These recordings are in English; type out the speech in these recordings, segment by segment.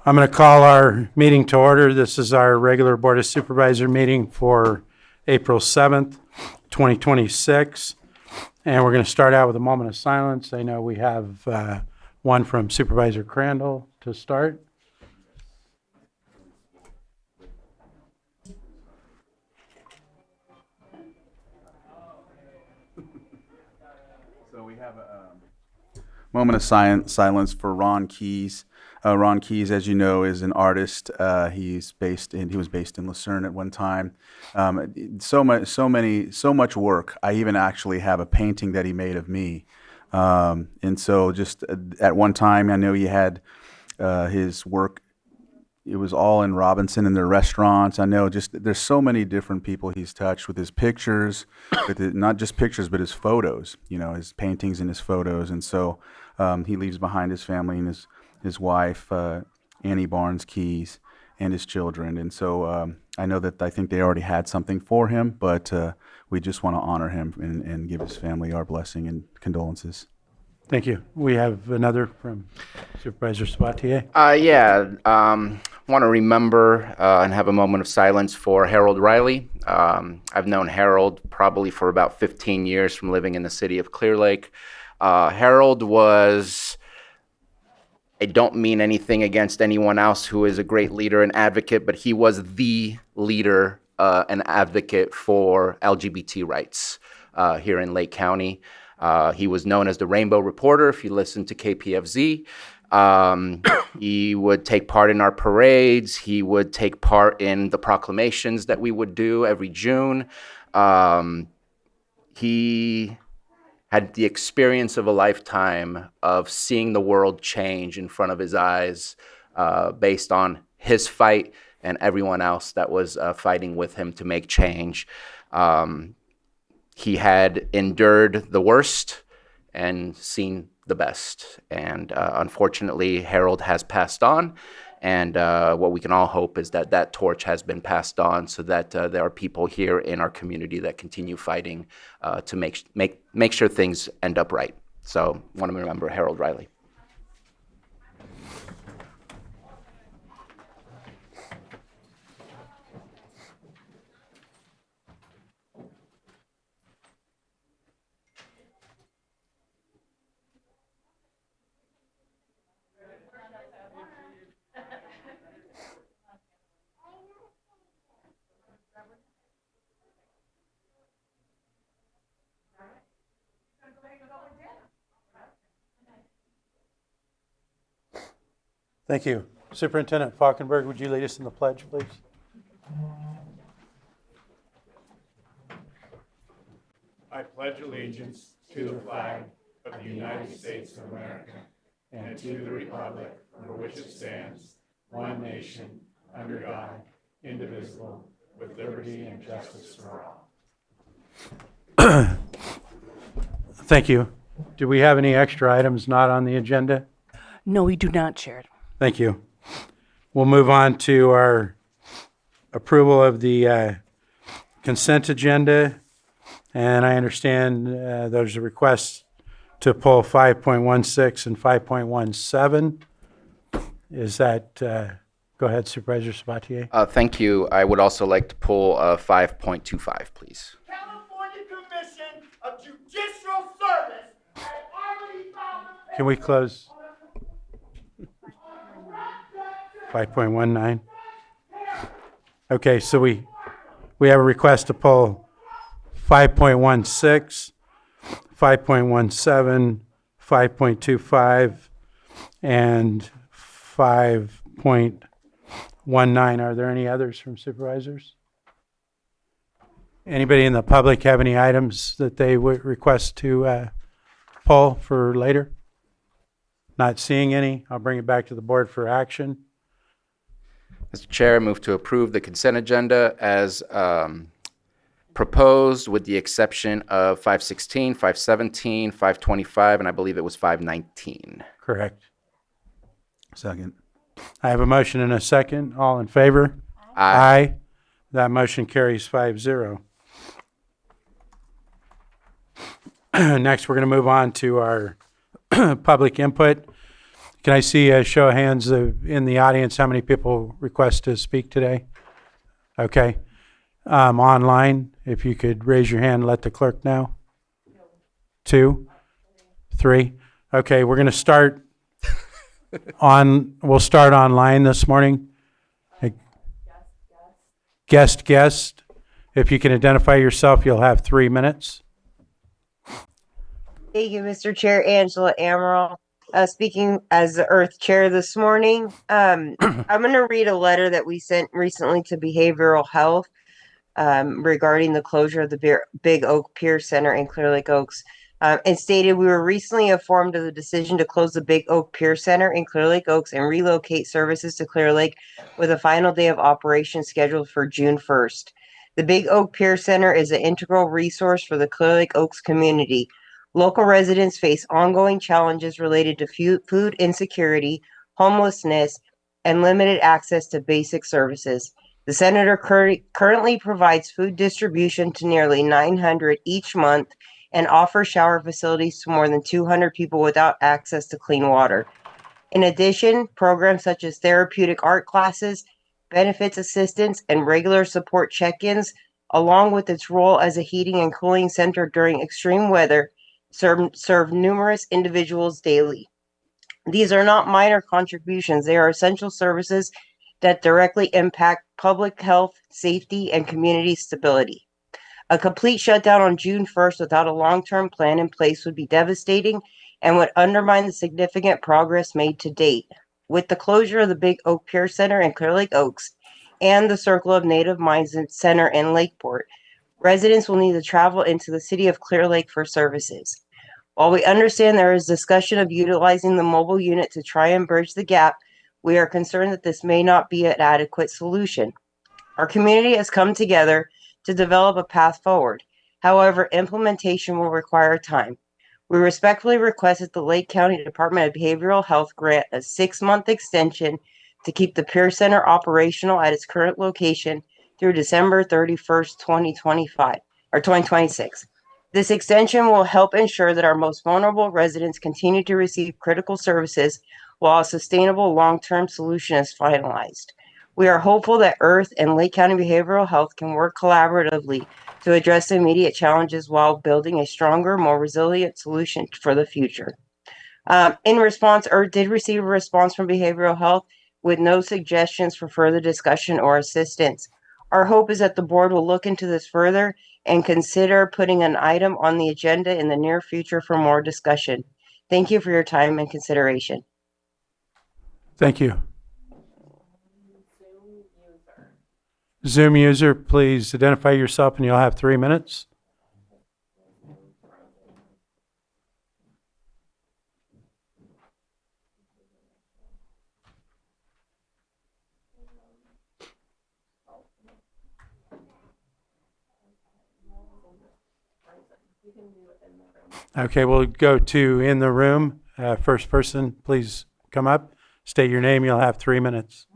I'm going to call our meeting to order. This is our regular Board of Supervisor meeting for April 7th, 2026. And we're going to start out with a moment of silence. I know we have one from Supervisor Crandall to start. So we have a moment of silence for Ron Keys. Ron Keys, as you know, is an artist. He was based in Lucerne at one time. So much work. I even actually have a painting that he made of me. And so just at one time, I know he had his work. It was all in Robinson and their restaurants. I know just there's so many different people he's touched with his pictures, not just pictures, but his photos, his paintings and his photos. And so he leaves behind his family and his wife, Annie Barnes Keys, and his children. And so I think they already had something for him, but we just want to honor him and give his family our blessing and condolences. Thank you. We have another from Supervisor Sabatier. Want to remember and have a moment of silence for Harold Riley. I've known Harold probably for about 15 years from living in the city of Clear Lake. Harold was, I don't mean anything against anyone else who is a great leader and advocate, but he was the leader and advocate for LGBT rights here in Lake County. He was known as the Rainbow Reporter, if you listen to KPFZ. He would take part in our parades. He would take part in the proclamations that we would do every June. He had the experience of a lifetime of seeing the world change in front of his eyes based on his fight and everyone else that was fighting with him to make change. He had endured the worst and seen the best. And unfortunately, Harold has passed on. And what we can all hope is that that torch has been passed on so that there are people here in our community that continue fighting to make sure things end up right. So I want to remember Harold Riley. Thank you. Superintendent Falkenberg, would you lead us in the pledge, please? I pledge allegiance to the flag of the United States of America and to the republic for which it stands, one nation, under God, indivisible, with liberty and justice for all. Thank you. Do we have any extra items not on the agenda? No, we do not, Chair. Thank you. We'll move on to our approval of the consent agenda. And I understand there's a request to pull 5.16 and 5.17. Is that, go ahead, Supervisor Sabatier. Thank you. I would also like to pull 5.25, please. California Commission of Judicial Service has already filed a Can we close 5.19? Okay, so we have a request to pull 5.16, 5.17, 5.25, and 5.19. Are there any others from supervisors? Anybody in the public have any items that they would request to pull for later? Not seeing any. I'll bring it back to the board for action. Mr. Chair, I move to approve the consent agenda as proposed with the exception of 516, 517, 525, and I believe it was 519. Correct. Second. I have a motion and a second. All in favor? Aye. That motion carries 5-0. Next, we're going to move on to our public input. Can I see a show of hands in the audience? How many people request to speak today? Okay. Online, if you could raise your hand, let the clerk know. 2, 3. Okay, we're going to start we'll start online this morning. Guest. If you can identify yourself, you'll have 3 minutes. Thank you, Mr. Chair. Angela Amaral, speaking as the Earth Chair this morning. I'm going to read a letter that we sent recently to Behavioral Health regarding the closure of the Big Oak Pier Center in Clear Lake Oaks. And stated, we were recently informed of the decision to close the Big Oak Pier Center in Clear Lake Oaks and relocate services to Clear Lake with a final day of operation scheduled for June 1st. The Big Oak Pier Center is an integral resource for the Clear Lake Oaks community. Local residents face ongoing challenges related to food insecurity, homelessness, and limited access to basic services. The center currently provides food distribution to nearly 900 each month and offers shower facilities to more than 200 people without access to clean water. In addition, programs such as therapeutic art classes, benefits assistance, and regular support check-ins, along with its role as a heating and cooling center during extreme weather, serve numerous individuals daily. These are not minor contributions. They are essential services that directly impact public health, safety, and community stability. A complete shutdown on June 1st without a long-term plan in place would be devastating and would undermine the significant progress made to date. With the closure of the Big Oak Pier Center in Clear Lake Oaks and the Circle of Native Mines Center in Lakeport, residents will need to travel into the city of Clear Lake for services. While we understand there is discussion of utilizing the mobile unit to try and bridge the gap, we are concerned that this may not be an adequate solution. Our community has come together to develop a path forward. However, implementation will require time. We respectfully request that the Lake County Department of Behavioral Health grant a 6-month extension to keep the Pier Center operational at its current location through December 31st, 2026. This extension will help ensure that our most vulnerable residents continue to receive critical services while a sustainable long-term solution is finalized. We are hopeful that Earth and Lake County Behavioral Health can work collaboratively to address the immediate challenges while building a stronger, more resilient solution for the future. In response, Earth did receive a response from Behavioral Health with no suggestions for further discussion or assistance. Our hope is that the board will look into this further and consider putting an item on the agenda in the near future for more discussion. Thank you for your time and consideration. Thank you. Zoom user, please identify yourself and you'll have 3 minutes. Okay, we'll go to in the room. First person, please come up. State your name. You'll have 3 minutes.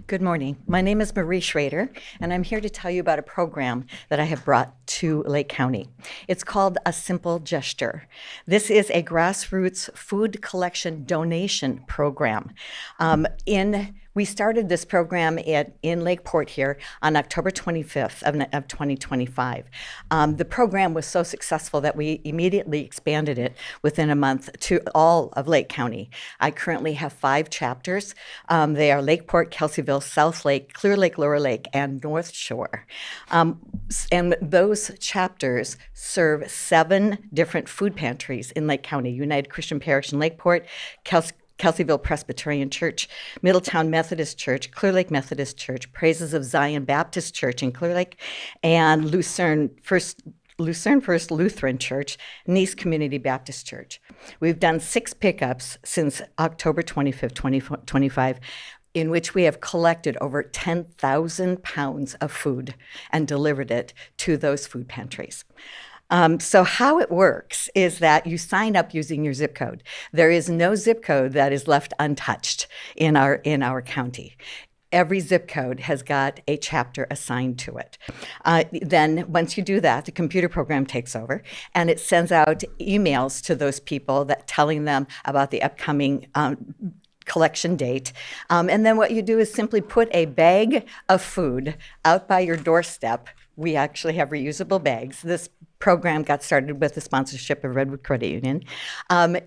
Good morning. My name is Marie Schrader, and I'm here to tell you about a program that I have brought to Lake County. It's called A Simple Gesture. This is a grassroots food collection donation program. We started this program in Lakeport here on October 25th of 2025. The program was so successful that we immediately expanded it within a month to all of Lake County. I currently have 5 chapters. They are Lakeport, Kelseyville, South Lake, Clear Lake, Lower Lake, and North Shore. And those chapters serve 7 different food pantries in Lake County: United Christian Parish in Lakeport, Kelseyville Presbyterian Church, Middletown Methodist Church, Clear Lake Methodist Church, Praises of Zion Baptist Church in Clear Lake, and Lucerne First Lutheran Church, Nice Community Baptist Church. We've done 6 pickups since October 25th, 2025, in which we have collected over 10,000 pounds of food and delivered it to those food pantries. So how it works is that you sign up using your zip code. There is no zip code that is left untouched in our county. every zip code has got a chapter assigned to it. Then once you do that, the computer program takes over and it sends out emails to those people that telling them about the upcoming collection date. And then what you do is simply put a bag of food out by your doorstep. We actually have reusable bags. This program got started with the sponsorship of Redwood Credit Union.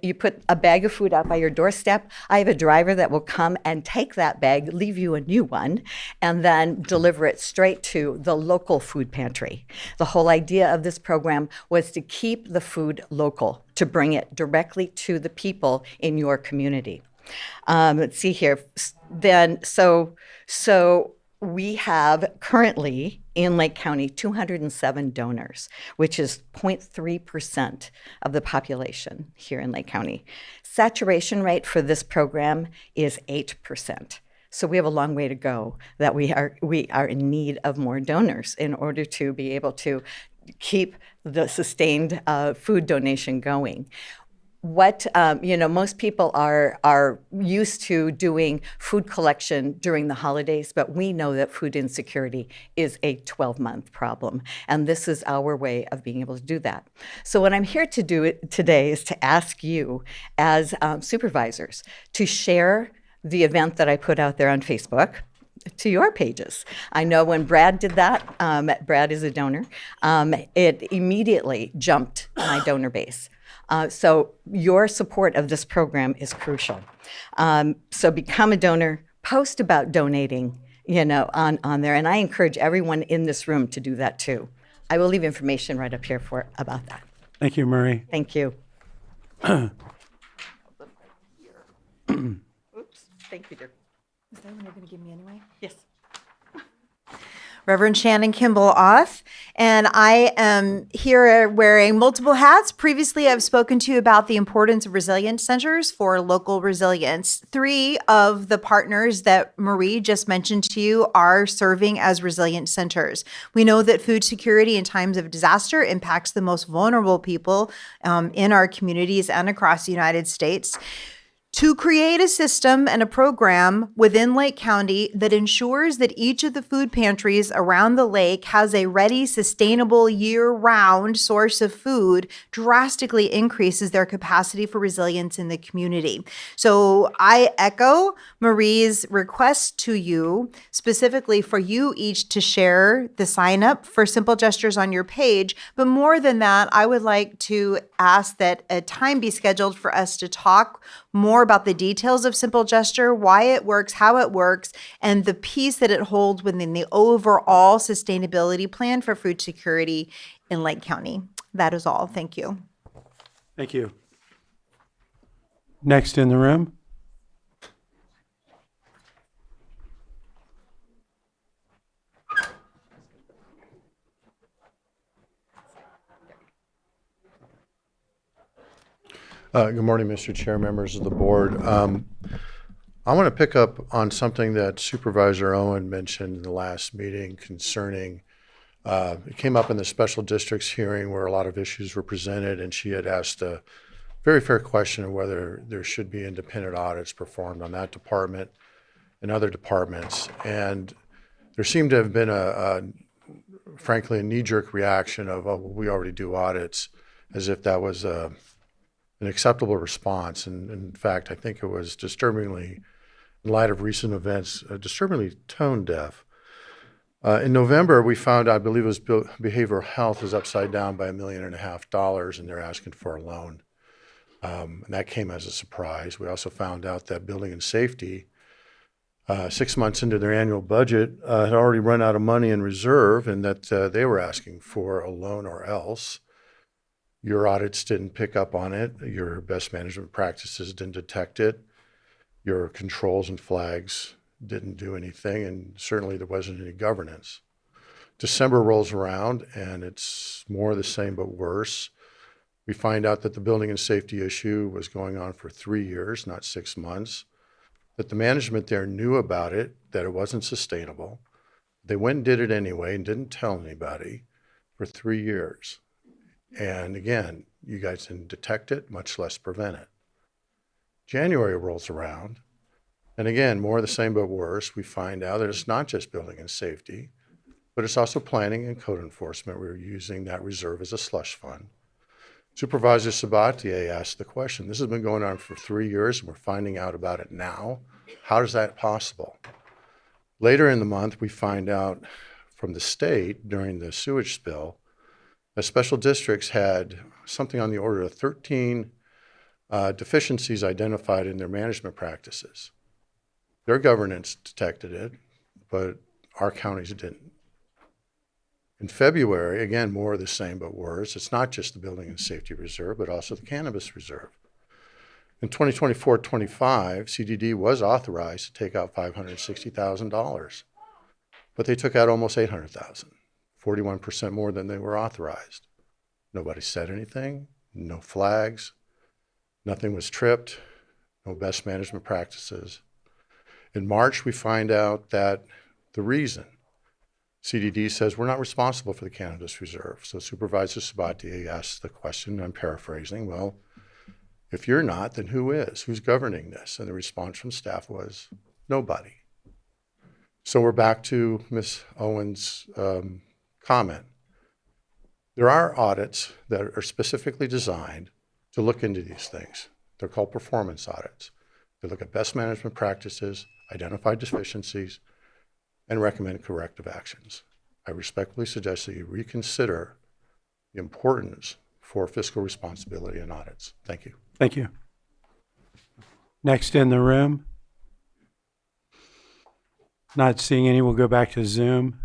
You put a bag of food out by your doorstep. I have a driver that will come and take that bag, leave you a new one, and then deliver it straight to the local food pantry. The whole idea of this program was to keep the food local, to bring it directly to the people in your community. Let's see here. Then, so we have currently in Lake County 207 donors, which is 0.3% of the population here in Lake County. Saturation rate for this program is 8%. So we have a long way to go that we are in need of more donors in order to be able to keep the sustained food donation going. What most people are used to doing food collection during the holidays, but we know that food insecurity is a 12-month problem, and this is our way of being able to do that. So what I'm here to do today is to ask you as supervisors to share the event that I put out there on Facebook to your pages. I know when Brad did that, Brad is a donor, it immediately jumped my donor base. So your support of this program is crucial. So become a donor, post about donating, on there. And I encourage everyone in this room to do that too. I will leave information right up here about that. Thank you, Marie. Thank you. Oops, thank you, dear. Is that one you're going to give me anyway? Yes. Reverend Shannon Kimball Oth, and I am here wearing multiple hats. Previously, I've spoken to you about the importance of resilience centers for local resilience. 3 of the partners that Marie just mentioned to you are serving as resilience centers. We know that food security in times of disaster impacts the most vulnerable people in our communities and across the United States. To create a system and a program within Lake County that ensures that each of the food pantries around the lake has a ready, sustainable, year-round source of food drastically increases their capacity for resilience in the community. So I echo Marie's request to you, specifically for you each to share the sign up for Simple Gestures on your page. But more than that, I would like to ask that a time be scheduled for us to talk more about the details of Simple Gesture, why it works, how it works, and the piece that it holds within the overall sustainability plan for food security in Lake County. That is all. Thank you. Thank you. Next in the room. Good morning, Mr. Chair, members of the board. I want to pick up on something that Supervisor Owen mentioned in the last meeting concerning, it came up in the special districts hearing where a lot of issues were presented, and she had asked a very fair question of whether there should be independent audits performed on that department and other departments. And there seemed to have been frankly, a knee-jerk reaction of, oh, well, we already do audits, as if that was an acceptable response. And in fact, I think it was disturbingly, in light of recent events, disturbingly tone deaf. In November, we found, I believe it was behavioral health is upside down by $1.5 million, and they're asking for a loan. And that came as a surprise. We also found out that building and safety, 6 months into their annual budget, had already run out of money in reserve, and that they were asking for a loan or else. Your audits didn't pick up on it. Your best management practices didn't detect it. Your controls and flags didn't do anything, and certainly there wasn't any governance. December rolls around, and it's more the same but worse. We find out that the building and safety issue was going on for 3 years, not 6 months, that the management there knew about it, that it wasn't sustainable. They went and did it anyway and didn't tell anybody for 3 years. And again, you guys didn't detect it, much less prevent it. January rolls around, And again, more of the same but worse. We find out that it's not just building and safety, but it's also planning and code enforcement. We're using that reserve as a slush fund. Supervisor Sabatier asked the question. This has been going on for 3 years, and we're finding out about it now. How is that possible? Later in the month, we find out from the state during the sewage spill that special districts had something on the order of 13 deficiencies identified in their management practices. Their governance detected it, but our counties didn't. In February, again, more of the same but worse. It's not just the Building and Safety Reserve, but also the Cannabis Reserve. In 2024-25, CDD was authorized to take out $560,000, but they took out almost $800,000, 41% more than they were authorized. Nobody said anything, no flags, nothing was tripped, no best management practices. In March, we find out that the reason CDD says we're not responsible for the Cannabis Reserve. So Supervisor Sabatier asked the question, I'm paraphrasing, well, if you're not, then who is? Who's governing this? And the response from staff was nobody. So we're back to Ms. Owen's comment. There are audits that are specifically designed to look into these things. They're called performance audits. They look at best management practices, identify deficiencies, and recommend corrective actions. I respectfully suggest that you reconsider the importance for fiscal responsibility in audits. Thank you. Thank you. Next in the room. Not seeing any, we'll go back to Zoom.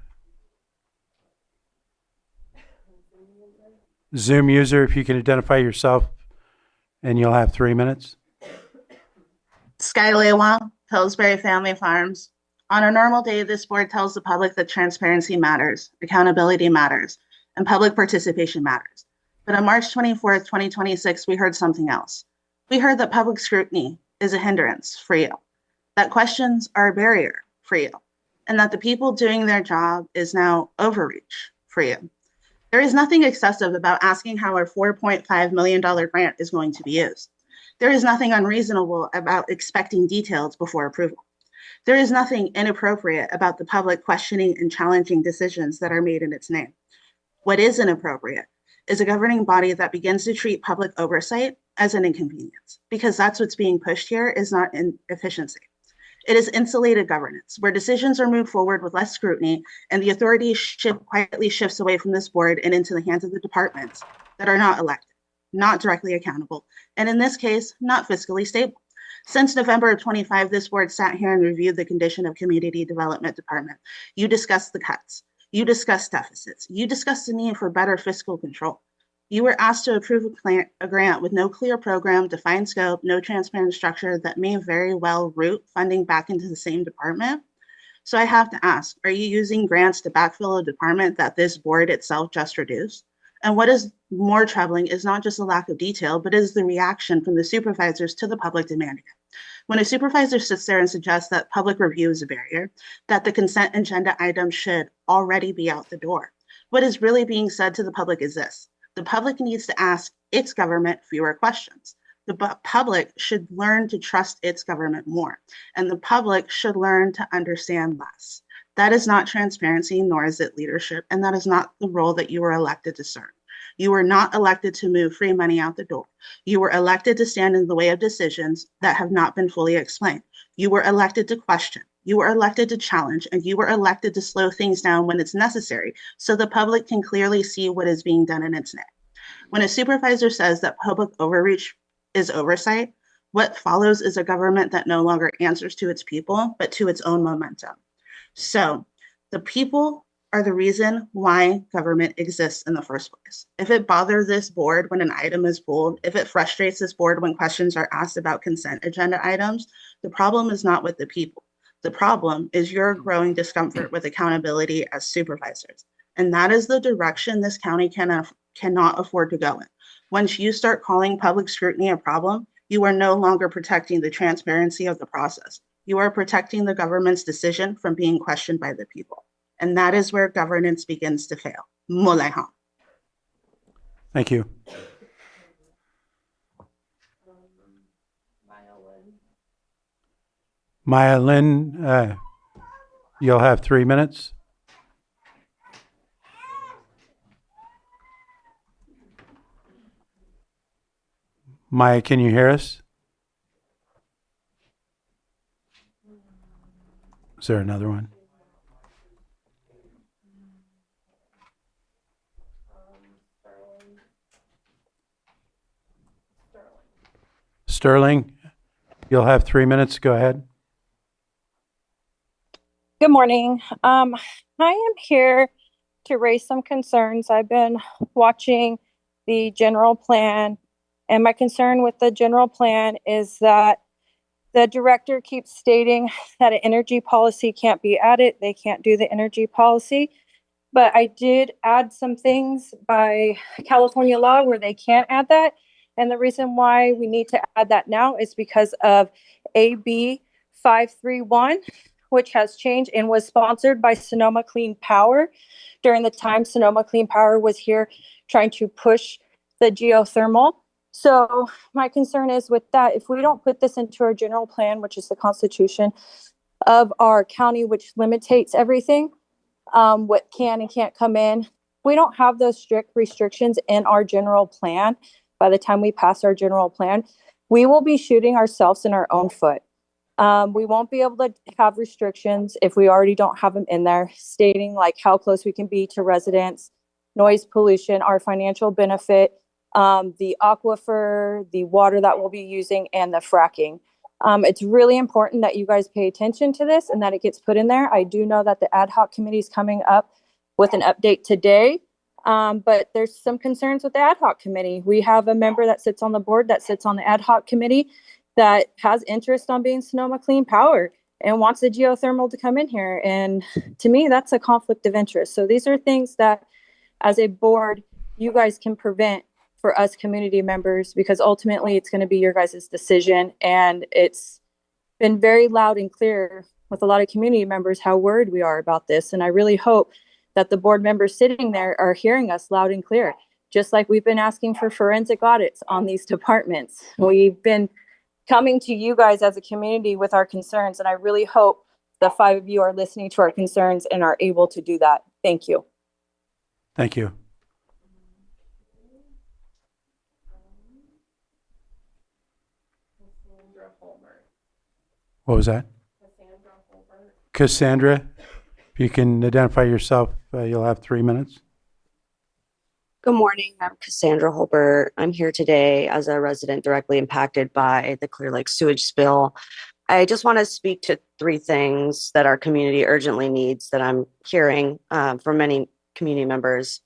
Zoom user, if you can identify yourself, and you'll have 3 minutes. Sky Lewa, Pillsbury Family Farms. On a normal day, this board tells the public that transparency matters, accountability matters, and public participation matters. But on March 24th, 2026, we heard something else. We heard that public scrutiny is a hindrance for you, that questions are a barrier for you, and that the people doing their job is now overreach for you. There is nothing excessive about asking how our $4.5 million grant is going to be used. There is nothing unreasonable about expecting details before approval. There is nothing inappropriate about the public questioning and challenging decisions that are made in its name. What is inappropriate is a governing body that begins to treat public oversight as an inconvenience, because that's what's being pushed here is not efficiency. It is insulated governance, where decisions are moved forward with less scrutiny and the authority quietly shifts away from this board and into the hands of the departments that are not elected, not directly accountable, and in this case, not fiscally stable. Since November of 25, this board sat here and reviewed the condition of Community Development Department. You discussed the cuts. You discussed deficits. You discussed the need for better fiscal control. You were asked to approve a grant with no clear program, defined scope, no transparent structure that may very well route funding back into the same department. So I have to ask, are you using grants to backfill a department that this board itself just reduced? And what is more troubling is not just a lack of detail, but is the reaction from the supervisors to the public demanding it. When a supervisor sits there and suggests that public review is a barrier, that the consent agenda items should already be out the door, what is really being said to the public is this: the public needs to ask its government fewer questions. The public should learn to trust its government more, and the public should learn to understand less. That is not transparency, nor is it leadership, and that is not the role that you were elected to serve. You were not elected to move free money out the door. You were elected to stand in the way of decisions that have not been fully explained. You were elected to question. You were elected to challenge, and you were elected to slow things down when it's necessary so the public can clearly see what is being done in its name. When a supervisor says that public overreach is oversight, what follows is a government that no longer answers to its people, but to its own momentum. So the people are the reason why government exists in the first place. If it bothers this board when an item is pulled, if it frustrates this board when questions are asked about consent agenda items, the problem is not with the people. The problem is your growing discomfort with accountability as supervisors. And that is the direction this county cannot afford to go in. Once you start calling public scrutiny a problem, you are no longer protecting the transparency of the process. You are protecting the government's decision from being questioned by the people. And that is where governance begins to fail. Molehan. Thank you. Maya Lynn, you'll have 3 minutes. Maya, can you hear us? Is there another one? Sterling, you'll have 3 minutes. Go ahead. Good morning. I am here to raise some concerns. I've been watching the general plan, and my concern with the general plan is that the director keeps stating that an energy policy can't be added. They can't do the energy policy. But I did add some things by California law where they can't add that. And the reason why we need to add that now is because of AB 531, which has changed and was sponsored by Sonoma Clean Power during the time Sonoma Clean Power was here trying to push the geothermal. So my concern is with that, if we don't put this into our general plan, which is the constitution of our county, which limitates everything, what can and can't come in, we don't have those strict restrictions in our general plan. By the time we pass our general plan, we will be shooting ourselves in our own foot. We won't be able to have restrictions if we already don't have them in there, stating like how close we can be to residents, noise pollution, our financial benefit, the aquifer, the water that we'll be using, and the fracking. It's really important that you guys pay attention to this and that it gets put in there. I do know that the ad hoc committee is coming up with an update today, but there's some concerns with the ad hoc committee. We have a member that sits on the board that sits on the ad hoc committee that has interest on being Sonoma Clean Power and wants the geothermal to come in here. And to me, that's a conflict of interest. So these are things that as a board, you guys can prevent for us community members, because ultimately it's going to be your guys' decision. And it's been very loud and clear with a lot of community members how worried we are about this. And I really hope that the board members sitting there are hearing us loud and clear, just like we've been asking for forensic audits on these departments. We've been coming to you guys as a community with our concerns. And I really hope the 5 of you are listening to our concerns and are able to do that. Thank you. Thank you. What was that? Cassandra, if you can identify yourself, you'll have 3 minutes. Good morning. I'm Cassandra Holbert. I'm here today as a resident directly impacted by the Clear Lake sewage spill. I just want to speak to 3 things that our community urgently needs that I'm hearing from many community members: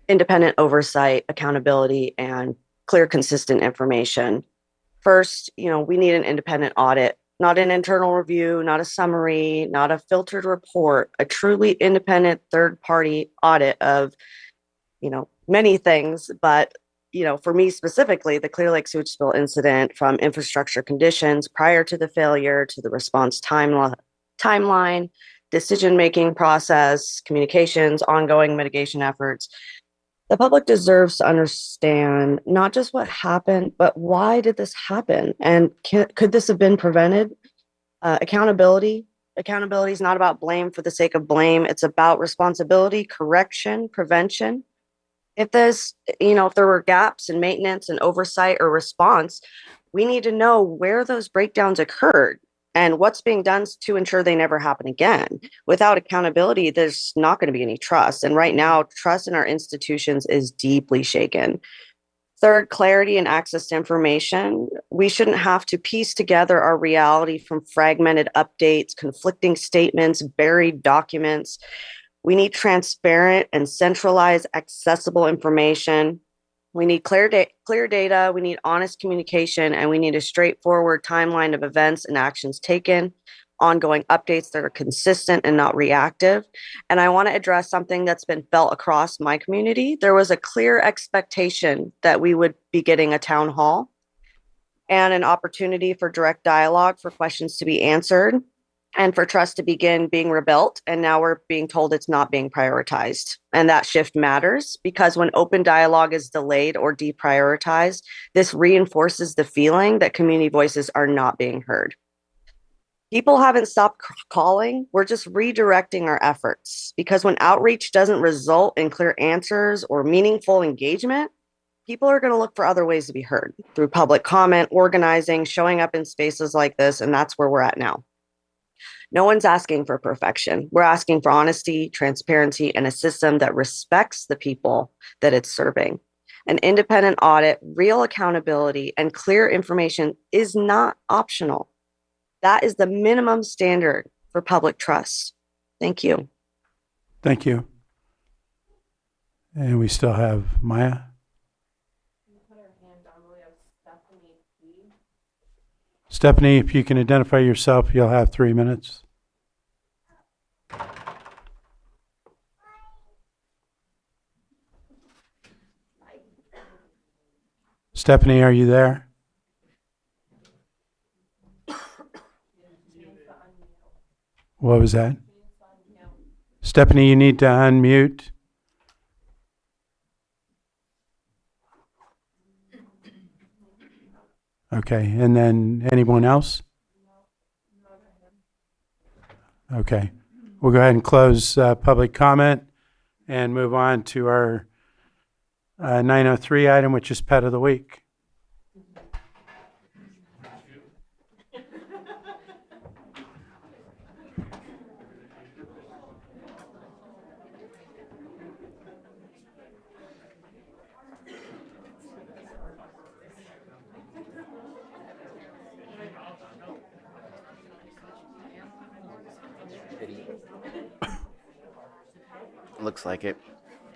independent oversight, accountability, and clear, consistent information. First, we need an independent audit, not an internal review, not a summary, not a filtered report, a truly independent third-party audit of, many things. But, for me specifically, the Clear Lake sewage spill incident, from infrastructure conditions prior to the failure to the response timeline, decision-making process, communications, ongoing mitigation efforts. The public deserves to understand not just what happened, but why did this happen? And could this have been prevented? Accountability. Accountability is not about blame for the sake of blame. It's about responsibility, correction, prevention. If there were gaps in maintenance and oversight or response, we need to know where those breakdowns occurred and what's being done to ensure they never happen again. Without accountability, there's not going to be any trust. And right now, trust in our institutions is deeply shaken. Third, clarity and access to information. We shouldn't have to piece together our reality from fragmented updates, conflicting statements, buried documents. We need transparent and centralized, accessible information. We need clear data, we need honest communication, and we need a straightforward timeline of events and actions taken, ongoing updates that are consistent and not reactive. And I want to address something that's been felt across my community. There was a clear expectation that we would be getting a town hall and an opportunity for direct dialogue, for questions to be answered, and for trust to begin being rebuilt. And now we're being told it's not being prioritized. And that shift matters, because when open dialogue is delayed or deprioritized, this reinforces the feeling that community voices are not being heard. People haven't stopped calling. We're just redirecting our efforts because when outreach doesn't result in clear answers or meaningful engagement, people are going to look for other ways to be heard through public comment, organizing, showing up in spaces like this. And that's where we're at now. No one's asking for perfection. We're asking for honesty, transparency, and a system that respects the people that it's serving. An independent audit, real accountability, and clear information is not optional. That is the minimum standard for public trust. Thank you. Thank you. And we still have Maya. Stephanie, if you can identify yourself, you'll have 3 minutes. Stephanie, are you there? What was that? Stephanie, you need to unmute. Okay, and then anyone else? Okay, we'll go ahead and close public comment and move on to our 903 item, which is Pet of the Week. Looks like it.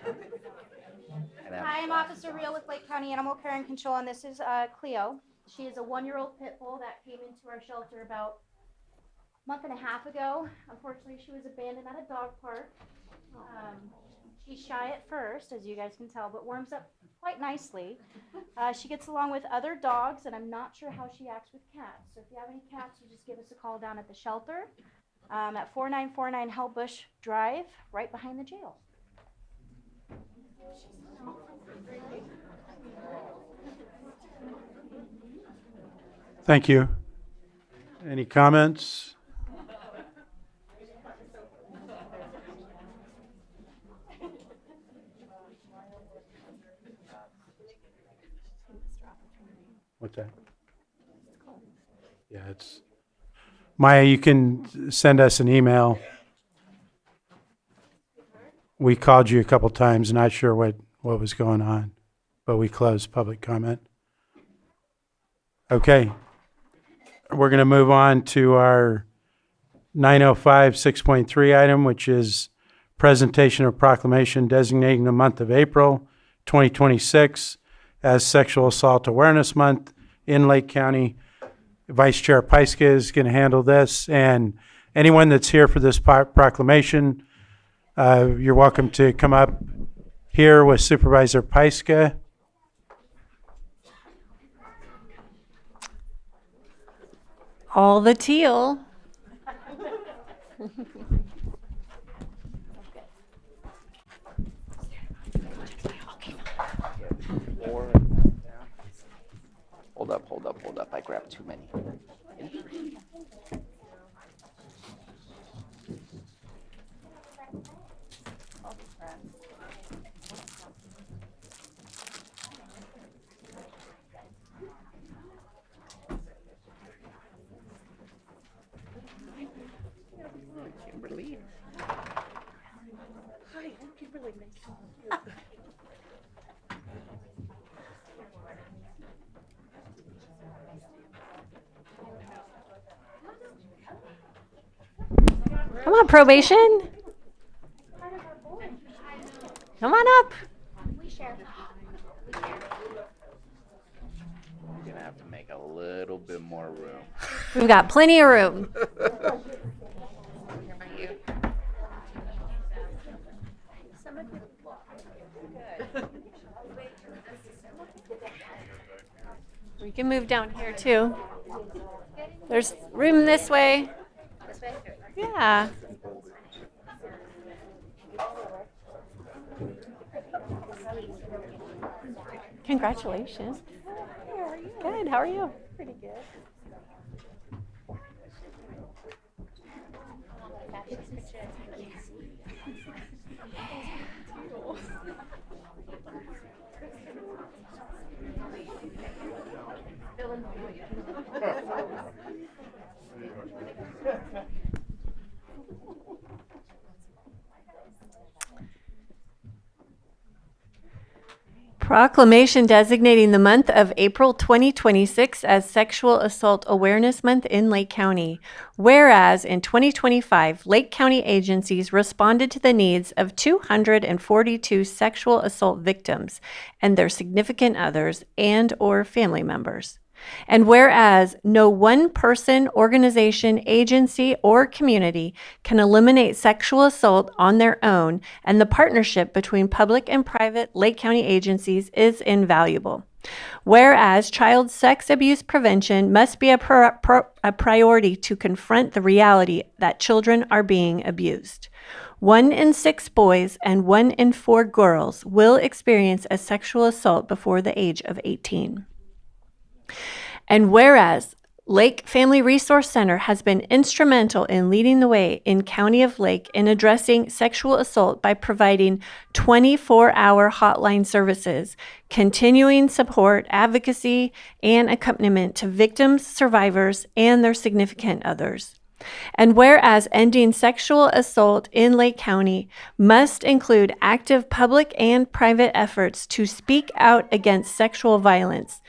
Hi, I'm Officer Real with Lake County Animal Care and Control, and this is Cleo. She is a 1-year-old pit bull that came into our shelter about a month and a half ago. Unfortunately, she was abandoned at a dog park. She's shy at first, as you guys can tell, but warms up quite nicely. She gets along with other dogs, and I'm not sure how she acts with cats. So if you have any cats, you just give us a call down at the shelter at 4949 Hellbush Drive, right behind the jail. Thank you. Any comments? What's that? Yeah, it's Maya, you can send us an email. We called you a couple times, not sure what was going on, but we closed public comment. Okay. We're going to move on to our 905 6.3 item, which is presentation of proclamation designating the month of April 2026 as Sexual Assault Awareness Month in Lake County. Vice Chair Pyska is going to handle this, and anyone that's here for this proclamation, you're welcome to come up here with Supervisor Pyska. All the teal. Hold up. I grabbed too many. Kimberly. Hi, I'm Kimberly. Nice to meet you. Come on, probation. Come on up. You're gonna have to make a little bit more room. We've got plenty of room. We can move down here too. There's room this way. Yeah. Congratulations. Good. How are you? Pretty good. Proclamation designating the month of April 2026 as Sexual Assault Awareness Month in Lake County. Whereas in 2025, Lake County agencies responded to the needs of 242 sexual assault victims and their significant others and/or family members. And whereas no one person, organization, agency, or community can eliminate sexual assault on their own, and the partnership between public and private Lake County agencies is invaluable. Whereas child sex abuse prevention must be a priority to confront the reality that children are being abused. 1 in 6 boys and 1 in 4 girls will experience a sexual assault before the age of 18. And whereas Lake Family Resource Center has been instrumental in leading the way in County of Lake in addressing sexual assault by providing 24-hour hotline services, continuing support, advocacy, and accompaniment to victims, survivors, and their significant others. And whereas ending sexual assault in Lake County must include active public and private efforts to speak out against sexual violence,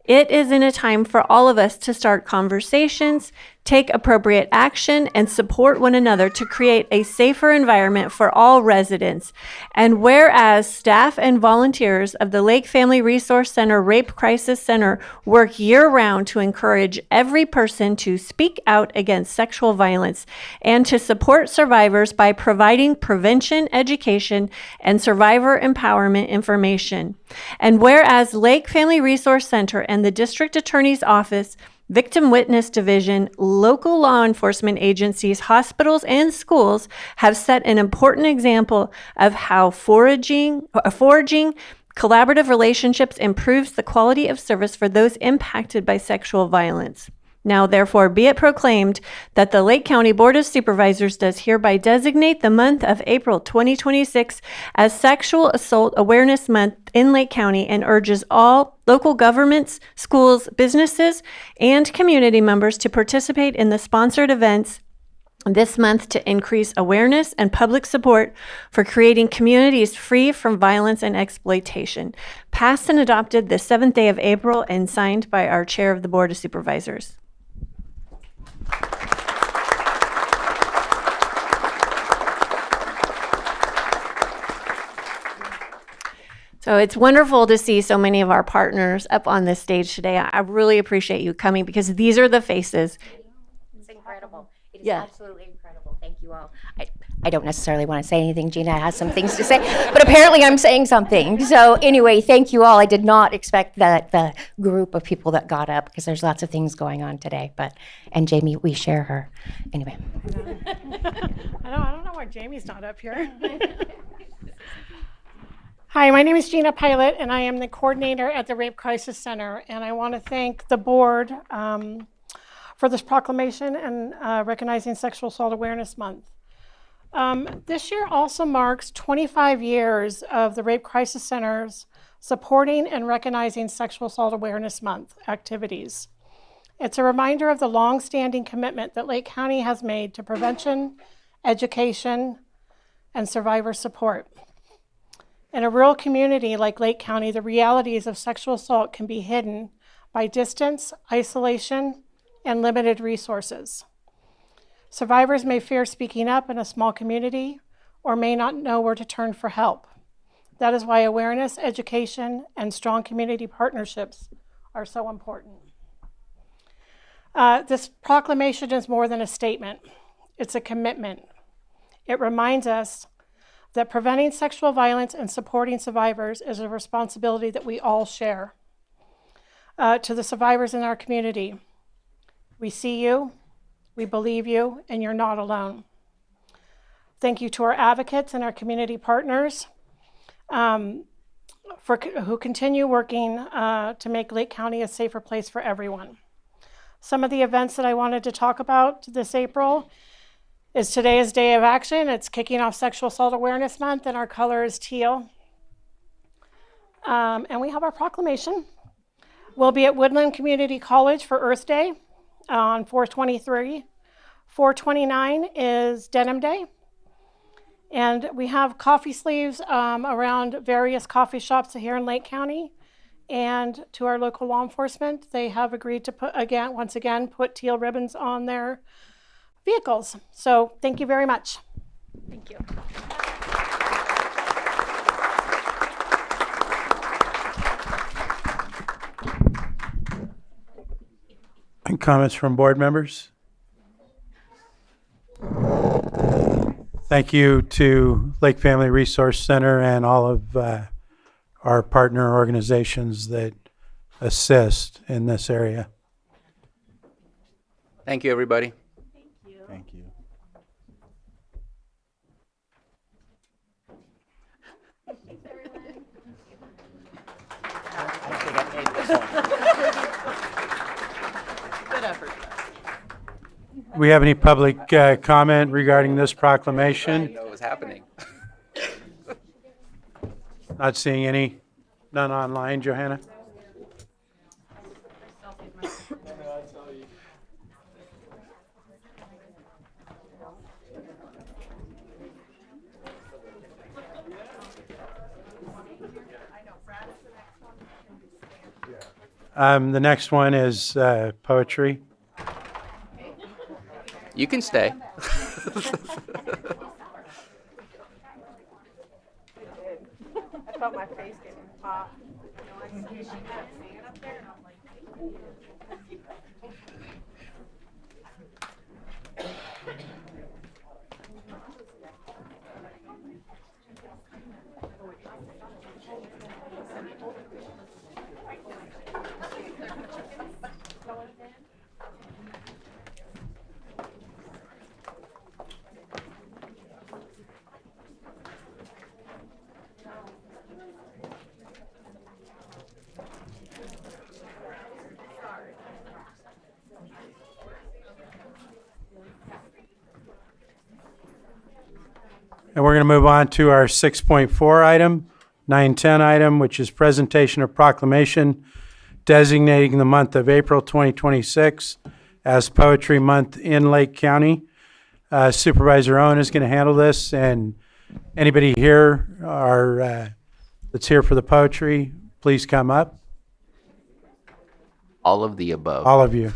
it is in a time for all of us to start conversations, take appropriate action, and support one another to create a safer environment for all residents. And whereas staff and volunteers of the Lake Family Resource Center Rape Crisis Center work year-round to encourage every person to speak out against sexual violence and to support survivors by providing prevention, education, and survivor empowerment information. And whereas Lake Family Resource Center and the District Attorney's Office, Victim Witness Division, local law enforcement agencies, hospitals, and schools have set an important example of how forging collaborative relationships improves the quality of service for those impacted by sexual violence. Now, therefore, be it proclaimed that the Lake County Board of Supervisors does hereby designate the month of April 2026 as Sexual Assault Awareness Month in Lake County and urges all local governments, schools, businesses, and community members to participate in the sponsored events this month to increase awareness and public support for creating communities free from violence and exploitation. Passed and adopted the 7th day of April and signed by our Chair of the Board of Supervisors. So it's wonderful to see so many of our partners up on this stage today. I really appreciate you coming because these are the faces. It's incredible. It is Yeah. absolutely incredible. Thank you all. I don't necessarily want to say anything. Gina has some things to say, but apparently I'm saying something. So anyway, thank you all. I did not expect that the group of people that got up because there's lots of things going on today. And Jamie, we share her. Anyway. I don't know why Jamie's not up here. Hi, my name is Gina Pilot, and I am the coordinator at the Rape Crisis Center. And I want to thank the board for this proclamation and recognizing Sexual Assault Awareness Month. This year also marks 25 years of the Rape Crisis Center's supporting and recognizing Sexual Assault Awareness Month activities. It's a reminder of the long-standing commitment that Lake County has made to prevention, education, and survivor support. In a rural community like Lake County, the realities of sexual assault can be hidden by distance, isolation, and limited resources. Survivors may fear speaking up in a small community or may not know where to turn for help. That is why awareness, education, and strong community partnerships are so important. This proclamation is more than a statement. It's a commitment. It reminds us that preventing sexual violence and supporting survivors is a responsibility that we all share. To the survivors in our community, we see you, we believe you, and you're not alone. Thank you to our advocates and our community partners who continue working to make Lake County a safer place for everyone. Some of the events that I wanted to talk about this April is today's day of action. It's kicking off Sexual Assault Awareness Month, and our color is teal. And we have our proclamation. We'll be at Woodland Community College for Earth Day on 4/23. 4/29 is Denim Day. And we have coffee sleeves around various coffee shops here in Lake County. And to our local law enforcement, they have agreed to once again, put teal ribbons on their vehicles. So thank you very much. Thank you. And comments from board members? Thank you to Lake Family Resource Center and all of our partner organizations that assist in this area. Thank you, everybody. Thank you. Good effort. Do we have any public comment regarding this proclamation? I didn't know it was happening. Not seeing any. None online, Johanna? The next one is poetry. You can stay. I felt my face getting hot. And we're going to move on to our 6.4 item, 910 item, which is presentation of proclamation designating the month of April 2026 as Poetry Month in Lake County. Supervisor Owen is going to handle this, and anybody here that's here for the poetry, please come up. All of the above. All of you.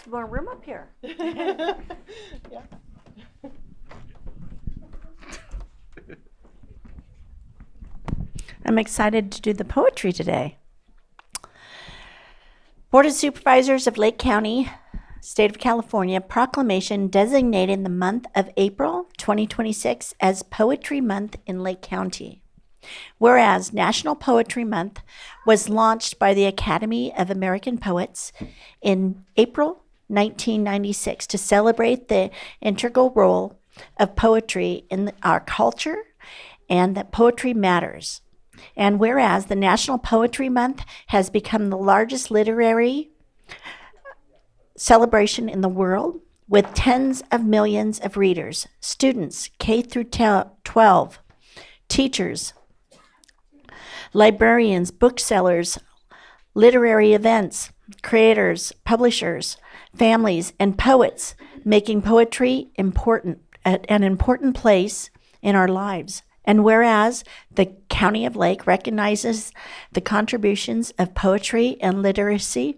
There's more room up here. Yeah. I'm excited to do the poetry today. Board of Supervisors of Lake County, State of California, proclamation designating the month of April 2026 as Poetry Month in Lake County. Whereas National Poetry Month was launched by the Academy of American Poets in April 1996 to celebrate the integral role of poetry in our culture and that poetry matters. And whereas the National Poetry Month has become the largest literary celebration in the world with tens of millions of readers, students K through 12, teachers, librarians, booksellers, literary events, creators, publishers, families, and poets making poetry an important place in our lives. And whereas the County of Lake recognizes the contributions of poetry and literacy,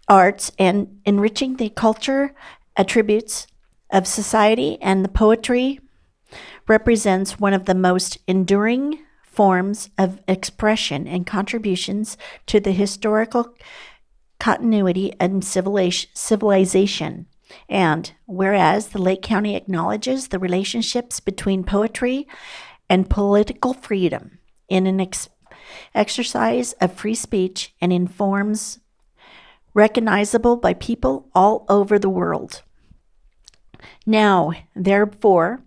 arts, and enriching the culture attributes of society, and the poetry represents one of the most enduring forms of expression and contributions to the historical continuity and civilization. And whereas the Lake County acknowledges the relationships between poetry and political freedom in an exercise of free speech and in forms recognizable by people all over the world. Now, therefore,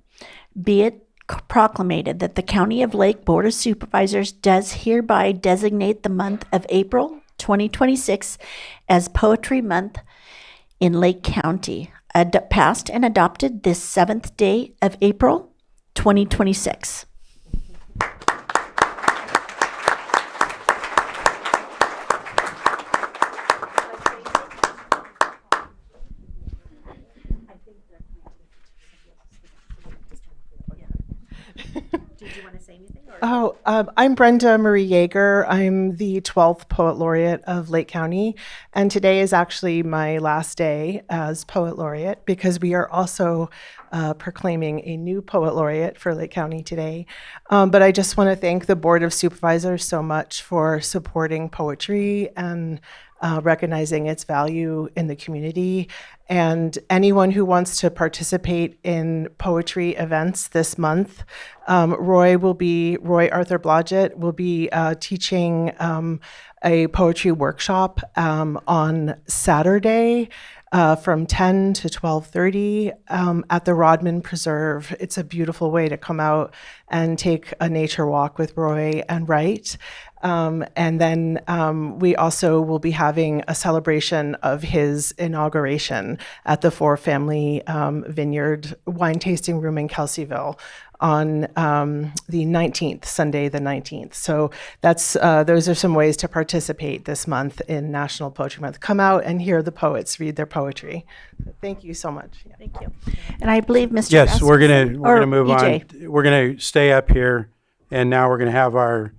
be it proclamated that the County of Lake Board of Supervisors does hereby designate the month of April 2026 as Poetry Month in Lake County, passed and adopted this 7th day of April 2026. Did you want to say anything? I'm Brenda Marie Yeager. I'm the 12th Poet Laureate of Lake County, and today is actually my last day as Poet Laureate because we are also proclaiming a new Poet Laureate for Lake County today. But I just want to thank the Board of Supervisors so much for supporting poetry and recognizing its value in the community. And anyone who wants to participate in poetry events this month, Roy Arthur Blodgett will be teaching a poetry workshop on Saturday from 10 to 12:30 at the Rodman Preserve. It's a beautiful way to come out and take a nature walk with Roy and write. And then we also will be having a celebration of his inauguration at the Four Family Vineyard Wine Tasting Room in Kelseyville on the 19th, Sunday the 19th. So that's those are some ways to participate this month in National Poetry Month. Come out and hear the poets read their poetry. Thank you so much. Yeah. Thank you. And I believe Mr. Yes, we're Rasmussen- gonna or move EJ. on. We're gonna stay up here, and now we're gonna have our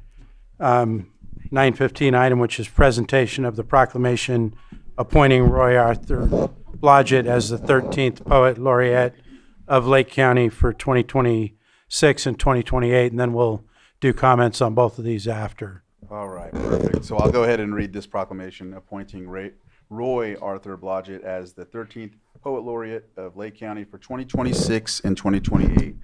9:15 item, which is presentation of the proclamation appointing Roy Arthur Blodgett as the 13th Poet Laureate of Lake County for 2026 and 2028, and then we'll do comments on both of these after. All right, perfect. So I'll go ahead and read this proclamation appointing Roy Arthur Blodgett as the 13th Poet Laureate of Lake County for 2026 and 2028.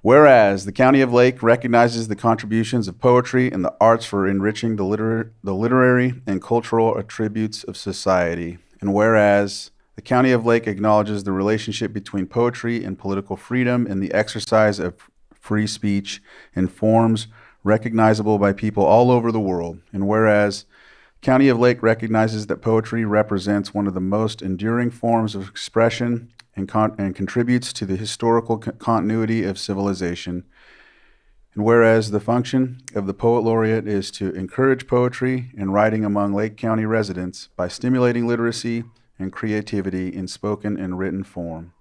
Whereas the County of Lake recognizes the contributions of poetry and the arts for enriching the literary and cultural attributes of society, and whereas the County of Lake acknowledges the relationship between poetry and political freedom and the exercise of free speech in forms recognizable by people all over the world, and whereas County of Lake recognizes that poetry represents one of the most enduring forms of expression and contributes to the historical continuity of civilization. And whereas the function of the Poet Laureate is to encourage poetry and writing among Lake County residents by stimulating literacy and creativity in spoken and written form.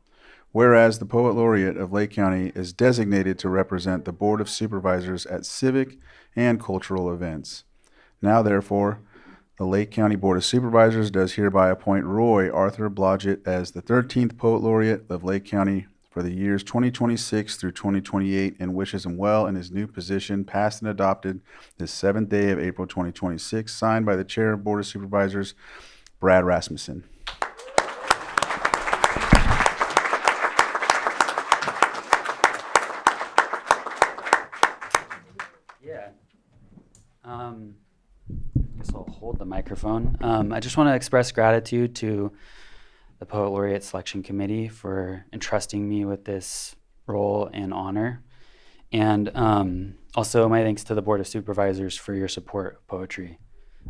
Whereas the Poet Laureate of Lake County is designated to represent the Board of Supervisors at civic and cultural events. Now, therefore, the Lake County Board of Supervisors does hereby appoint Roy Arthur Blodgett as the 13th Poet Laureate of Lake County for the years 2026 through 2028 and wishes him well in his new position, passed and adopted this 7th day of April 2026, signed by the Chair of Board of Supervisors, Brad Rasmussen. Yeah. I guess I'll hold the microphone. I just want to express gratitude to the Poet Laureate Selection Committee for entrusting me with this role and honor. And also my thanks to the Board of Supervisors for your support of poetry.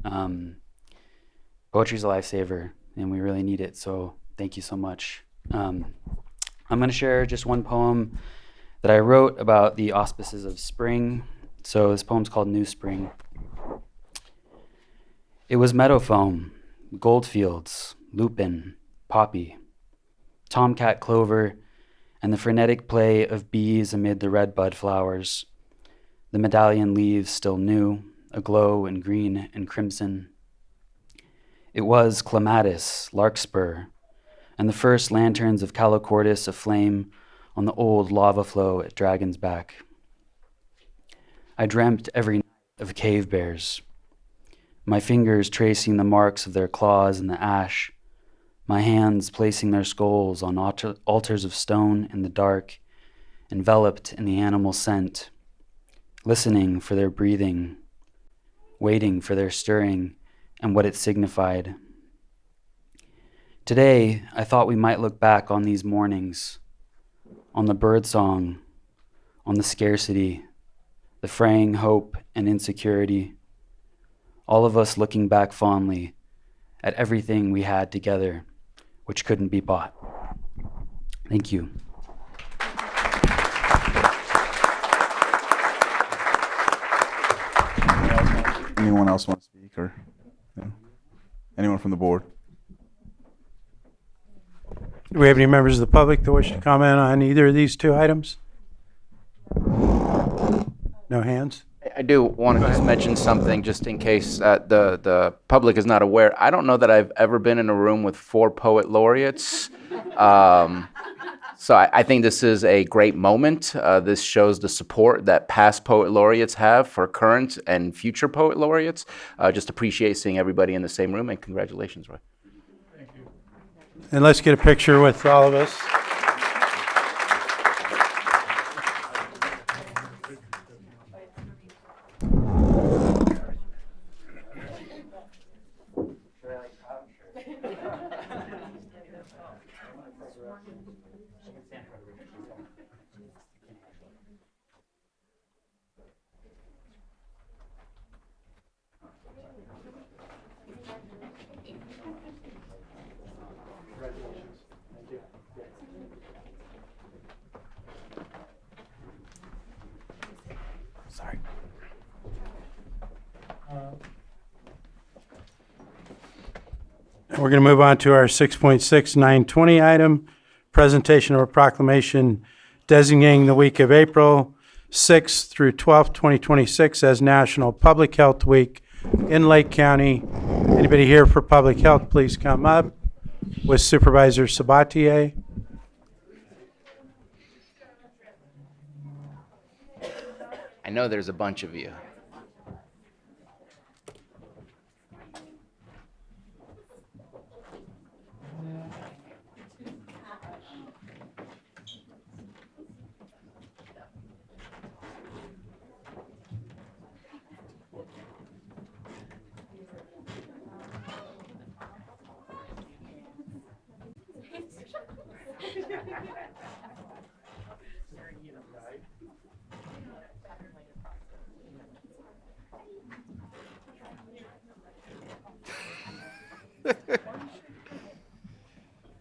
Poetry is a lifesaver, and we really need it, so thank you so much. I'm going to share just one poem that I wrote about the auspices of spring. So this poem's called New Spring. It was meadow foam, gold fields, lupin, poppy, tomcat clover, and the frenetic play of bees amid the red bud flowers, the medallion leaves still new, aglow in green and crimson. It was clematis, larkspur, and the first lanterns of calochortus aflame on the old lava flow at Dragon's Back. I dreamt every night of cave bears, my fingers tracing the marks of their claws in the ash, my hands placing their skulls on altars of stone in the dark, enveloped in the animal scent, listening for their breathing, waiting for their stirring and what it signified. Today, I thought we might look back on these mornings, on the birdsong, on the scarcity, the fraying hope and insecurity. All of us looking back fondly at everything we had together, which couldn't be bought. Thank you. Anyone else want to speak, or no? Anyone from the board? Do we have any members of the public that wish to comment on either of these two items? No hands? I do want to just mention something, just in case the public is not aware. I don't know that I've ever been in a room with 4 poet laureates. So I think this is a great moment. This shows the support that past poet laureates have for current and future poet laureates. Just appreciate seeing everybody in the same room, and congratulations, Roy. And let's get a picture with all of us. Sorry. We're going to move on to our 6.6920 item, presentation of a proclamation designating the week of April 6th through 12th, 2026 as National Public Health Week in Lake County. Anybody here for public health, please come up with Supervisor Sabatier. I know there's a bunch of you.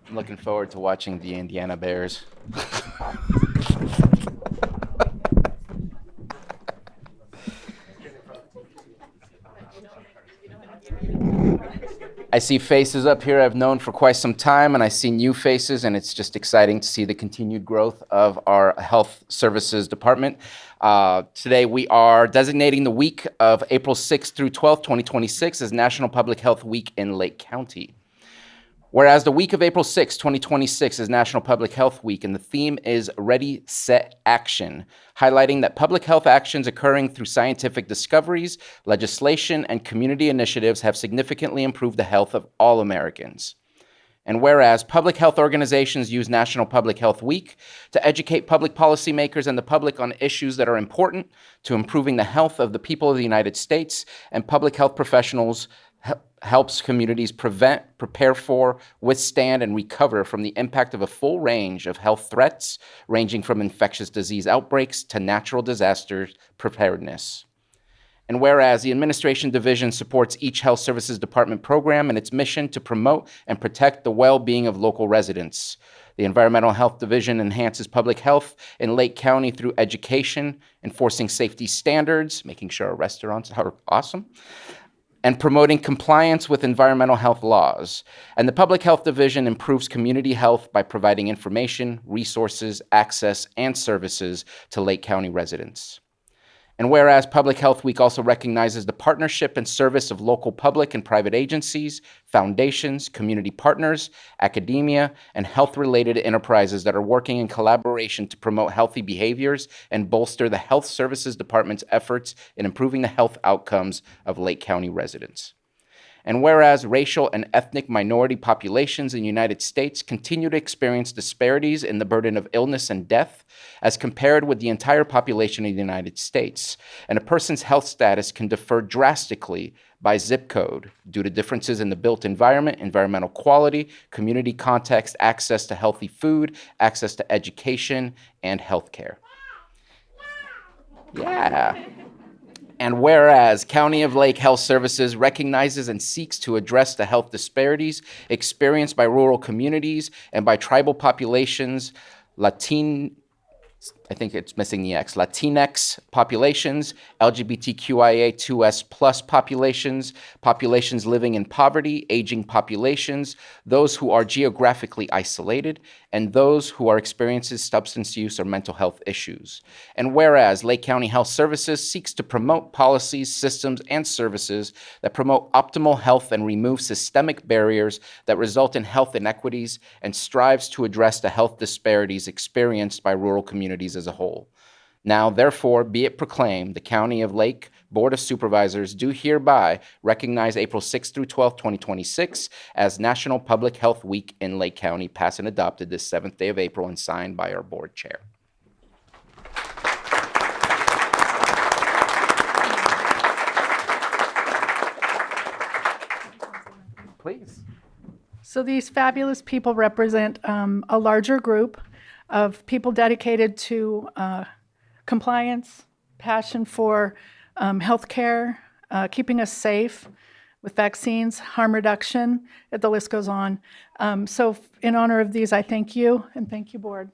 I'm looking forward to watching the Indiana Bears. I see faces up here I've known for quite some time, and I see new faces, and it's just exciting to see the continued growth of our health services department. Today we are designating the week of April 6th through 12th, 2026 as National Public Health Week in Lake County. Whereas the week of April 6, 2026 is National Public Health Week, and the theme is Ready, Set, Action, highlighting that public health actions occurring through scientific discoveries, legislation, and community initiatives have significantly improved the health of all Americans. And whereas public health organizations use National Public Health Week to educate public policymakers and the public on issues that are important to improving the health of the people of the United States, and public health professionals helps communities prevent, prepare for, withstand, and recover from the impact of a full range of health threats, ranging from infectious disease outbreaks to natural disaster preparedness. And whereas the Administration Division supports each Health Services Department program in its mission to promote and protect the well-being of local residents. The Environmental Health Division enhances public health in Lake County through education, enforcing safety standards, making sure our restaurants are awesome, and promoting compliance with environmental health laws. And the Public Health Division improves community health by providing information, resources, access, and services to Lake County residents. And whereas Public Health Week also recognizes the partnership and service of local public and private agencies, foundations, community partners, academia, and health-related enterprises that are working in collaboration to promote healthy behaviors and bolster the Health Services Department's efforts in improving the health outcomes of Lake County residents. And whereas racial and ethnic minority populations in the United States continue to experience disparities in the burden of illness and death as compared with the entire population of the United States, and a person's health status can differ drastically by zip code due to differences in the built environment, environmental quality, community context, access to healthy food, access to education, and healthcare. Yeah. And whereas County of Lake Health Services recognizes and seeks to address the health disparities experienced by rural communities and by tribal populations, I think it's missing the X, Latinx populations, LGBTQIA2S plus populations, populations living in poverty, aging populations, those who are geographically isolated, and those who are experiencing substance use or mental health issues. And whereas Lake County Health Services seeks to promote policies, systems, and services that promote optimal health and remove systemic barriers that result in health inequities and strives to address the health disparities experienced by rural communities as a whole. Now, therefore, be it proclaimed, the County of Lake Board of Supervisors do hereby recognize April 6th through 12th, 2026 as National Public Health Week in Lake County, passed and adopted this 7th day of April and signed by our board chair. Please. So these fabulous people represent a larger group of people dedicated to compliance, passion for healthcare, keeping us safe with vaccines, harm reduction, the list goes on. So in honor of these, I thank you and thank you, board.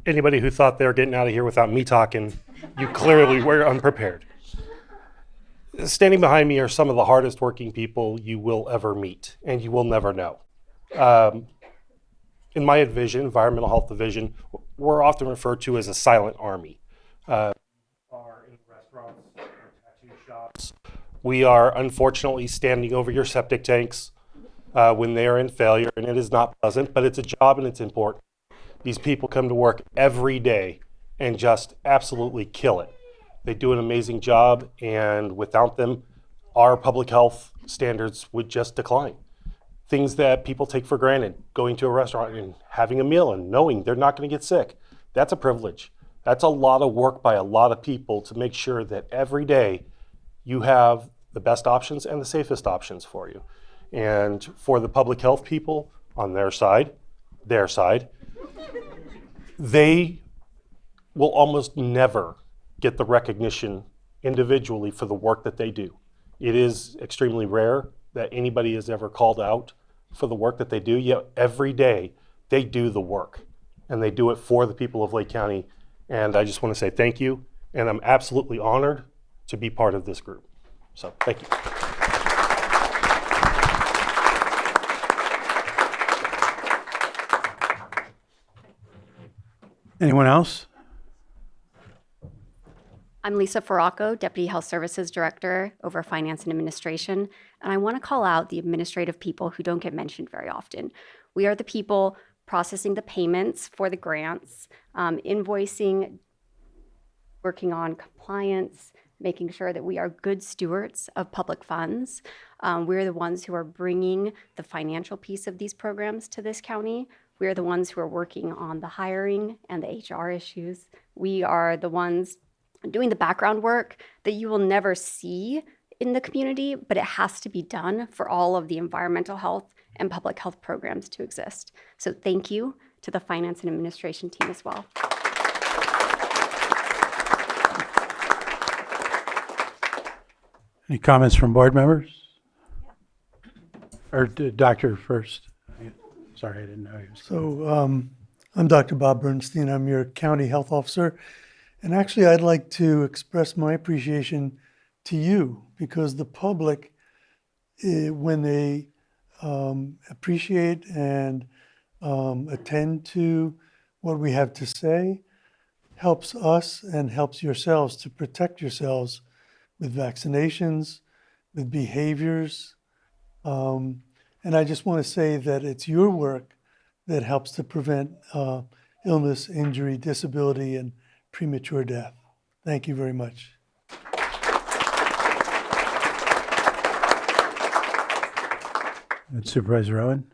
Anybody who thought they were getting out of here without me talking, you clearly were unprepared. Standing behind me are some of the hardest working people you will ever meet, and you will never know. In my division, Environmental Health Division, we're often referred to as a silent army. Are in restaurants, or tattoo shops. We are unfortunately standing over your septic tanks when they are in failure, and it is not pleasant, but it's a job and it's important. These people come to work every day and just absolutely kill it. They do an amazing job, and without them, our public health standards would just decline. Things that people take for granted, going to a restaurant and having a meal and knowing they're not going to get sick, that's a privilege. That's a lot of work by a lot of people to make sure that every day you have the best options and the safest options for you. And for the public health people on their side, they will almost never get the recognition individually for the work that they do. It is extremely rare that anybody is ever called out for the work that they do, yet every day they do the work, and they do it for the people of Lake County. And I just want to say thank you, and I'm absolutely honored to be part of this group. So thank you. Anyone else? I'm Lisa Farraco, Deputy Health Services Director over Finance and Administration, and I want to call out the administrative people who don't get mentioned very often. We are the people processing the payments for the grants, invoicing, working on compliance, making sure that we are good stewards of public funds. We're the ones who are bringing the financial piece of these programs to this county. We are the ones who are working on the hiring and the HR issues. We are the ones doing the background work that you will never see in the community, but it has to be done for all of the environmental health and public health programs to exist. So thank you to the finance and administration team as well. Any comments from board members? Or doctor first? Sorry, I didn't know you. So I'm Dr. Bob Bernstein. I'm your county health officer. And actually, I'd like to express my appreciation to you, because the public, when they appreciate and attend to what we have to say, helps us and helps yourselves to protect yourselves with vaccinations, with behaviors. And I just want to say that it's your work that helps to prevent illness, injury, disability, and premature death. Thank you very much. And Supervisor Owen?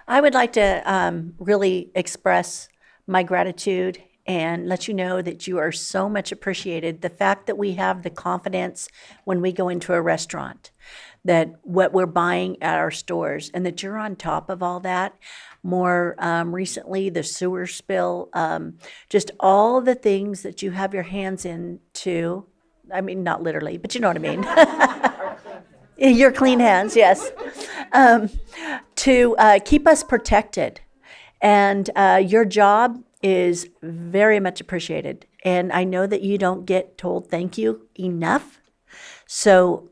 I would like to really express my gratitude and let you know that you are so much appreciated. The fact that we have the confidence when we go into a restaurant, that what we're buying at our stores, and that you're on top of all that. More recently, the sewer spill, just all the things that you have your hands into. I mean, not literally, but you know what I mean. Your clean hands, yes. To keep us protected. And your job is very much appreciated. And I know that you don't get told thank you enough. So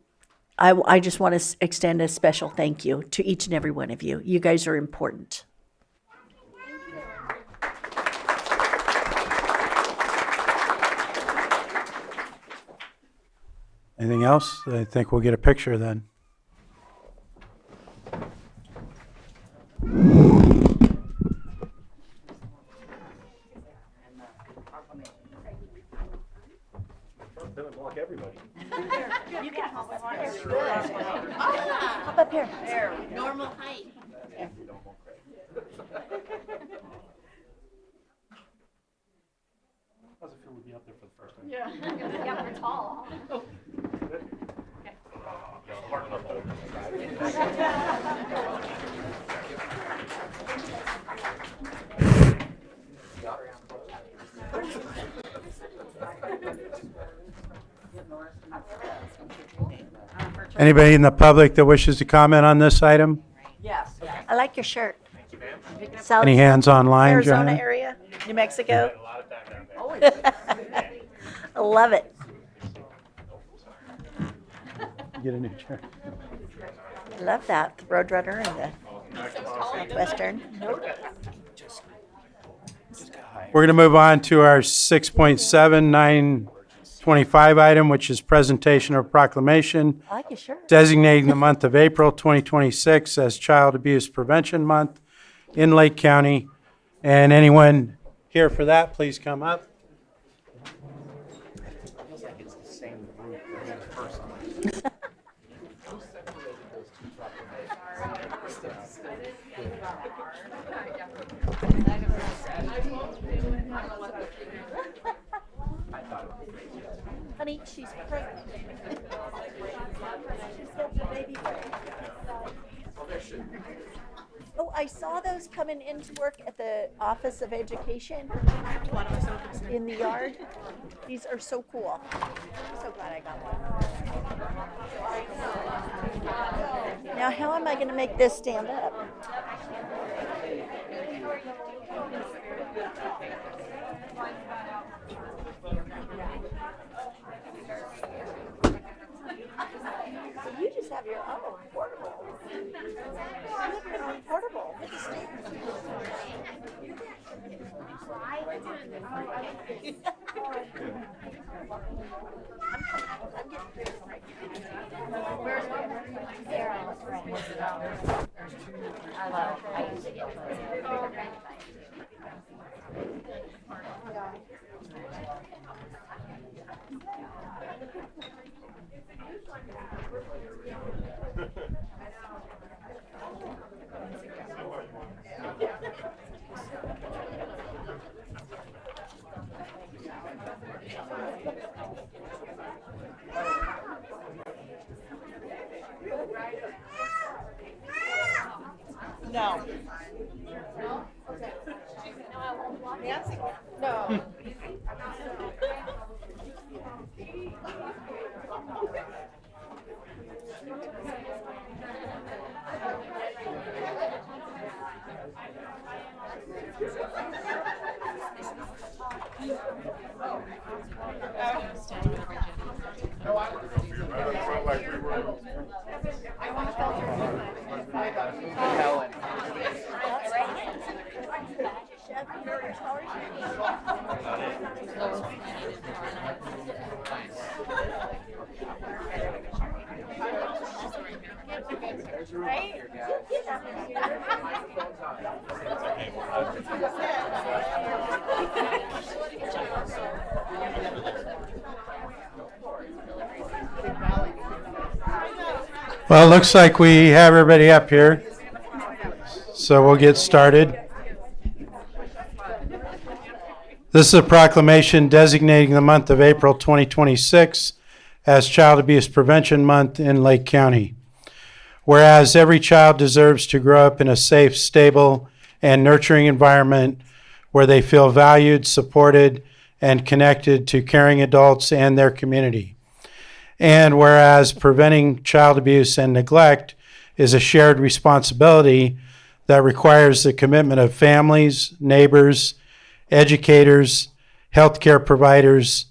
I just want to extend a special thank you to each and every one of you. You guys are important. Anything else? I think we'll get a picture then. You can hop up here. Normal height. How's it feel to be up there for the first time? Yeah, we're tall. Anybody in the public that wishes to comment on this item? Yes. I like your shirt. Any hands online, Arizona Joanna? area, New Mexico. I love it. Get a new chair. I love that, the Roadrunner and the Southwestern. We're going to move on to our 6.7925 item, which is presentation of proclamation I like your shirt. designating the month of April 2026 as Child Abuse Prevention Month in Lake County. And anyone here for that, please come up. Feels like it's the same group as the first one. Honey, she's pregnant. She's got the baby brain. Oh, I saw those coming into work at the Office of Education in the yard. These are so cool. I'm so glad I got one. Now, how am I going to make this stand up? So you just have your own portable. You have your own portable. With the stand. I'm getting this right now. Where's Sarah? I use it. No. Nancy? No. Well, it looks like we have everybody up here, so we'll get started. This is a proclamation designating the month of April 2026 as Child Abuse Prevention Month in Lake County. Whereas every child deserves to grow up in a safe, stable, and nurturing environment where they feel valued, supported, and connected to caring adults and their community. And whereas preventing child abuse and neglect is a shared responsibility that requires the commitment of families, neighbors, educators, healthcare providers,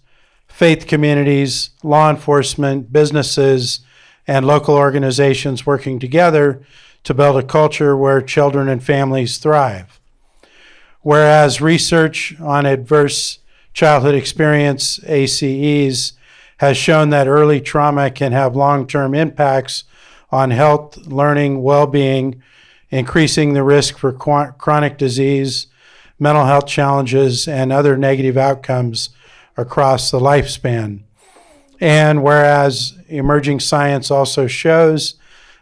faith communities, law enforcement, businesses, and local organizations working together to build a culture where children and families thrive. Whereas research on adverse childhood experience, ACEs, has shown that early trauma can have long-term impacts on health, learning, well-being, increasing the risk for chronic disease, mental health challenges, and other negative outcomes across the lifespan. And whereas emerging science also shows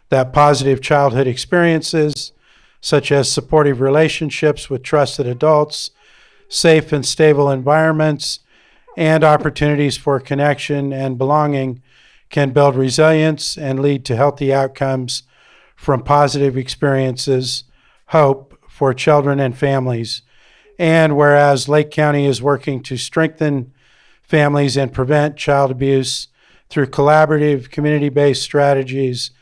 that positive childhood experiences, such as supportive relationships with trusted adults, safe and stable environments, and opportunities for connection and belonging, can build resilience and lead to healthy outcomes from positive experiences, hope for children and families. And whereas Lake County is working to strengthen families and prevent child abuse through collaborative, community-based strategies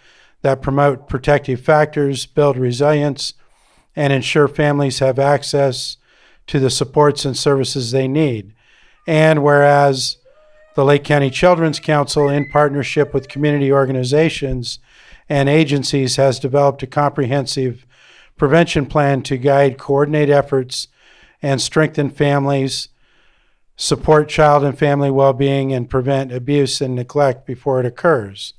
that promote protective factors, build resilience, and ensure families have access to the supports and services they need. And whereas the Lake County Children's Council, in partnership with community organizations and agencies, has developed a comprehensive prevention plan to guide, coordinate efforts, and strengthen families, support child and family well-being, and prevent abuse and neglect before it occurs.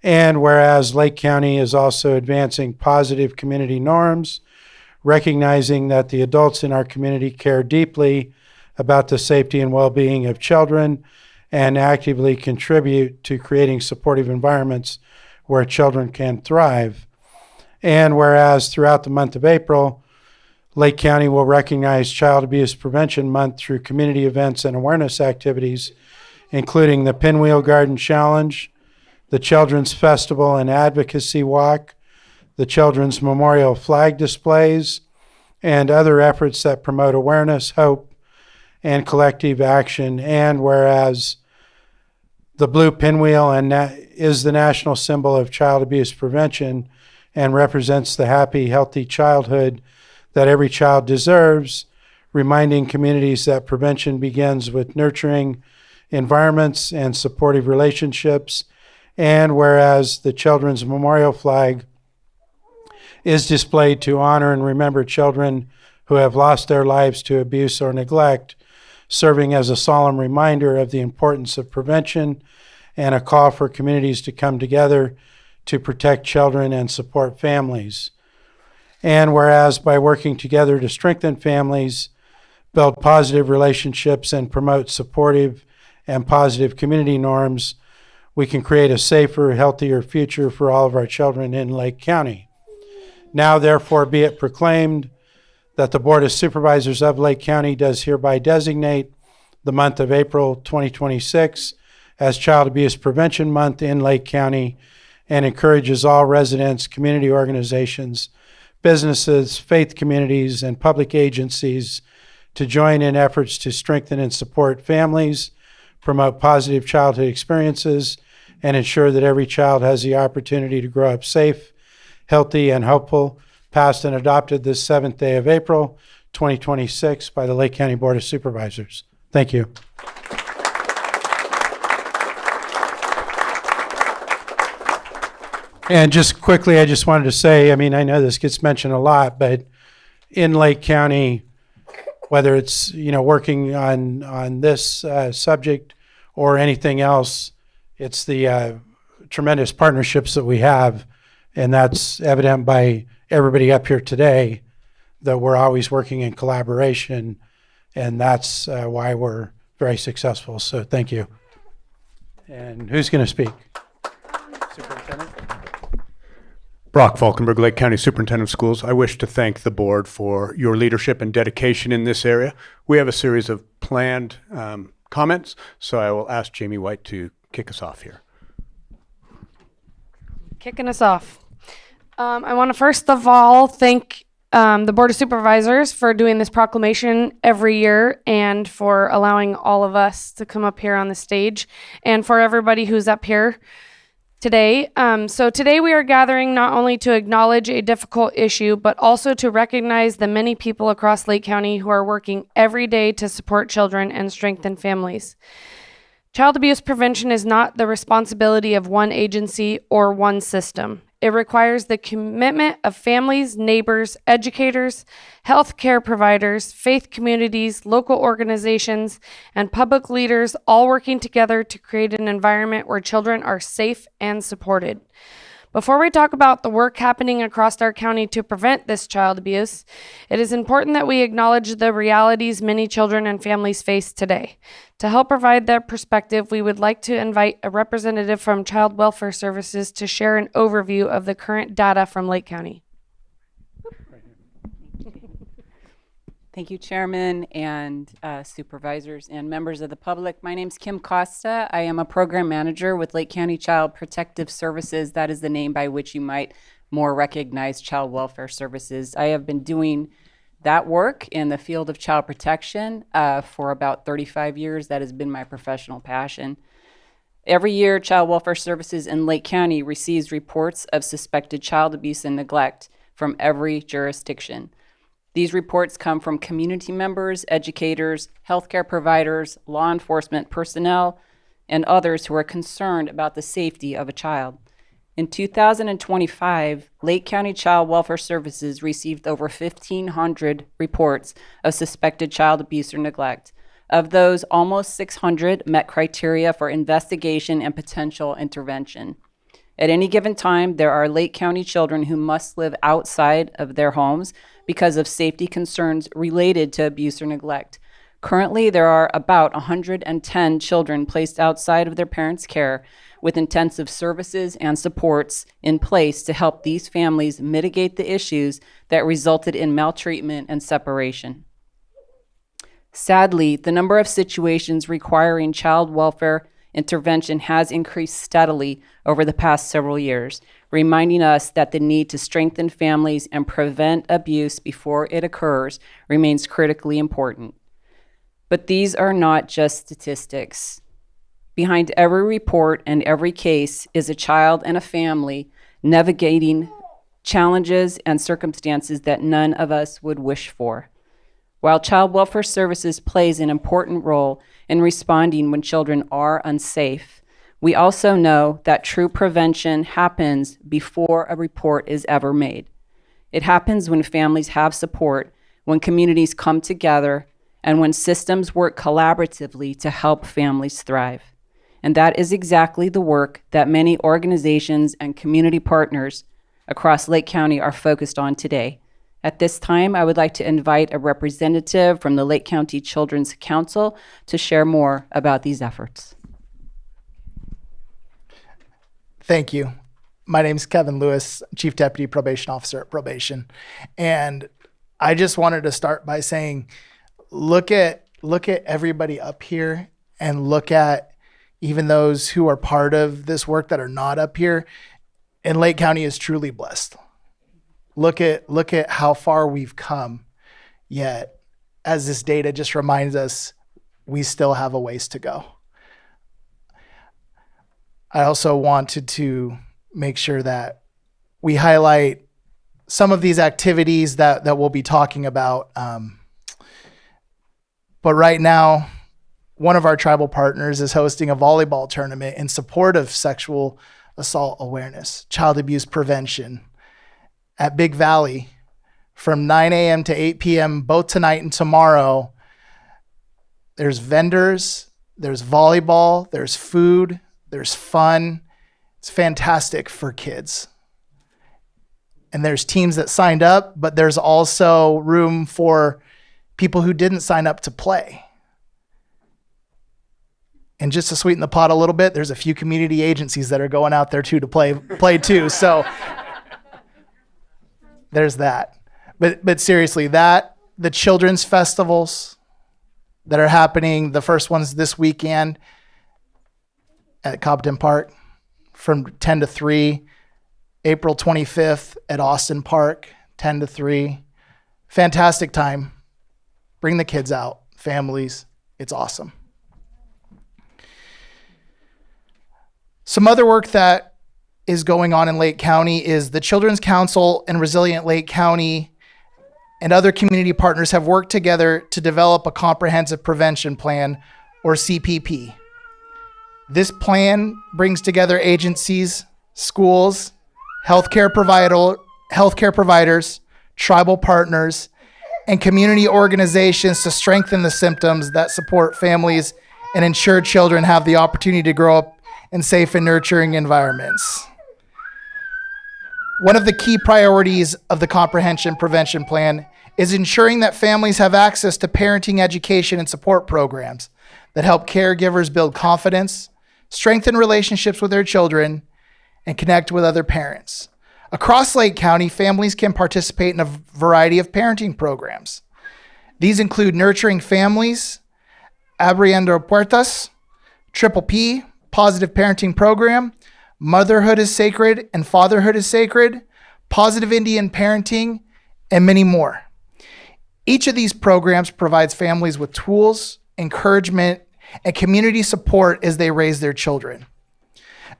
And whereas Lake County is also advancing positive community norms, recognizing that the adults in our community care deeply about the safety and well-being of children and actively contribute to creating supportive environments where children can thrive. And whereas throughout the month of April, Lake County will recognize Child Abuse Prevention Month through community events and awareness activities, including the Pinwheel Garden Challenge, the Children's Festival and Advocacy Walk, the Children's Memorial Flag Displays, and other efforts that promote awareness, hope, and collective action. And whereas the blue pinwheel is the national symbol of child abuse prevention and represents the happy, healthy childhood that every child deserves, reminding communities that prevention begins with nurturing environments and supportive relationships. And whereas the Children's Memorial Flag is displayed to honor and remember children who have lost their lives to abuse or neglect, serving as a solemn reminder of the importance of prevention and a call for communities to come together to protect children and support families. And whereas by working together to strengthen families, build positive relationships, and promote supportive and positive community norms, we can create a safer, healthier future for all of our children in Lake County. Now, therefore, be it proclaimed that the Board of Supervisors of Lake County does hereby designate the month of April 2026 as Child Abuse Prevention Month in Lake County, and encourages all residents, community organizations, businesses, faith communities, and public agencies to join in efforts to strengthen and support families, promote positive childhood experiences, and ensure that every child has the opportunity to grow up safe, healthy, and hopeful, passed and adopted this 7th day of April, 2026 by the Lake County Board of Supervisors. Thank you. And just quickly, I just wanted to say, I mean, I know this gets mentioned a lot, but in Lake County, whether it's, working on this subject or anything else, it's the tremendous partnerships that we have, and that's evident by everybody up here today, that we're always working in collaboration, and that's why we're very successful. So thank you. And who's going to speak? Superintendent? Brock Falkenberg, Lake County Superintendent of Schools. I wish to thank the board for your leadership and dedication in this area. We have a series of planned comments, so I will ask Jamie White to kick us off here. Kicking us off. I want to first of all thank the Board of Supervisors for doing this proclamation every year and for allowing all of us to come up here on the stage, and for everybody who's up here today. So today we are gathering not only to acknowledge a difficult issue, but also to recognize the many people across Lake County who are working every day to support children and strengthen families. Child abuse prevention is not the responsibility of one agency or one system. It requires the commitment of families, neighbors, educators, healthcare providers, faith communities, local organizations, and public leaders all working together to create an environment where children are safe and supported. Before we talk about the work happening across our county to prevent this child abuse, it is important that we acknowledge the realities many children and families face today. To help provide their perspective, we would like to invite a representative from Child Welfare Services to share an overview of the current data from Lake County. Thank you, Chairman and supervisors and members of the public. My name's Kim Costa. I am a program manager with Lake County Child Protective Services. That is the name by which you might more recognize Child Welfare Services. I have been doing that work in the field of child protection for about 35 years. That has been my professional passion. Every year, Child Welfare Services in Lake County receives reports of suspected child abuse and neglect from every jurisdiction. These reports come from community members, educators, healthcare providers, law enforcement personnel, and others who are concerned about the safety of a child. In 2025, Lake County Child Welfare Services received over 1,500 reports of suspected child abuse or neglect. Of those, almost 600 met criteria for investigation and potential intervention. At any given time, there are Lake County children who must live outside of their homes because of safety concerns related to abuse or neglect. Currently, there are about 110 children placed outside of their parents' care with intensive services and supports in place to help these families mitigate the issues that resulted in maltreatment and separation. Sadly, the number of situations requiring child welfare intervention has increased steadily over the past several years, reminding us that the need to strengthen families and prevent abuse before it occurs remains critically important. But these are not just statistics. Behind every report and every case is a child and a family navigating challenges and circumstances that none of us would wish for. While Child Welfare Services plays an important role in responding when children are unsafe, we also know that true prevention happens before a report is ever made. It happens when families have support, when communities come together, and when systems work collaboratively to help families thrive. And that is exactly the work that many organizations and community partners across Lake County are focused on today. At this time, I would like to invite a representative from the Lake County Children's Council to share more about these efforts. Thank you. My name is Kevin Lewis, Chief Deputy Probation Officer at Probation. And I just wanted to start by saying, look at everybody up here and look at even those who are part of this work that are not up here. And Lake County is truly blessed. Look at how far we've come, yet as this data just reminds us, we still have a ways to go. I also wanted to make sure that we highlight some of these activities that we'll be talking about. But right now, one of our tribal partners is hosting a volleyball tournament in support of sexual assault awareness, child abuse prevention, at Big Valley from 9 a.m. to 8 p.m. both tonight and tomorrow. There's vendors, there's volleyball, there's food, there's fun. It's fantastic for kids. And there's teams that signed up, but there's also room for people who didn't sign up to play. And just to sweeten the pot a little bit, there's a few community agencies that are going out there too to play too. So there's that. But seriously, that the children's festivals that are happening, the first one's this weekend at Cobden Park from 10 to 3, April 25th at Austin Park, 10 to 3. Fantastic time. Bring the kids out, families. It's awesome. Some other work that is going on in Lake County is the Children's Council and Resilient Lake County and other community partners have worked together to develop a comprehensive prevention plan, or CPP. This plan brings together agencies, schools, healthcare providers, tribal partners, and community organizations to strengthen the symptoms that support families and ensure children have the opportunity to grow up in safe and nurturing environments. One of the key priorities of the Comprehensive Prevention Plan is ensuring that families have access to parenting education and support programs that help caregivers build confidence, strengthen relationships with their children, and connect with other parents. Across Lake County, families can participate in a variety of parenting programs. These include Nurturing Families, Abriendo Puertas, Triple P, Positive Parenting Program, Motherhood is Sacred and Fatherhood is Sacred, Positive Indian Parenting, and many more. Each of these programs provides families with tools, encouragement, and community support as they raise their children.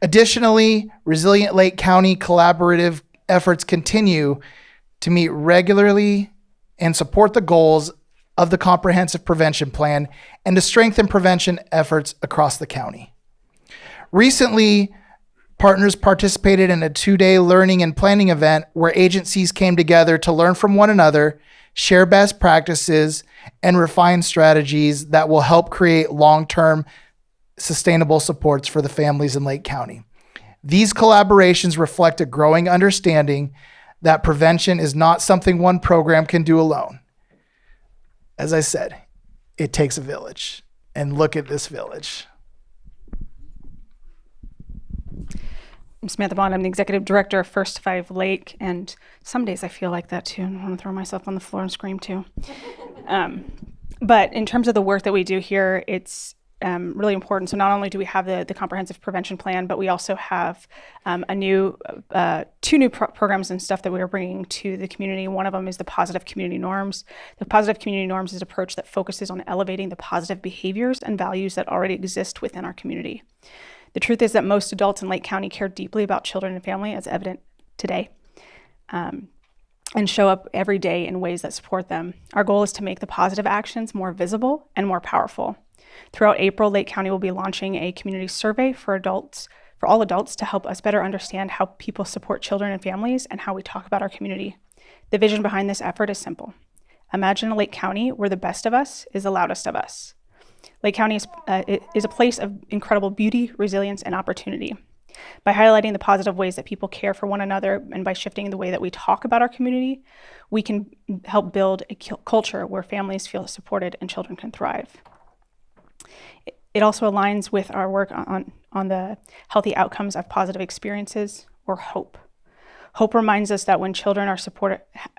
Additionally, Resilient Lake County collaborative efforts continue to meet regularly and support the goals of the Comprehensive Prevention Plan and to strengthen prevention efforts across the county. Recently, partners participated in a 2-day learning and planning event where agencies came together to learn from one another, share best practices, and refine strategies that will help create long-term sustainable supports for the families in Lake County. These collaborations reflect a growing understanding that prevention is not something one program can do alone. As I said, it takes a village. And look at this village. I'm Samantha Bond. I'm the executive director of First 5 Lake, and some days I feel like that too, and I want to throw myself on the floor and scream too. But in terms of the work that we do here, it's really important. So not only do we have the comprehensive prevention plan, but we also have two new programs and stuff that we are bringing to the community. One of them is the positive community norms. The positive community norms is an approach that focuses on elevating the positive behaviors and values that already exist within our community. The truth is that most adults in Lake County care deeply about children and family, as evident today, and show up every day in ways that support them. Our goal is to make the positive actions more visible and more powerful. Throughout April, Lake County will be launching a community survey for all adults to help us better understand how people support children and families and how we talk about our community. The vision behind this effort is simple. Imagine a Lake County where the best of us is the loudest of us. Lake County is a place of incredible beauty, resilience, and opportunity. By highlighting the positive ways that people care for one another and by shifting the way that we talk about our community, we can help build a culture where families feel supported and children can thrive. It also aligns with our work on the healthy outcomes of positive experiences, or HOPE. HOPE reminds us that when children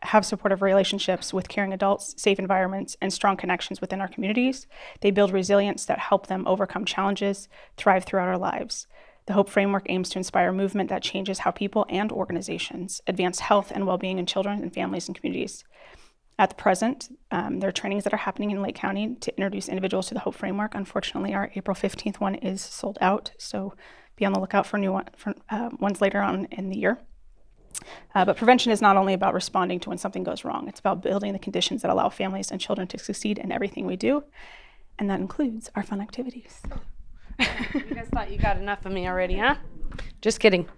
have supportive relationships with caring adults, safe environments, and strong connections within our communities, they build resilience that help them overcome challenges, thrive throughout our lives. The HOPE framework aims to inspire a movement that changes how people and organizations advance health and well-being in children and families and communities. At the present, there are trainings that are happening in Lake County to introduce individuals to the HOPE framework. Unfortunately, our April 15th one is sold out, so be on the lookout for new ones later on in the year. But prevention is not only about responding to when something goes wrong. It's about building the conditions that allow families and children to succeed in everything we do, and that includes our fun activities. You guys thought you got enough of me already, huh? Just kidding.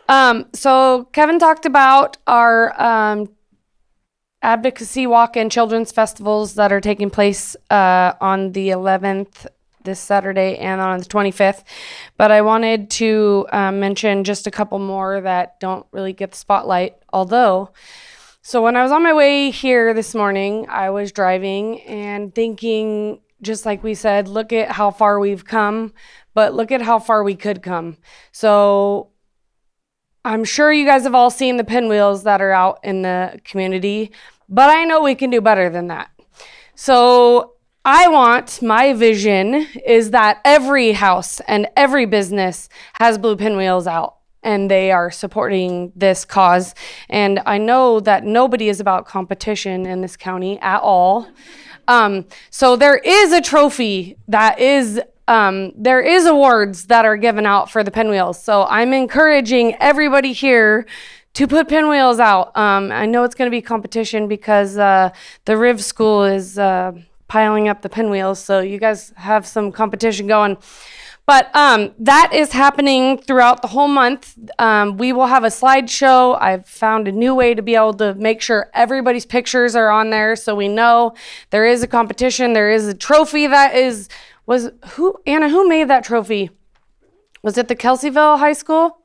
So Kevin talked about our advocacy walk and children's festivals that are taking place on the 11th, this Saturday, and on the 25th. But I wanted to mention just a couple more that don't really get the spotlight. So when I was on my way here this morning, I was driving and thinking, just like we said, look at how far we've come, but look at how far we could come. So I'm sure you guys have all seen the pinwheels that are out in the community, but I know we can do better than that. So my vision is that every house and every business has blue pinwheels out, and they are supporting this cause. And I know that nobody is about competition in this county at all. So there is a trophy that is there is awards that are given out for the pinwheels. So I'm encouraging everybody here to put pinwheels out. I know it's going to be competition because the Riv School is piling up the pinwheels. So you guys have some competition going. But that is happening throughout the whole month. We will have a slideshow. I've found a new way to be able to make sure everybody's pictures are on there so we know there is a competition. There is a trophy that Anna, who made that trophy? Was it the Kelseyville High School?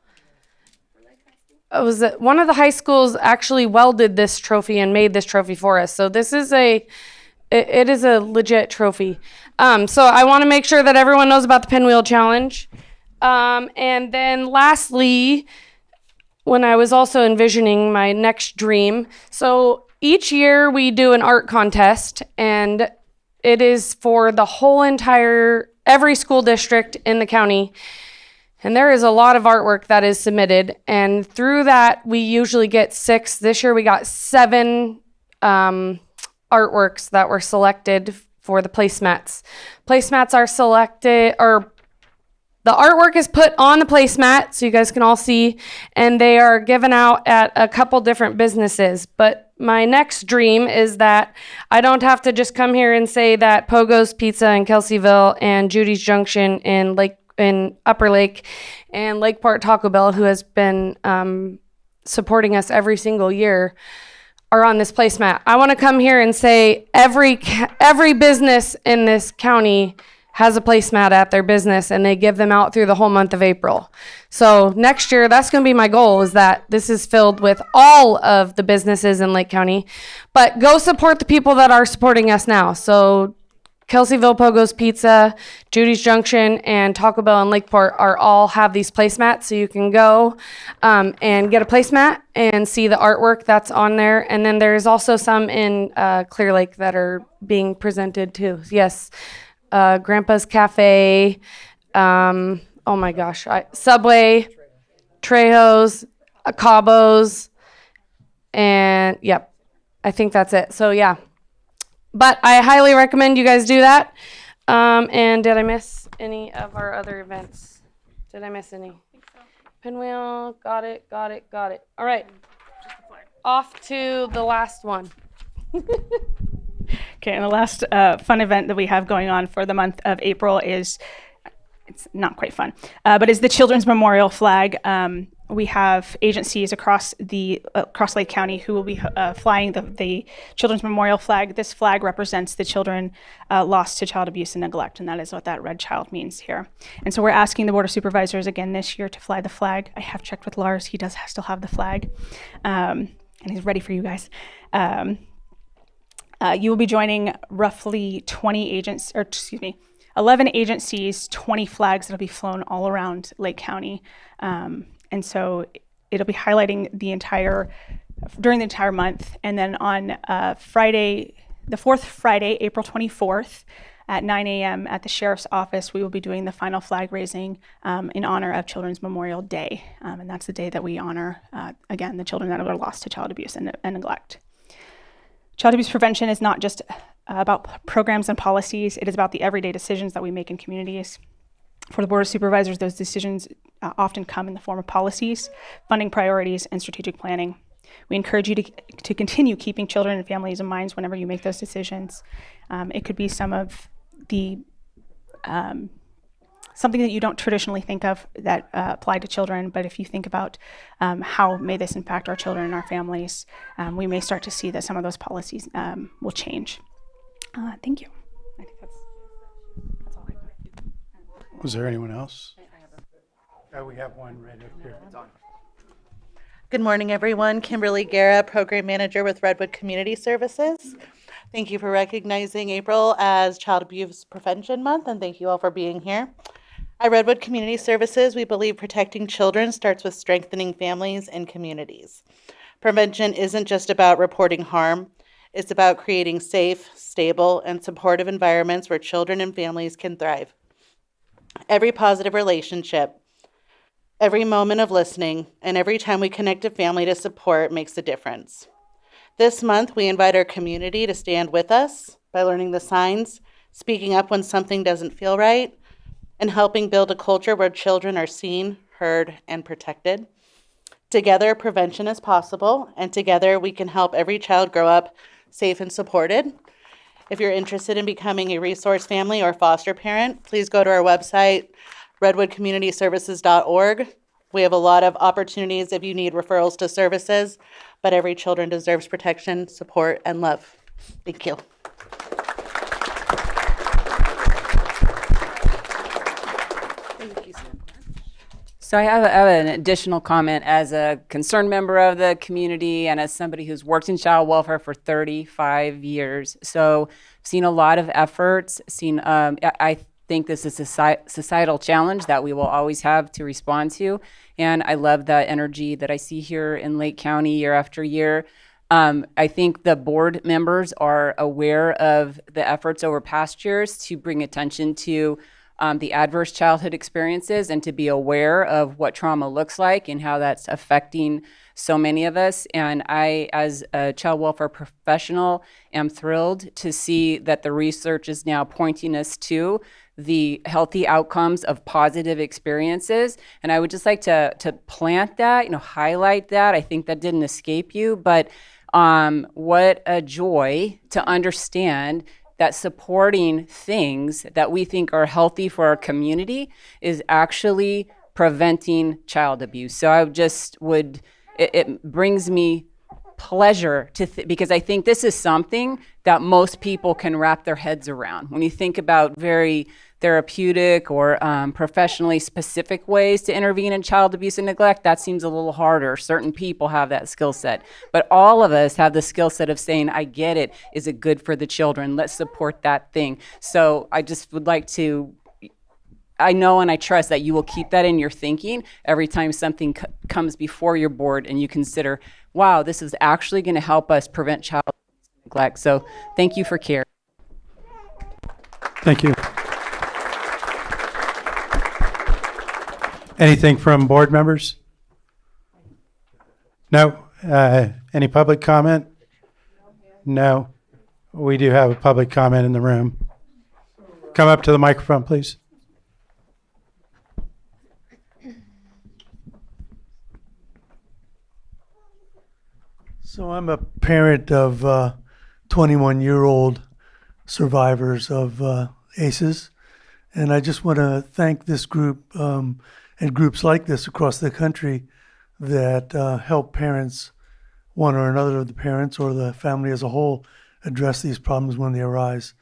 Was it one of the high schools actually welded this trophy and made this trophy for us? So this is it is a legit trophy. So I want to make sure that everyone knows about the Pinwheel Challenge. And then lastly, when I was also envisioning my next dream, so each year we do an art contest, and it is for the whole every school district in the county. And there is a lot of artwork that is submitted. And through that, we usually get 6. This year we got 7 artworks that were selected for the placemats. Placemats are selected, or the artwork is put on the placemat so you guys can all see, and they are given out at a couple different businesses. But my next dream is that I don't have to just come here and say that Pogo's Pizza in Kelseyville and Judy's Junction in Upper Lake and Lakeport Taco Bell, who has been supporting us every single year, are on this placemat. I want to come here and say every business in this county has a placemat at their business, and they give them out through the whole month of April. So next year, that's going to be my goal, is that this is filled with all of the businesses in Lake County. But go support the people that are supporting us now. So Kelseyville Pogo's Pizza, Judy's Junction, and Taco Bell and Lakeport all have these placemats, so you can go and get a placemat and see the artwork that's on there. And then there's also some in Clear Lake that are being presented too. Yes, Grandpa's Cafe, oh my gosh, Subway, Trejo's, Cabo's, and yep, I think that's it. So yeah. But I highly recommend you guys do that. And did I miss any of our other events? Did I miss any? I think so. Pinwheel, got it. All right, off to the last one. Okay, and the last fun event that we have going on for the month of April it's not quite fun, but is the Children's Memorial Flag. We have agencies across Lake County who will be flying the Children's Memorial Flag. This flag represents the children lost to child abuse and neglect, and that is what that red child means here. And so we're asking the Board of Supervisors again this year to fly the flag. I have checked with Lars; he does still have the flag, and he's ready for you guys. You will be joining roughly 11 agencies, 20 flags that'll be flown all around Lake County. And so it'll be highlighting during the entire month. And then on Friday, the fourth Friday, April 24th at 9 a.m. at the Sheriff's Office, we will be doing the final flag raising in honor of Children's Memorial Day. And that's the day that we honor, again, the children that were lost to child abuse and neglect. Child abuse prevention is not just about programs and policies. It is about the everyday decisions that we make in communities. For the Board of Supervisors, those decisions often come in the form of policies, funding priorities, and strategic planning. We encourage you to continue keeping children and families in mind whenever you make those decisions. It could be some of the something that you don't traditionally think of that apply to children, but if you think about how may this impact our children and our families, we may start to see that some of those policies will change. Thank you. I think that's all I got. Was there anyone else? We have one right up here. Good morning, everyone. Kimberly Guerra, Program Manager with Redwood Community Services. Thank you for recognizing April as Child Abuse Prevention Month, and thank you all for being here. At Redwood Community Services, we believe protecting children starts with strengthening families and communities. Prevention isn't just about reporting harm, it's about creating safe, stable, and supportive environments where children and families can thrive. Every positive relationship, every moment of listening, and every time we connect a family to support makes a difference. This month, we invite our community to stand with us by learning the signs, speaking up when something doesn't feel right, and helping build a culture where children are seen, heard, and protected. Together, prevention is possible, and together we can help every child grow up safe and supported. If you're interested in becoming a resource family or foster parent, please go to our website, redwoodcommunityservices.org. We have a lot of opportunities if you need referrals to services, but every children deserves protection, support, and love. Thank you. So I have an additional comment as a concerned member of the community and as somebody who's worked in child welfare for 35 years. So I've seen a lot of efforts, I think this is a societal challenge that we will always have to respond to. And I love the energy that I see here in Lake County year after year. I think the board members are aware of the efforts over past years to bring attention to the adverse childhood experiences and to be aware of what trauma looks like and how that's affecting so many of us. And I, as a child welfare professional, am thrilled to see that the research is now pointing us to the healthy outcomes of positive experiences. And I would just like to plant that, highlight that. I think that didn't escape you, but what a joy to understand that supporting things that we think are healthy for our community is actually preventing child abuse. So it brings me pleasure because I think this is something that most people can wrap their heads around. When you think about very therapeutic or professionally specific ways to intervene in child abuse and neglect, that seems a little harder. Certain people have that skill set, but all of us have the skill set of saying, I get it. Is it good for the children? Let's support that thing. So I just would like to, I know and I trust that you will keep that in your thinking every time something comes before your board and you consider, wow, this is actually going to help us prevent child neglect. So thank you for care. Thank you. Anything from board members? No? Any public comment? No. We do have a public comment in the room. Come up to the microphone, please. So I'm a parent of 21-year-old survivors of ACEs, and I just want to thank this group and groups like this across the country that help parents, one or another of the parents or the family as a whole, address these problems when they arise.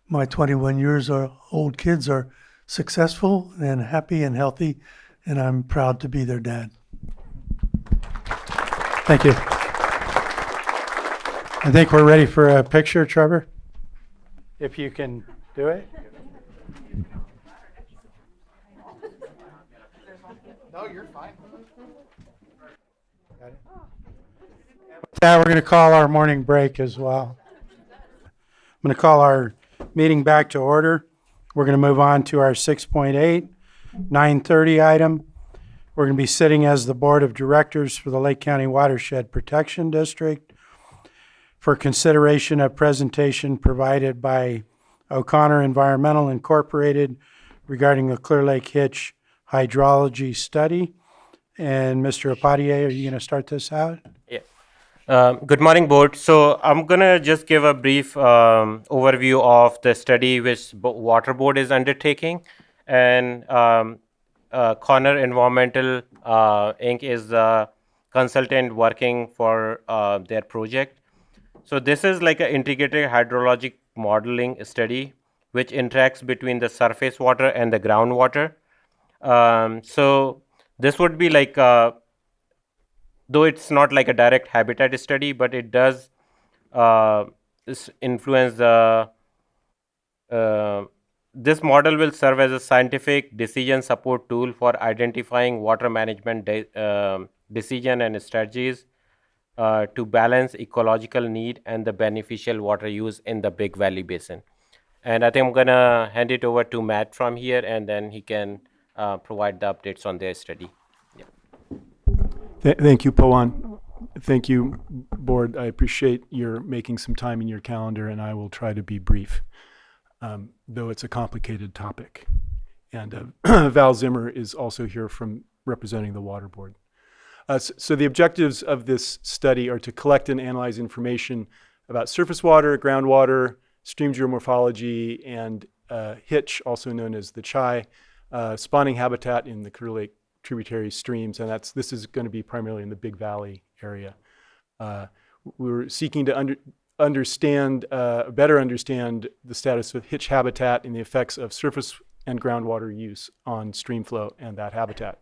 My 21 years old kids are successful and happy and healthy, and I'm proud to be their dad. Thank you. I think we're ready for a picture, Trevor. If you can do it. No, you're fine. With that, we're going to call our morning break as well. I'm going to call our meeting back to order. We're going to move on to our 6.8, 9:30 item. We're going to be sitting as the Board of Directors for the Lake County Watershed Protection District for consideration of presentation provided by O'Connor Environmental Incorporated regarding the Clear Lake Hitch hydrology study. And Mr. Apadier, are you going to start this out? Yeah. Good morning, board. So I'm going to just give a brief overview of the study which Water Board is undertaking. And Connor Environmental Inc. is the consultant working for their project. So this is like an integrated hydrologic modeling study which interacts between the surface water and the groundwater. So this would be like, though it's not like a direct habitat study, but it does influence the this model will serve as a scientific decision support tool for identifying water management decision and strategies to balance ecological need and the beneficial water use in the Big Valley Basin. And I think I'm gonna hand it over to Matt from here, and then he can provide the updates on their study. Thank you, Pawan. Thank you, board. I appreciate your making some time in your calendar, and I will try to be brief, though it's a complicated topic. And Val Zimmer is also here from representing the Water Board. So the objectives of this study are to collect and analyze information about surface water, groundwater, stream geomorphology, and hitch, also known as the chai, spawning habitat in the Clear Lake tributary streams, and this is going to be primarily in the Big Valley area. We're seeking to better understand the status of hitch habitat and the effects of surface and groundwater use on stream flow and that habitat.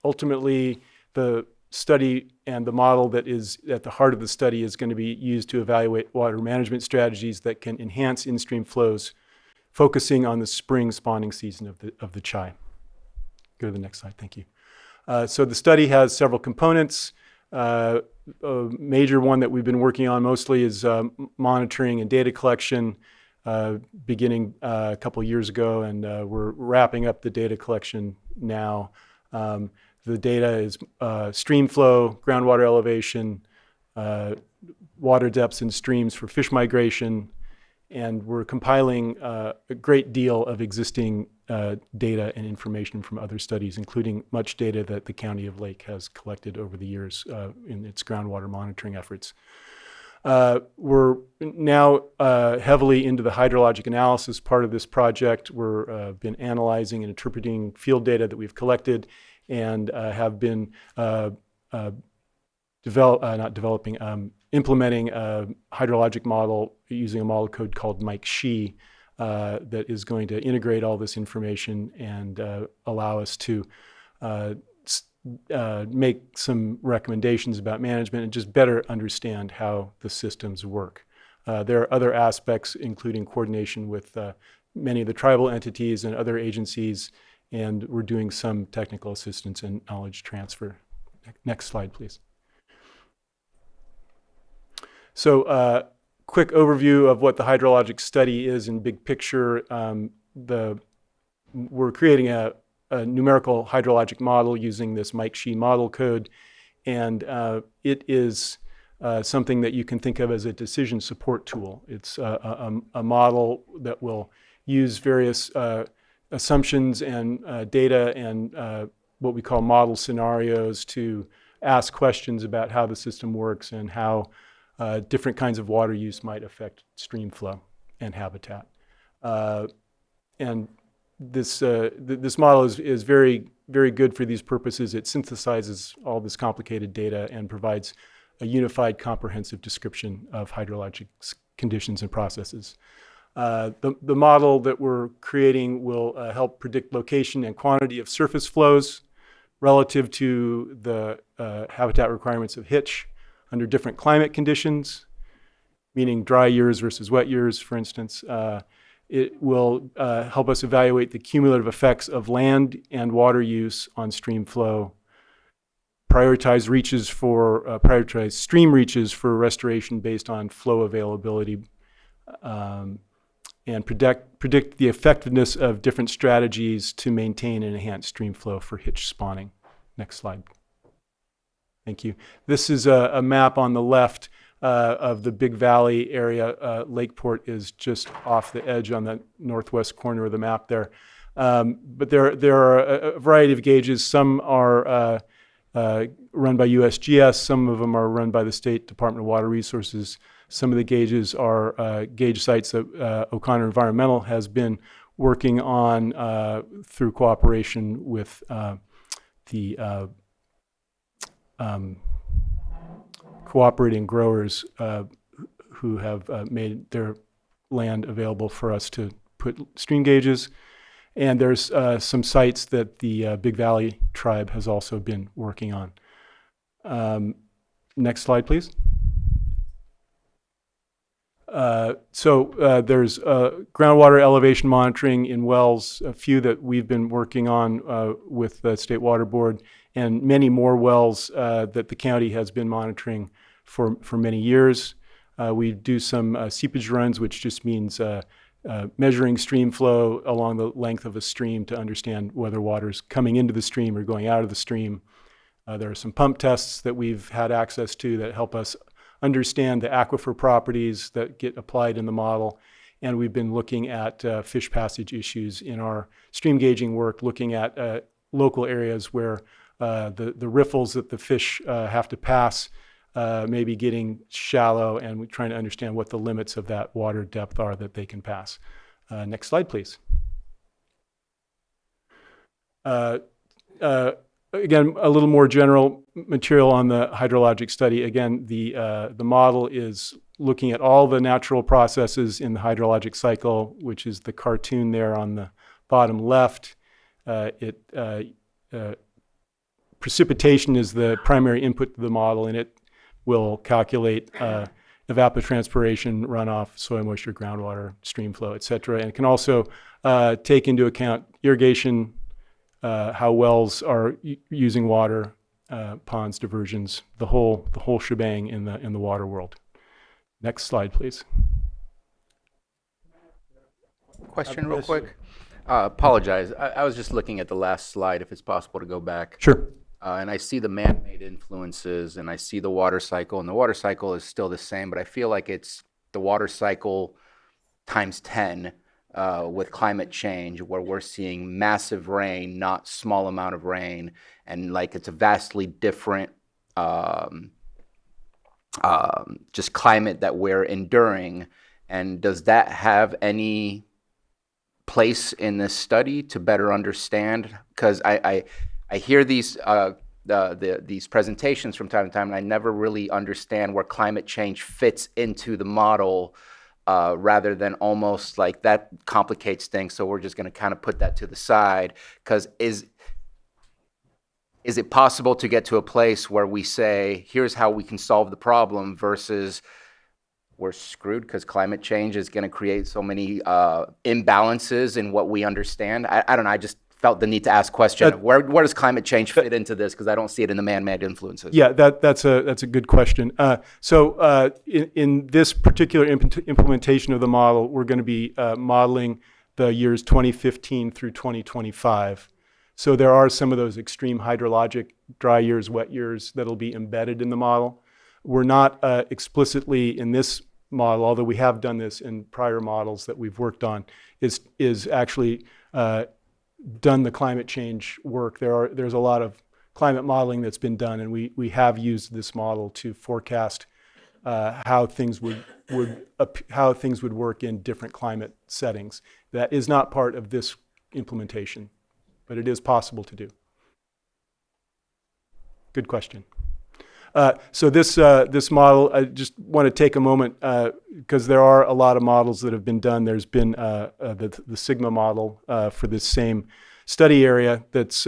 Ultimately, the study and the model that is at the heart of the study is going to be used to evaluate water management strategies that can enhance in-stream flows, focusing on the spring spawning season of the chai. Go to the next slide, thank you. So the study has several components. A major one that we've been working on mostly is monitoring and data collection, beginning a couple years ago, and we're wrapping up the data collection now. The data is stream flow, groundwater elevation, water depths in streams for fish migration, and we're compiling a great deal of existing data and information from other studies, including much data that the County of Lake has collected over the years in its groundwater monitoring efforts. We're now heavily into the hydrologic analysis part of this project. We're been analyzing and interpreting field data that we've collected and have been implementing a hydrologic model using a model code called Mike-Shi that is going to integrate all this information and allow us to make some recommendations about management and just better understand how the systems work. There are other aspects, including coordination with many of the tribal entities and other agencies, and we're doing some technical assistance and knowledge transfer. Next slide, please. So quick overview of what the hydrologic study is in big picture. We're creating a numerical hydrologic model using this Mike-Shi model code, and it is something that you can think of as a decision support tool. It's a model that will use various assumptions and data and what we call model scenarios to ask questions about how the system works and how different kinds of water use might affect stream flow and habitat. And this model is very, very good for these purposes. It synthesizes all this complicated data and provides a unified, comprehensive description of hydrologic conditions and processes. The model that we're creating will help predict location and quantity of surface flows relative to the habitat requirements of hitch under different climate conditions, meaning dry years versus wet years, for instance. It will help us evaluate the cumulative effects of land and water use on stream flow, prioritize stream reaches for restoration based on flow availability, and predict the effectiveness of different strategies to maintain and enhance stream flow for hitch spawning. Next slide. Thank you. This is a map on the left of the Big Valley area. Lakeport is just off the edge on the northwest corner of the map there. But there are a variety of gauges. Some are run by USGS. Some of them are run by the State Department of Water Resources. Some of the gauges are gauge sites that O'Connor Environmental has been working on through cooperation with the cooperating growers who have made their land available for us to put stream gauges. And there's some sites that the Big Valley tribe has also been working on. Next slide, please. There's groundwater elevation monitoring in wells, a few that we've been working on with the State Water Board, and many more wells that the county has been monitoring for many years. We do some seepage runs, which just means measuring stream flow along the length of a stream to understand whether water's coming into the stream or going out of the stream. There are some pump tests that we've had access to that help us understand the aquifer properties that get applied in the model. And we've been looking at fish passage issues in our stream gauging work, looking at local areas where the riffles that the fish have to pass may be getting shallow, and we're trying to understand what the limits of that water depth are that they can pass. Next slide, please. Again, a little more general material on the hydrologic study. Again, the model is looking at all the natural processes in the hydrologic cycle, which is the cartoon there on the bottom left. Precipitation is the primary input to the model, and it will calculate evapotranspiration, runoff, soil moisture, groundwater, stream flow, et cetera. And it can also take into account irrigation, how wells are using water, ponds, diversions, the whole shebang in the water world. Next slide, please. Question real quick. Apologize. I was just looking at the last slide, if it's possible to go back. Sure. And I see the man-made influences, and I see the water cycle, and the water cycle is still the same, but I feel like it's the water cycle times 10 with climate change, where we're seeing massive rain, not small amount of rain, and like it's a vastly different just climate that we're enduring. And does that have any place in this study to better understand? Because I hear these these presentations from time to time, and I never really understand where climate change fits into the model, rather than almost like that complicates things. So we're just going to kind of put that to the side. Because is it possible to get to a place where we say, here's how we can solve the problem, versus we're screwed because climate change is going to create so many imbalances in what we understand? I don't know. I just felt the need to ask question. Where does climate change fit into this? Because I don't see it in the man-made influences. Yeah, that's a good question. In this particular implementation of the model, we're going to be modeling the years 2015 through 2025. So there are some of those extreme hydrologic dry years, wet years that'll be embedded in the model. We're not explicitly in this model, although we have done this in prior models that we've worked on, is actually done the climate change work. There's a lot of climate modeling that's been done, and we have used this model to forecast how things would work in different climate settings. That is not part of this implementation, but it is possible to do. Good question. So this model, I just want to take a moment because there are a lot of models that have been done. There's been the Sigma model for this same study area that's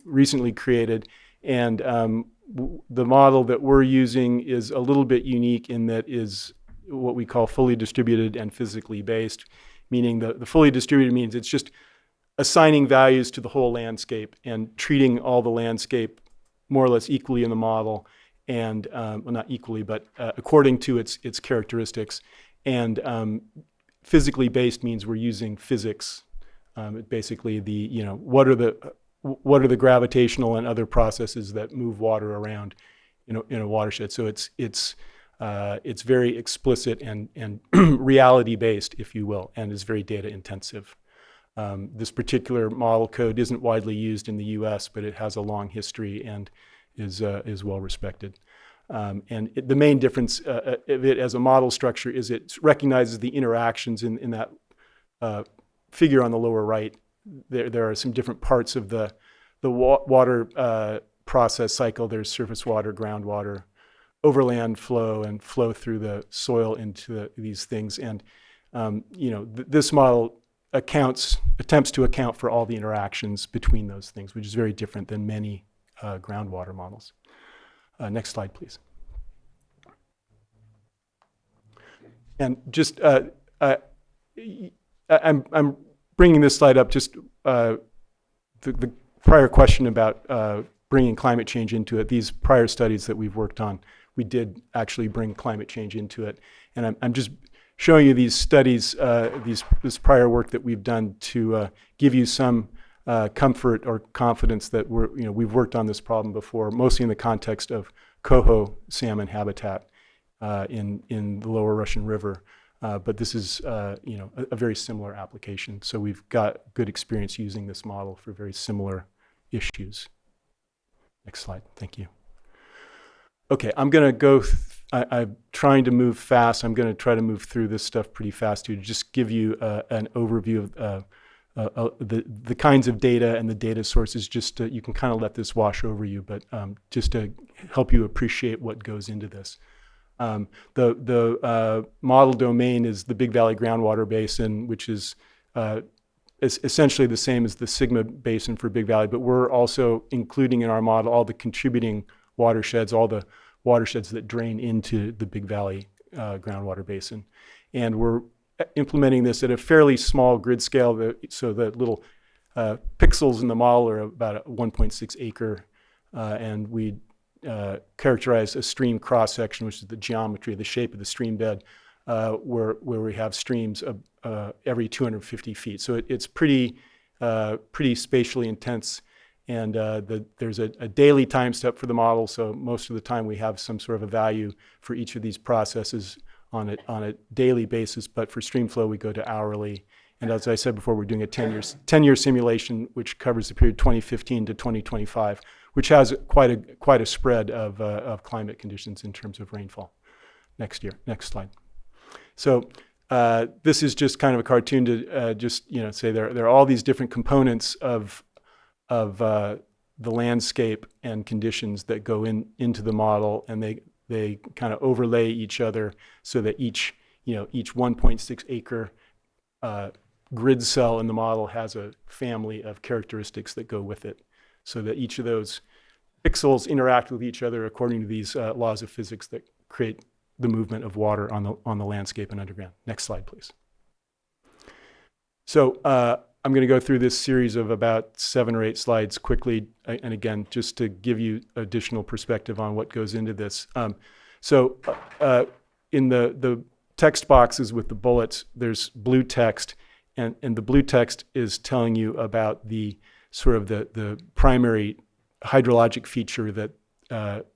recently created, and the model that we're using is a little bit unique in that is what we call fully distributed and physically based, meaning the fully distributed means it's just assigning values to the whole landscape and treating all the landscape more or less equally in the model. And well, not equally, but according to its characteristics. And physically based means we're using physics. Basically, what are the gravitational and other processes that move water around, in a watershed. So it's very explicit and reality based, if you will, and is very data intensive. This particular model code isn't widely used in the U.S., but it has a long history and is well respected. And the main difference of it as a model structure is it recognizes the interactions in that figure on the lower right. There are some different parts of the water process cycle. There's surface water, groundwater, overland flow, and flow through the soil into these things. And this model attempts to account for all the interactions between those things, which is very different than many groundwater models. Next slide, please. And just, I'm bringing this slide up, just the prior question about bringing climate change into it. These prior studies that we've worked on, we did actually bring climate change into it. And I'm just showing you these studies, this prior work that we've done to give you some comfort or confidence that we've worked on this problem before, mostly in the context of coho salmon habitat in the lower Russian River. But this is a very similar application. So we've got good experience using this model for very similar issues. Next slide, thank you. Okay, I'm gonna go, I'm trying to move fast. I'm gonna try to move through this stuff pretty fast to just give you an overview of the kinds of data and the data sources, just to, you can kind of let this wash over you, but just to help you appreciate what goes into this. The model domain is the Big Valley Groundwater Basin, which is essentially the same as the Sigma Basin for Big Valley, but we're also including in our model all the contributing watersheds, all the watersheds that drain into the Big Valley Groundwater Basin. And we're implementing this at a fairly small grid scale, so the little pixels in the model are about a 1.6 acre, and we characterize a stream cross section, which is the geometry, the shape of the stream bed, where we have streams every 250 feet. So it's pretty spatially intense, and there's a daily time step for the model. So most of the time we have some sort of a value for each of these processes on a daily basis. But for stream flow, we go to hourly. And as I said before, we're doing a 10-year simulation, which covers the period 2015 to 2025, which has quite a spread of climate conditions in terms of rainfall. Next slide. So this is just kind of a cartoon to just say there are all these different components of the landscape and conditions that go into the model, and they kind of overlay each other so that each 1.6 acre grid cell in the model has a family of characteristics that go with it, so that each of those pixels interact with each other according to these laws of physics that create the movement of water on the landscape and underground. Next slide, please. So I'm going to go through this series of about 7 or 8 slides quickly, and again, just to give you additional perspective on what goes into this. So in the text boxes with the bullets, there's blue text, and the blue text is telling you about the sort of the primary hydrologic feature that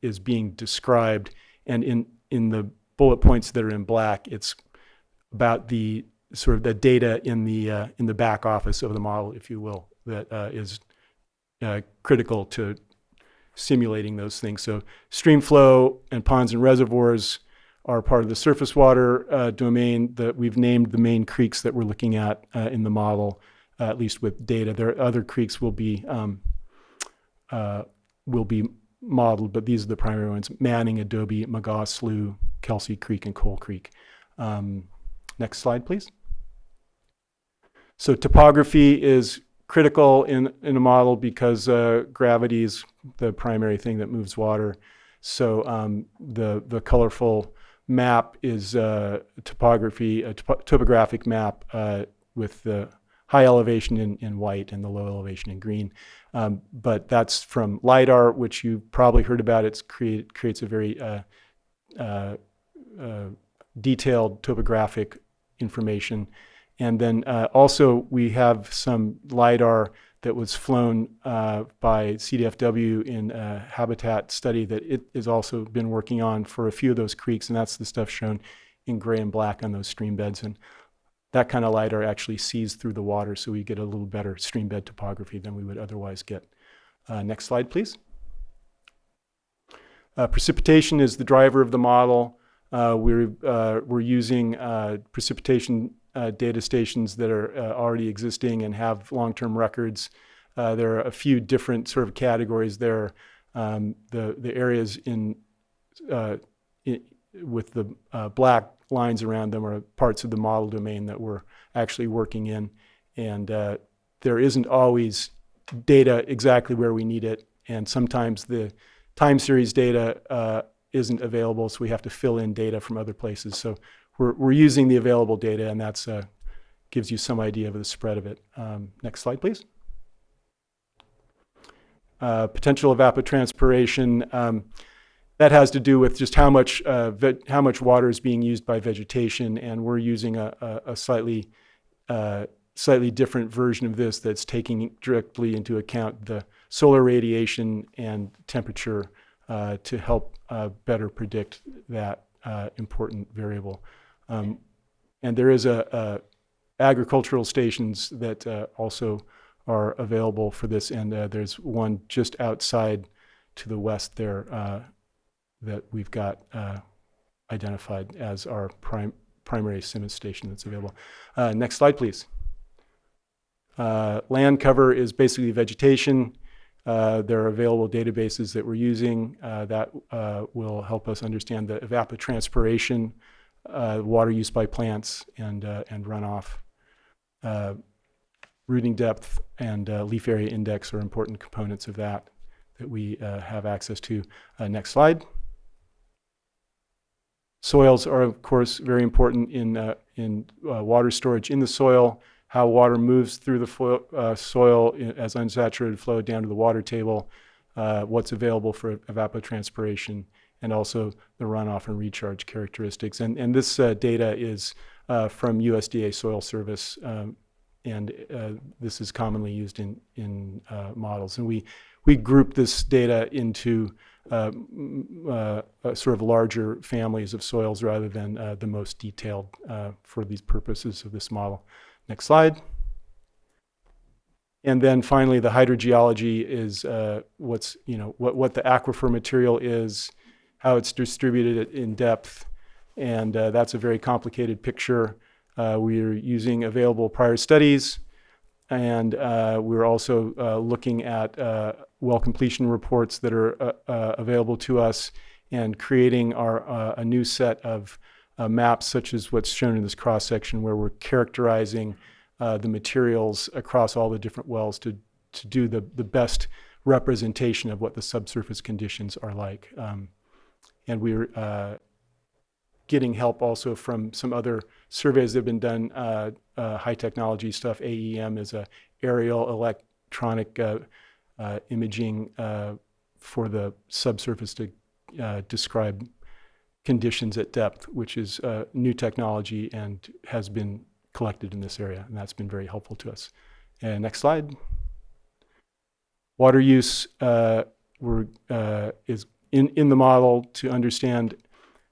is being described, and in the bullet points that are in black, it's about the sort of the data in the back office of the model, if you will, that is critical to simulating those things. So stream flow and ponds and reservoirs are part of the surface water domain that we've named the main creeks that we're looking at in the model, at least with data. There are other creeks will be modeled, but these are the primary ones: Manning, Adobe, Magaw, Slough, Kelsey Creek, and Coal Creek. Next slide, please. So topography is critical in a model because gravity is the primary thing that moves water. So the colorful map is topographic map with the high elevation in white and the low elevation in green. But that's from LIDAR, which you probably heard about. It creates a very detailed topographic information. And then also we have some LIDAR that was flown by CDFW in a habitat study that it has also been working on for a few of those creeks, and that's the stuff shown in gray and black on those stream beds. And that kind of LIDAR actually sees through the water, so we get a little better stream bed topography than we would otherwise get. Next slide, please. Precipitation is the driver of the model. We're using precipitation data stations that are already existing and have long-term records. There are a few different sort of categories there. The areas with the black lines around them are parts of the model domain that we're actually working in. And there isn't always data exactly where we need it. And sometimes the time series data isn't available, so we have to fill in data from other places. So we're using the available data, and that's gives you some idea of the spread of it. Next slide, please. Potential evapotranspiration. That has to do with just how much water is being used by vegetation, and we're using a slightly different version of this that's taking directly into account the solar radiation and temperature to help better predict that important variable. And there is agricultural stations that also are available for this, and there's one just outside to the west there that we've got identified as our primary CIMMYS station that's available. Next slide, please. Land cover is basically vegetation. There are available databases that we're using that will help us understand the evapotranspiration, water use by plants, and runoff. Rooting depth and leaf area index are important components of that we have access to. Next slide. Soils are, of course, very important in water storage in the soil, how water moves through the soil as unsaturated flow down to the water table, what's available for evapotranspiration, and also the runoff and recharge characteristics. And this data is from USDA Soil Service, and this is commonly used in models. And we group this data into sort of larger families of soils rather than the most detailed for these purposes of this model. Next slide. And then finally, the hydrogeology is what the aquifer material is, how it's distributed in depth, and that's a very complicated picture. We are using available prior studies, and we're also looking at well completion reports that are available to us, and creating a new set of maps, such as what's shown in this cross section, where we're characterizing the materials across all the different wells to do the best representation of what the subsurface conditions are like. And we're getting help also from some other surveys that have been done, high technology stuff. AEM is a aerial electronic imaging for the subsurface to describe conditions at depth, which is new technology and has been collected in this area, and that's been very helpful to us. And next slide. Water use is in the model to understand.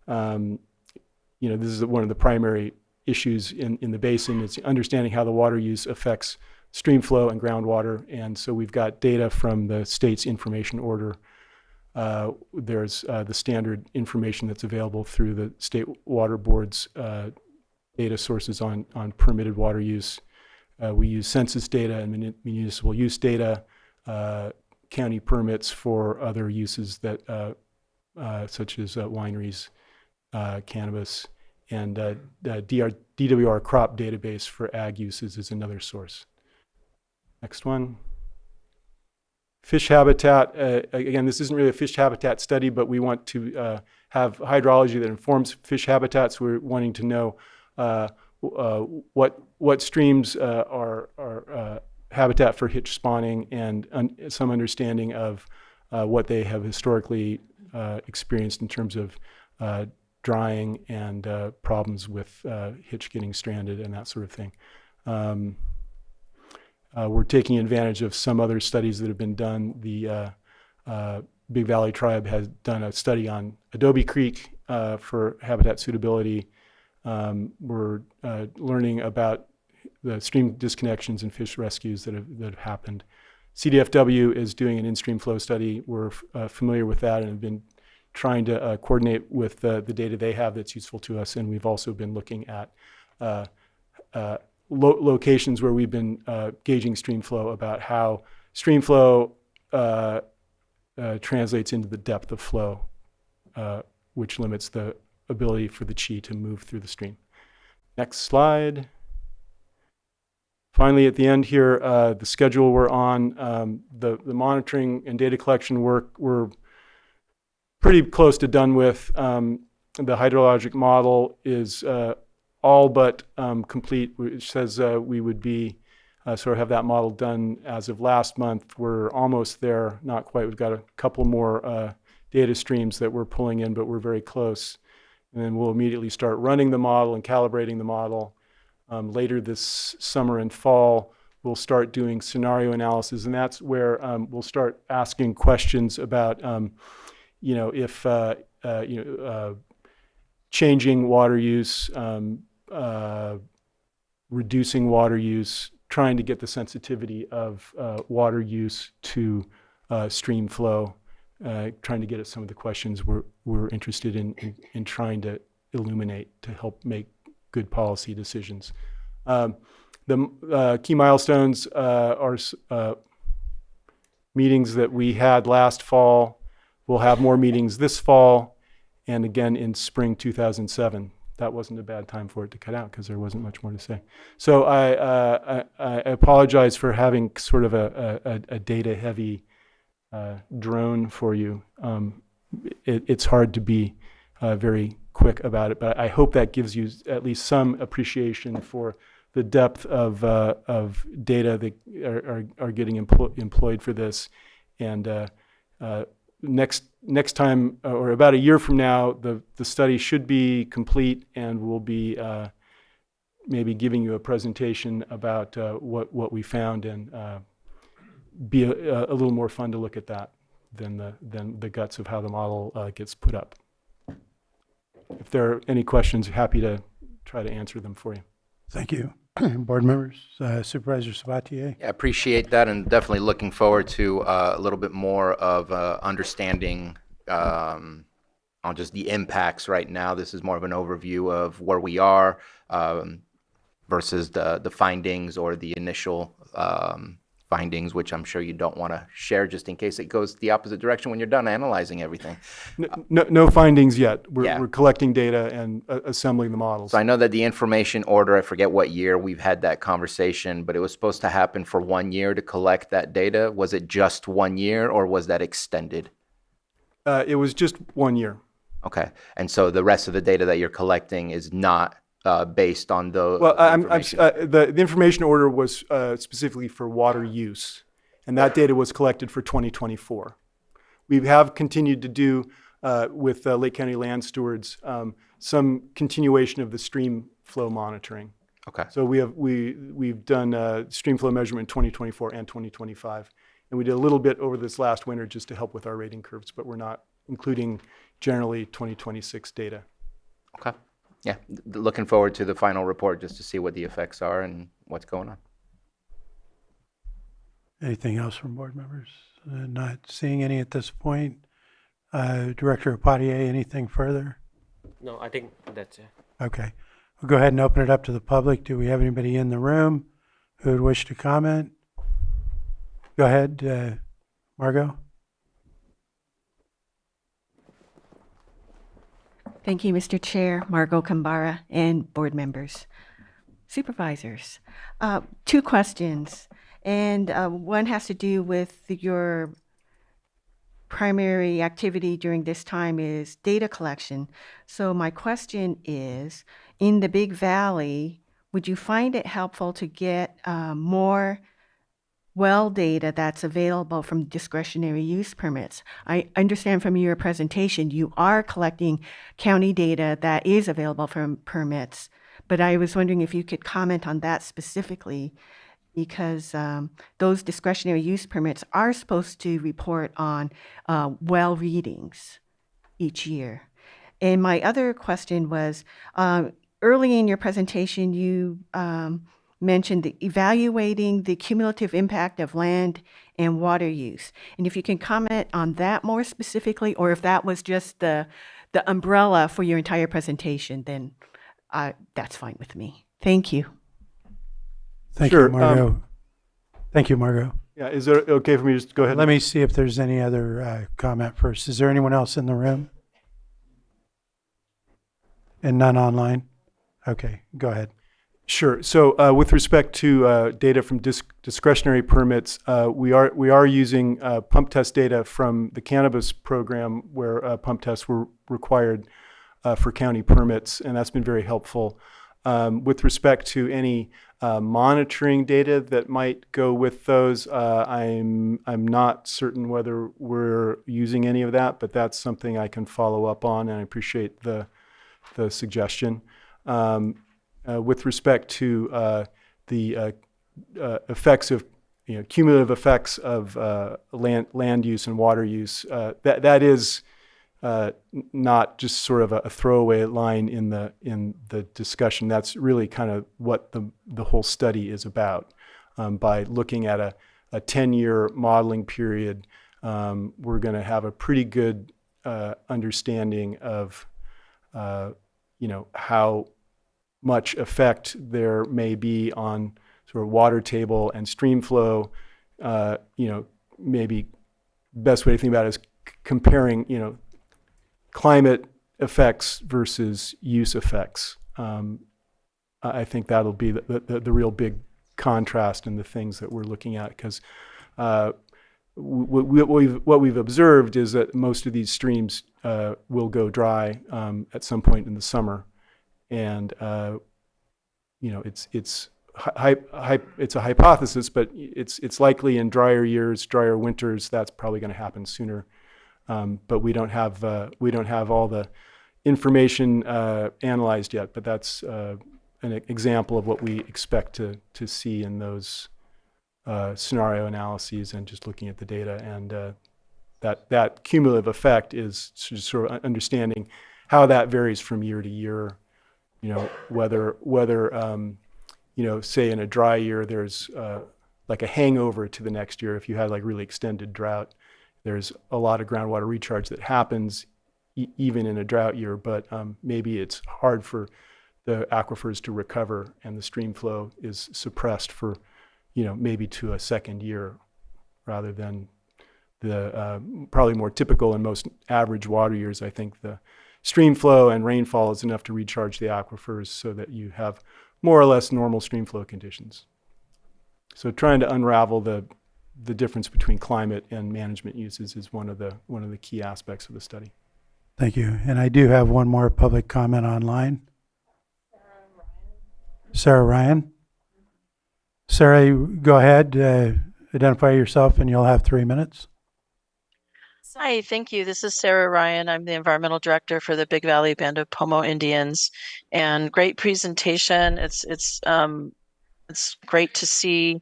This is one of the primary issues in the basin. It's understanding how the water use affects stream flow and groundwater, and so we've got data from the state's information order. There's the standard information that's available through the state water board's data sources on permitted water use. We use census data and municipal use data, county permits for other uses that such as wineries, cannabis, and the DWR crop database for ag uses is another source. Next one. Fish habitat, again, this isn't really a fish habitat study, but we want to have hydrology that informs fish habitats. We're wanting to know what streams are habitat for hitch spawning, and some understanding of what they have historically experienced in terms of drying and problems with hitch getting stranded and that sort of thing. We're taking advantage of some other studies that have been done. The Big Valley Tribe has done a study on Adobe Creek for habitat suitability. We're learning about the stream disconnections and fish rescues that have happened. CDFW is doing an in-stream flow study. We're familiar with that and have been trying to coordinate with the data they have that's useful to us. And we've also been looking at locations where we've been gauging stream flow, about how stream flow translates into the depth of flow, which limits the ability for the chi to move through the stream. Next slide. Finally, at the end here, the schedule we're on, the monitoring and data collection work we're pretty close to done with. the hydrologic model is all but complete, which says we would be sort of have that model done as of last month. We're almost there, not quite. We've got a couple more data streams that we're pulling in, but we're very close. And then we'll immediately start running the model and calibrating the model. Later this summer and fall, we'll start doing scenario analysis, and that's where we'll start asking questions about, if changing water use, reducing water use, trying to get the sensitivity of water use to stream flow, trying to get at some of the questions we're interested in trying to illuminate to help make good policy decisions. The key milestones are meetings that we had last fall. We'll have more meetings this fall and again in spring 2007. That wasn't a bad time for it to cut out because there wasn't much more to say. So I apologize for having sort of a data-heavy drone for you. It's hard to be very quick about it, but I hope that gives you at least some appreciation for the depth of data that are getting employed for this. And next time, or about a year from now, the study should be complete, and we'll be maybe giving you a presentation about what we found, and be a little more fun to look at that than the guts of how the model gets put up. If there are any questions, happy to try to answer them for you. Thank you. Board members, Supervisor Sabatier. I appreciate that, and definitely looking forward to a little bit more of understanding on just the impacts right now. This is more of an overview of where we are versus the findings or the initial findings, which I'm sure you don't want to share just in case it goes the opposite direction when you're done analyzing everything. No findings yet. We're collecting data and assembling the models. So I know that the information order, I forget what year we've had that conversation, but it was supposed to happen for 1 year to collect that data. Was it just 1 year, or was that extended? It was just 1 year. Okay. And so the rest of the data that you're collecting is not based on the the information order was specifically for water use, and that data was collected for 2024. We have continued to do with Lake County land stewards some continuation of the stream flow monitoring. Okay. So we've done stream flow measurement in 2024 and 2025, and we did a little bit over this last winter just to help with our rating curves, but we're not including generally 2026 data. Okay. Yeah, looking forward to the final report just to see what the effects are and what's going on. Anything else from board members? Not seeing any at this point. Director Potier, anything further? No, I think that's it. Okay. We'll go ahead and open it up to the public. Do we have anybody in the room who would wish to comment? Go ahead, Margot. Thank you, Mr. Chair, Margot Kambara, and board members. Supervisors, 2 questions, and one has to do with your primary activity during this time is data collection. So my question is, in the Big Valley, would you find it helpful to get more well data that's available from discretionary use permits? I understand from your presentation you are collecting county data that is available from permits, but I was wondering if you could comment on that specifically, because those discretionary use permits are supposed to report on well readings each year. And my other question was, early in your presentation you mentioned evaluating the cumulative impact of land and water use. And if you can comment on that more specifically, or if that was just the umbrella for your entire presentation, then that's fine with me. Thank you. Thank you, Margot. Thank you, Margot. Yeah, is it okay for me to just go ahead? Let me see if there's any other comment first. Is there anyone else in the room? And none online? Okay, go ahead. Sure. So with respect to data from discretionary permits, we are using pump test data from the cannabis program where pump tests were required. for county permits, and that's been very helpful. With respect to any monitoring data that might go with those, I'm not certain whether we're using any of that, but that's something I can follow up on, and I appreciate the suggestion. With respect to the effects of cumulative effects of land use and water use, that is not just sort of a throwaway line in the discussion. That's really kind of what the whole study is about. By looking at a 10-year modeling period, we're going to have a pretty good understanding of how much effect there may be on sort of water table and stream flow. Maybe best way to think about it is comparing climate effects versus use effects. I think that'll be the real big contrast in the things that we're looking at, because what we've observed is that most of these streams will go dry at some point in the summer, and it's a hypothesis, but it's likely in drier years, drier winters, that's probably going to happen sooner. But we don't have all the information analyzed yet. But that's an example of what we expect to see in those scenario analyses and just looking at the data. And that cumulative effect is sort of understanding how that varies from year to year. Whether say in a dry year there's like a hangover to the next year. If you had like really extended drought, there's a lot of groundwater recharge that happens even in a drought year, but maybe it's hard for the aquifers to recover, and the stream flow is suppressed for, maybe to a second year, rather than the probably more typical and most average water years. I think the stream flow and rainfall is enough to recharge the aquifers so that you have more or less normal stream flow conditions. So trying to unravel the difference between climate and management uses is one of the key aspects of the study. Thank you. And I do have one more public comment online. Sarah Ryan. Sarah, go ahead, identify yourself, and you'll have 3 minutes. Hi, thank you. This is Sarah Ryan. I'm the environmental director for the Big Valley Band of Pomo Indians, and great presentation. It's great to see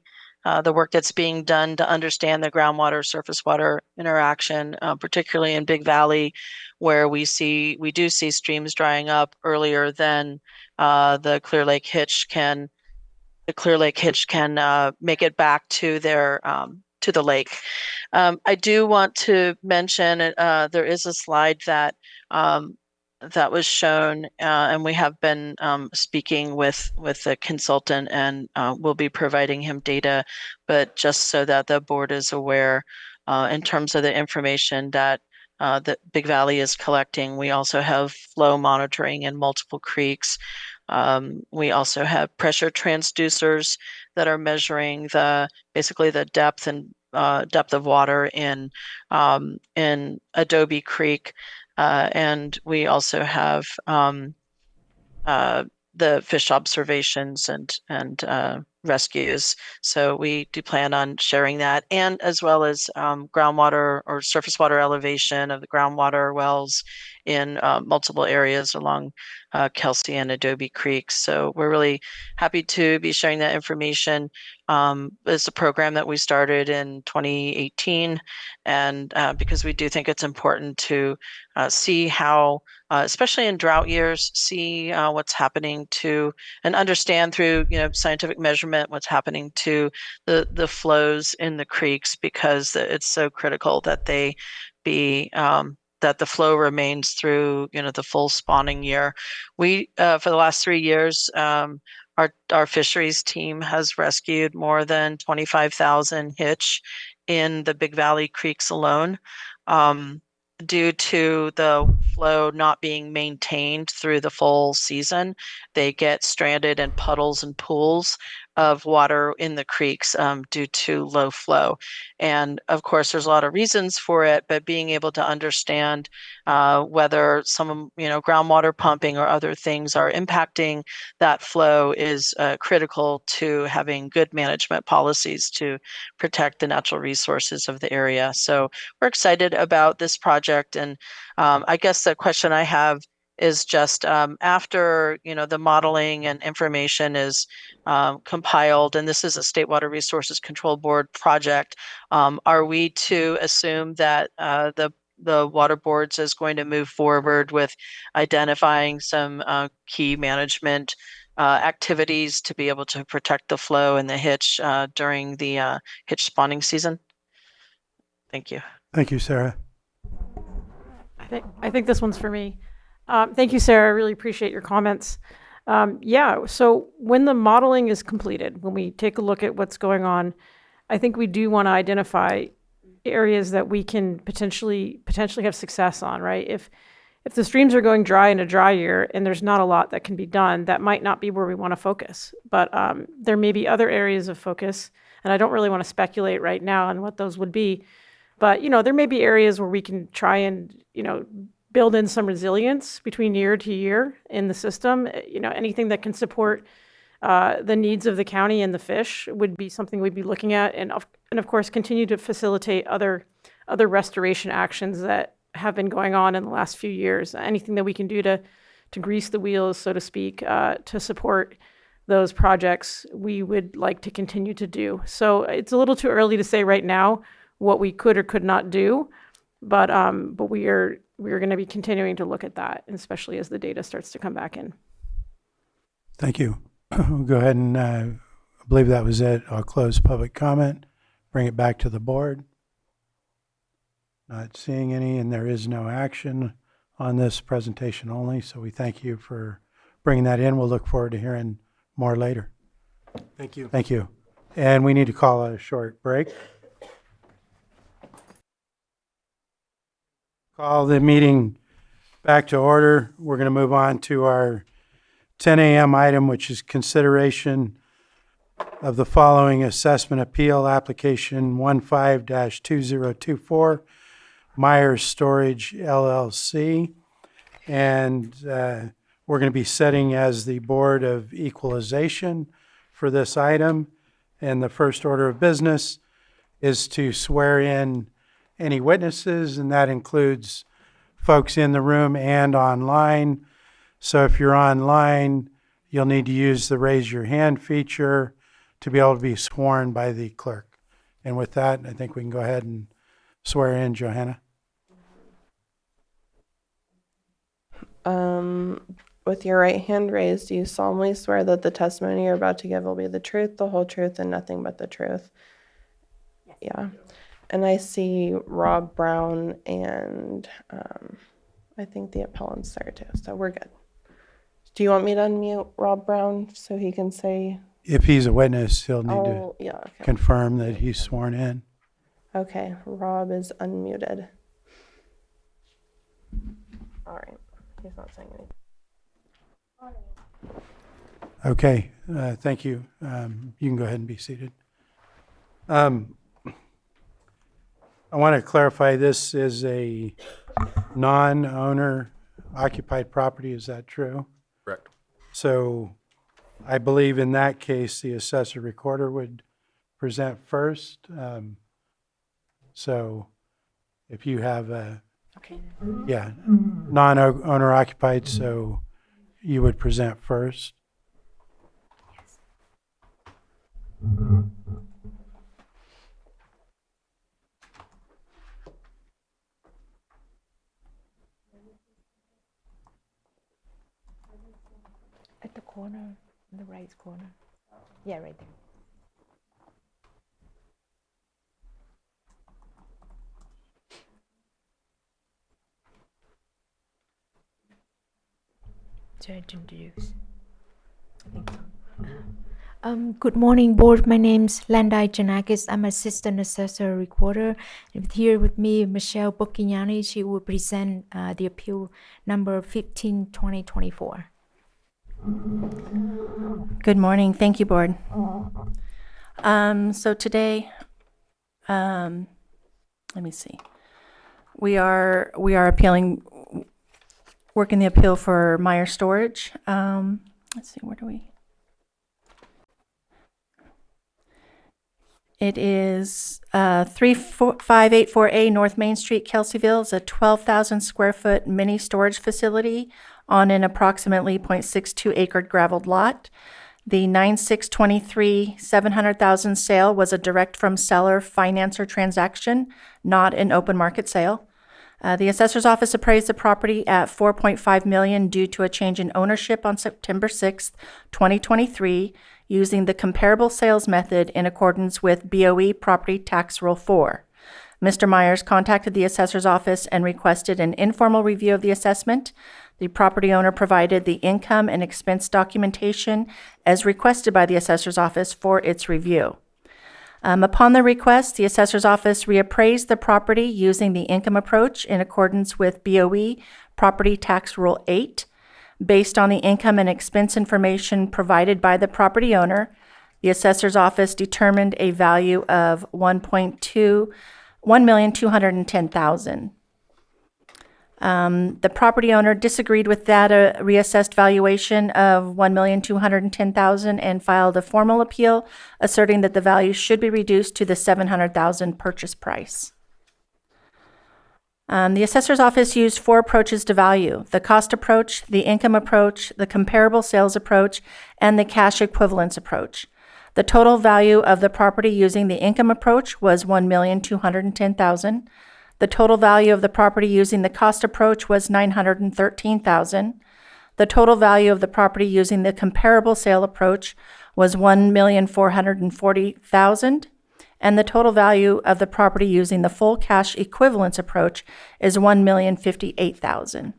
the work that's being done to understand the groundwater surface water interaction, particularly in Big Valley, where we do see streams drying up earlier than the Clear Lake Hitch can make it back to the lake. I do want to mention there is a slide that was shown, and we have been speaking with the consultant, and we'll be providing him data, but just so that the board is aware, in terms of the information that Big Valley is collecting, we also have flow monitoring in multiple creeks. We also have pressure transducers that are measuring basically the depth of water in Adobe Creek. And we also have the fish observations and rescues. So we do plan on sharing that, and as well as groundwater or surface water elevation of the groundwater wells in multiple areas along Kelsey and Adobe Creek. So we're really happy to be sharing that information. It's a program that we started in 2018, and because we do think it's important to see how, especially in drought years, see what's happening to, and understand through scientific measurement what's happening to the flows in the creeks, because it's so critical that they be that the flow remains through the full spawning year. We for the last 3 years, our fisheries team has rescued more than 25,000 hitch in the Big Valley Creeks alone. Due to the flow not being maintained through the full season, they get stranded in puddles and pools of water in the creeks due to low flow. And of course, there's a lot of reasons for it, but being able to understand whether some, groundwater pumping or other things are impacting that flow is critical to having good management policies to protect the natural resources of the area. So we're excited about this project. And I guess the question I have is just after the modeling and information is compiled, and this is a State Water Resources Control Board project, are we to assume that the water boards is going to move forward with identifying some key management activities to be able to protect the flow and the hitch during the hitch spawning season? Thank you. Thank you, Sarah. I think this one's for me. Thank you, Sarah. I really appreciate your comments. So when the modeling is completed, when we take a look at what's going on, I think we do want to identify areas that we can potentially have success on, right? If the streams are going dry in a dry year and there's not a lot that can be done, that might not be where we want to focus. But there may be other areas of focus, and I don't really want to speculate right now on what those would be. But, there may be areas where we can try and, build in some resilience between year to year in the system. Anything that can support the needs of the county and the fish would be something we'd be looking at. And of course, continue to facilitate other restoration actions that have been going on in the last few years. Anything that we can do to grease the wheels, so to speak, to support those projects, we would like to continue to do. So it's a little too early to say right now what we could or could not do, but we are going to be continuing to look at that, especially as the data starts to come back in. Thank you. We'll go ahead and I believe that was it. I'll close public comment, bring it back to the board. Not seeing any, and there is no action on this presentation only, so we thank you for bringing that in. We'll look forward to hearing more later. Thank you. Thank you. And we need to call a short break. Call the meeting back to order. We're going to move on to our 10 a.m. item, which is consideration of the following assessment appeal application 15-2024, Myers Storage LLC. And we're going to be setting as the Board of Equalization for this item. And the first order of business is to swear in any witnesses, and that includes folks in the room and online. So if you're online, you'll need to use the raise your hand feature to be able to be sworn by the clerk. And with that, I think we can go ahead and swear in Johanna. With your right hand raised, do you solemnly swear that the testimony you're about to give will be the truth, the whole truth, and nothing but the truth? Yeah. And I see Rob Brown and I think the appellant's there too, so we're good. Do you want me to unmute Rob Brown so he can say? If he's a witness, he'll need to okay. confirm that he's sworn in. Okay, Rob is unmuted. All right, he's not saying anything. Okay, thank you. You can go ahead and be seated. I want to clarify, this is a non-owner occupied property, is that true? Correct. So I believe in that case, the assessor recorder would present first. So if you have a, non-owner occupied, so you would present first. At the corner, in the right corner. Yeah, right there. So I introduce. Good morning, board. My name's Landai Janakis. I'm assistant assessor recorder. And here with me, Michelle Bocchignani. She will present the appeal number 15-2024. Good morning. Thank you, Board. So today, let me see. We are appealing, working the appeal for Meyer Storage. Let's see, where do we? It is 3584A North Main Street, Kelseyville. It's a 12,000 square foot mini storage facility on an approximately 0.62 acre graveled lot. The 9/6/23 $700,000 sale was a direct from seller financer transaction, not an open market sale. The assessor's office appraised the property at $4.5 million due to a change in ownership on September 6th, 2023, using the comparable sales method in accordance with BOE Property Tax Rule 4. Mr. Myers contacted the assessor's office and requested an informal review of the assessment. The property owner provided the income and expense documentation as requested by the assessor's office for its review. Upon the request, the assessor's office reappraised the property using the income approach in accordance with BOE Property Tax Rule 8. Based on the income and expense information provided by the property owner, the assessor's office determined a value of $1,210,000. The property owner disagreed with that reassessed valuation of $1,210,000 and filed a formal appeal asserting that the value should be reduced to the $700,000 purchase price. The assessor's office used 4 approaches to value: the cost approach, the income approach, the comparable sales approach, and the cash equivalence approach. The total value of the property using the income approach was $1,210,000. The total value of the property using the cost approach was $913,000. The total value of the property using the comparable sale approach was $1,440,000. And the total value of the property using the full cash equivalence approach is $1,058,000.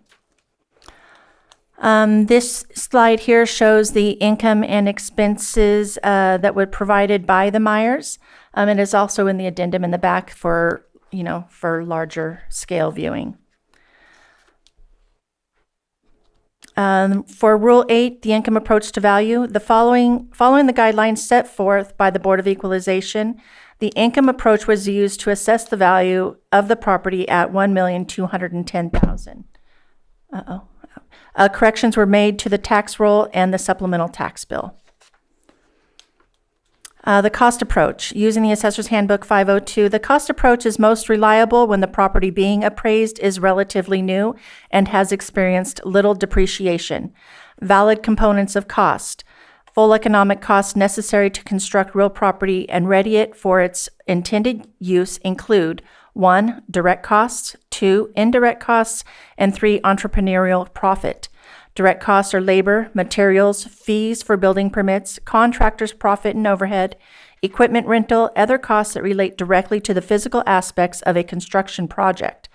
This slide here shows the income and expenses that were provided by the Myers. It is also in the addendum in the back for larger scale viewing. For Rule 8, the income approach to value, following the guidelines set forth by the Board of Equalization, the income approach was used to assess the value of the property at $1,210,000. Corrections were made to the tax roll and the supplemental tax bill. The cost approach, using the Assessor's Handbook 502, the cost approach is most reliable when the property being appraised is relatively new and has experienced little depreciation. Valid components of cost: full economic costs necessary to construct real property and ready it for its intended use include 1. Direct costs, 2. Indirect costs, and 3. Entrepreneurial profit. Direct costs are labor, materials, fees for building permits, contractors' profit and overhead, equipment rental, other costs that relate directly to the physical aspects of a construction project.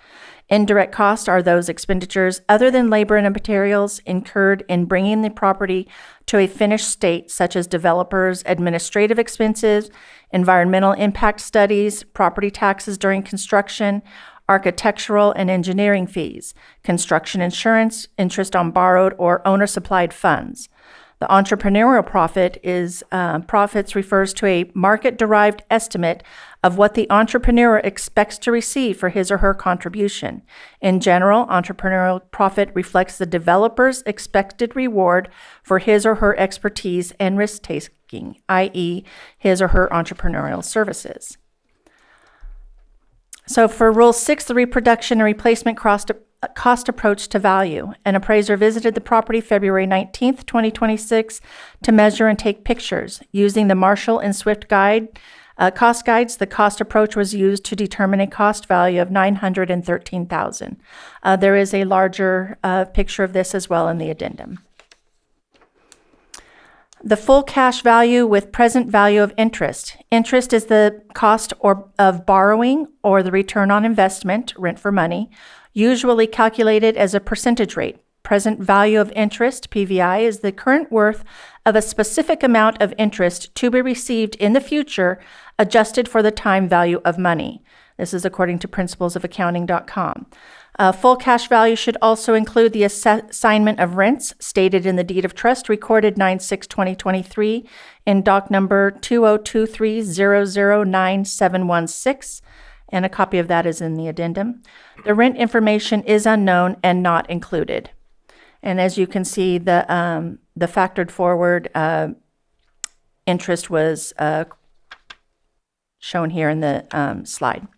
Indirect costs are those expenditures other than labor and materials incurred in bringing the property to a finished state, such as developers' administrative expenses, environmental impact studies, property taxes during construction, architectural and engineering fees, construction insurance, interest on borrowed or owner-supplied funds. The entrepreneurial profit profits refers to a market-derived estimate of what the entrepreneur expects to receive for his or her contribution. In general, entrepreneurial profit reflects the developer's expected reward for his or her expertise and risk-taking, i.e., his or her entrepreneurial services. So for Rule 6, the reproduction and replacement cost approach to value. An appraiser visited the property February 19th, 2026 to measure and take pictures. Using the Marshall and Swift cost guides, the cost approach was used to determine a cost value of $913,000. There is a larger picture of this as well in the addendum. The full cash value with present value of interest. Interest is the cost of borrowing or the return on investment, rent for money, usually calculated as a percentage rate. Present value of interest, PVI, is the current worth of a specific amount of interest to be received in the future, adjusted for the time value of money. This is according to principlesofaccounting.com. Full cash value should also include the assignment of rents stated in the deed of trust recorded 9/6/2023 in doc number 2023009716, and a copy of that is in the addendum. The rent information is unknown and not included. And as you can see, the factored forward interest was shown here in the slide.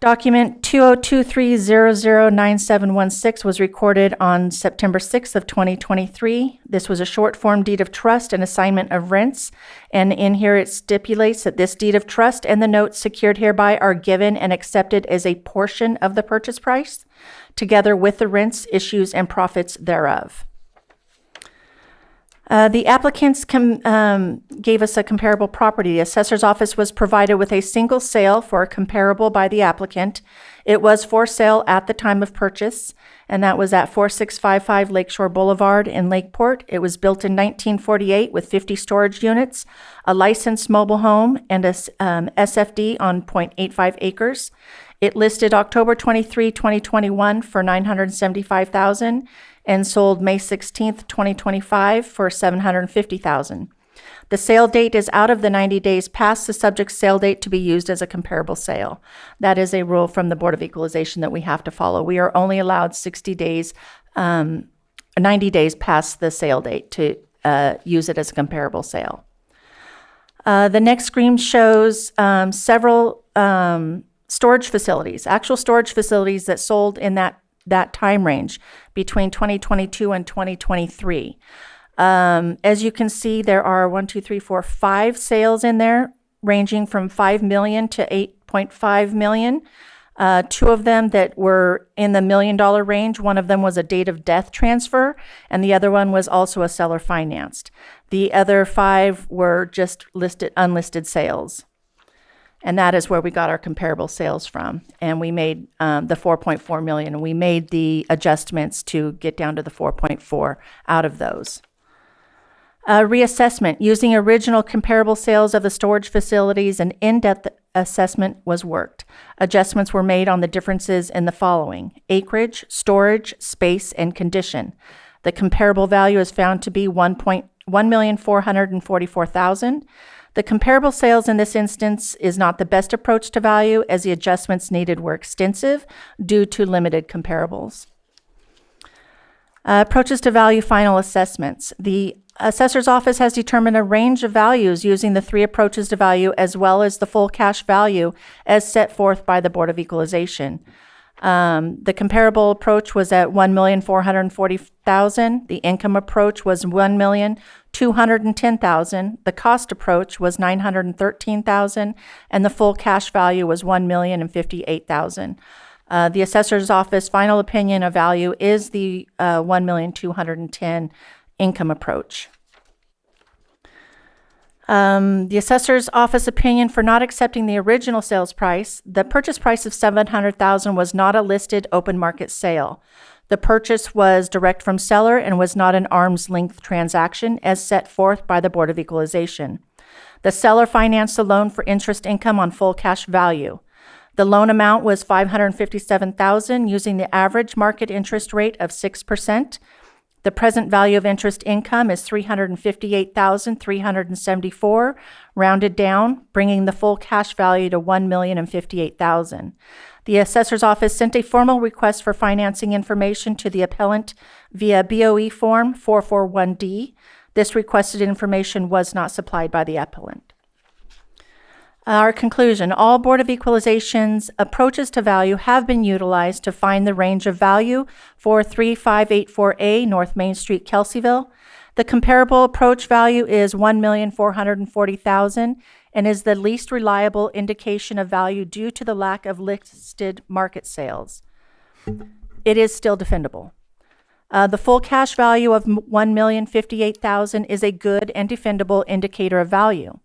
Document 2023009716 was recorded on September 6th of 2023. This was a short form deed of trust and assignment of rents. And in here it stipulates that this deed of trust and the notes secured hereby are given and accepted as a portion of the purchase price, together with the rents, issues, and profits thereof. The applicants gave us a comparable property. The assessor's office was provided with a single sale for a comparable by the applicant. It was for sale at the time of purchase, and that was at 4655 Lakeshore Boulevard in Lakeport. It was built in 1948 with 50 storage units, a licensed mobile home, and a SFD on 0.85 acres. It listed October 23, 2021 for $975,000 and sold May 16th, 2025 for $750,000. The sale date is out of the 90 days past the subject sale date to be used as a comparable sale. That is a rule from the Board of Equalization that we have to follow. We are only allowed 90 days past the sale date to use it as a comparable sale. The next screen shows several storage facilities, actual storage facilities that sold in that time range between 2022 and 2023. As you can see, there are 5 sales in there, ranging from $5 million to $8.5 million. 2 of them that were in the $1 million range. One of them was a date of death transfer, and the other one was also a seller financed. The other 5 were just unlisted sales. And that is where we got our comparable sales from. And we made the $4.4 million, and we made the adjustments to get down to the 4.4 out of those. Reassessment. Using original comparable sales of the storage facilities, an in-depth assessment was worked. Adjustments were made on the differences in the following: acreage, storage, space, and condition. The comparable value is found to be $1,444,000. The comparable sales in this instance is not the best approach to value, as the adjustments needed were extensive due to limited comparables. Approaches to value final assessments. The assessor's office has determined a range of values using the 3 approaches to value, as well as the full cash value as set forth by the Board of Equalization. The comparable approach was at $1,440,000. The income approach was $1,210,000. The cost approach was $913,000, and the full cash value was $1,058,000. The assessor's office final opinion of value is the $1,210,000 income approach. The assessor's office opinion for not accepting the original sales price: the purchase price of $700,000 was not a listed open market sale. The purchase was direct from seller and was not an arm's length transaction as set forth by the Board of Equalization. The seller financed the loan for interest income on full cash value. The loan amount was $557,000 using the average market interest rate of 6%. The present value of interest income is $358,374, rounded down, bringing the full cash value to $1,058,000. The assessor's office sent a formal request for financing information to the appellant via BOE form 441D. This requested information was not supplied by the appellant. Our conclusion: all Board of Equalization's approaches to value have been utilized to find the range of value for 3584A North Main Street, Kelseyville. The comparable approach value is $1,440,000 and is the least reliable indication of value due to the lack of listed market sales. It is still defendable. The full cash value of $1,058,000 is a good and defendable indicator of value.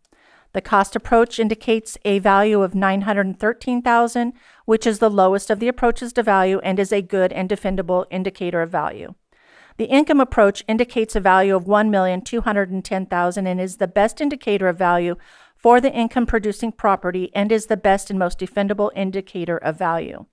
The cost approach indicates a value of $913,000, which is the lowest of the approaches to value and is a good and defendable indicator of value. The income approach indicates a value of $1,210,000 and is the best indicator of value for the income producing property and is the best and most defendable indicator of value.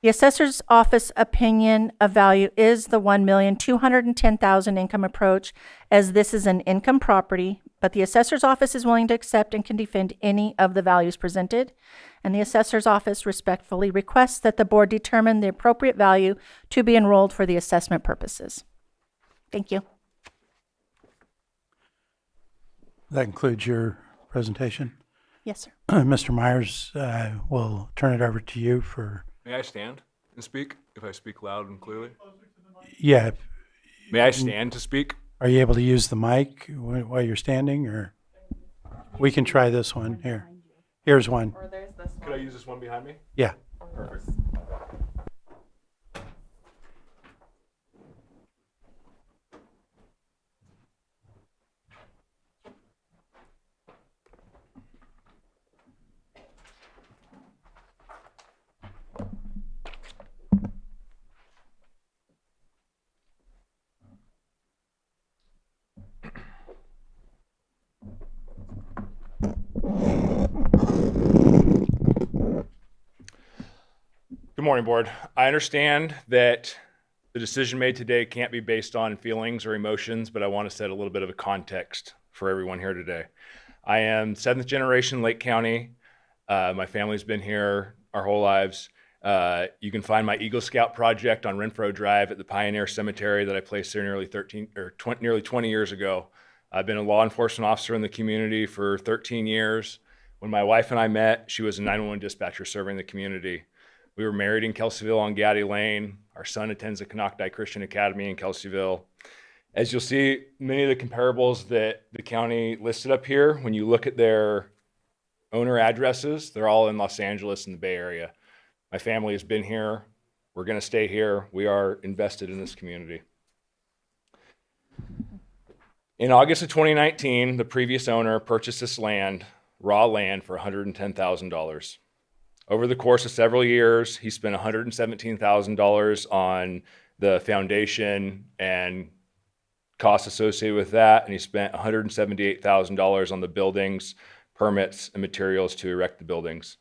The assessor's office opinion of value is the 1,210,000 income approach, as this is an income property, but the assessor's office is willing to accept and can defend any of the values presented. And the assessor's office respectfully requests that the board determine the appropriate value to be enrolled for the assessment purposes. Thank you. That concludes your presentation. Yes, sir. Mr. Myers, we'll turn it over to you for. May I stand and speak if I speak loud and clearly? Yeah. May I stand to speak? Are you able to use the mic while you're standing, or we can try this one here? Here's one. Or there's this one. Could I use this one behind me? Yeah. Perfect. Good morning, Board. I understand that the decision made today can't be based on feelings or emotions, but I want to set a little bit of a context for everyone here today. I am 7th generation Lake County. My family's been here our whole lives. You can find my Eagle Scout project on Renfro Drive at the Pioneer Cemetery that I placed there nearly 20 years ago. I've been a law enforcement officer in the community for 13 years. When my wife and I met, she was a 911 dispatcher serving the community. We were married in Kelseyville on Gaddy Lane. Our son attends the Canocti Christian Academy in Kelseyville. As you'll see, many of the comparables that the county listed up here, when you look at their owner addresses, they're all in Los Angeles and the Bay Area. My family has been here. We're going to stay here. We are invested in this community. In August of 2019, the previous owner purchased this land, raw land, for $110,000. Over the course of several years, he spent $117,000 on the foundation and costs associated with that, and he spent $178,000 on the buildings, permits, and materials to erect the buildings.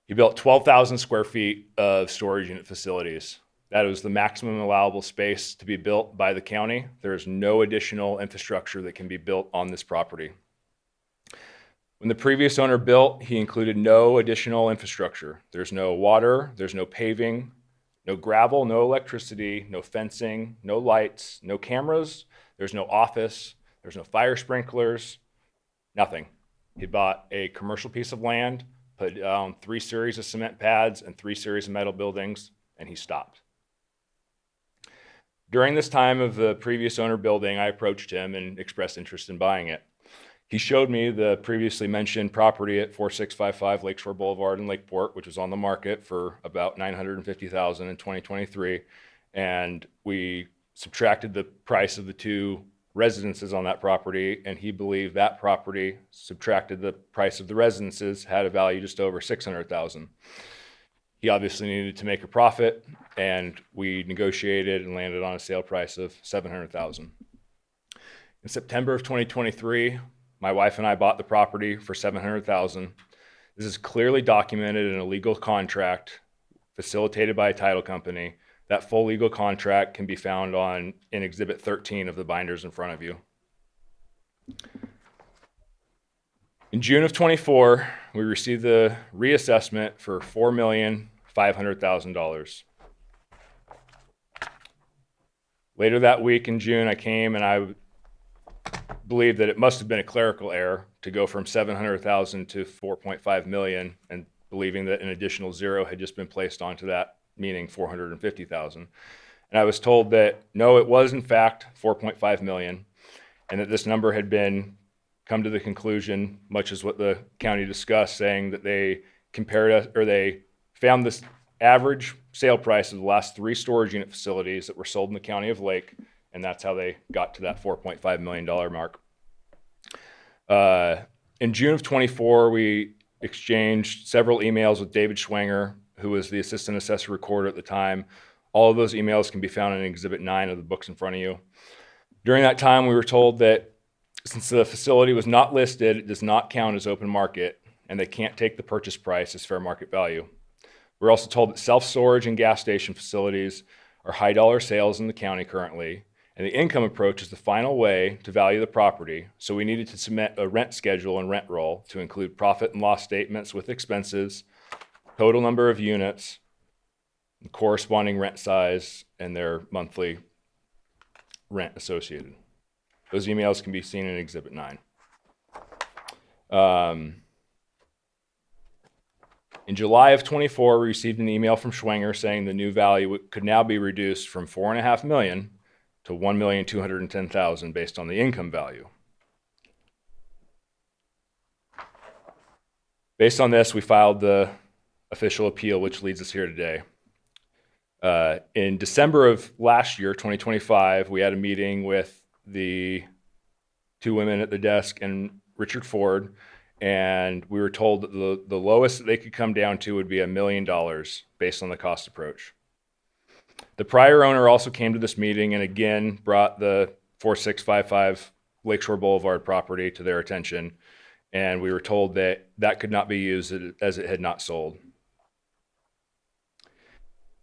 He built 12,000 square feet of storage unit facilities. That was the maximum allowable space to be built by the county. There is no additional infrastructure that can be built on this property. When the previous owner built, he included no additional infrastructure. There's no water, there's no paving, no gravel, no electricity, no fencing, no lights, no cameras, there's no office, there's no fire sprinklers, nothing. He bought a commercial piece of land, put down 3 series of cement pads and 3 series of metal buildings, and he stopped. During this time of the previous owner building, I approached him and expressed interest in buying it. He showed me the previously mentioned property at 4655 Lakeshore Boulevard in Lakeport, which was on the market for about $950,000 in 2023. And we subtracted the price of the 2 residences on that property, and he believed that property, subtracted the price of the residences, had a value just over $600,000. He obviously needed to make a profit, and we negotiated and landed on a sale price of $700,000. In September of 2023, my wife and I bought the property for $700,000. This is clearly documented in a legal contract facilitated by a title company. That full legal contract can be found in Exhibit 13 of the binders in front of you. In June of 24, we received the reassessment for $4,500,000. Later that week in June, I came and I believe that it must have been a clerical error to go from $700,000 to $4.5 million, and believing that an additional 0 had just been placed onto that, meaning $450,000. And I was told that no, it was in fact $4.5 million, and that this number had been come to the conclusion, much as what the county discussed, saying that they compared us, or they found this average sale price of the last 3 storage unit facilities that were sold in the county of Lake, and that's how they got to that $4.5 million mark. In June of 24, we exchanged several emails with David Schwanger, who was the assistant assessor recorder at the time. All of those emails can be found in Exhibit 9 of the books in front of you. During that time, we were told that since the facility was not listed, it does not count as open market, and they can't take the purchase price as fair market value. We're also told that self-storage and gas station facilities are high dollar sales in the county currently, and the income approach is the final way to value the property, so we needed to submit a rent schedule and rent roll to include profit and loss statements with expenses, total number of units, corresponding rent size, and their monthly rent associated. Those emails can be seen in Exhibit 9. In July of 24, we received an email from Schwenger saying the new value could now be reduced from $4.5 million to $1,210,000 based on the income value. Based on this, we filed the official appeal, which leads us here today. In December of last year, 2025, we had a meeting with the two women at the desk and Richard Ford, and we were told that the lowest that they could come down to would be $1 million based on the cost approach. The prior owner also came to this meeting and again brought the 4655 Lakeshore Boulevard property to their attention, and we were told that that could not be used as it had not sold.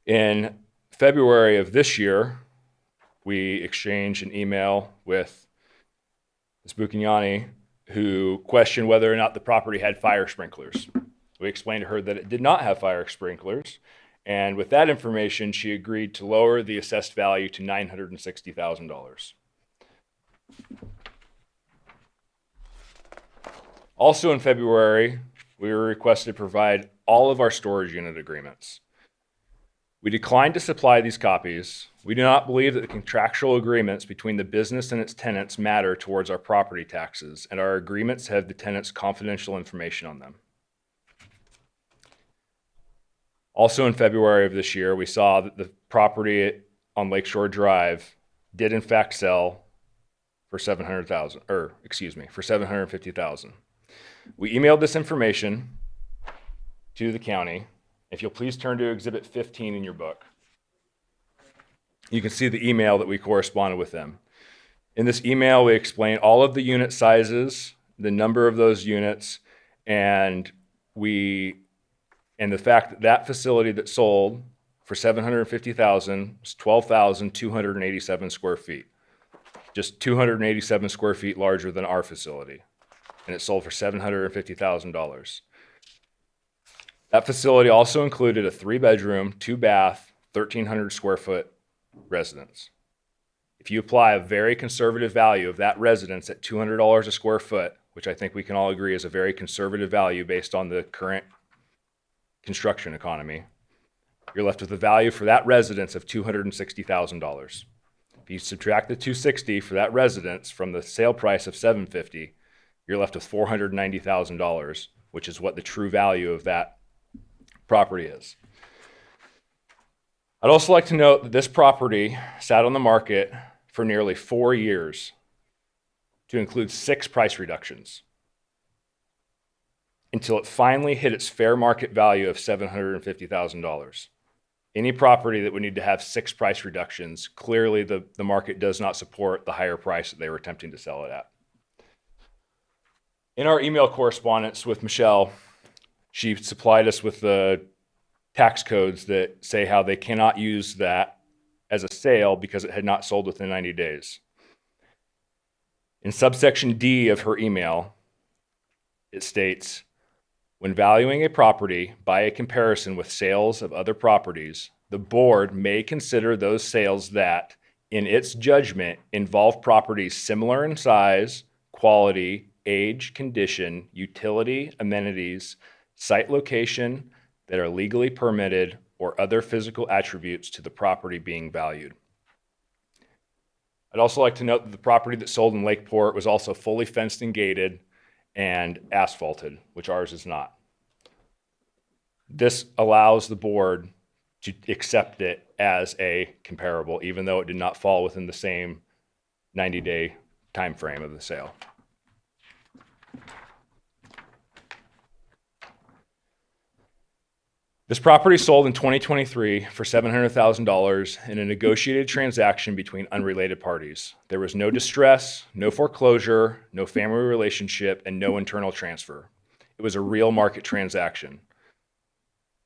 In February of this year, we exchanged an email with Ms. Buchignani, who questioned whether or not the property had fire sprinklers. We explained to her that it did not have fire sprinklers, and with that information, she agreed to lower the assessed value to $960,000. Also in February, we were requested to provide all of our storage unit agreements. We declined to supply these copies. We do not believe that the contractual agreements between the business and its tenants matter towards our property taxes, and our agreements have the tenants' confidential information on them. Also in February of this year, we saw that the property on Lakeshore Drive did in fact sell for $750,000. We emailed this information to the county. If you'll please turn to Exhibit 15 in your book, you can see the email that we corresponded with them. In this email, we explain all of the unit sizes, the number of those units, and the fact that that facility that sold for $750,000 was 12,287 square feet, just 287 square feet larger than our facility, and it sold for $750,000. That facility also included a 3-bedroom, 2-bath, 1,300 square foot residence. If you apply a very conservative value of that residence at $200 a square foot, which I think we can all agree is a very conservative value based on the current construction economy, you're left with a value for that residence of $260,000. If you subtract the $260,000 for that residence from the sale price of $750,000, you're left with $490,000, which is what the true value of that property is. I'd also like to note that this property sat on the market for nearly 4 years to include 6 price reductions until it finally hit its fair market value of $750,000. Any property that would need to have 6 price reductions, clearly the market does not support the higher price that they were attempting to sell it at. In our email correspondence with Michelle, she supplied us with the tax codes that say how they cannot use that as a sale because it had not sold within 90 days. In subsection D of her email, it states, when valuing a property by a comparison with sales of other properties, the board may consider those sales that, in its judgment, involve properties similar in size, quality, age, condition, utility, amenities, site location, that are legally permitted, or other physical attributes to the property being valued. I'd also like to note that the property that sold in Lakeport was also fully fenced and gated and asphalted, which ours is not. This allows the board to accept it as a comparable, even though it did not fall within the same 90-day time frame of the sale. This property sold in 2023 for $700,000 in a negotiated transaction between unrelated parties. There was no distress, no foreclosure, no family relationship, and no internal transfer. It was a real market transaction.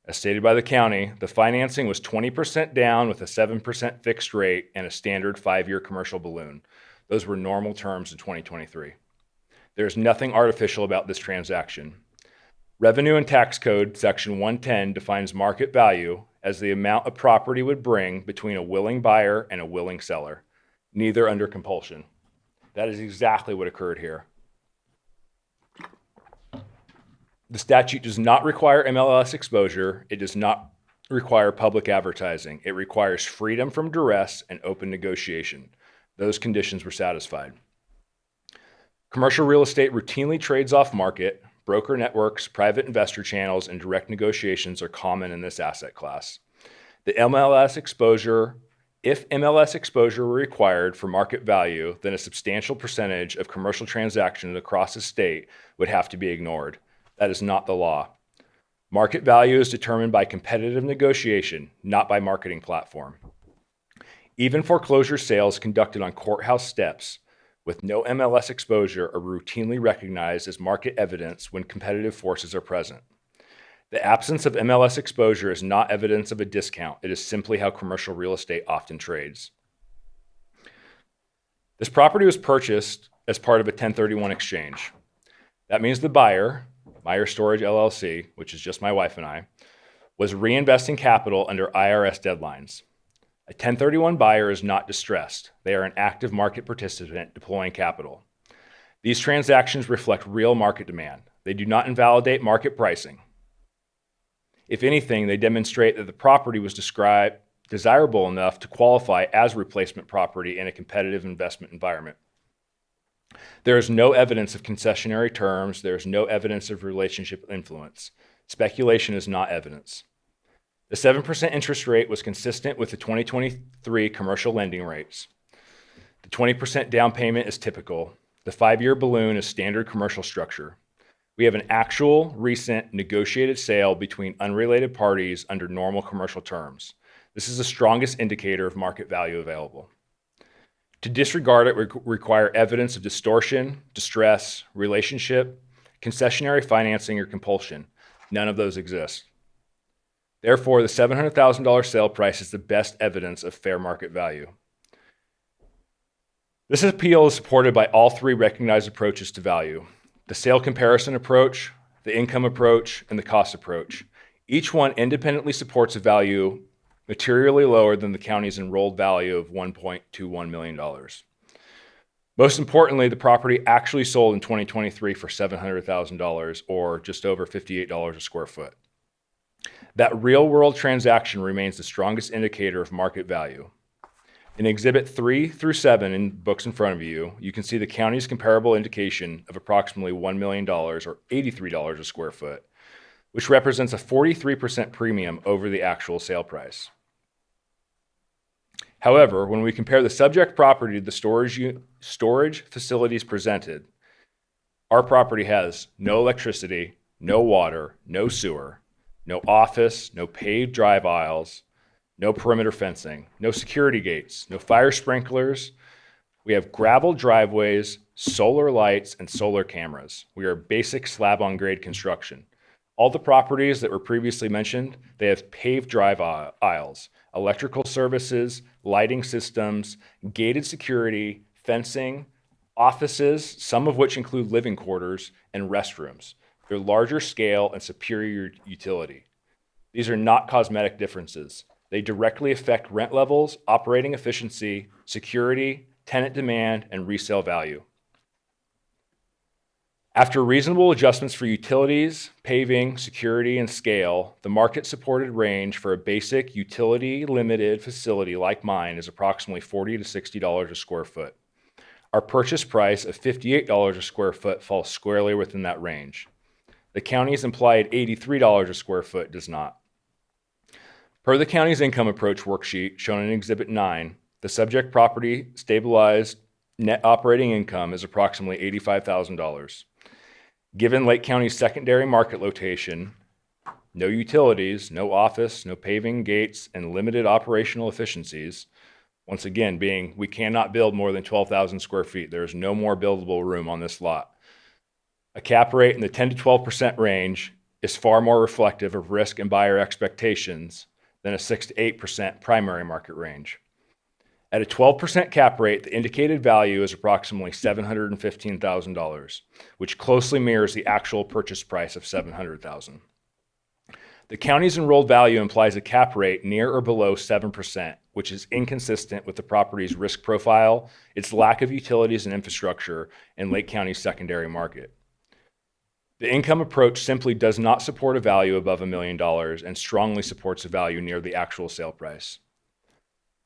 As stated by the county, the financing was 20% down with a 7% fixed rate and a standard 5-year commercial balloon. Those were normal terms in 2023. There's nothing artificial about this transaction. Revenue and Tax Code Section 110 defines market value as the amount a property would bring between a willing buyer and a willing seller, neither under compulsion. That is exactly what occurred here. The statute does not require MLS exposure. It does not require public advertising. It requires freedom from duress and open negotiation. Those conditions were satisfied. Commercial real estate routinely trades off market. Broker networks, private investor channels, and direct negotiations are common in this asset class. The MLS exposure, if MLS exposure were required for market value, then a substantial percentage of commercial transactions across the state would have to be ignored. That is not the law. Market value is determined by competitive negotiation, not by marketing platform. Even foreclosure sales conducted on courthouse steps with no MLS exposure are routinely recognized as market evidence when competitive forces are present. The absence of MLS exposure is not evidence of a discount. It is simply how commercial real estate often trades. This property was purchased as part of a 1031 exchange. That means the buyer, Meyer Storage LLC, which is just my wife and I, was reinvesting capital under IRS deadlines. A 1031 buyer is not distressed. They are an active market participant deploying capital. These transactions reflect real market demand. They do not invalidate market pricing. If anything, they demonstrate that the property was described desirable enough to qualify as replacement property in a competitive investment environment. There is no evidence of concessionary terms. There is no evidence of relationship influence. Speculation is not evidence. The 7% interest rate was consistent with the 2023 commercial lending rates. The 20% down payment is typical. The 5-year balloon is standard commercial structure. We have an actual, recent, negotiated sale between unrelated parties under normal commercial terms. This is the strongest indicator of market value available. To disregard it would require evidence of distortion, distress, relationship, concessionary financing, or compulsion. None of those exist. Therefore, the $700,000 sale price is the best evidence of fair market value. This appeal is supported by all 3 recognized approaches to value: the sale comparison approach, the income approach, and the cost approach. Each one independently supports a value materially lower than the county's enrolled value of $1.21 million. Most importantly, the property actually sold in 2023 for $700,000, or just over $58 a square foot. That real-world transaction remains the strongest indicator of market value. In Exhibit 3 through 7 in books in front of you, you can see the county's comparable indication of approximately $1 million, or $83 a square foot, which represents a 43% premium over the actual sale price. However, when we compare the subject property to the storage facilities presented, our property has no electricity, no water, no sewer, no office, no paved drive aisles, no perimeter fencing, no security gates, no fire sprinklers. We have gravel driveways, solar lights, and solar cameras. We are basic slab-on-grade construction. All the properties that were previously mentioned, they have paved drive aisles, electrical services, lighting systems, gated security, fencing, offices, some of which include living quarters, and restrooms. They're larger scale and superior utility. These are not cosmetic differences. They directly affect rent levels, operating efficiency, security, tenant demand, and resale value. After reasonable adjustments for utilities, paving, security, and scale, the market-supported range for a basic utility-limited facility like mine is approximately $40 to $60 a square foot. Our purchase price of $58 a square foot falls squarely within that range. The county's implied $83 a square foot does not. Per the county's income approach worksheet shown in Exhibit 9, the subject property stabilized net operating income is approximately $85,000. Given Lake County's secondary market location, no utilities, no office, no paving, gates, and limited operational efficiencies, once again being we cannot build more than 12,000 square feet. There is no more buildable room on this lot. A cap rate in the 10 to 12% range is far more reflective of risk and buyer expectations than a 6 to 8% primary market range. At a 12% cap rate, the indicated value is approximately $715,000, which closely mirrors the actual purchase price of $700,000. The county's enrolled value implies a cap rate near or below 7%, which is inconsistent with the property's risk profile, its lack of utilities and infrastructure, and Lake County's secondary market. The income approach simply does not support a value above $1 million and strongly supports a value near the actual sale price.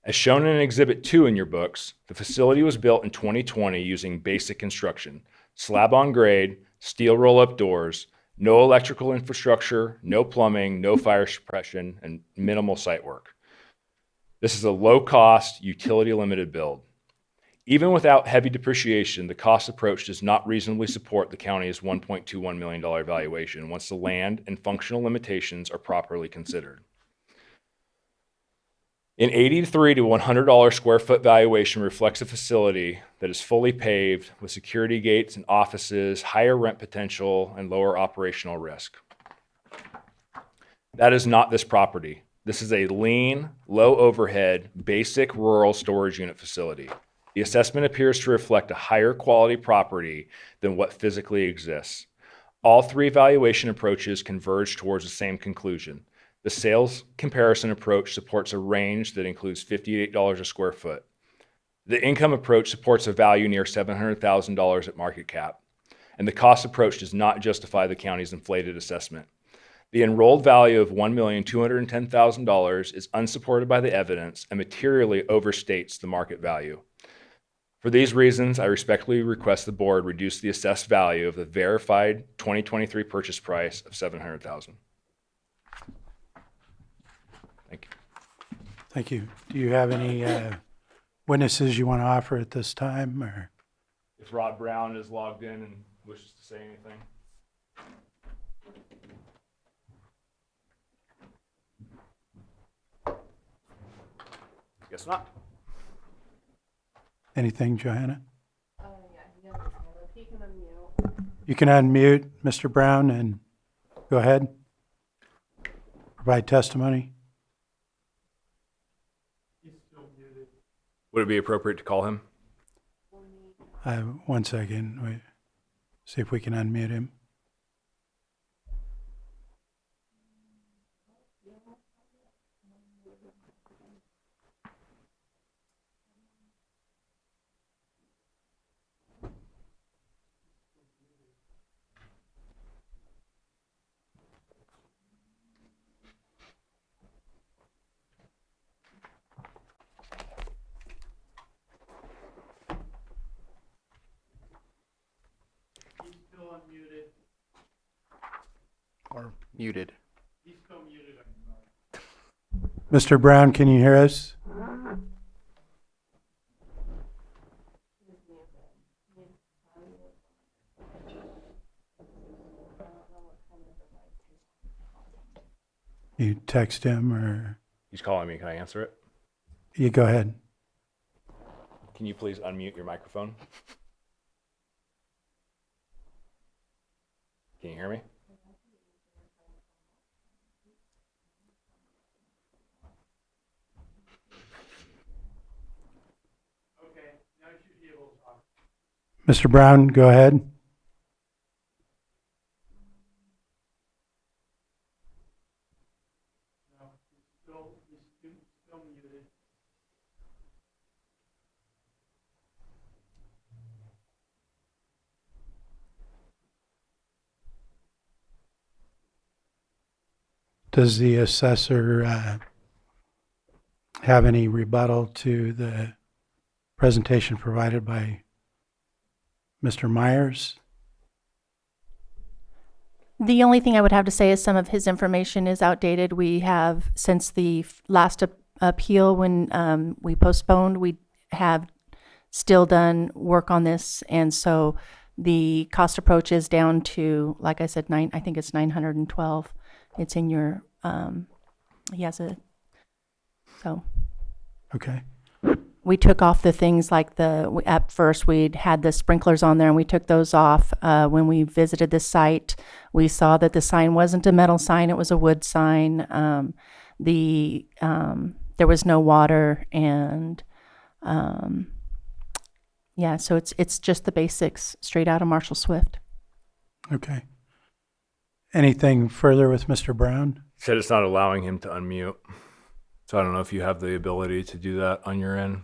As shown in Exhibit 2 in your books, the facility was built in 2020 using basic construction, slab on grade, steel roll-up doors, no electrical infrastructure, no plumbing, no fire suppression, and minimal site work. This is a low-cost, utility-limited build. Even without heavy depreciation, the cost approach does not reasonably support the county's $1.21 million valuation once the land and functional limitations are properly considered. An $83 to $100 square foot valuation reflects a facility that is fully paved with security gates and offices, higher rent potential, and lower operational risk. That is not this property. This is a lean, low overhead, basic rural storage unit facility. The assessment appears to reflect a higher quality property than what physically exists. All three valuation approaches converge towards the same conclusion. The sales comparison approach supports a range that includes $58 a square foot. The income approach supports a value near $700,000 at market cap. And the cost approach does not justify the county's inflated assessment. The enrolled value of $1,210,000 is unsupported by the evidence and materially overstates the market value. For these reasons, I respectfully request the board reduce the assessed value of the verified 2023 purchase price of $700,000. Thank you. Thank you. Do you have any witnesses you want to offer at this time? Or If Rod Brown is logged in and wishes to say anything. Guess not. anything, Johanna? You can unmute Mr. Brown and go ahead. Provide testimony. Would it be appropriate to call him? 1 second. Wait. See if we can unmute him. Or muted. Mr. Brown, can you hear us? You text him or He's calling me. Can I answer it? you go ahead. Can you please unmute your microphone? Can you hear me? Mr. Brown, go ahead. Does the assessor have any rebuttal to the presentation provided by Mr. Myers? The only thing I would have to say is some of his information is outdated. We have, since the last appeal when we postponed, we have still done work on this. And so the cost approach is down to, like I said, I think it's 912. It's in your, he has a, so. Okay. we took off the things like at first we'd had the sprinklers on there and we took those off. When we visited the site, we saw that the sign wasn't a metal sign, it was a wood sign. There was no water and, yeah, so it's just the basics straight out of Marshall Swift. Okay. Anything further with Mr. Brown? Said it's not allowing him to unmute. So I don't know if you have the ability to do that on your end.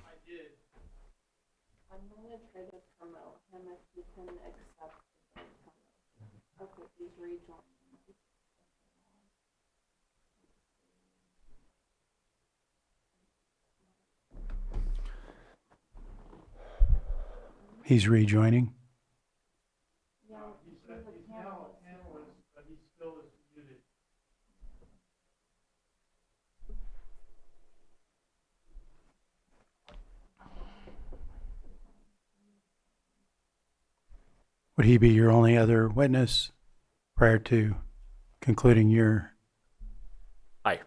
He's rejoining. Would he be your only other witness prior to concluding your? Aye.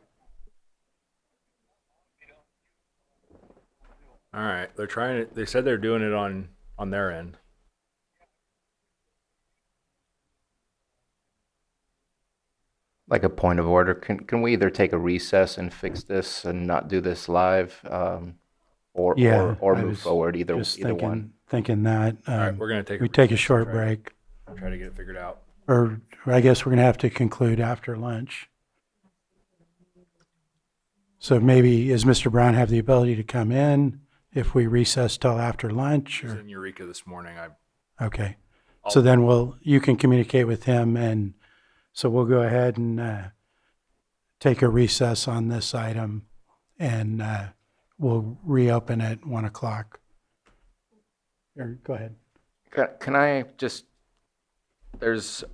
All right. They said they're doing it on their end. Like a point of order, can we either take a recess and fix this and not do this live, or I move was forward? Either thinking, one. Thinking that. All right, we're going to take. We take a short break. Try to get it figured out. Or I guess we're going to have to conclude after lunch. So maybe, does Mr. Brown have the ability to come in if we recess till after lunch? He was Or? in Eureka this morning. Okay. So then you can communicate with him, and so we'll go ahead and take a recess on this item, and we'll reopen at 1 o'clock. Go ahead. Can I just? There's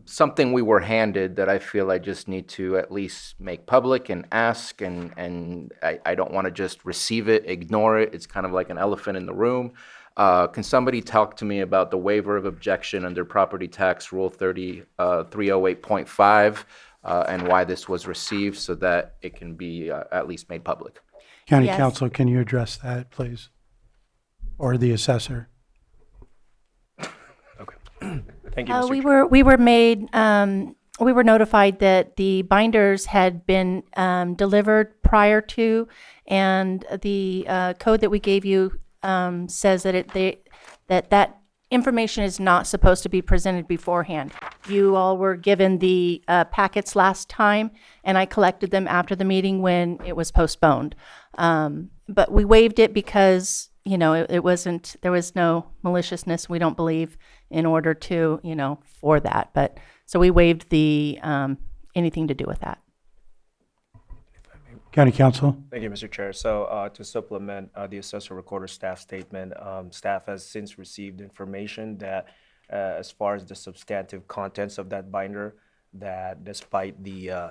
something we were handed that I feel I just need to at least make public and ask, and I don't want to just receive it, ignore it. It's kind of like an elephant in the room. Can somebody talk to me about the waiver of objection under Property Tax Rule 308.5 and why this was received so that it can be at least made public? County Yes. Council, can you address that, please? Or the assessor? Thank you, Mr. We were notified that the binders had been delivered prior to, and the code that we gave you says that that information is not supposed to be presented beforehand. You all were given the packets last time, and I collected them after the meeting when it was postponed. But we waived it because, it wasn't, there was no maliciousness, we don't believe, in order to, for that. But, so we waived the, anything to do with that. County Council? Thank you, Mr. Chair. So to supplement the Assessor Recorder staff statement, staff has since received information that as far as the substantive contents of that binder, that despite the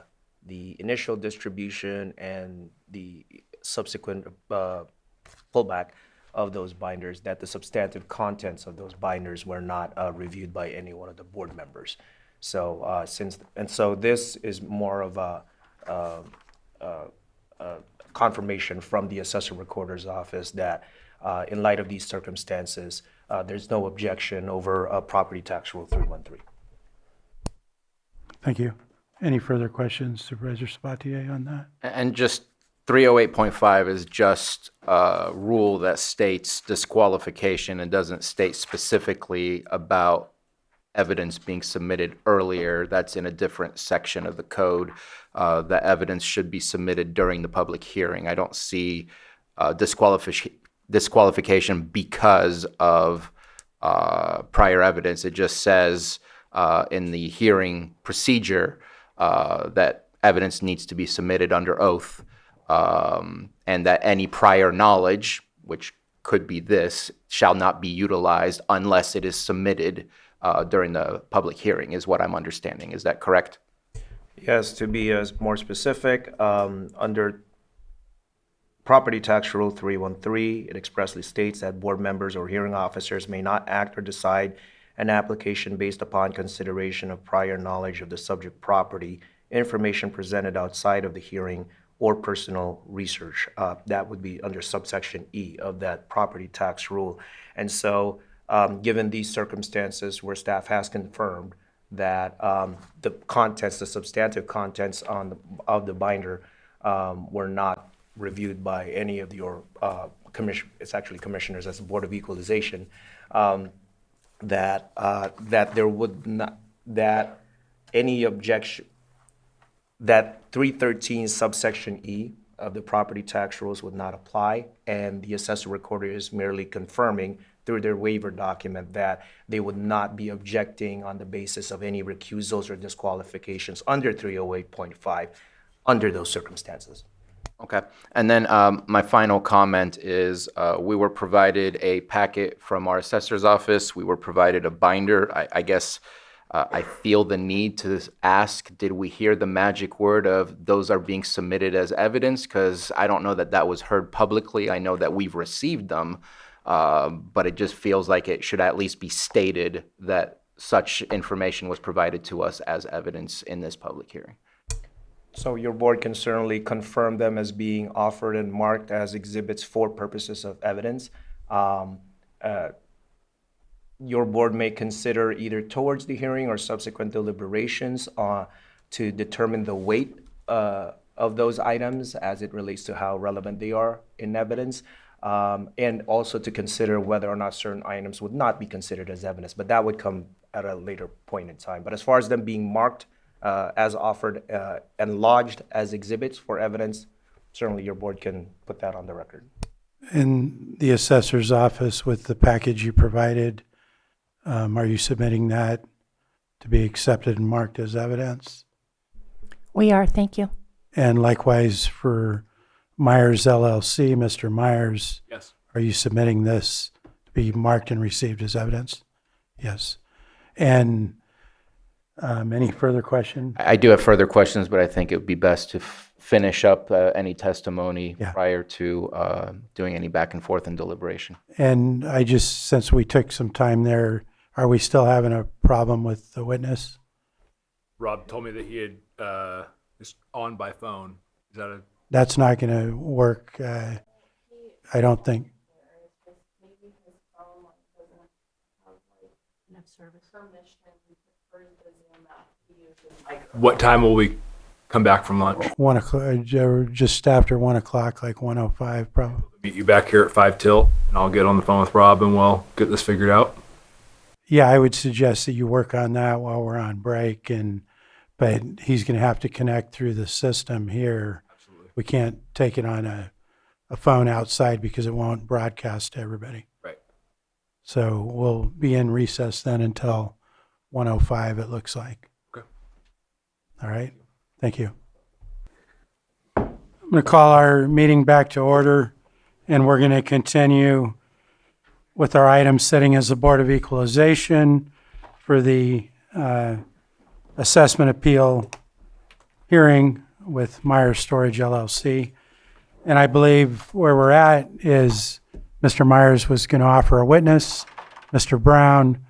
initial distribution and the subsequent pullback of those binders, that the substantive contents of those binders were not reviewed by any one of the board members. So so this is more of a confirmation from the Assessor Recorder's office that in light of these circumstances, there's no objection over Property Tax Rule 313. Thank you. Any further questions, Supervisor Sabatier, on that? And just 308.5 is just a rule that states disqualification and doesn't state specifically about evidence being submitted earlier. That's in a different section of the code. The evidence should be submitted during the public hearing. I don't see disqualification because of prior evidence. It just says in the hearing procedure that evidence needs to be submitted under oath, and that any prior knowledge, which could be this, shall not be utilized unless it is submitted during the public hearing, is what I'm understanding. Is that correct? Yes, to be more specific, under Property Tax Rule 313, it expressly states that board members or hearing officers may not act or decide an application based upon consideration of prior knowledge of the subject property, information presented outside of the hearing, or personal research. That would be under subsection E of that property tax rule. And so, given these circumstances where staff has confirmed that the contents, the substantive contents of the binder were not reviewed by any of your it's actually commissioners as the Board of Equalization, that there would not, that any objection, that 313 subsection E of the property tax rules would not apply, and the assessor recorder is merely confirming through their waiver document that they would not be objecting on the basis of any recusals or disqualifications under 308.5 under those circumstances. Okay. And then my final comment is we were provided a packet from our assessor's office. We were provided a binder. I guess I feel the need to ask, did we hear the magic word of those are being submitted as evidence? Because I don't know that that was heard publicly. I know that we've received them, but it just feels like it should at least be stated that such information was provided to us as evidence in this public hearing. So your board can certainly confirm them as being offered and marked as exhibits for purposes of evidence. Your board may consider either towards the hearing or subsequent deliberations to determine the weight of those items as it relates to how relevant they are in evidence, and also to consider whether or not certain items would not be considered as evidence, but that would come at a later point in time. But as far as them being marked as offered and lodged as exhibits for evidence, certainly your board can put that on the record. In the assessor's office with the package you provided, are you submitting that to be accepted and marked as evidence? We are, thank you. And likewise for Myers LLC, Mr. Myers? Yes. Are you submitting this to be marked and received as evidence? Yes. And any further questions? I do have further questions, but I think it would be best to finish up any testimony prior to doing any back and forth and deliberation. And I just, since we took some time there, are we still having a problem with the witness? Rob told me that he had is on by phone. Is that a? That's not going to work, I don't think. What time will we come back from lunch? 1 o'clock, just after 1 o'clock, like 1:05 probably. Meet you back here at 5 till, and I'll get on the phone with Rob and we'll get this figured out. Yeah, I would suggest that you work on that while we're on break, but he's going to have to connect through the system here. Absolutely. We can't take it on a phone outside because it won't broadcast to everybody. Right. So we'll be in recess then until 1:05, it looks like. Okay. All right. Thank you. I'm going to call our meeting back to order, and we're going to continue with our item sitting as the Board of Equalization for the assessment appeal hearing with Myers Storage LLC. And I believe where we're at is Mr. Myers was going to offer a witness, Mr. Brown,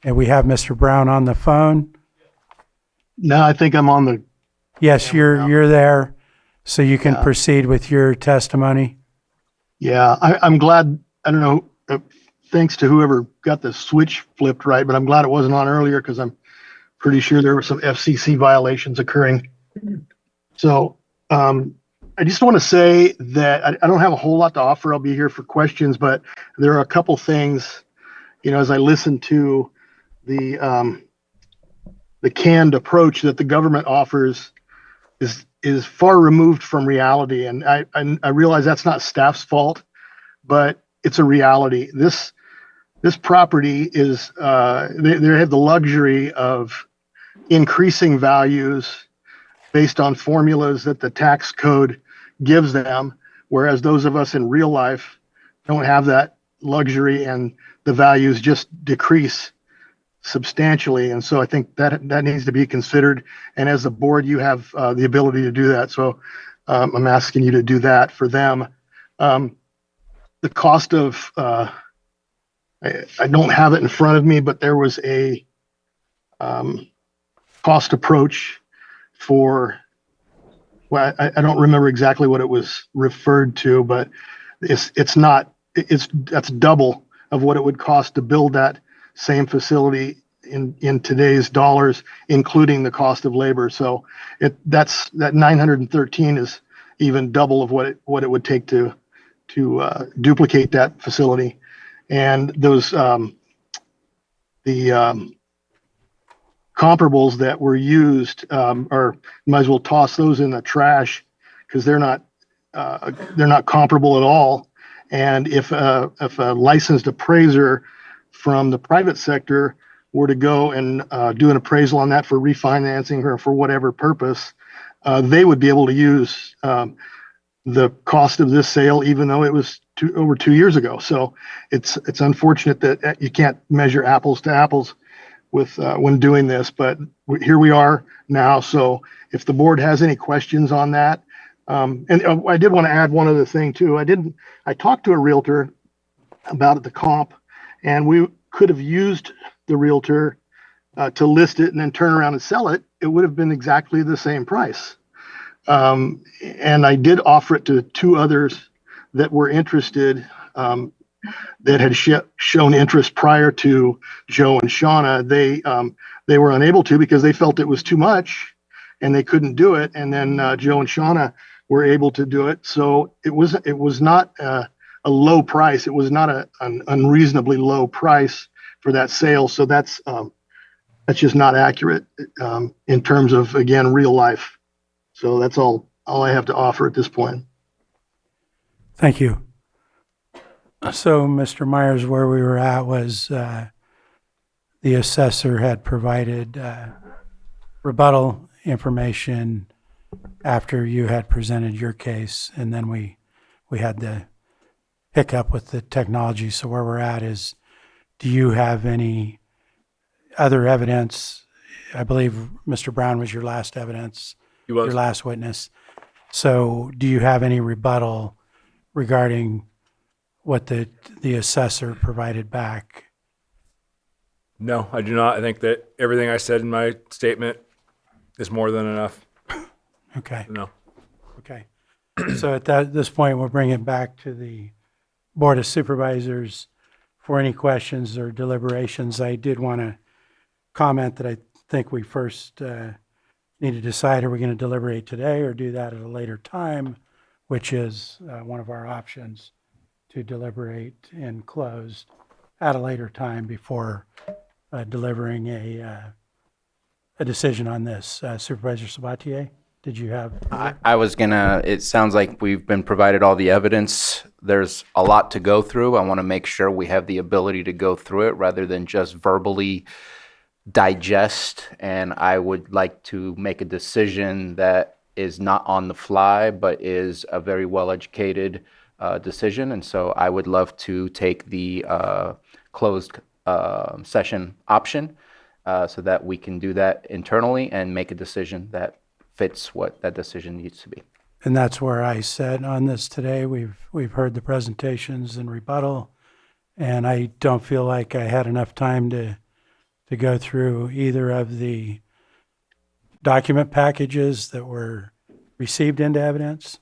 and we have Mr. Brown on the phone. No, I think I'm on the. Yes, you're there, so you can proceed with your testimony. Yeah, I'm glad. I don't know. Thanks to whoever got the switch flipped right, but I'm glad it wasn't on earlier because I'm pretty sure there were some FCC violations occurring. So I just want to say that I don't have a whole lot to offer. I'll be here for questions, but there are a couple things, as I listen to the canned approach that the government offers is far removed from reality. And I realize that's not staff's fault, but it's a reality. This property is, they have the luxury of increasing values based on formulas that the tax code gives them, whereas those of us in real life don't have that luxury and the values just decrease substantially. And so I think that needs to be considered. And as a board, you have the ability to do that. So I'm asking you to do that for them. The cost of, I don't have it in front of me, but there was a cost approach for well, I don't remember exactly what it was referred to, but that's double of what it would cost to build that same facility in today's dollars, including the cost of labor. So that 913 is even double of what it would take to duplicate that facility. And those comparables that were used are, might as well toss those in the trash because they're not comparable at all. And if a licensed appraiser from the private sector were to go and do an appraisal on that for refinancing or for whatever purpose, they would be able to use the cost of this sale, even though it was over 2 years ago. So it's unfortunate that you can't measure apples to apples with when doing this, but here we are now. So if the board has any questions on that, and I did want to add one other thing too. I talked to a realtor about the comp, and we could have used the realtor to list it and then turn around and sell it. It would have been exactly the same price. And I did offer it to 2 others that were interested, that had shown interest prior to Joe and Shauna. They were unable to because they felt it was too much and they couldn't do it. And then Joe and Shauna were able to do it. So it was not a low price. It was not an unreasonably low price for that sale. So that's just not accurate in terms of, again, real life. So that's all I have to offer at this point. Thank you. So, Mr. Myers, where we were at was the assessor had provided rebuttal information after you had presented your case, and then we had the hiccup with the technology. So where we're at is, do you have any other evidence? I believe Mr. Brown was your last evidence, your last witness. So do you have any rebuttal regarding what the assessor provided back? No, I do not. I think that everything I said in my statement is more than enough. Okay. No. Okay. So at this point, we'll bring it back to the Board of Supervisors for any questions or deliberations. I did want to comment that I think we first need to decide, are we going to deliberate today or do that at a later time, which is one of our options, to deliberate in closed at a later time before delivering a decision on this. Supervisor Sabatier, did you have? I was gonna, it sounds like we've been provided all the evidence. There's a lot to go through. I want to make sure we have the ability to go through it rather than just verbally digest. And I would like to make a decision that is not on the fly, but is a very well-educated decision. And so I would love to take the closed session option so that we can do that internally and make a decision that fits what that decision needs to be. And that's where I said on this today. We've heard the presentations and rebuttal, and I don't feel like I had enough time to go through either of the document packages that were received into evidence.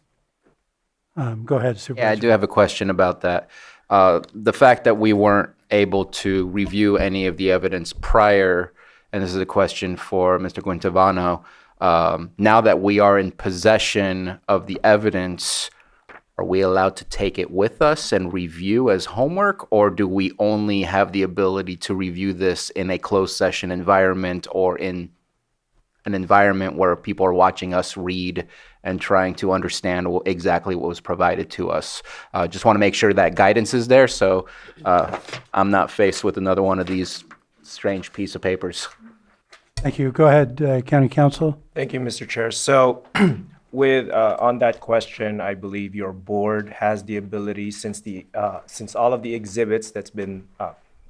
Go ahead, Supervisor. Yeah, I do have a question about that. The fact that we weren't able to review any of the evidence prior, and this is a question for Mr. Guintavano, now that we are in possession of the evidence, are we allowed to take it with us and review as homework, or do we only have the ability to review this in a closed session environment or in an environment where people are watching us read and trying to understand exactly what was provided to us? Just want to make sure that guidance is there, so I'm not faced with another one of these strange piece of papers. Thank you. Go ahead, County Counsel. Thank you, Mr. Chair. So with on that question, I believe your board has the ability, since all of the exhibits that's been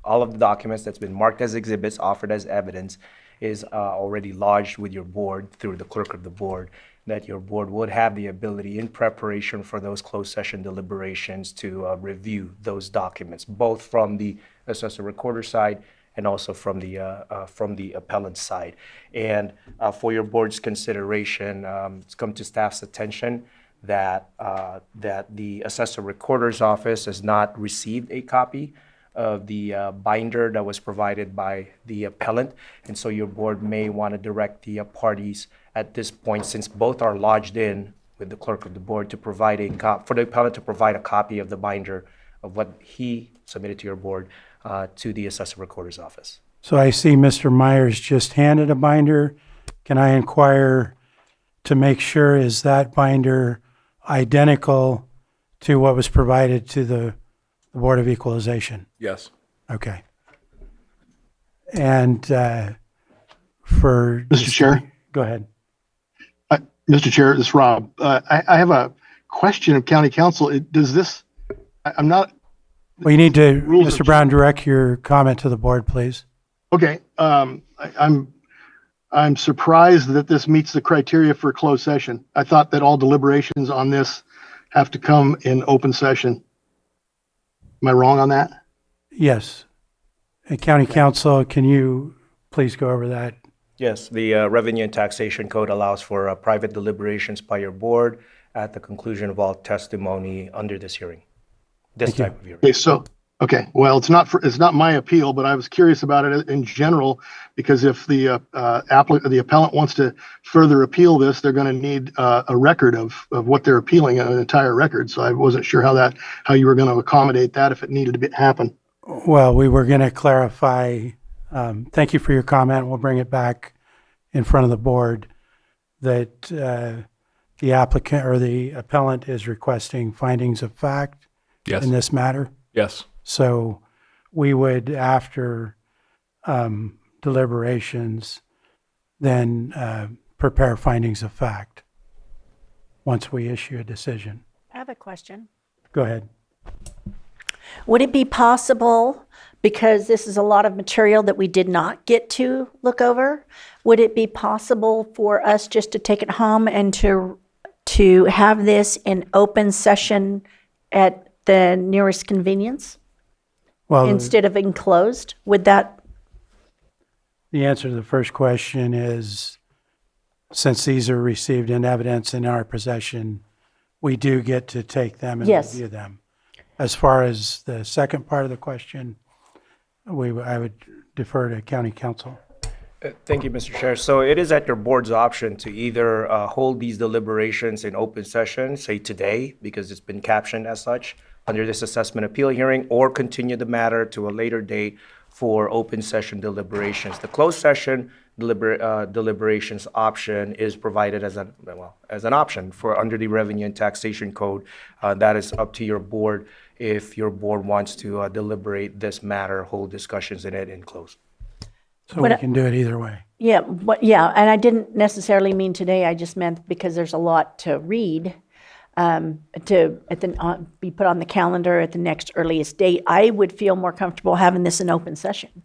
all of the documents that's been marked as exhibits, offered as evidence, is already lodged with your board through the clerk of the board, that your board would have the ability in preparation for those closed session deliberations to review those documents, both from the assessor recorder side and also from the appellant side. And for your board's consideration, it's come to staff's attention that the assessor recorder's office has not received a copy of the binder that was provided by the appellant. And so your board may want to direct the parties at this point, since both are lodged in with the clerk of the board, to provide for the appellant to provide a copy of the binder of what he submitted to your board to the assessor recorder's office. So I see Mr. Myers just handed a binder. Can I inquire to make sure, is that binder identical to what was provided to the Board of Equalization? Yes. Okay. And for Mr. Chair? Go ahead. Mr. Chair, this is Rob. I have a question of County Council. Does this, I'm not. Well, you need to, Rules Mr. of- Brown, direct your comment to the board, please. Okay, I'm surprised that this meets the criteria for closed session. I thought that all deliberations on this have to come in open session. Am I wrong on that? Yes. And County Council, can you please go over that? Yes, the Revenue and Taxation Code allows for private deliberations by your board at the conclusion of all testimony under this hearing, this Thank you. type of hearing. Okay, well, it's not my appeal, but I was curious about it in general, because if the appellant wants to further appeal this, they're going to need a record of what they're appealing, an entire record. So I wasn't sure how you were going to accommodate that if it needed to happen. Well, we were going to clarify, thank you for your comment. We'll bring it back in front of the board that the applicant or the appellant is requesting findings of fact Yes. in this matter. Yes. So we would, after deliberations, then prepare findings of fact once we issue a decision. I have a question. Go ahead. Would it be possible, because this is a lot of material that we did not get to look over, would it be possible for us just to take it home and to have this in open session at the nearest convenience Well, instead of enclosed? Would that, the answer to the first question is, since these are received in evidence in our possession, we do get to take them and Yes. review them. As far as the second part of the question, I would defer to County Council. Thank you, Mr. Chair. So it is at your board's option to either hold these deliberations in open session, say today, because it's been captioned as such under this assessment appeal hearing, or continue the matter to a later date for open session deliberations. The closed session deliberations option is provided as an option for under the Revenue and Taxation Code. That is up to your board if your board wants to deliberate this matter, hold discussions in it, and close. So we can do it either way. yeah, and I didn't necessarily mean today, I just meant because there's a lot to read, be put on the calendar at the next earliest date. I would feel more comfortable having this in open session,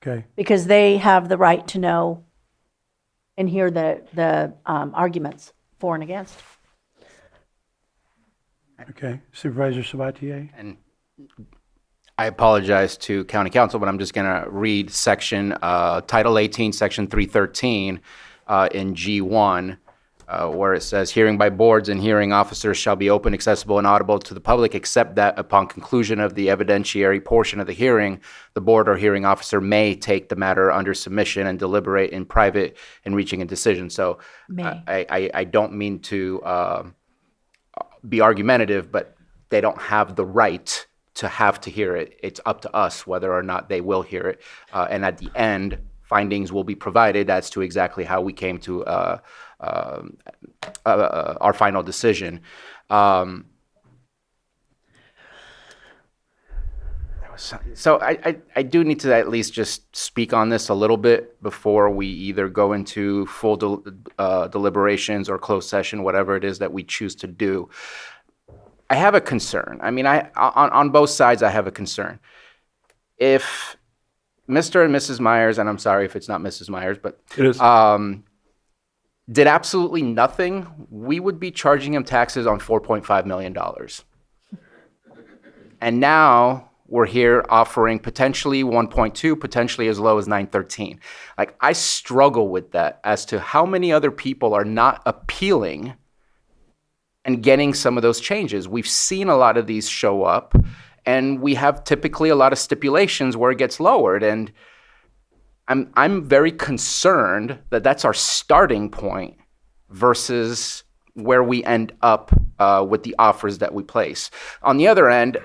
Okay. because they have the right to know and hear the arguments for and against. Okay. Supervisor Sabatier? And I apologize to County Council, but I'm just going to read section, Title 18, Section 313 in G1, where it says, hearing by boards and hearing officers shall be open, accessible, and audible to the public, except that upon conclusion of the evidentiary portion of the hearing, the board or hearing officer may take the matter under submission and deliberate in private in reaching a decision. So I don't mean to be argumentative, but they don't have the right to have to hear it. It's up to us whether or not they will hear it. And at the end, findings will be provided as to exactly how we came to our final decision. So I do need to at least just speak on this a little bit before we either go into full deliberations or closed session, whatever it is that we choose to do. I have a concern. I mean, on both sides, I have a concern. If Mr. and Mrs. Myers, and I'm sorry if it's not Mrs. Myers, but It is. did absolutely nothing, we would be charging him taxes on $4.5 million. And now we're here offering potentially 1.2, potentially as low as 913. Like, I struggle with that as to how many other people are not appealing and getting some of those changes. We've seen a lot of these show up, and we have typically a lot of stipulations where it gets lowered. And I'm very concerned that that's our starting point versus where we end up with the offers that we place. On the other end,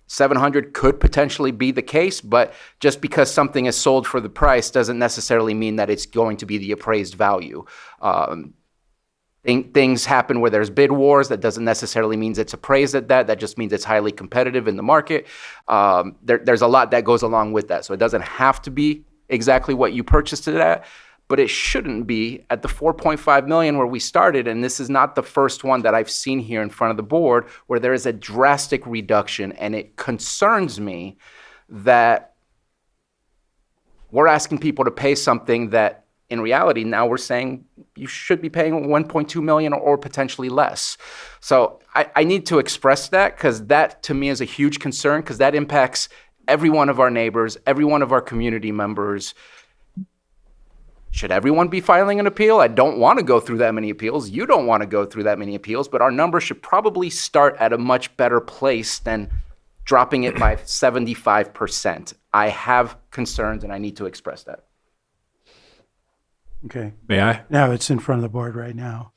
700 could potentially be the case, but just because something is sold for the price doesn't necessarily mean that it's going to be the appraised value. Things happen where there's bid wars. That doesn't necessarily mean it's appraised at that. That just means it's highly competitive in the market. There's a lot that goes along with that. So it doesn't have to be exactly what you purchased it at, but it shouldn't be at the 4.5 million where we started. And this is not the first one that I've seen here in front of the board where there is a drastic reduction. And it concerns me that we're asking people to pay something that in reality, now we're saying you should be paying 1.2 million or potentially less. So I need to express that, because that to me is a huge concern, because that impacts every one of our neighbors, every one of our community members. Should everyone be filing an appeal? I don't want to go through that many appeals. You don't want to go through that many appeals, but our numbers should probably start at a much better place than dropping it by 75%. I have concerns, and I need to express that. Okay. May I? No, it's in front of the board right now.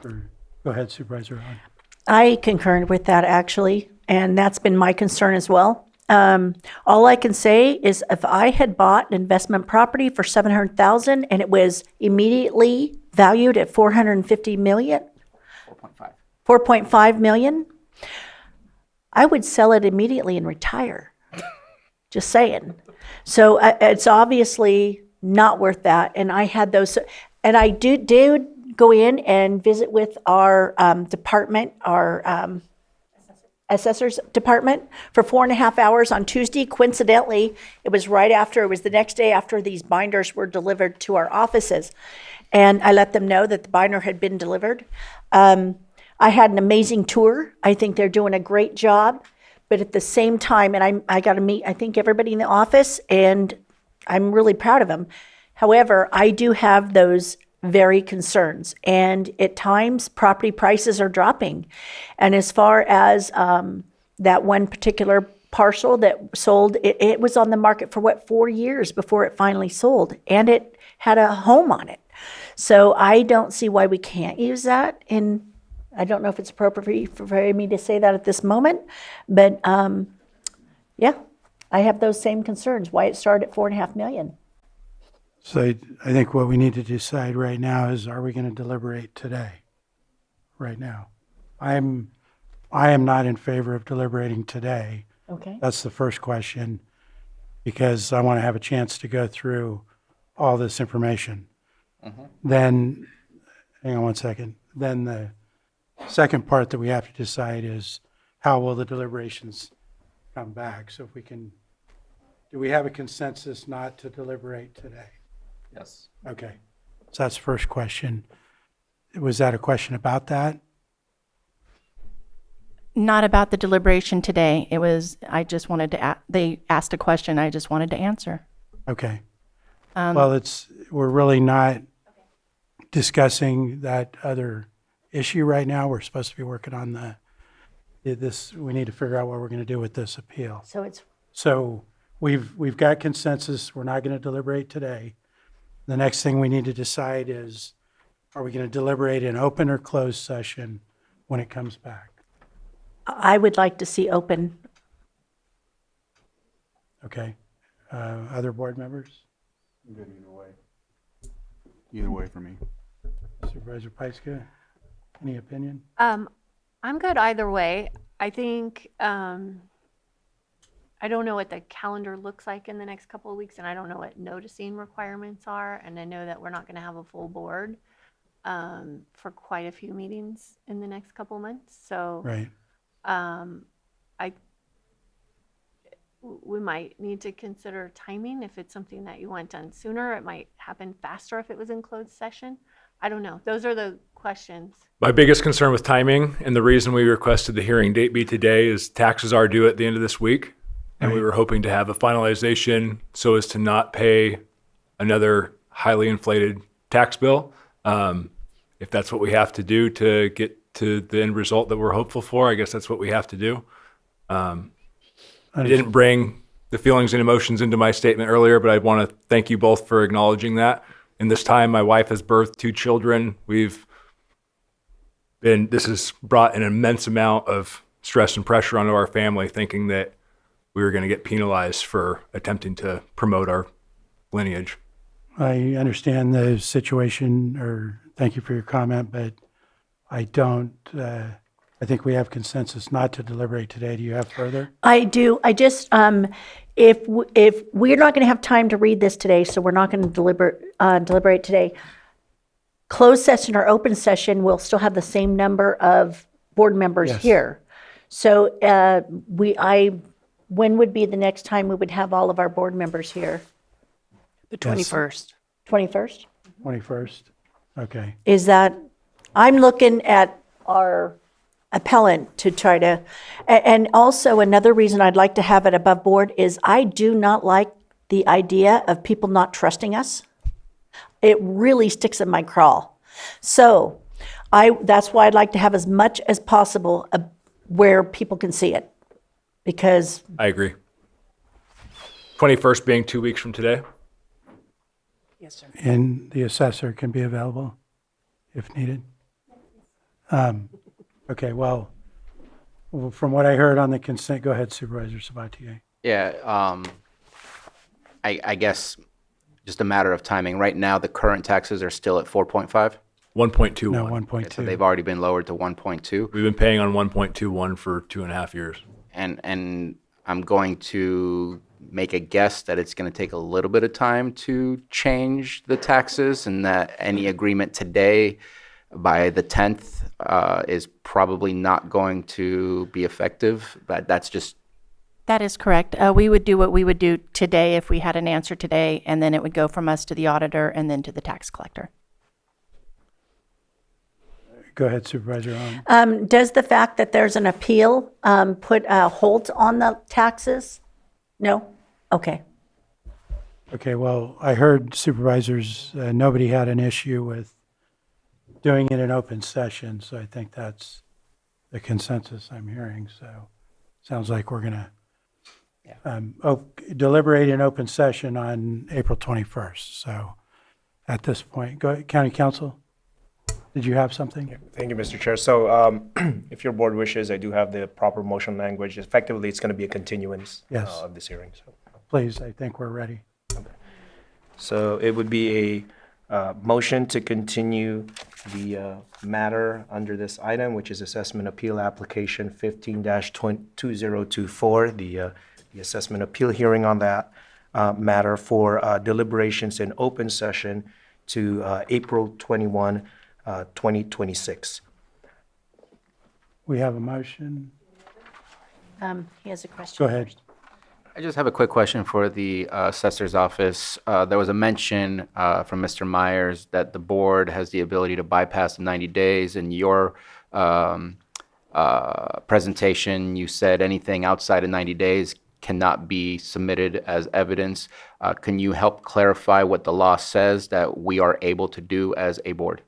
Go ahead, Supervisor Hahn. I concur with that, actually, and that's been my concern as well. All I can say is if I had bought an investment property for $700,000 and it was immediately valued at $450 million, 4.5 million, I would sell it immediately and retire. Just saying. So it's obviously not worth that. And I had those, and I did go in and visit with our department, our assessor's department for 4.5 hours on Tuesday. Coincidentally, it was the next day after these binders were delivered to our offices. And I let them know that the binder had been delivered. I had an amazing tour. I think they're doing a great job. But at the same time, and I got to meet, I think, everybody in the office, and I'm really proud of them. However, I do have those very concerns. And at times, property prices are dropping. And as far as that one particular parcel that sold, it was on the market for 4 years before it finally sold. And it had a home on it. So I don't see why we can't use that. And I don't know if it's appropriate for me to say that at this moment. But yeah, I have those same concerns, why it started at 4.5 million. So I think what we need to decide right now is, are we going to deliberate today? Right now. I am not in favor of deliberating today. Okay. That's the first question, because I want to have a chance to go through all this information. Then, hang on one second. Then the second part that we have to decide is, how will the deliberations come back? So if we can, do we have a consensus not to deliberate today? Yes. Okay. So that's the first question. Was that a question about that? Not about the deliberation today. It was, I just wanted to, they asked a question, I just wanted to answer. Okay. Well, we're really not discussing that other issue right now. We're supposed to be working on this. We need to figure out what we're going to do with this appeal. So we've got consensus. We're not going to deliberate today. The next thing we need to decide is, are we going to deliberate in open or closed session when it comes back? I would like to see open. Okay. Other board members? I'm good either way. Either way for me. Supervisor Pyska, any opinion? I'm good either way. I think, I don't know what the calendar looks like in the next couple of weeks, and I don't know what noticing requirements are, and I know that we're not going to have a full board for quite a few meetings in the next couple of months. So Right. We might need to consider timing. If it's something that you want done sooner, it might happen faster if it was in closed session. I don't know. Those are the questions. My biggest concern with timing, and the reason we requested the hearing date be today, is taxes are due at the end of this week. And we were hoping to have a finalization so as to not pay another highly inflated tax bill. If that's what we have to do to get to the end result that we're hopeful for, I guess that's what we have to do. I didn't bring the feelings and emotions into my statement earlier, but I want to thank you both for acknowledging that. In this time, my wife has birthed 2 children. This has brought an immense amount of stress and pressure onto our family, thinking that we were going to get penalized for attempting to promote our lineage. I understand the situation, or thank you for your comment, but I don't, I think we have consensus not to deliberate today. Do you have further? I do. I just, if we're not going to have time to read this today, so we're not going to deliberate today. Closed session or open session will still have the same number of board members Yes. here. So when would be the next time we would have all of our board members here? The Yes. 21st. 21st? 21st? Okay. Is that, I'm looking at our appellant to try to, and also another reason I'd like to have it above board is I do not like the idea of people not trusting us. It really sticks in my craw. So that's why I'd like to have as much as possible where people can see it. Because I agree. 21st being 2 weeks from today. Yes, sir. And the assessor can be available if needed. Okay, well, from what I heard on the consent, go ahead, Supervisor Sabatier. Yeah, I guess just a matter of timing. Right now, the current taxes are still at 4.5. 1.21. No, Okay, so 1.2. they've already been lowered to 1.2. We've been paying on 1.21 for 2.5 years. And I'm going to make a guess that it's going to take a little bit of time to change the taxes, and that any agreement today by the 10th is probably not going to be effective. But that's just That is correct. We would do what we would do today if we had an answer today, and then it would go from us to the auditor and then to the tax collector. Go ahead, Supervisor Hahn. does the fact that there's an appeal put a halt on the taxes? No? Okay. Okay, well, I heard supervisors, nobody had an issue with doing it in open session, so I think that's the consensus I'm hearing. So sounds like we're going to deliberate in open session on April 21st. So at this point, go ahead, County Council, did you have something? Thank you, Mr. Chair. So if your board wishes, I do have the proper motion language. Effectively, it's going to be a continuance Yes. of this hearing. So. Please, I think we're ready. So it would be a motion to continue the matter under this item, which is Assessment Appeal Application 15-2024, the assessment appeal hearing on that matter for deliberations in open session to April 21, 2026. We have a motion. He has a question. Go ahead. I just have a quick question for the assessor's office. There was a mention from Mr. Myers that the board has the ability to bypass the 90 days. In your presentation, you said anything outside of 90 days cannot be submitted as evidence. Can you help clarify what the law says that we are able to do as a board?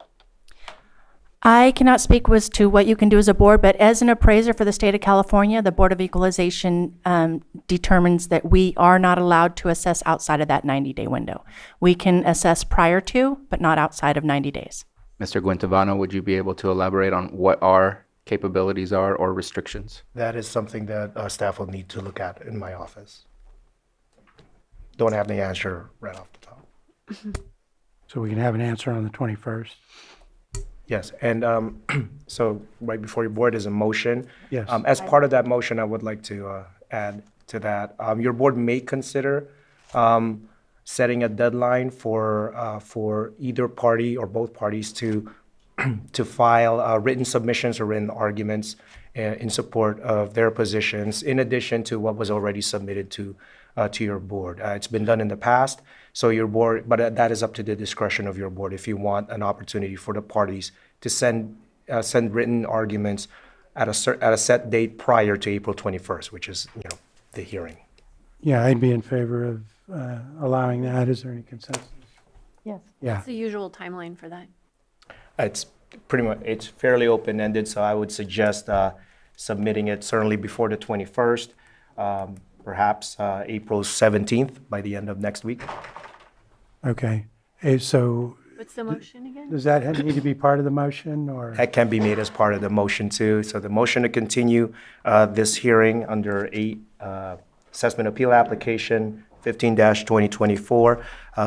I cannot speak as to what you can do as a board, but as an appraiser for the state of California, the Board of Equalization determines that we are not allowed to assess outside of that 90-day window. We can assess prior to, but not outside of 90 days. Mr. Guintavano, would you be able to elaborate on what our capabilities are or restrictions? That is something that staff will need to look at in my office. Don't have the answer right off the top. So we can have an answer on the 21st. Yes, and so right before your board is a motion. Yes. As part of that motion, I would like to add to that. Your board may consider setting a deadline for either party or both parties to file written submissions or written arguments in support of their positions, in addition to what was already submitted to your board. It's been done in the past, so your board, but that is up to the discretion of your board if you want an opportunity for the parties to send written arguments at a set date prior to April 21st, which is the hearing. Yeah, I'd be in favor of allowing that. Is there any consensus? Yes. Yeah. What's the usual timeline for that? It's pretty much, it's fairly open-ended, so I would suggest submitting it certainly before the 21st, perhaps April 17th by the end of next week. Okay. So What's the motion again? does that need to be part of the motion or? That can be made as part of the motion too. So the motion to continue this hearing under assessment appeal application 15-2024,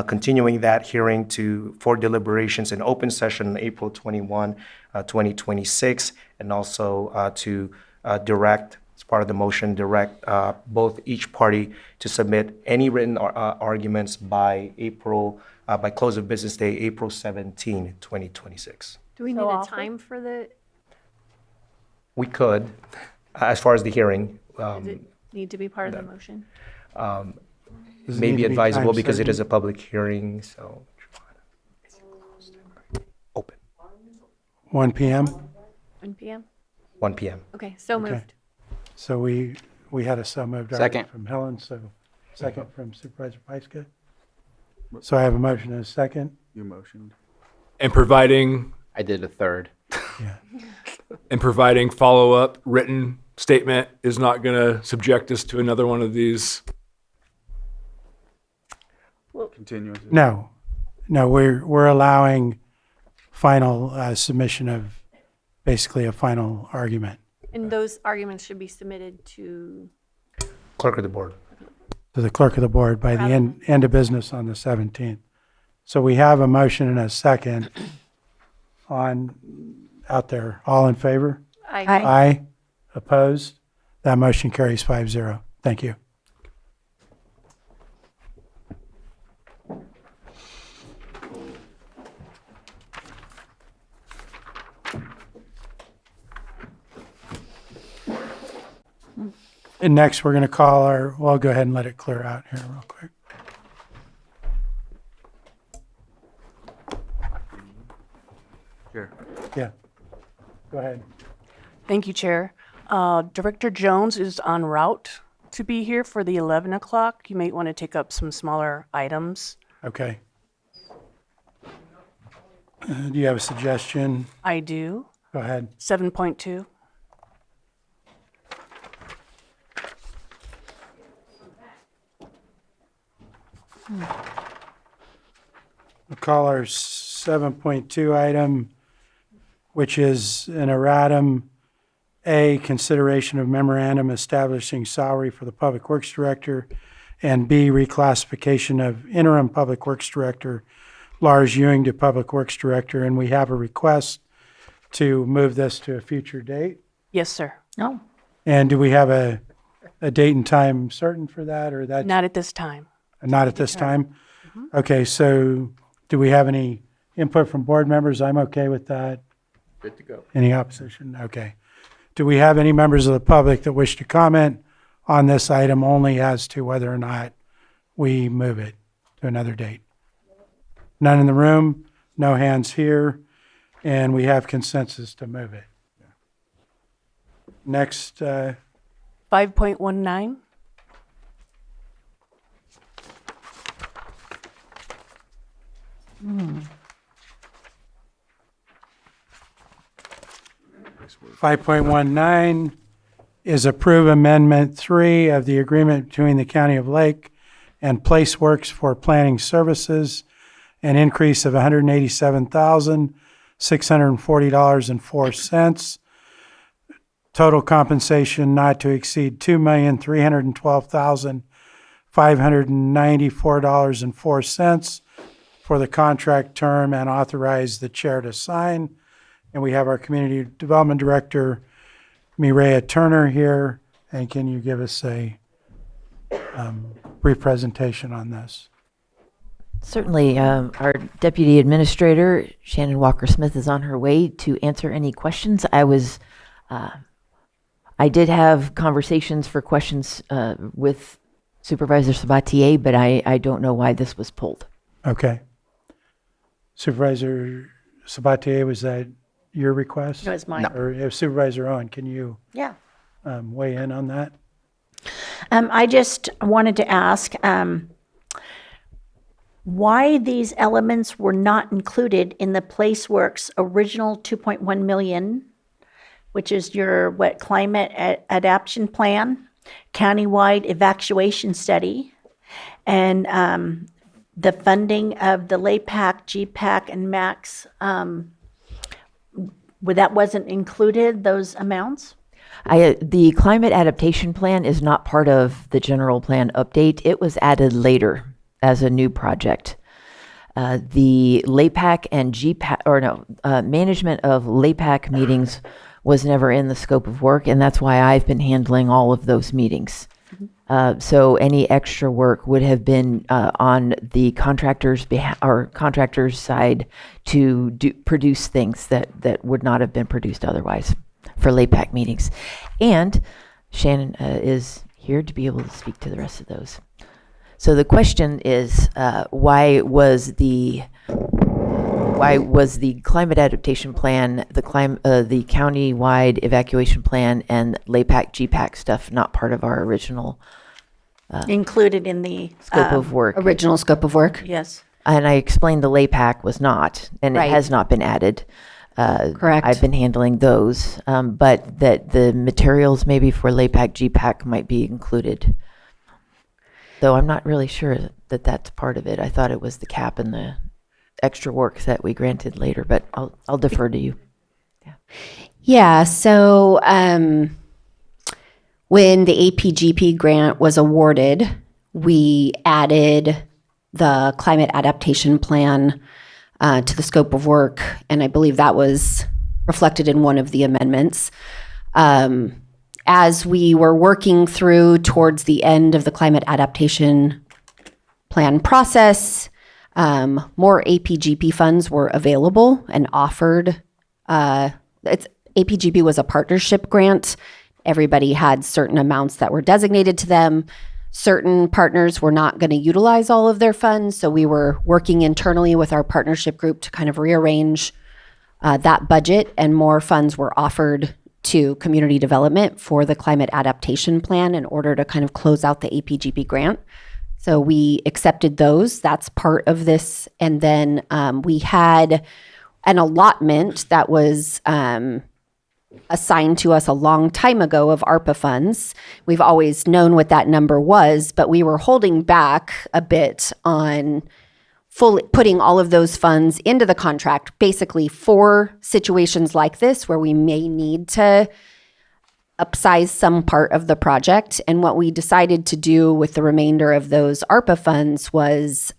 continuing that hearing for deliberations in open session on April 21, 2026, and also to direct, as part of the motion, direct both each party to submit any written arguments by close of business day, April 17, 2026. Do we need a time for the, We could, as far as the hearing, does it need to be part of the motion? Does it may need be to be advisable time because it is a certain? public hearing, so. Open, 1 p.m.? 1 p.m.? 1 p.m. Okay, so Okay. moved. So we had a so moved already Second. from Helen, so second from Supervisor Pyska. So I have a motion and a second. You motioned. And providing I did a third. Yeah. and providing follow-up written statement is not going to subject us to another one of these. Continuous. No, we're allowing final submission of basically a final argument And those arguments should be submitted to, Clerk of the board. to the clerk of the board by the end of business on the 17th. So we have a motion and a second out there. All in favor? I, Aye. Opposed? That motion carries 5-0. Thank you. And next, we're going to call well, go ahead and let it clear out here real quick. Sure. Yeah. Go ahead. Thank you, Chair. Director Jones is en route to be here for the 11 o'clock. You may want to take up some smaller items. Okay. Do you have a suggestion? I do. Go ahead. 7.2. We'll call our 7.2 item, which is an erratum. A, consideration of memorandum establishing salary for the Public Works Director, and B, reclassification of interim Public Works Director Lars Ewing to Public Works Director. And we have a request to move this to a future date. Yes, sir. No. And do we have a date and time certain for that, or that? Not at this time. Not at this time? Okay, so do we have any input from board members? I'm okay with that. Good to go. Any opposition? Okay. Do we have any members of the public that wish to comment on this item only as to whether or not we move it to another date? None in the room, no hands here, and we have consensus to move it. Next, 5.19. Hmm. 5.19 is approve Amendment 3 of the agreement between the County of Lake and Place Works for Planning Services, an increase of $187,640.04. Total compensation not to exceed $2,312,594.04 for the contract term, and authorize the chair to sign. And we have our Community Development Director, Mireya Turner, here. And can you give us a brief presentation on this? Certainly. Our Deputy Administrator, Shannon Walker-Smith, is on her way to answer any questions. I did have conversations for questions with Supervisor Sabatier, but I don't know why this was pulled. Okay. Supervisor Sabatier, was that your request? No, it's mine. No. Or Supervisor Owen, can you Yeah. weigh in on that? I just wanted to ask why these elements were not included in the PlaceWorks original 2.1 million, which is your climate adaptation plan, countywide evacuation study, and the funding of the LAPAC, GPAC, and MAX. That wasn't included, those amounts? The climate adaptation plan is not part of the general plan update. It was added later as a new project. The LAPAC and management of LAPAC meetings was never in the scope of work, and that's why I've been handling all of those meetings. So any extra work would have been on the contractor's side to produce things that would not have been produced otherwise for LAPAC meetings. And Shannon is here to be able to speak to the rest of those. So the question is, why was the climate adaptation plan, the county-wide evacuation plan, and LAPAC, GPAC stuff not part of our original included in the scope of work? Original scope of work? Yes. And I explained the LAPAC was not, and Right. it has not been added. Correct. I've been handling those, but that the materials maybe for LAPAC, GPAC might be included. Though I'm not really sure that that's part of it. I thought it was the cap and the extra work that we granted later, but I'll defer to you. Yeah, so when the APGP grant was awarded, we added the climate adaptation plan to the scope of work, and I believe that was reflected in one of the amendments. As we were working through towards the end of the climate adaptation plan process, more APGP funds were available and offered. APGP was a partnership grant. Everybody had certain amounts that were designated to them. Certain partners were not going to utilize all of their funds, so we were working internally with our partnership group to kind of rearrange that budget, and more funds were offered to community development for the climate adaptation plan in order to kind of close out the APGP grant. So we accepted those. That's part of this. And then we had an allotment that was assigned to us a long time ago of ARPA funds. We've always known what that number was, but we were holding back a bit on fully putting all of those funds into the contract, basically for situations like this where we may need to upsize some part of the project. And what we decided to do with the remainder of those ARPA funds was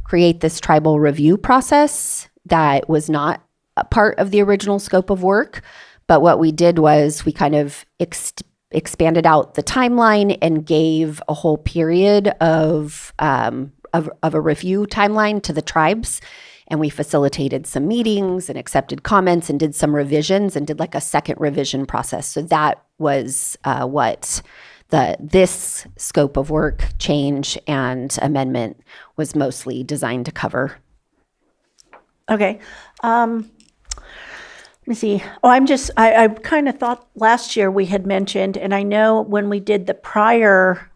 create this tribal review process that was not a part of the original scope of work. But what we did was we kind of expanded out the timeline and gave a whole period of a review timeline to the tribes. And we facilitated some meetings and accepted comments and did some revisions and did like a second revision process. So that was what this scope of work change and amendment was mostly designed to cover. Okay. Let me see. Oh, I kind of thought last year we had mentioned, and I know when we did the prior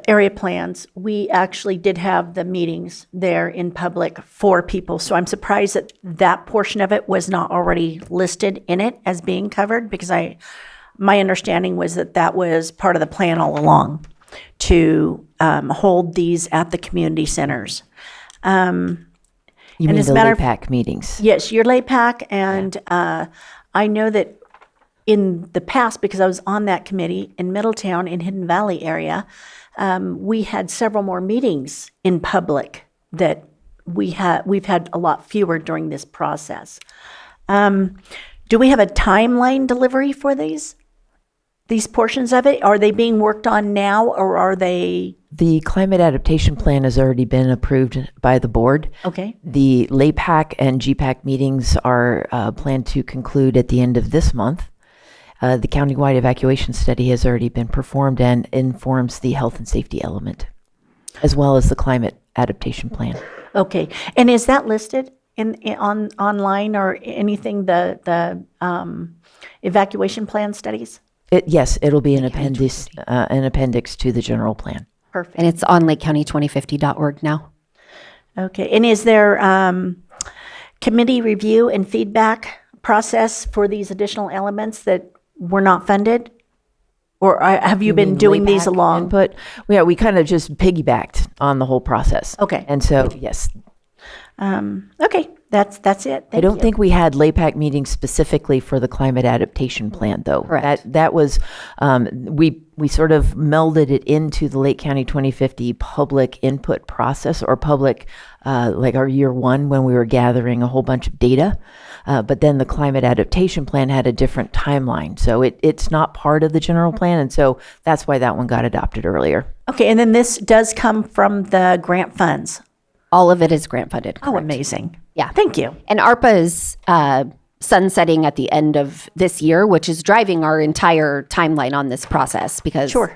area plans, we actually did have the meetings there in public for people. So I'm surprised that that portion of it was not already listed in it as being covered, because my understanding was that was part of the plan all along to hold these at the community centers. You mean the LAPAC meetings? Yes, your LAPAC, and I know that in the past, because I was on that committee in Middletown in Hidden Valley area, we had several more meetings in public that we've had a lot fewer during this process. Do we have a timeline delivery for these portions of it? Are they being worked on now, or are they? The climate adaptation plan has already been approved by the board. Okay. The LAPAC and GPAC meetings are planned to conclude at the end of this month. The countywide evacuation study has already been performed and informs the health and safety element, as well as the climate adaptation plan. Okay, and is that listed online or anything? The evacuation plan studies? Yes, it'll be an appendix to the general plan. Perfect. And it's on lakecounty2050.org now. Okay, and is there committee review and feedback process for these additional elements that were not funded? Or have you been mean doing these LAPAC along? Input? Yeah, we kind of just piggybacked on the whole process. Okay. And so, yes. Okay, that's it. I don't think we had LAPAC meetings specifically for the climate adaptation plan, though. Correct. That was, we sort of melded it into the Lake County 2050 public input process, or public, like our year one when we were gathering a whole bunch of data. But then the climate adaptation plan had a different timeline. So it's not part of the general plan. And so that's why that one got adopted earlier. Okay, and then this does come from the grant funds. All of it is grant funded. Oh, amazing. Yeah. Thank you. And ARPA is sunsetting at the end of this year, which is driving our entire timeline on this process because Sure.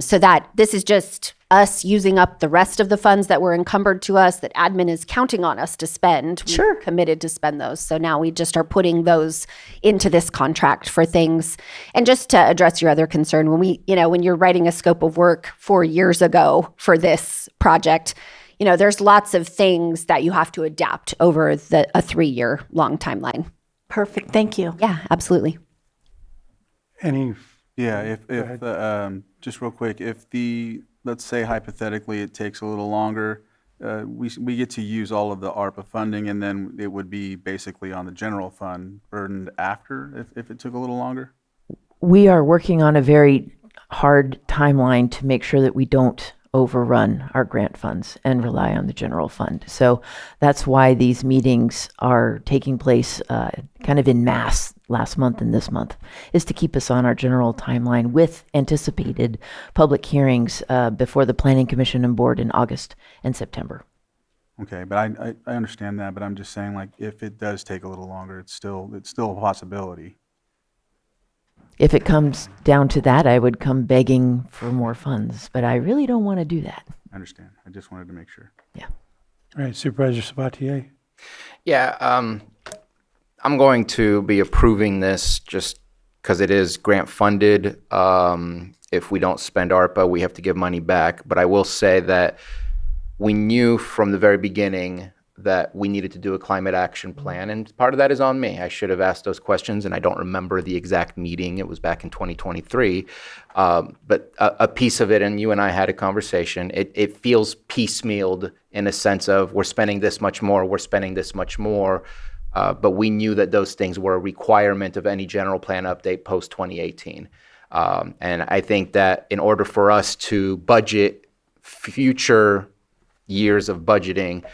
So that this is just us using up the rest of the funds that were encumbered to us that admin is counting on us to spend. Sure. We're committed to spend those. So now we just are putting those into this contract for things. And just to address your other concern, when you're writing a scope of work 4 years ago for this project, there's lots of things that you have to adapt over a 3-year long timeline. Perfect. Thank you. Yeah, absolutely. Yeah, if just real quick, if let's say hypothetically it takes a little longer, we get to use all of the ARPA funding, and then it would be basically on the general fund burdened after if it took a little longer? We are working on a very hard timeline to make sure that we don't overrun our grant funds and rely on the general fund. So that's why these meetings are taking place kind of in mass last month and this month, is to keep us on our general timeline with anticipated public hearings before the Planning Commission and Board in August and September. Okay, but I understand that, but I'm just saying, like, if it does take a little longer, it's still a possibility. If it comes down to that, I would come begging for more funds, but I really don't want to do that. I understand. I just wanted to make sure. Yeah. All right, Supervisor Sabatier. Yeah, I'm going to be approving this just because it is grant funded. If we don't spend ARPA, we have to give money back. But I will say that we knew from the very beginning that we needed to do a climate action plan, and part of that is on me. I should have asked those questions, and I don't remember the exact meeting. It was back in 2023. But a piece of it, and you and I had a conversation, it feels piecemealed in a sense of we're spending this much more, we're spending this much more. But we knew that those things were a requirement of any general plan update post 2018. And I think that in order for us to budget future years of budgeting,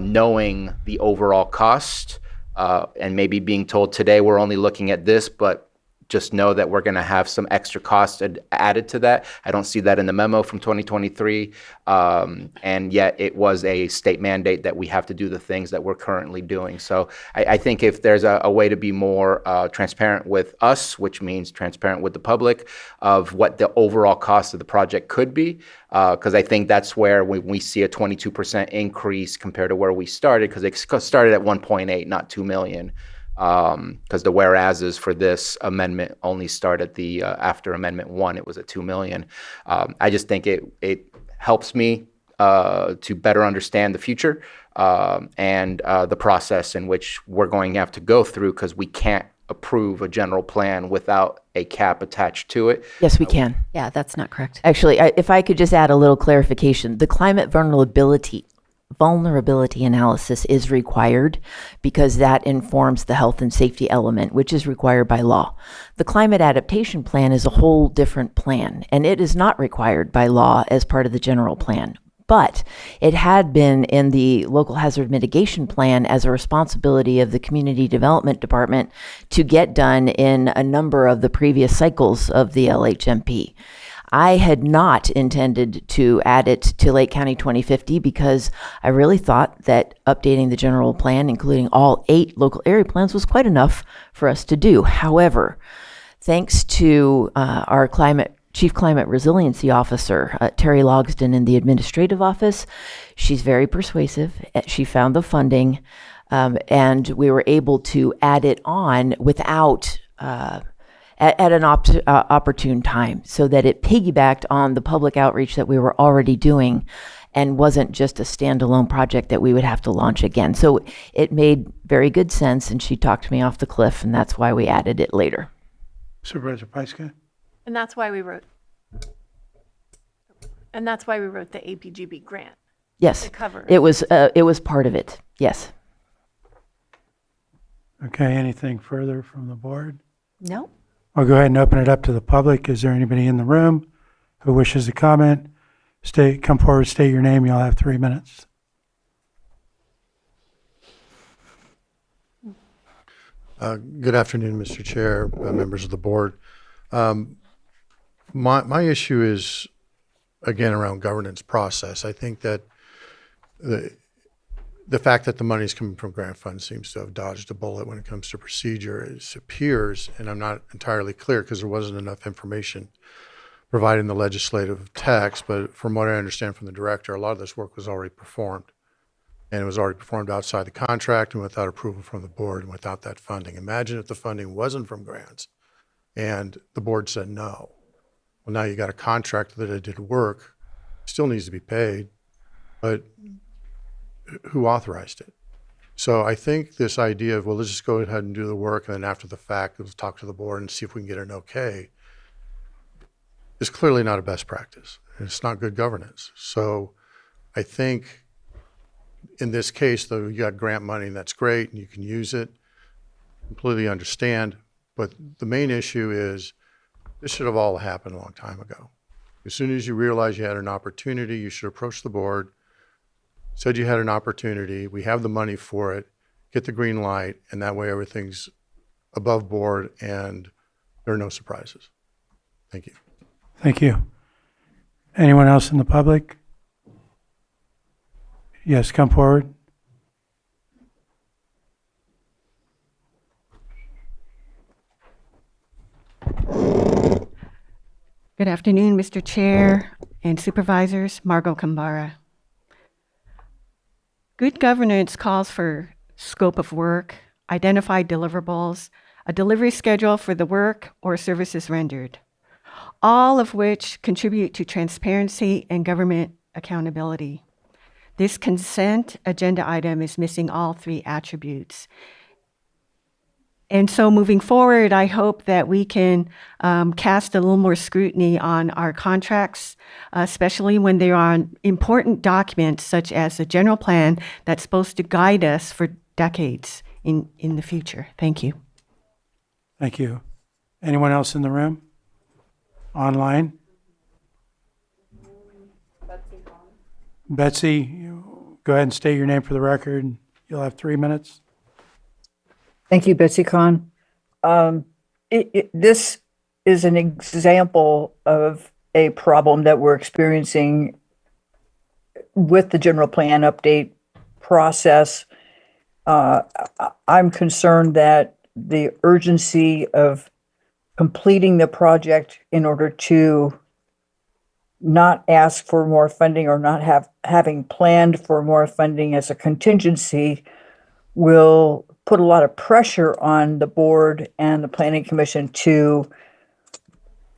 knowing the overall cost, and maybe being told today we're only looking at this, but just know that we're going to have some extra costs added to that. I don't see that in the memo from 2023, and yet it was a state mandate that we have to do the things that we're currently doing. So I think if there's a way to be more transparent with us, which means transparent with the public, of what the overall cost of the project could be, because I think that's where we see a 22% increase compared to where we started, because it started at 1.8, not 2 million. Because the whereases for this amendment only start at the after Amendment 1, it was at 2 million. I just think it helps me to better understand the future and the process in which we're going to have to go through, because we can't approve a general plan without a cap attached to it. Yes, we can. Yeah, that's not correct. Actually, if I could just add a little clarification, the climate vulnerability analysis is required because that informs the health and safety element, which is required by law. The climate adaptation plan is a whole different plan, and it is not required by law as part of the general plan. But it had been in the local hazard mitigation plan as a responsibility of the community development department to get done in a number of the previous cycles of the LHMP. I had not intended to add it to Lake County 2050 because I really thought that updating the general plan, including all 8 local area plans, was quite enough for us to do. However, thanks to our Chief Climate Resiliency Officer, Terry Logsdon, in the administrative office, she's very persuasive. She found the funding, and we were able to add it on without at an opportune time, so that it piggybacked on the public outreach that we were already doing and wasn't just a standalone project that we would have to launch again. So it made very good sense, and she talked me off the cliff, and that's why we added it later. Supervisor Pyska? And that's why we wrote the APGB grant. Yes, To cover it was part of it. Yes. Okay, anything further from the board? No. I'll go ahead and open it up to the public. Is there anybody in the room who wishes to comment? Come forward, state your name. You'll have 3 minutes. Good afternoon, Mr. Chair, members of the board. My issue is, again, around governance process. I think that the fact that the money is coming from grant funds seems to have dodged a bullet when it comes to procedure. It appears, and I'm not entirely clear because there wasn't enough information provided in the legislative text, but from what I understand from the director, a lot of this work was already performed. And it was already performed outside the contract and without approval from the board and without that funding. Imagine if the funding wasn't from grants and the board said no. Well, now you got a contract that it did work, still needs to be paid, but who authorized it? So I think this idea of, well, let's just go ahead and do the work, and then after the fact, let's talk to the board and see if we can get an okay, is clearly not a best practice. It's not good governance. So I think in this case, though, you got grant money, and that's great, and you can use it. Completely understand. But the main issue is this should have all happened a long time ago. As soon as you realize you had an opportunity, you should approach the board, said you had an opportunity, we have the money for it, get the green light, and that way everything's above board and there are no surprises. Thank you. Thank you. Anyone else in the public? Yes, come forward. Good afternoon, Mr. Chair and Supervisors. Margot Kambara. Good governance calls for scope of work, identified deliverables, a delivery schedule for the work or services rendered, all of which contribute to transparency and government accountability. This consent agenda item is missing all three attributes. And so moving forward, I hope that we can cast a little more scrutiny on our contracts, especially when they're on important documents such as the general plan that's supposed to guide us for decades in the future. Thank you. Thank you. Anyone else in the room? Online? Betsy, you go ahead and state your name for the record. You'll have 3 minutes. Thank you, Betsy Kahn. This is an example of a problem that we're experiencing with the general plan update process. I'm concerned that the urgency of completing the project in order to not ask for more funding or not having planned for more funding as a contingency will put a lot of pressure on the board and the planning commission to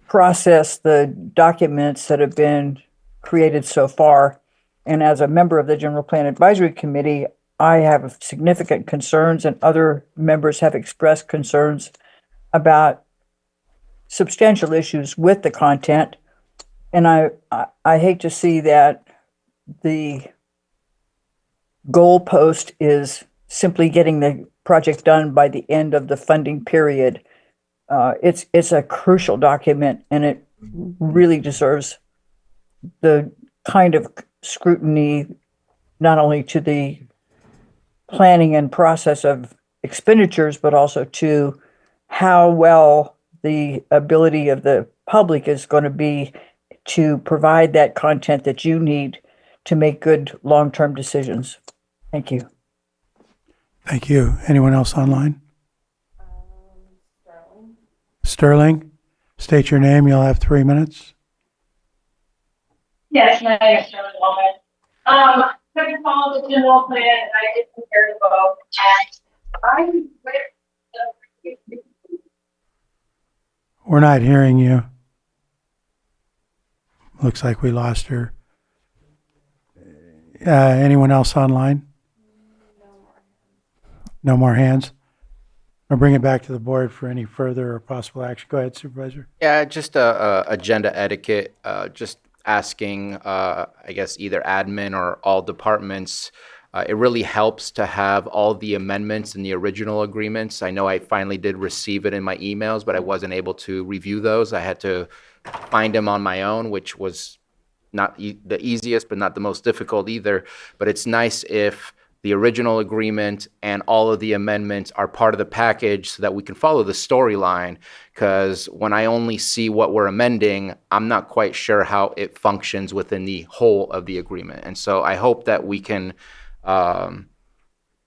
process the documents that have been created so far. And as a member of the General Plan Advisory Committee, I have significant concerns, and other members have expressed concerns about substantial issues with the content. And I hate to see that the goalpost is simply getting the project done by the end of the funding period. It's a crucial document, and it really deserves the kind of scrutiny, not only to the planning and process of expenditures, but also to how well the ability of the public is going to be to provide that content that you need to make good long-term decisions. Thank you. Thank you. Anyone else online? Sterling, state your name. You'll have 3 minutes. Yes, my name is Sterling Wellman. I've followed the general plan and I did compare to both. And I'm with We're not hearing you. Looks like we lost her. Anyone else online? No more hands? I'll bring it back to the board for any further or possible action. Go ahead, Supervisor. Yeah, just agenda etiquette, just asking, I guess, either admin or all departments. It really helps to have all the amendments in the original agreements. I know I finally did receive it in my emails, but I wasn't able to review those. I had to find them on my own, which was not the easiest, but not the most difficult either. But it's nice if the original agreement and all of the amendments are part of the package so that we can follow the storyline. Because when I only see what we're amending, I'm not quite sure how it functions within the whole of the agreement. And so I hope that we can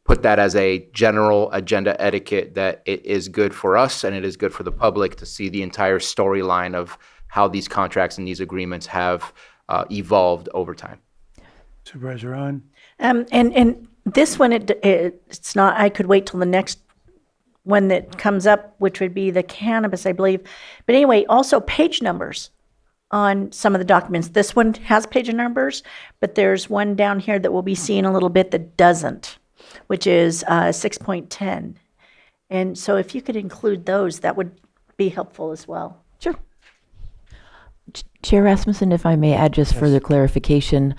put that as a general agenda etiquette, that it is good for us and it is good for the public to see the entire storyline of how these contracts and these agreements have evolved over time. Supervisor Rowan? And this one, it's not, I could wait till the next one that comes up, which would be the cannabis, I believe. But anyway, also page numbers on some of the documents. This one has page numbers, but there's one down here that we'll be seeing a little bit that doesn't, which is 6.10. And so if you could include those, that would be helpful as well. Sure. Chair Rasmussen, if I may add just further clarification,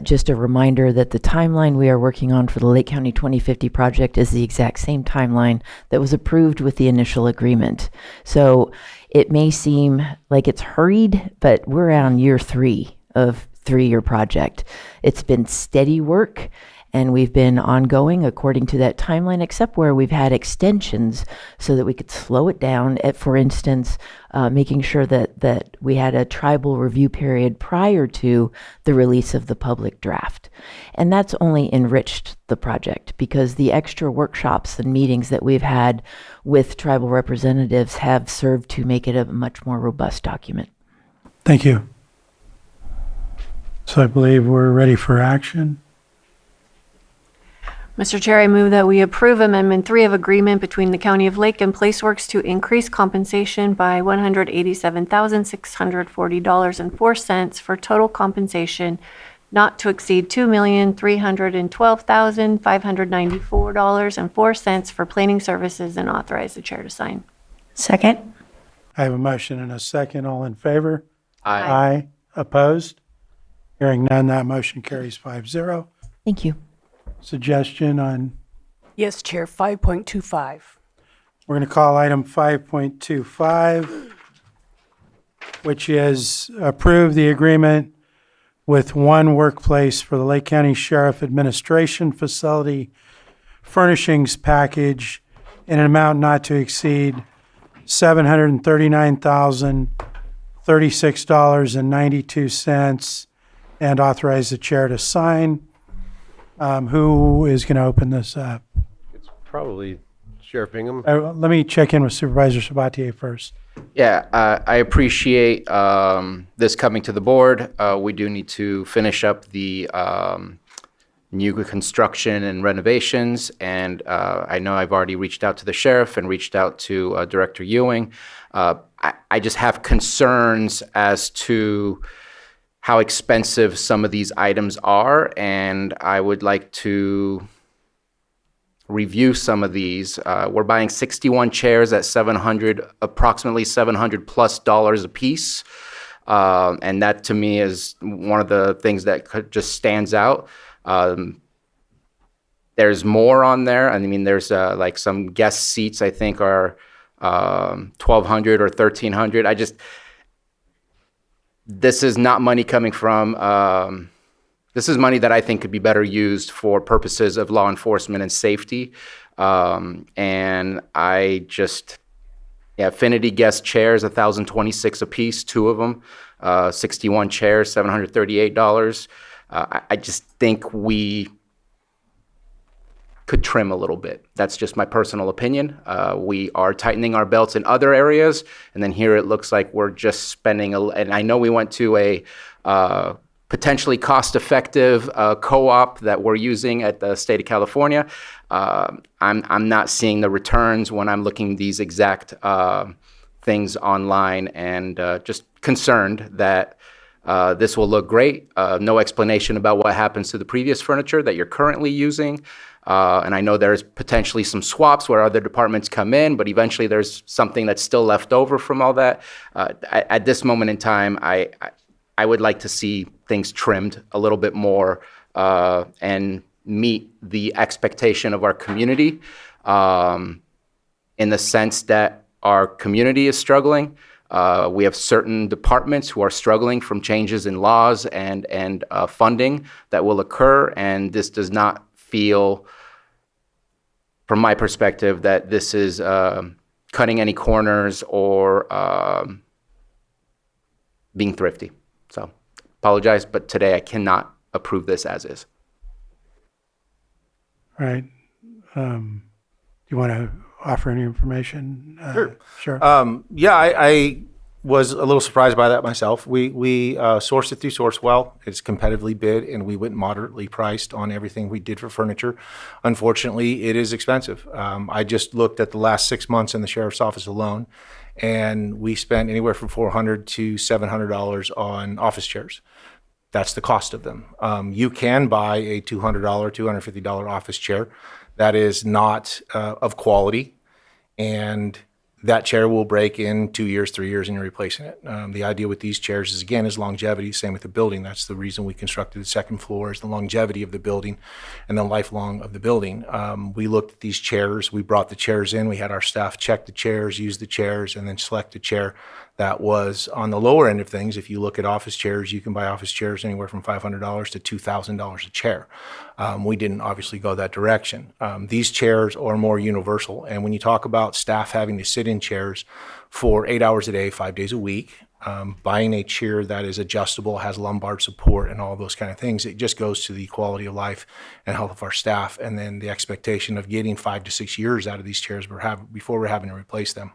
just a reminder that the timeline we are working on for the Lake County 2050 project is the exact same timeline that was approved with the initial agreement. So it may seem like it's hurried, but we're on year 3 of 3-year project. It's been steady work, and we've been ongoing according to that timeline, except where we've had extensions so that we could slow it down. For instance, making sure that we had a tribal review period prior to the release of the public draft. And that's only enriched the project because the extra workshops and meetings that we've had with tribal representatives have served to make it a much more robust document. Thank you. So I believe we're ready for action. Mr. Chair, I move that we approve Amendment 3 of Agreement between the County of Lake and Placeworks to increase compensation by $187,640.04 for total compensation not to exceed $2,312,594.04 for planning services and authorize the chair to sign. Second. I have a motion and a second. All in favor? Aye. Aye. Opposed? Hearing none, that motion carries 5-0. Thank you. Suggestion on, Yes, Chair, 5.25. we're going to call item 5.25, which is approve the agreement with One Workplace for the Lake County Sheriff Administration Facility Furnishings Package in an amount not to exceed $739,036.92 and authorize the chair to sign. Who is going to open this up? It's probably Sheriff Bingham. Let me check in with Supervisor Sabatier first. Yeah, I appreciate this coming to the board. We do need to finish up the new construction and renovations, and I know I've already reached out to the sheriff and reached out to Director Ewing. I just have concerns as to how expensive some of these items are, and I would like to review some of these. We're buying 61 chairs at approximately $700+ a piece, and that to me is one of the things that just stands out. There's more on there. I mean, there's like some guest seats I think are $1,200 or $1,300. This is not money coming from, this is money that I think could be better used for purposes of law enforcement and safety. And I just, Affinity guest chairs, $1,026 a piece, 2 of them, 61 chairs, $738. I just think we could trim a little bit. That's just my personal opinion. We are tightening our belts in other areas, and then here it looks like we're just spending, and I know we went to a potentially cost-effective co-op that we're using at the state of California. I'm not seeing the returns when I'm looking these exact things online and just concerned that this will look great. No explanation about what happens to the previous furniture that you're currently using. And I know there's potentially some swaps where other departments come in, but eventually there's something that's still left over from all that. At this moment in time, I would like to see things trimmed a little bit more and meet the expectation of our community in the sense that our community is struggling. We have certain departments who are struggling from changes in laws and funding that will occur, and this does not feel, from my perspective, that this is cutting any corners or being thrifty. So, apologize, but today I cannot approve this as is. All right. You want to offer any information? Sure. Sure. Yeah, I was a little surprised by that myself. We sourced it through Sourcewell. It's competitively bid, and we went moderately priced on everything we did for furniture. Unfortunately, it is expensive. I just looked at the last 6 months in the sheriff's office alone, and we spent anywhere from $400 to $700 on office chairs. That's the cost of them. You can buy a $200, $250 office chair that is not of quality, and that chair will break in 2 years, 3 years, and you're replacing it. The idea with these chairs is, again, is longevity. Same with the building. That's the reason we constructed the second floor, is the longevity of the building and the lifelong of the building. We looked at these chairs. We brought the chairs in. We had our staff check the chairs, use the chairs, and then select a chair that was on the lower end of things. If you look at office chairs, you can buy office chairs anywhere from $500 to $2,000 a chair. We didn't obviously go that direction. These chairs are more universal. And when you talk about staff having to sit in chairs for 8 hours a day, 5 days a week, buying a chair that is adjustable, has lumbar support and all those kind of things, it just goes to the quality of life and health of our staff. And then the expectation of getting 5 to 6 years out of these chairs before we're having to replace them.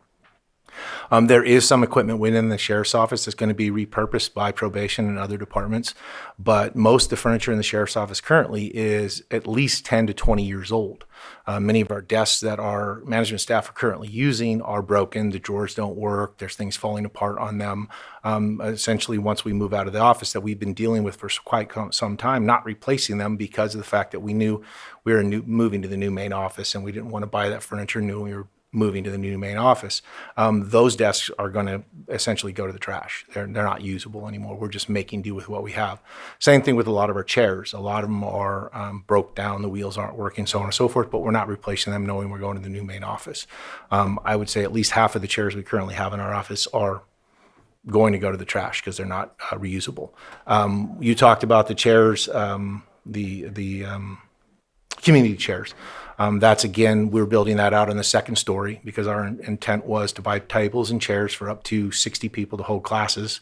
There is some equipment within the sheriff's office that's going to be repurposed by probation and other departments, but most of the furniture in the sheriff's office currently is at least 10 to 20 years old. Many of our desks that our management staff are currently using are broken. The drawers don't work. There's things falling apart on them. Essentially, once we move out of the office that we've been dealing with for quite some time, not replacing them because of the fact that we knew we were moving to the new main office and we didn't want to buy that furniture, knew we were moving to the new main office. Those desks are going to essentially go to the trash. They're not usable anymore. We're just making do with what we have. Same thing with a lot of our chairs. A lot of them are broke down, the wheels aren't working, so on and so forth, but we're not replacing them knowing we're going to the new main office. I would say at least half of the chairs we currently have in our office are going to go to the trash because they're not reusable. You talked about the chairs, the community chairs. That's, again, we're building that out in the second story because our intent was to buy tables and chairs for up to 60 people to hold classes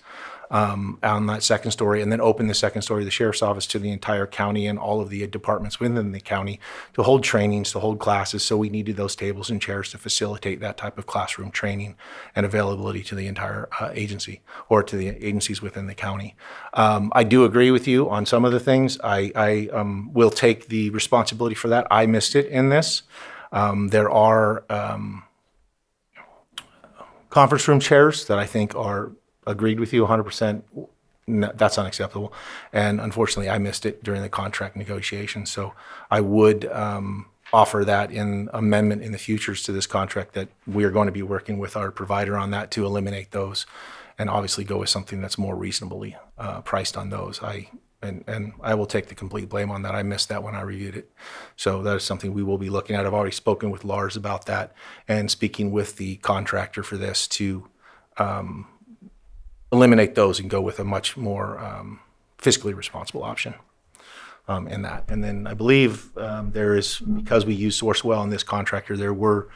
on that second story, and then open the second story of the sheriff's office to the entire county and all of the departments within the county to hold trainings, to hold classes. So we needed those tables and chairs to facilitate that type of classroom training and availability to the entire agency or to the agencies within the county. I do agree with you on some of the things. I will take the responsibility for that. I missed it in this. There are conference room chairs that I think are agreed with you 100%. No, that's unacceptable. And unfortunately, I missed it during the contract negotiation. So I would offer that in amendment in the futures to this contract that we are going to be working with our provider on that to eliminate those and obviously go with something that's more reasonably priced on those. And I will take the complete blame on that. I missed that when I reviewed it. So that is something we will be looking at. I've already spoken with Lars about that and speaking with the contractor for this to eliminate those and go with a much more fiscally responsible option in that. And then I believe there is, because we use Sourcewell in this contractor, there were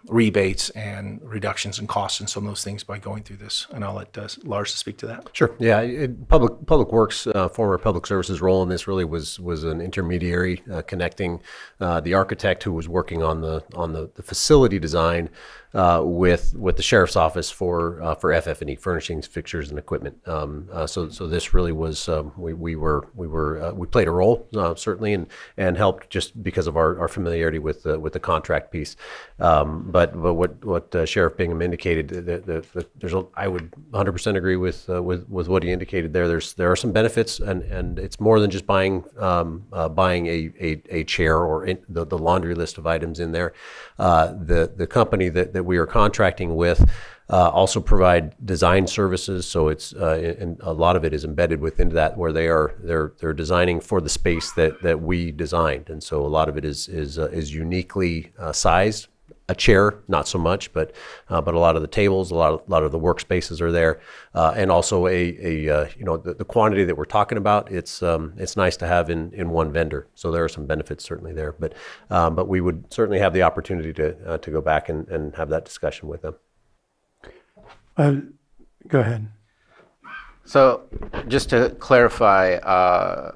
rebates and reductions in costs and some of those things by going through this. And I'll let Lars speak to that. Sure. Yeah. Public Works, former Public Services role in this really was an intermediary connecting the architect who was working on the facility design with the sheriff's office for FF&E, furnishings, fixtures, and equipment. So this really was we played a role certainly and helped just because of our familiarity with the contract piece. But what Sheriff Bingham indicated, I would 100% agree with what he indicated there. There are some benefits, and it's more than just buying a chair or the laundry list of items in there. The company that we are contracting with also provide design services, so it's and a lot of it is embedded within that, where they're designing for the space that we designed, and so a lot of it is uniquely sized. A chair, not so much, but a lot of the tables, a lot of the workspaces are there, and also the quantity that we're talking about. It's nice to have in one vendor. So there are some benefits certainly there, but we would certainly have the opportunity to go back and have that discussion with them. Go ahead. So just to clarify,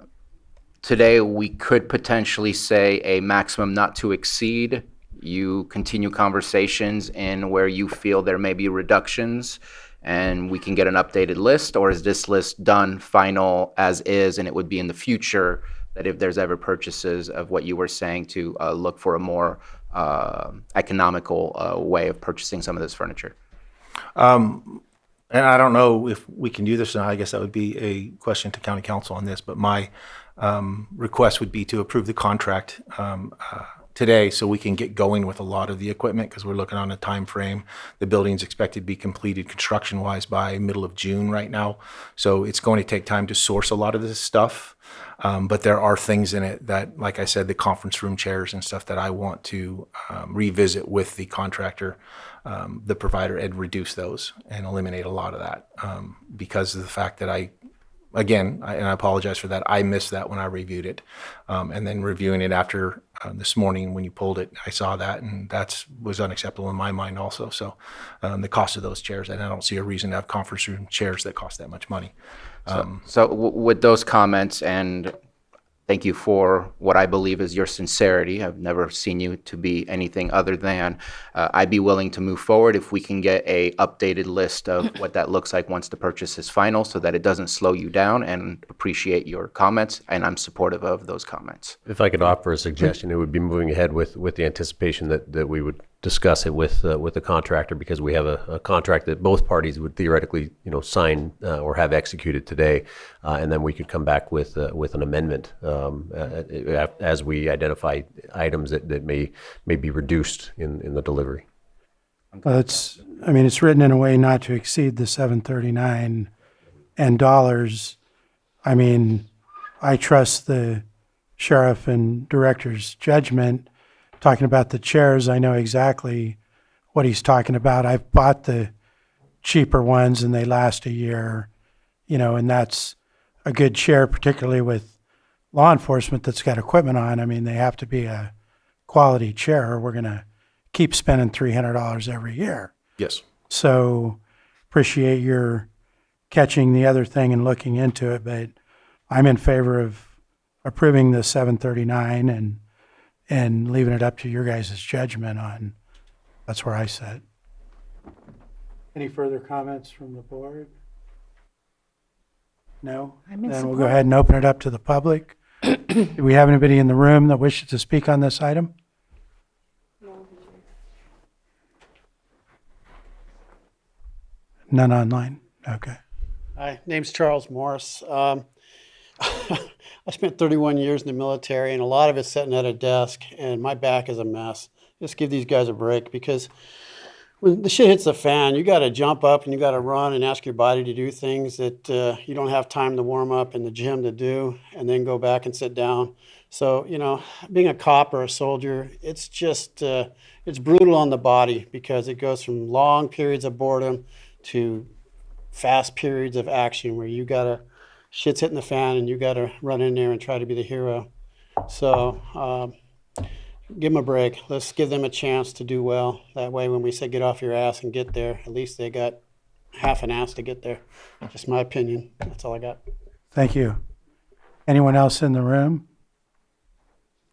today we could potentially say a maximum not to exceed. You continue conversations in where you feel there may be reductions, and we can get an updated list, or is this list done final as is, and it would be in the future that if there's ever purchases of what you were saying to look for a more economical way of purchasing some of this furniture? And I don't know if we can do this now. I guess that would be a question to county council on this, but my request would be to approve the contract today so we can get going with a lot of the equipment, because we're looking on a time frame. The building's expected to be completed construction-wise by middle of June right now. So it's going to take time to source a lot of this stuff. But there are things in it that, like I said, the conference room chairs and stuff that I want to revisit with the contractor, the provider, and reduce those and eliminate a lot of that because of the fact that I apologize for that. I missed that when I reviewed it. And then reviewing it after this morning when you pulled it, I saw that, and that was unacceptable in my mind also. So the cost of those chairs, and I don't see a reason to have conference room chairs that cost that much money. With those comments, and thank you for what I believe is your sincerity. I've never seen you to be anything other than I'd be willing to move forward if we can get a updated list of what that looks like once the purchase is final, so that it doesn't slow you down, and appreciate your comments, and I'm supportive of those comments. If I could offer a suggestion, it would be moving ahead with the anticipation that we would discuss it with the contractor, because we have a contract that both parties would theoretically sign or have executed today, and then we could come back with an amendment as we identify items that may be reduced in the delivery. Well, it's written in a way not to exceed the $739 and dollars. I mean, I trust the sheriff and director's judgment. Talking about the chairs, I know exactly what he's talking about. I've bought the cheaper ones and they last a year, and that's a good chair, particularly with law enforcement that's got equipment on. I mean, they have to be a quality chair, or we're going to keep spending $300 every year. Yes. So appreciate your catching the other thing and looking into it, but I'm in favor of approving the $739 and leaving it up to your guys' judgment on, that's where I sit. Any further comments from the board? No? I'm in Then we'll support. go ahead and open it up to the public. Do we have anybody in the room that wishes to speak on this item? None online? Okay. Hi, name's Charles Morris. I spent 31 years in the military, and a lot of it's sitting at a desk, and my back is a mess. Just give these guys a break, because when the shit hits the fan, you got to jump up and you got to run and ask your body to do things that you don't have time to warm up in the gym to do, and then go back and sit down. So, being a cop or a soldier, it's just, it's brutal on the body, because it goes from long periods of boredom to fast periods of action where you got to, shit's hitting the fan and you got to run in there and try to be the hero. So give them a break. Let's give them a chance to do well. That way, when we say get off your ass and get there, at least they got half an ass to get there. Just my opinion. That's all I got. Thank you. Anyone else in the room?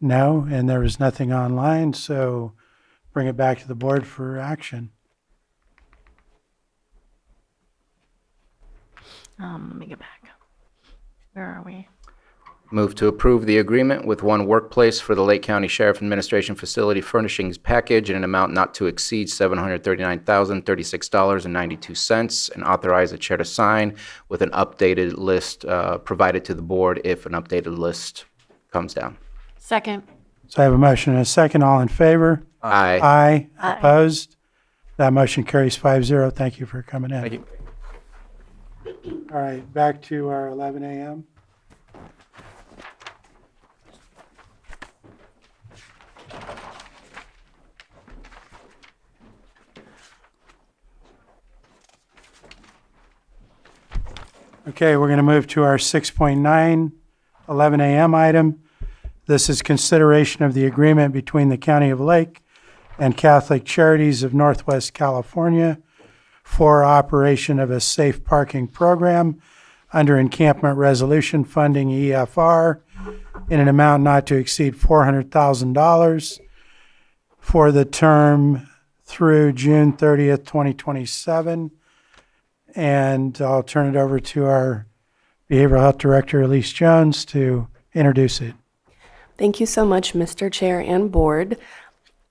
No, and there is nothing online, so bring it back to the board for action. Let me get back. Where are we? Move to approve the agreement with One Workplace for the Lake County Sheriff Administration Facility Furnishings Package in an amount not to exceed $739,036.92, and authorize the chair to sign with an updated list provided to the board if an updated list comes down. Second. So I have a motion and a second. All in favor? Aye. Aye. Aye. Opposed? That motion carries 5-0. Thank you for coming in. Thank you. All right, back to our 11 a.m. Okay, we're going to move to our 6.9, 11 a.m. item. This is consideration of the agreement between the County of Lake and Catholic Charities of Northwest California for operation of a safe parking program under Encampment Resolution Funding EFR in an amount not to exceed $400,000 for the term through June 30th, 2027. And I'll turn it over to our Behavioral Health Director, Elise Jones, to introduce it. Thank you so much, Mr. Chair and Board.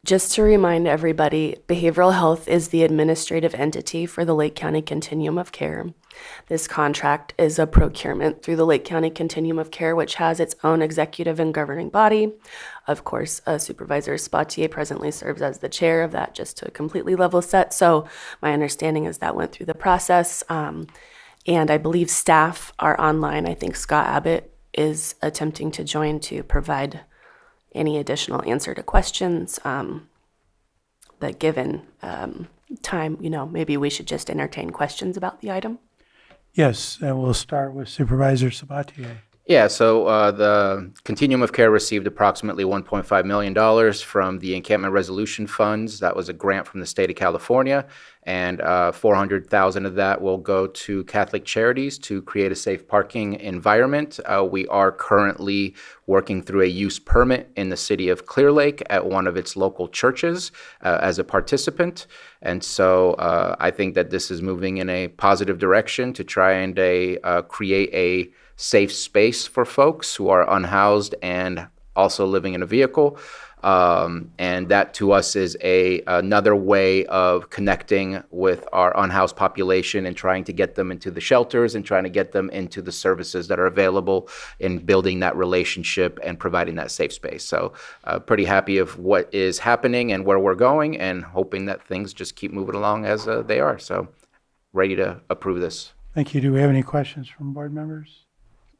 Just to remind everybody, behavioral health is the administrative entity for the Lake County Continuum of Care. This contract is a procurement through the Lake County Continuum of Care, which has its own executive and governing body. Of course, Supervisor Spatier presently serves as the chair of that, just to completely level set. So my understanding is that went through the process. And I believe staff are online. I think Scott Abbott is attempting to join to provide any additional answer to questions. But given time, maybe we should just entertain questions about the item. Yes, and we'll start with Supervisor Sabatier. Yeah, so the Continuum of Care received approximately $1.5 million from the Encampment Resolution Funds. That was a grant from the state of California, and $400,000 of that will go to Catholic Charities to create a safe parking environment. We are currently working through a use permit in the city of Clear Lake at one of its local churches as a participant. And so I think that this is moving in a positive direction to try and create a safe space for folks who are unhoused and also living in a vehicle. And that to us is another way of connecting with our unhoused population and trying to get them into the shelters and trying to get them into the services that are available in building that relationship and providing that safe space. So pretty happy of what is happening and where we're going, and hoping that things just keep moving along as they are. So ready to approve this. Thank you. Do we have any questions from board members?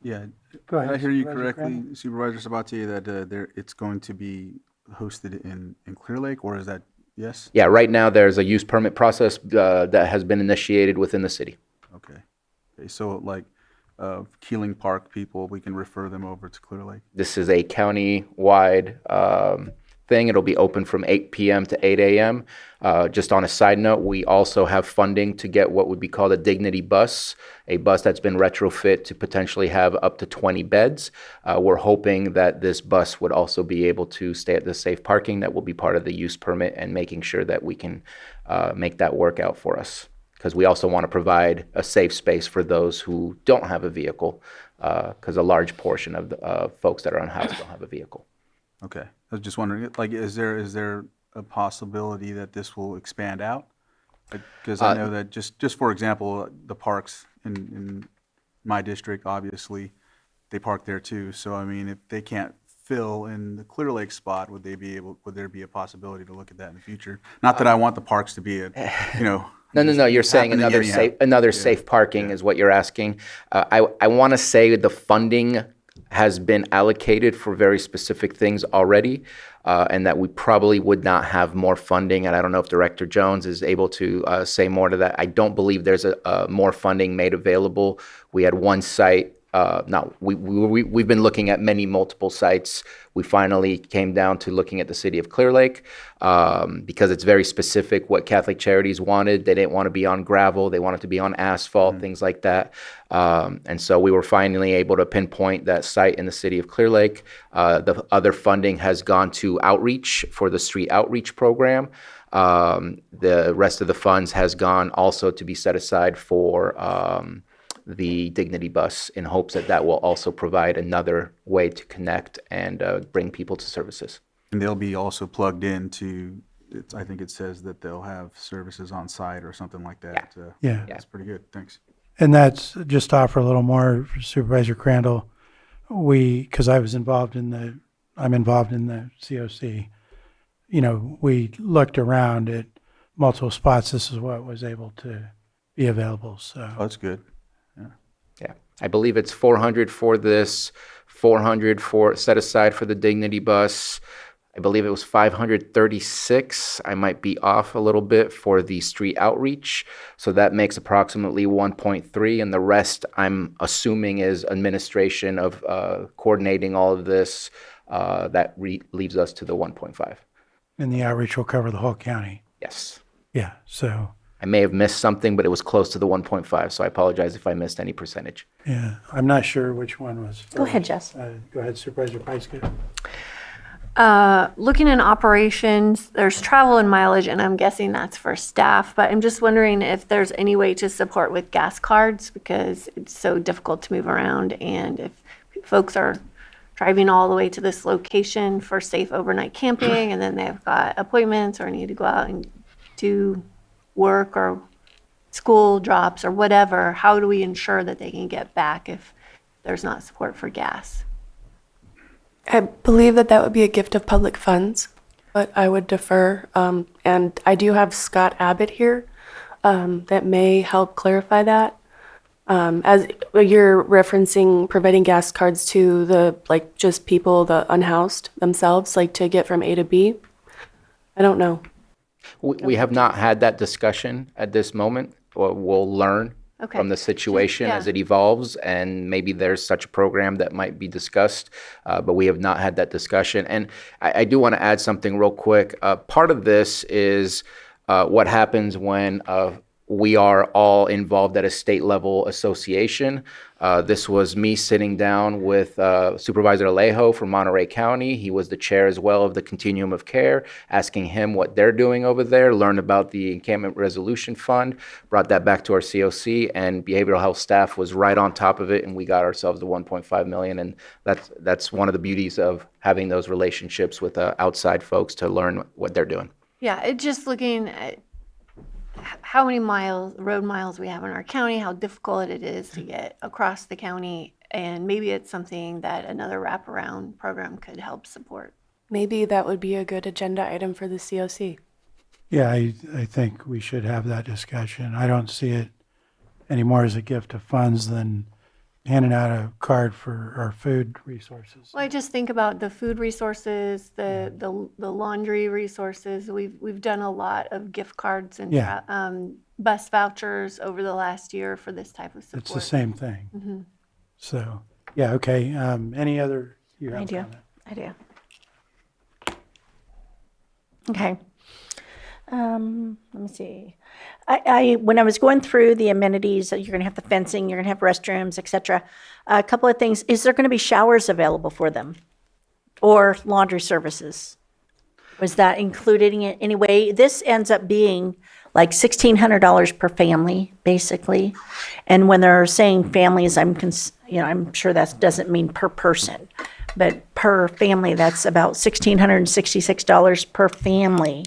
Yeah. Go ahead, Did I hear you Supervisor correctly, Crandall? Supervisor Sabatier, that it's going to be hosted in Clear Lake, or is that yes? Yeah, right now there's a use permit process that has been initiated within the city. Okay. So like Keeling Park people, we can refer them over to Clear Lake? This is a county-wide thing. It'll be open from 8 p.m. to 8 a.m. Just on a side note, we also have funding to get what would be called a Dignity bus, a bus that's been retrofit to potentially have up to 20 beds. We're hoping that this bus would also be able to stay at the safe parking that will be part of the use permit, and making sure that we can make that work out for us. Because we also want to provide a safe space for those who don't have a vehicle, because a large portion of the folks that are unhoused don't have a vehicle. Okay. I was just wondering, like, is there a possibility that this will expand out? Because I know that just for example, the parks in my district, obviously, they park there too. So I mean, if they can't fill in the Clear Lake spot, would there be a possibility to look at that in the future? Not that I want the parks to be No. You're saying another safe parking is what you're asking. I want to say the funding has been allocated for very specific things already, and that we probably would not have more funding. And I don't know if Director Jones is able to say more to that. I don't believe there's more funding made available. We had one site. We've been looking at multiple sites. We finally came down to looking at the city of Clear Lake because it's very specific what Catholic Charities wanted. They didn't want to be on gravel. They wanted to be on asphalt, things like that. And so we were finally able to pinpoint that site in the city of Clear Lake. The other funding has gone to outreach for the street outreach program. The rest of the funds has gone also to be set aside for the Dignity Bus in hopes that that will also provide another way to connect and bring people to services. And they'll be also plugged into, I think it says that they'll have services on site or something like that. Yeah. That's pretty good. Thanks. And that's just to offer a little more, Supervisor Crandall. Because I'm involved in the COC. You know, we looked around at multiple spots. This is what was able to be available. So that's good. Yeah, I believe it's 400 for this, 400 for set aside for the Dignity Bus. I believe it was 536. I might be off a little bit for the street outreach. So that makes approximately 1.3. And the rest, I'm assuming, is administration of coordinating all of this. That leaves us to the 1.5. And the outreach will cover the whole county. Yes. Yeah. So I may have missed something, but it was close to the 1.5. So I apologize if I missed any percentage. yeah, I'm not sure which one was first. Go ahead, Jess. Go ahead, Supervisor Pyska. Looking in operations, there's travel and mileage, and I'm guessing that's for staff, but I'm just wondering if there's any way to support with gas cards because it's so difficult to move around, and if folks are driving all the way to this location for safe overnight camping, and then they've got appointments or need to go out and do work or school drops or whatever, how do we ensure that they can get back if there's not support for gas? I believe that would be a gift of public funds, but I would defer. And I do have Scott Abbott here that may help clarify that. As you're referencing providing gas cards to the, like, just people, the unhoused themselves, like to get from A to B. I don't know. We have not had that discussion at this moment. We'll learn Okay. from the situation Yeah. as it evolves, and maybe there's such a program that might be discussed, but we have not had that discussion. And I do want to add something real quick. Part of this is what happens when we are all involved at a state level association. This was me sitting down with Supervisor Alejo from Monterey County. He was the chair as well of the Continuum of Care, asking him what they're doing over there, learned about the Encampment Resolution Fund, brought that back to our COC, and behavioral health staff was right on top of it, and we got ourselves the 1.5 million. And that's one of the beauties of having those relationships with outside folks to learn what they're doing. Yeah, it just looking at how many road miles we have in our county, how difficult it is to get across the county, and maybe it's something that another wraparound program could help support. Maybe that would be a good agenda item for the COC. Yeah, I think we should have that discussion. I don't see it anymore as a gift of funds than handing out a card for our food resources. Well, I just think about the food resources, the laundry resources. We've done a lot of gift cards and Yeah. bus vouchers over the last year for this type of support. It's the same thing. Mm-hmm. So, yeah, okay. Any other? You have I a do. comment? I do. Okay. Let me see. I when I was going through the amenities, you're going to have the fencing, you're going to have restrooms, etc. A couple of things. Is there going to be showers available for them, or laundry services? Was that included in it anyway? This ends up being like $1,600 per family, basically. And when they're saying families, I'm sure that doesn't mean per person, but per family, that's about $1,666 per family.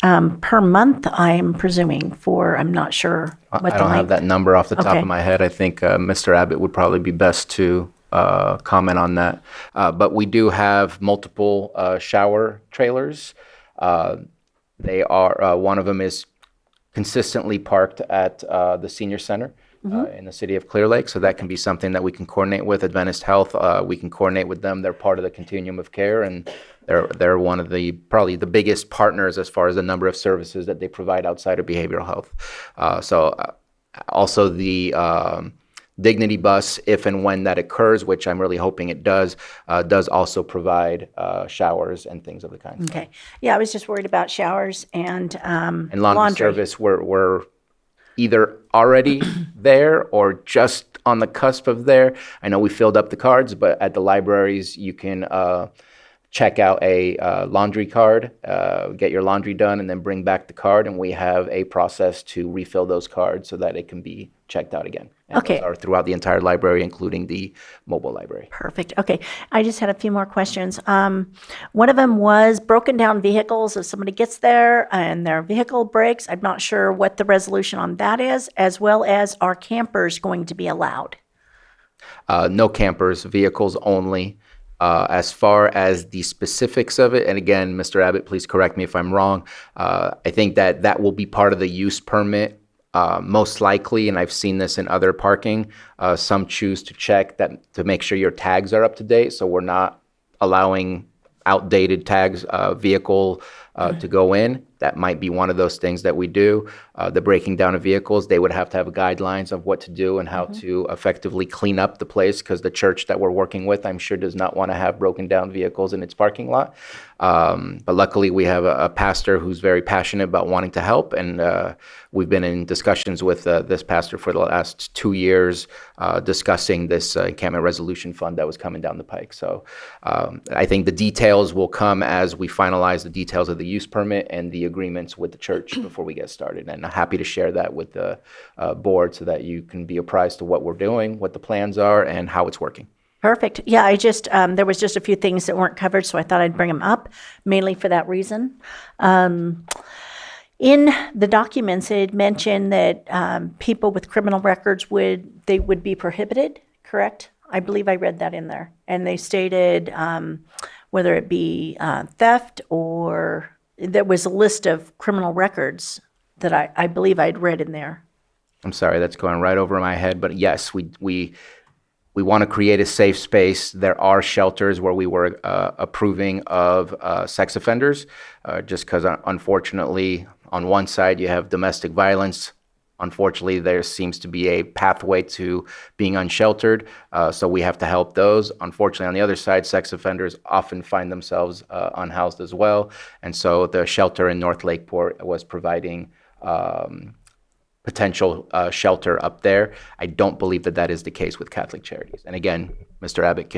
Per month, I'm presuming I'm not sure what I don't have that number off the top Okay. of my head. I think Mr. Abbott would probably be best to comment on that. But we do have multiple shower trailers. They are one of them is consistently parked at the senior center in the city of Clear Lake, so that can be something that we can coordinate with Adventist Health. We can coordinate with them. They're part of the continuum of care, and they're one of the probably the biggest partners as far as the number of services that they provide outside of behavioral health. Also the Dignity Bus, if and when that occurs, which I'm really hoping it does also provide showers and things of the kind. Okay. Yeah, I was just worried about showers and Laundry service, we're either already there or just on the cusp of there. I know we filled up the cards, but at the libraries you can check out a laundry card, get your laundry done, and then bring back the card, and we have a process to refill those cards so that it can be checked out again. And Okay. those are throughout the entire library, including the mobile library. Perfect. Okay. I just had a few more questions. One of them was broken down vehicles. If somebody gets there and their vehicle breaks, I'm not sure what the resolution on that is, as well as are campers going to be allowed? No campers, vehicles only. As far as the specifics of it, and again, Mr. Abbott, please correct me if I'm wrong. I think that will be part of the use permit, most likely, and I've seen this in other parking. Some choose to check that to make sure your tags are up to date, so we're not allowing outdated tags, vehicle to go in. That might be one of those things that we do. The breaking down of vehicles, they would have to have guidelines of what to do and how to effectively clean up the place, because the church that we're working with, I'm sure, does not want to have broken down vehicles in its parking lot. But luckily, we have a pastor who's very passionate about wanting to help, and we've been in discussions with this pastor for the last 2 years, discussing this encampment resolution fund that was coming down the pike. So I think the details will come as we finalize the details of the use permit and the agreements with the church before we get started. And I'm happy to share that with the board so that you can be apprised to what we're doing, what the plans are, and how it's working. Perfect. Yeah, I just, there was just a few things that weren't covered, so I thought I'd bring them up, mainly for that reason. In the documents, it mentioned that people with criminal records would be prohibited, correct? I believe I read that in there. And they stated whether it be theft, or there was a list of criminal records that I believe I'd read in there. I'm sorry, that's going right over my head, but yes, we want to create a safe space. There are shelters where we were approving of sex offenders, just because unfortunately, on one side you have domestic violence. Unfortunately, there seems to be a pathway to being unsheltered, so we have to help those. Unfortunately, on the other side, sex offenders often find themselves unhoused as well, and so the shelter in North Lakeport was providing potential shelter up there. I don't believe that is the case with Catholic Charities. And again, Mr. Abbott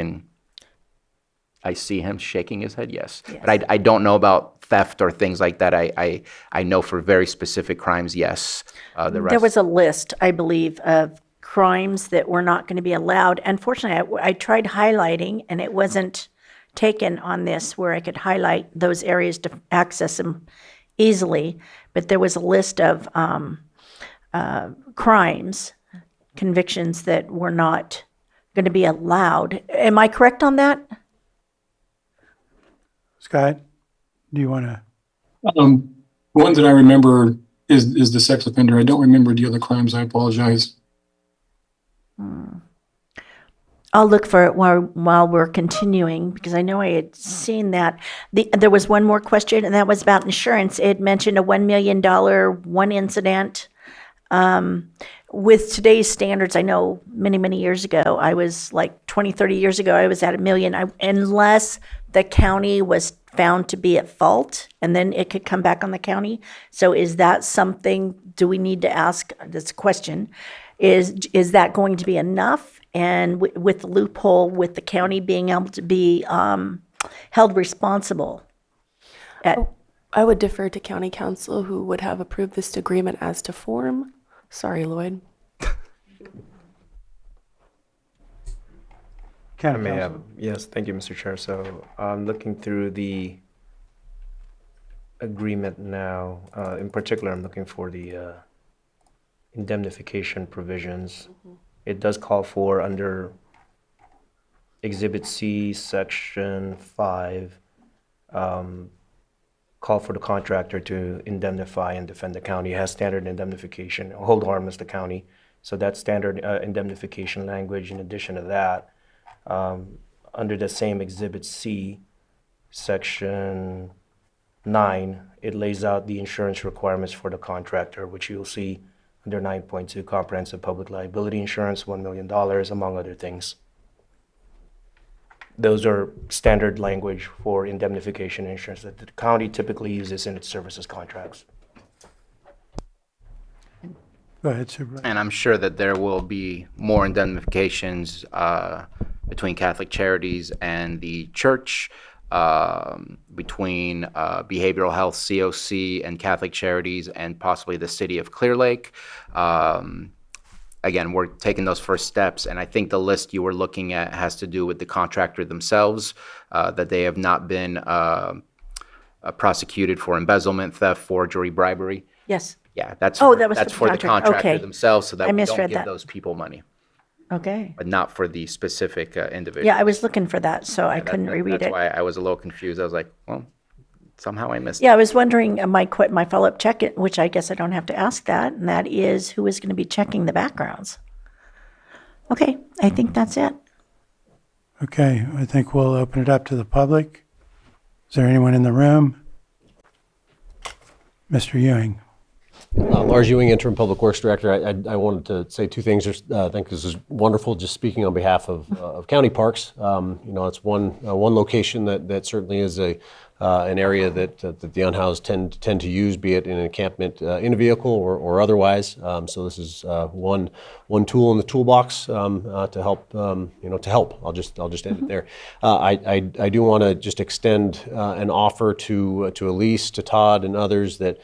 I see him shaking his head, yes. But I don't know about theft or things like that. I know for very specific crimes, yes. The rest. There was a list, I believe, of crimes that were not going to be allowed. Unfortunately, I tried highlighting, and it wasn't taken on this where I could highlight those areas to access them easily. But there was a list of crimes, convictions that were not going to be allowed. Am I correct on that? Scott, do you want to? One that I remember is the sex offender. I don't remember the other crimes. I apologize. I'll look for it while we're continuing, because I know I had seen that. There was one more question, and that was about insurance. It mentioned a $1 million one incident. With today's standards, I know many years ago, I was like 20, 30 years ago, I was at $1 million, unless the county was found to be at fault, and then it could come back on the county. So is that something, do we need to ask, this question, is that going to be enough? And with the loophole, with the county being able to be held responsible? I would defer to county council, who would have approved this agreement as to form. Sorry, Lloyd. Yes, thank you, Mr. Chair. So I'm looking through the agreement now. In particular, I'm looking for the indemnification provisions. It does call for, under Exhibit C, Section 5, call for the contractor to indemnify and defend the county. It has standard indemnification, hold harmless the county. So that's standard indemnification language. In addition to that, under the same Exhibit C, Section 9, it lays out the insurance requirements for the contractor, which you'll see under 9.2, comprehensive public liability insurance, $1 million, among other things. Those are standard language for indemnification insurance that the county typically uses in its services contracts. Go ahead, Supervisor. And I'm sure that there will be more indemnifications between Catholic Charities and the church, between Behavioral Health COC and Catholic Charities, and possibly the city of Clear Lake. again, we're taking those first steps. And I think the list you were looking at has to do with the contractor themselves, that they have not been prosecuted for embezzlement, theft, forgery, bribery. Yes. Yeah, that's Oh, that was that's for the for the contractor. contractor Okay. themselves, so that I we don't misread give that. those people money, Okay. but not for the specific individual. Yeah, I was looking for that, so I couldn't reread That's it. why I was a little confused. I was like, well, somehow I missed it. Yeah, I was wondering, my follow-up check, which I guess I don't have to ask that, and that is who is going to be checking the backgrounds? Okay, I think that's it. Okay, I think we'll open it up to the public. Is there anyone in the room? Mr. Ewing. Lars Ewing, Interim Public Works Director. I wanted to say two things. I think this is wonderful, just speaking on behalf of county parks. It's one location that certainly is an area that the unhoused tend to use, be it in an encampment in a vehicle or otherwise. So this is one tool in the toolbox to help. To help. I'll just end it there. I do want to just extend an offer to Elise, to Todd, and others that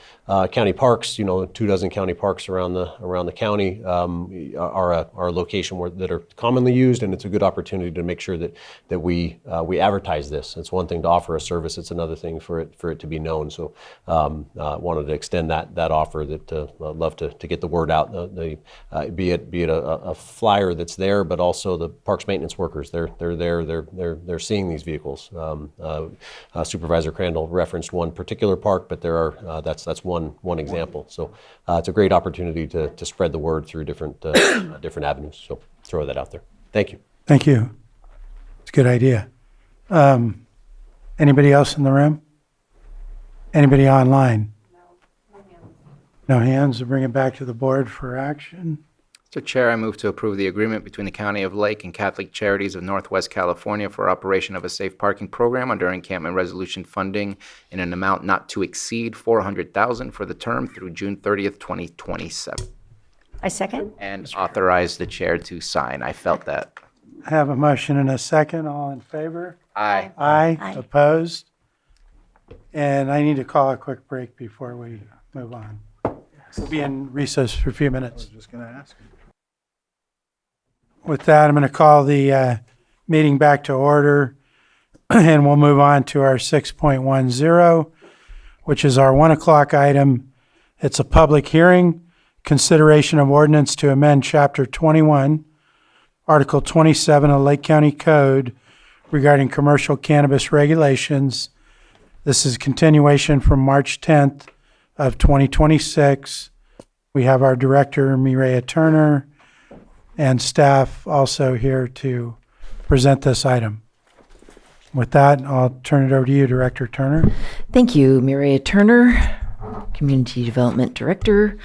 county parks, 24 county parks around the county are a location that are commonly used, and it's a good opportunity to make sure that we advertise this. It's one thing to offer a service; it's another thing for it to be known. So, wanted to extend that offer. That I'd love to get the word out. Be it a flyer that's there, but also the parks maintenance workers. They're there. They're seeing these vehicles. Supervisor Crandall referenced one particular park, but there are that's one example. So it's a great opportunity to spread the word through different avenues. So throw that out there. Thank you. Thank you. It's a good idea. Anybody else in the room? Anybody online? No hands. To bring it back to the board for action. Mr. Chair, I move to approve the agreement between the County of Lake and Catholic Charities of Northwest California for operation of a safe parking program under encampment resolution funding in an amount not to exceed $400,000 for the term through June 30th, 2027. I second. And authorize the chair to sign. I felt that. I have a motion and a second. All in favor? Aye. Aye. Opposed? And I need to call a quick break before we move on. We'll be in recess for a few minutes. I was just going to ask. With that, I'm going to call the meeting back to order, and we'll move on to our 6.10, which is our 1 o'clock item. It's a public hearing, consideration of ordinance to amend Chapter 21, Article 27 of Lake County Code regarding commercial cannabis regulations. This is continuation from March 10th of 2026. We have our director, Mireya Turner, and staff also here to present this item. With that, I'll turn it over to you, Director Turner. Thank you, Mireya Turner, Community Development Director.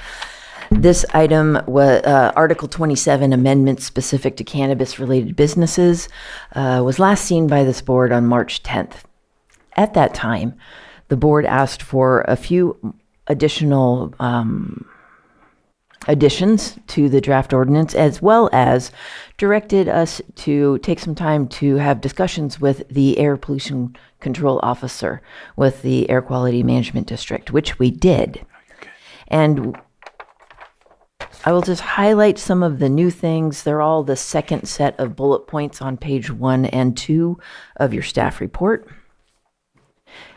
This item was Article 27, amendments specific to cannabis-related businesses, was last seen by this board on March 10th. At that time, the board asked for a few additional additions to the draft ordinance, as well as directed us to take some time to have discussions with the air pollution control officer with the Air Quality Management District, which we did. And I will just highlight some of the new things. They're all the second set of bullet points on page 1 and 2 of your staff report.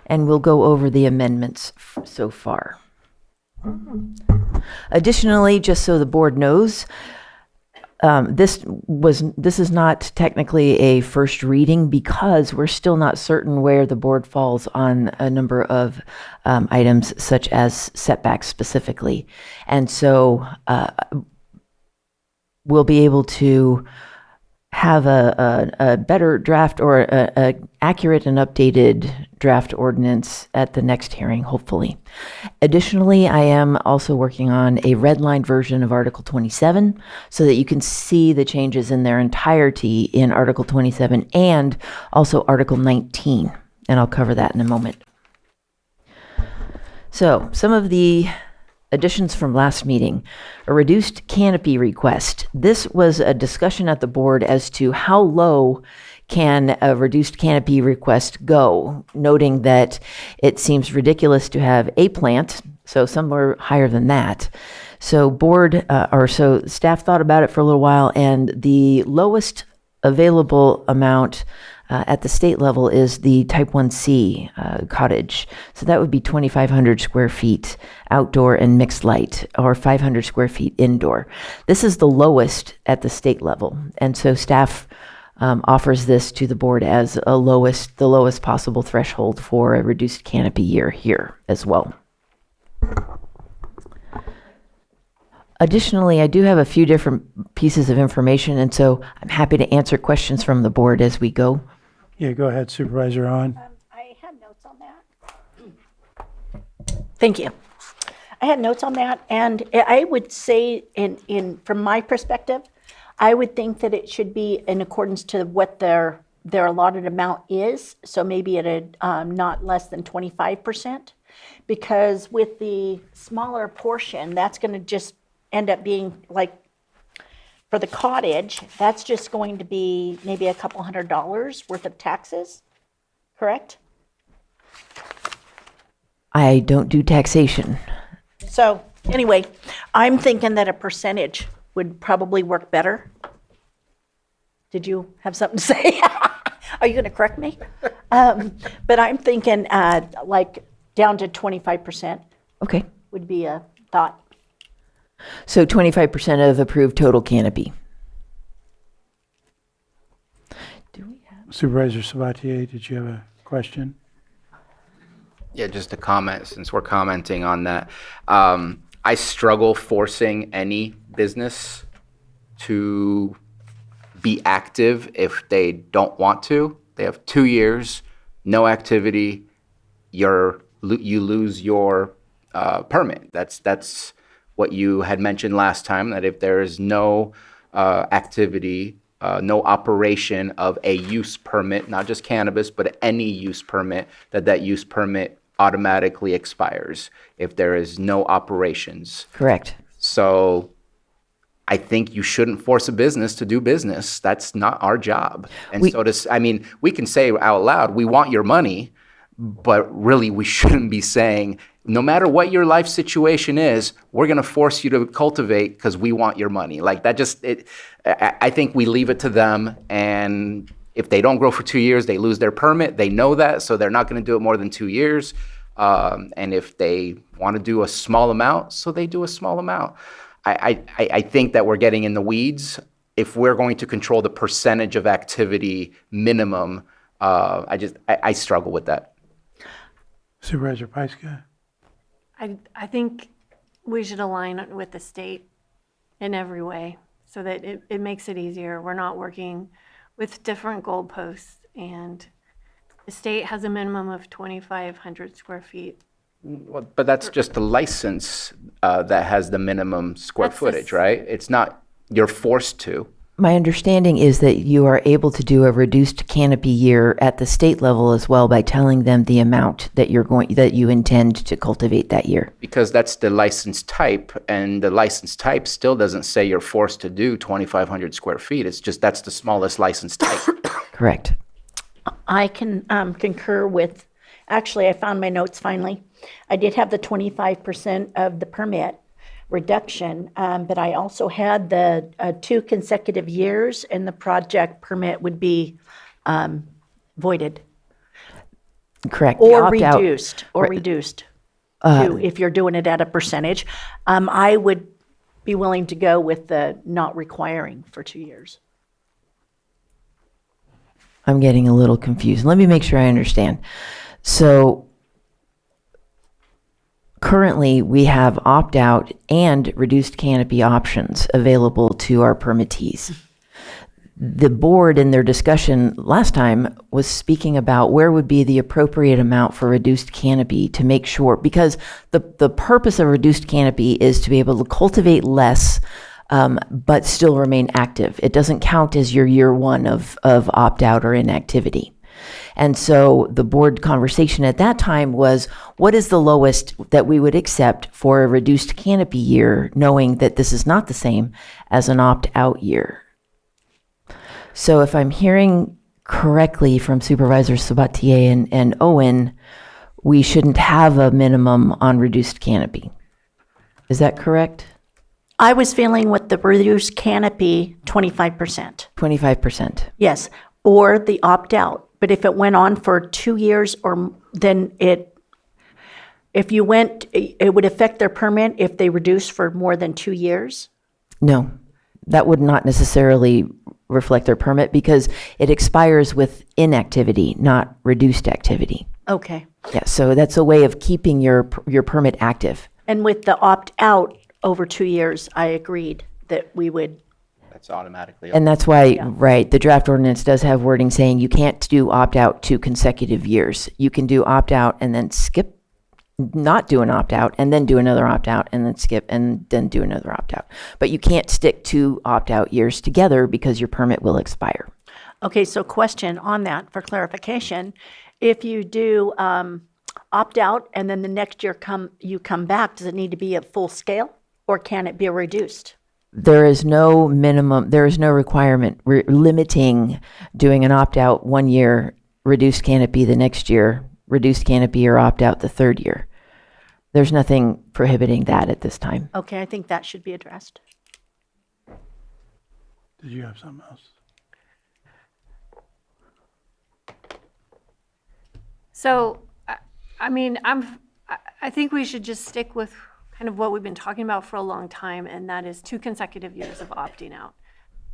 And we'll go over the amendments so far. Additionally, just so the board knows, this is not technically a first reading because we're still not certain where the board falls on a number of items such as setbacks specifically. And so we'll be able to have a better draft or a accurate and updated draft ordinance at the next hearing, hopefully. Additionally, I am also working on a redlined version of Article 27 so that you can see the changes in their entirety in Article 27 and also Article 19, and I'll cover that in a moment. So, some of the additions from last meeting. A reduced canopy request. This was a discussion at the board as to how low can a reduced canopy request go, noting that it seems ridiculous to have a plant, so somewhere higher than that. So so staff thought about it for a little while, and the lowest available amount at the state level is the type 1C cottage. So that would be 2,500 square feet outdoor and mixed light, or 500 square feet indoor. This is the lowest at the state level. And so staff offers this to the board as the lowest possible threshold for a reduced canopy year here as well. Additionally, I do have a few different pieces of information, and so I'm happy to answer questions from the board as we go. Yeah, go ahead, Supervisor Hahn. I had notes on that. Thank you. I had notes on that, and I would say, from my perspective, I would think that it should be in accordance to what their allotted amount is. So maybe at a not less than 25%, because with the smaller portion, that's going to just end up being like, for the cottage, that's just going to be maybe a couple $100 worth of taxes, correct? I don't do taxation. So anyway, I'm thinking that a percentage would probably work better. Did you have something to say? Are you going to correct me? But I'm thinking like down to 25%. Okay. Would be a thought. So 25% of approved total canopy. Supervisor Sabatier, did you have a question? Yeah, just a comment, since we're commenting on that. I struggle forcing any business to be active if they don't want to. They have 2 years, no activity, you lose your permit. That's what you had mentioned last time, that if there is no activity, no operation of a use permit, not just cannabis, but any use permit, that use permit automatically expires if there is no operations. Correct. So I think you shouldn't force a business to do business. That's not our job. And we can say out loud, we want your money, but really we shouldn't be saying, no matter what your life situation is, we're going to force you to cultivate because we want your money. Like that I think we leave it to them. And if they don't grow for 2 years, they lose their permit. They know that, so they're not going to do it more than 2 years. And if they want to do a small amount, so they do a small amount. I think that we're getting in the weeds. If we're going to control the percentage of activity minimum, I struggle with that. Supervisor Pyska? I think we should align with the state in every way so that it makes it easier. We're not working with different goalposts, and the state has a minimum of 2,500 square feet. Well, but that's just the license that has the minimum square footage, right? It's not, you're forced to. My understanding is that you are able to do a reduced canopy year at the state level as well by telling them the amount that you intend to cultivate that year. Because that's the license type, and the license type still doesn't say you're forced to do 2,500 square feet. It's just that's the smallest license type. Correct. I can concur with, actually, I found my notes finally. I did have the 25% of the permit reduction, but I also had the 2 consecutive years, and the project permit would be voided. Correct. Or reduced, to, if you're doing it at a percentage. I would be willing to go with the not requiring for 2 years. I'm getting a little confused. Let me make sure I understand. So currently, we have opt-out and reduced canopy options available to our permittees. The board, in their discussion last time, was speaking about where would be the appropriate amount for reduced canopy to make sure, because the purpose of reduced canopy is to be able to cultivate less, but still remain active. It doesn't count as your year one of opt-out or inactivity. And so the board conversation at that time was, what is the lowest that we would accept for a reduced canopy year, knowing that this is not the same as an opt-out year? So if I'm hearing correctly from Supervisors Sabatier and Owen, we shouldn't have a minimum on reduced canopy. Is that correct? I was feeling with the reduced canopy, 25%. 25%. Yes, or the opt-out. But if it went on for 2 years then if you went, it would affect their permit if they reduced for more than 2 years? No, that would not necessarily reflect their permit because it expires with inactivity, not reduced activity. Okay. Yeah, so that's a way of keeping your permit active. And with the opt-out over 2 years, I agreed that we would. That's automatically. And that's why, right, the draft ordinance does have wording saying you can't do opt-out 2 consecutive years. You can do opt-out and then skip, not do an opt-out, and then do another opt-out, and then skip, and then do another opt-out. But you can't stick 2 opt-out years together because your permit will expire. Okay, so question on that for clarification. If you do opt-out and then the next year you come back, does it need to be at full scale or can it be reduced? There is no minimum, there is no requirement limiting doing an opt-out 1 year, reduced canopy the next year, reduced canopy or opt-out the 3rd year. There's nothing prohibiting that at this time. Okay, I think that should be addressed. Did you have something else? So, I mean, I think we should just stick with kind of what we've been talking about for a long time, and that is 2 consecutive years of opting out.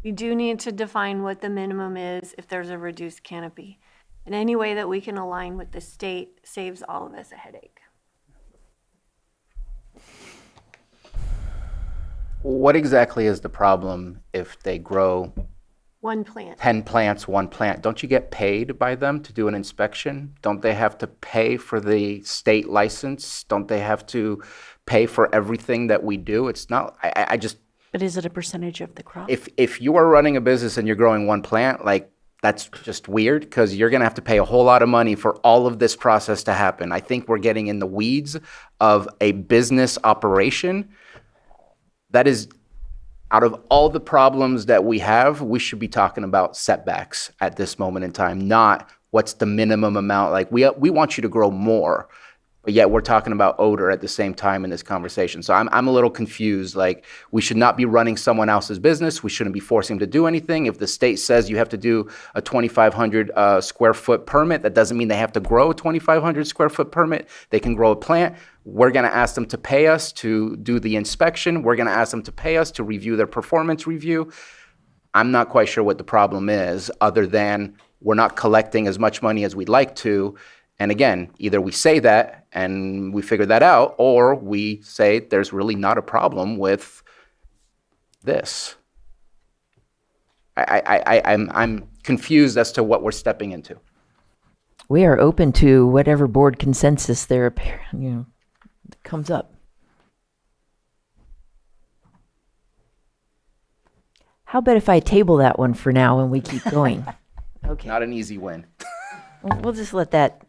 We do need to define what the minimum is if there's a reduced canopy. And any way that we can align with the state saves all of us a headache. What exactly is the problem if they grow 1 plant. 10 plants, 1 plant? Don't you get paid by them to do an inspection? Don't they have to pay for the state license? Don't they have to pay for everything that we do? It's not, I just. But is it a percentage of the crop? If you are running a business and you're growing 1 plant, like, that's just weird because you're going to have to pay a whole lot of money for all of this process to happen. I think we're getting in the weeds of a business operation that is, out of all the problems that we have, we should be talking about setbacks at this moment in time, not what's the minimum amount. Like we want you to grow more, but yet we're talking about odor at the same time in this conversation. So I'm a little confused. Like, we should not be running someone else's business. We shouldn't be forcing them to do anything. If the state says you have to do a 2,500 square foot permit, that doesn't mean they have to grow a 2,500 square foot permit. They can grow a plant. We're going to ask them to pay us to do the inspection. We're going to ask them to pay us to review their performance review. I'm not quite sure what the problem is, other than we're not collecting as much money as we'd like to. And again, either we say that and we figure that out, or we say there's really not a problem with this. I'm confused as to what we're stepping into. We are open to whatever board consensus there comes up. How about if I table that one for now and we keep going? Okay. Not an easy win. We'll just let that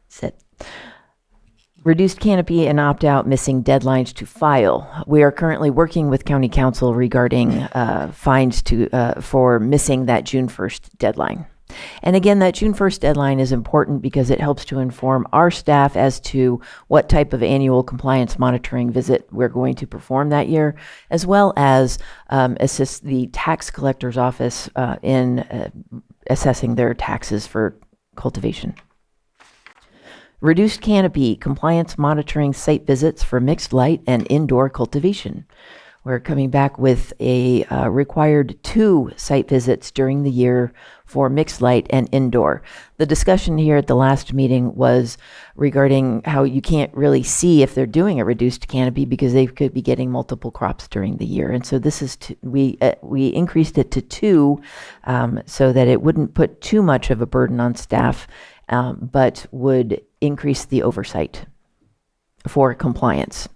sit. Reduced canopy and opt-out missing deadlines to file. We are currently working with County Council regarding fines for missing that June 1st deadline. And again, that June 1st deadline is important because it helps to inform our staff as to what type of annual compliance monitoring visit we're going to perform that year, as well as assist the tax collector's office in assessing their taxes for cultivation. Reduced canopy compliance monitoring site visits for mixed light and indoor cultivation. We're coming back with a required 2 site visits during the year for mixed light and indoor. The discussion here at the last meeting was regarding how you can't really see if they're doing a reduced canopy because they could be getting multiple crops during the year. And so this is, we increased it to 2 so that it wouldn't put too much of a burden on staff, but would increase the oversight for compliance.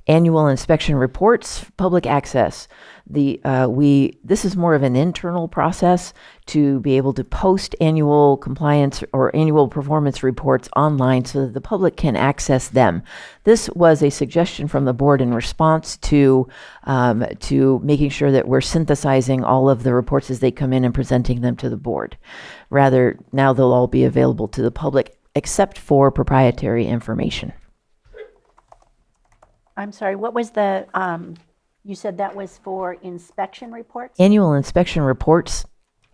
Annual inspection reports, public access. This is more of an internal process to be able to post annual compliance or annual performance reports online so that the public can access them. This was a suggestion from the board in response to making sure that we're synthesizing all of the reports as they come in and presenting them to the board. Rather, now they'll all be available to the public except for proprietary information. I'm sorry, what was the, you said that was for inspection reports? Annual inspection reports,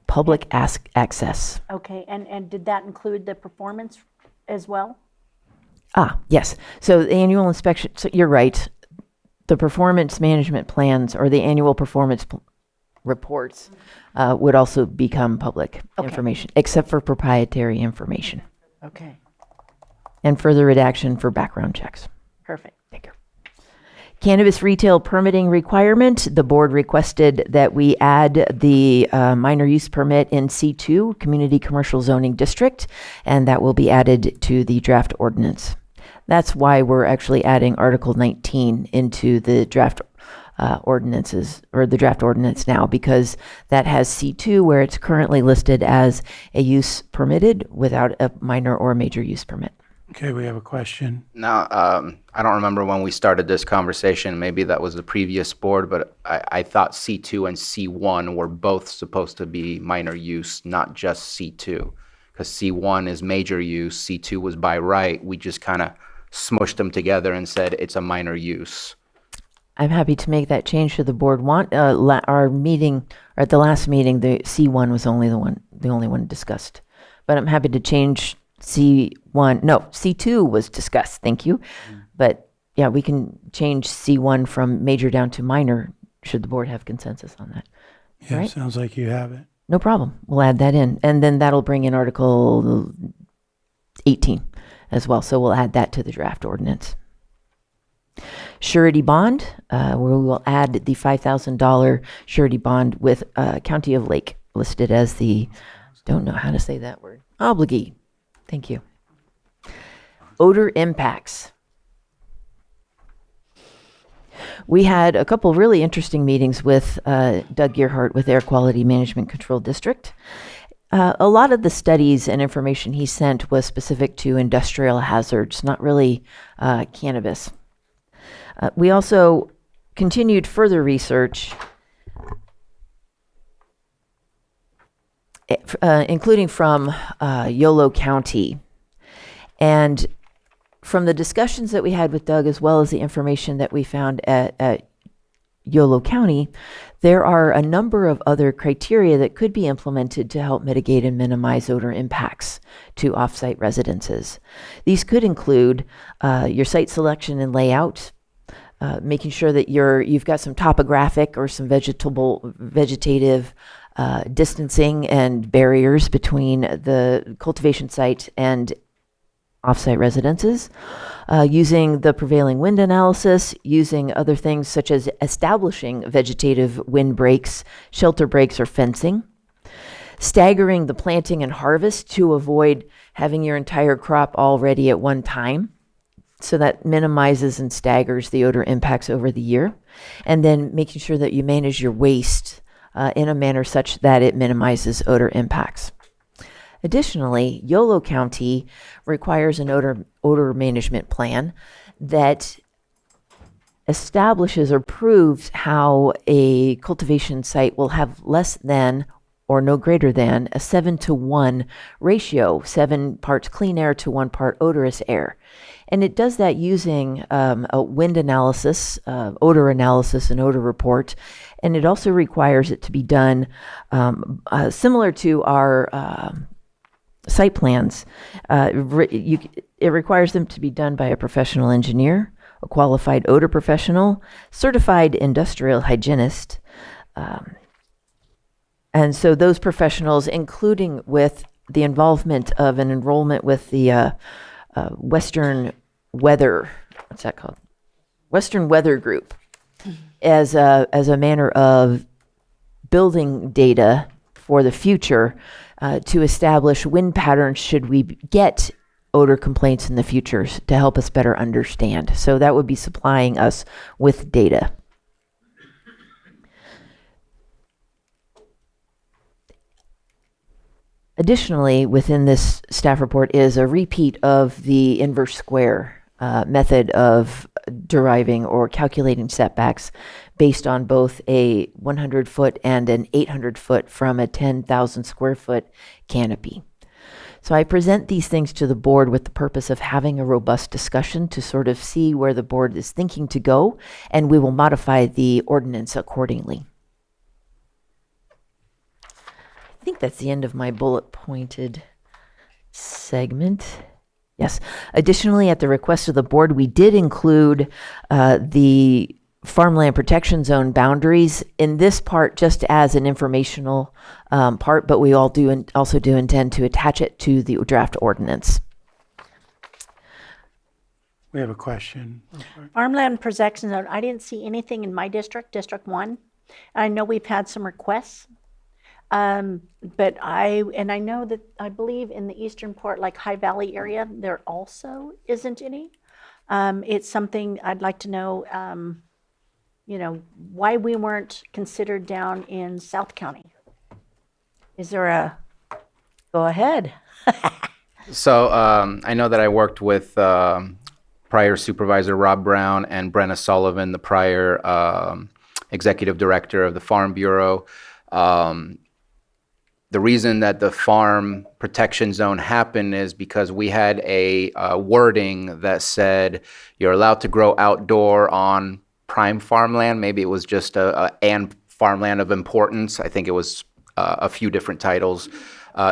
public access. Okay, and did that include the performance as well? Yes. So the annual inspection, so you're right. The performance management plans or the annual performance reports would also become public information, except for proprietary information Okay, and further redaction for background checks. perfect. Cannabis retail permitting requirement, the board requested that we add the minor use permit in C2, Community Commercial Zoning District, and that will be added to the draft ordinance. That's why we're actually adding Article 19 into the draft ordinances, or the draft ordinance now, because that has C2 where it's currently listed as a use permitted without a minor or major use permit. Okay, we have a question. Now, I don't remember when we started this conversation. Maybe that was the previous board, but I thought C2 and C1 were both supposed to be minor use, not just C2. Because C1 is major use, C2 was by right. We just kind of smushed them together and said it's a minor use. I'm happy to make that change to the board. Our meeting, or at the last meeting, the C1 was the only one discussed. But I'm happy to change C1. No, C2 was discussed. Thank you. But yeah, we can change C1 from major down to minor should the board have consensus on that. Yeah, Right? sounds like you have it. No problem. We'll add that in. And then that'll bring in Article 18 as well. So we'll add that to the draft ordinance. Surety bond, where we will add the $5,000 surety bond with County of Lake listed as the, don't know how to say that word, obligee. Thank you. Odor impacts. We had a couple really interesting meetings with Doug Gearhart with Air Quality Management Control District. A lot of the studies and information he sent was specific to industrial hazards, not really cannabis. We also continued further research, including from Yolo County. And from the discussions that we had with Doug, as well as the information that we found at Yolo County, there are a number of other criteria that could be implemented to help mitigate and minimize odor impacts to offsite residences. These could include your site selection and layout, making sure that you've got some topographic or some vegetative distancing and barriers between the cultivation site and offsite residences, using the prevailing wind analysis, using other things such as establishing vegetative wind breaks, shelter breaks, or fencing, staggering the planting and harvest to avoid having your entire crop all ready at one time. So that minimizes and staggers the odor impacts over the year. And then making sure that you manage your waste in a manner such that it minimizes odor impacts. Additionally, Yolo County requires an odor management plan that establishes or proves how a cultivation site will have less than or no greater than a 7-to-1 ratio, 7 parts clean air to 1 part odorous air. And it does that using a wind analysis, odor analysis, and odor report. And it also requires it to be done similar to our site plans. It requires them to be done by a professional engineer, a qualified odor professional, certified industrial hygienist. And so those professionals, including with the involvement of an enrollment with the Western Weather, what's that called? Western Weather Group, as a manner of building data for the future to establish wind patterns should we get odor complaints in the future to help us better understand. So that would be supplying us with data. Additionally, within this staff report is a repeat of the inverse square method of deriving or calculating setbacks based on both a 100-foot and an 800-foot from a 10,000 square foot canopy. So I present these things to the board with the purpose of having a robust discussion to sort of see where the board is thinking to go, and we will modify the ordinance accordingly. I think that's the end of my bullet pointed segment. Yes. Additionally, at the request of the board, we did include the farmland protection zone boundaries in this part just as an informational part, but we also do intend to attach it to the draft ordinance. We have a question. Farmland protection zone, I didn't see anything in my district, District 1. I know we've had some requests, but I know that I believe in the eastern part, like High Valley area, there also isn't any. It's something I'd like to know, why we weren't considered down in South County. Is there a, go ahead. So I know that I worked with prior Supervisor Rob Brown and Brenna Sullivan, the prior Executive Director of the Farm Bureau. The reason that the farm protection zone happened is because we had a wording that said you're allowed to grow outdoor on prime farmland. Maybe it was just and farmland of importance. I think it was a few different titles.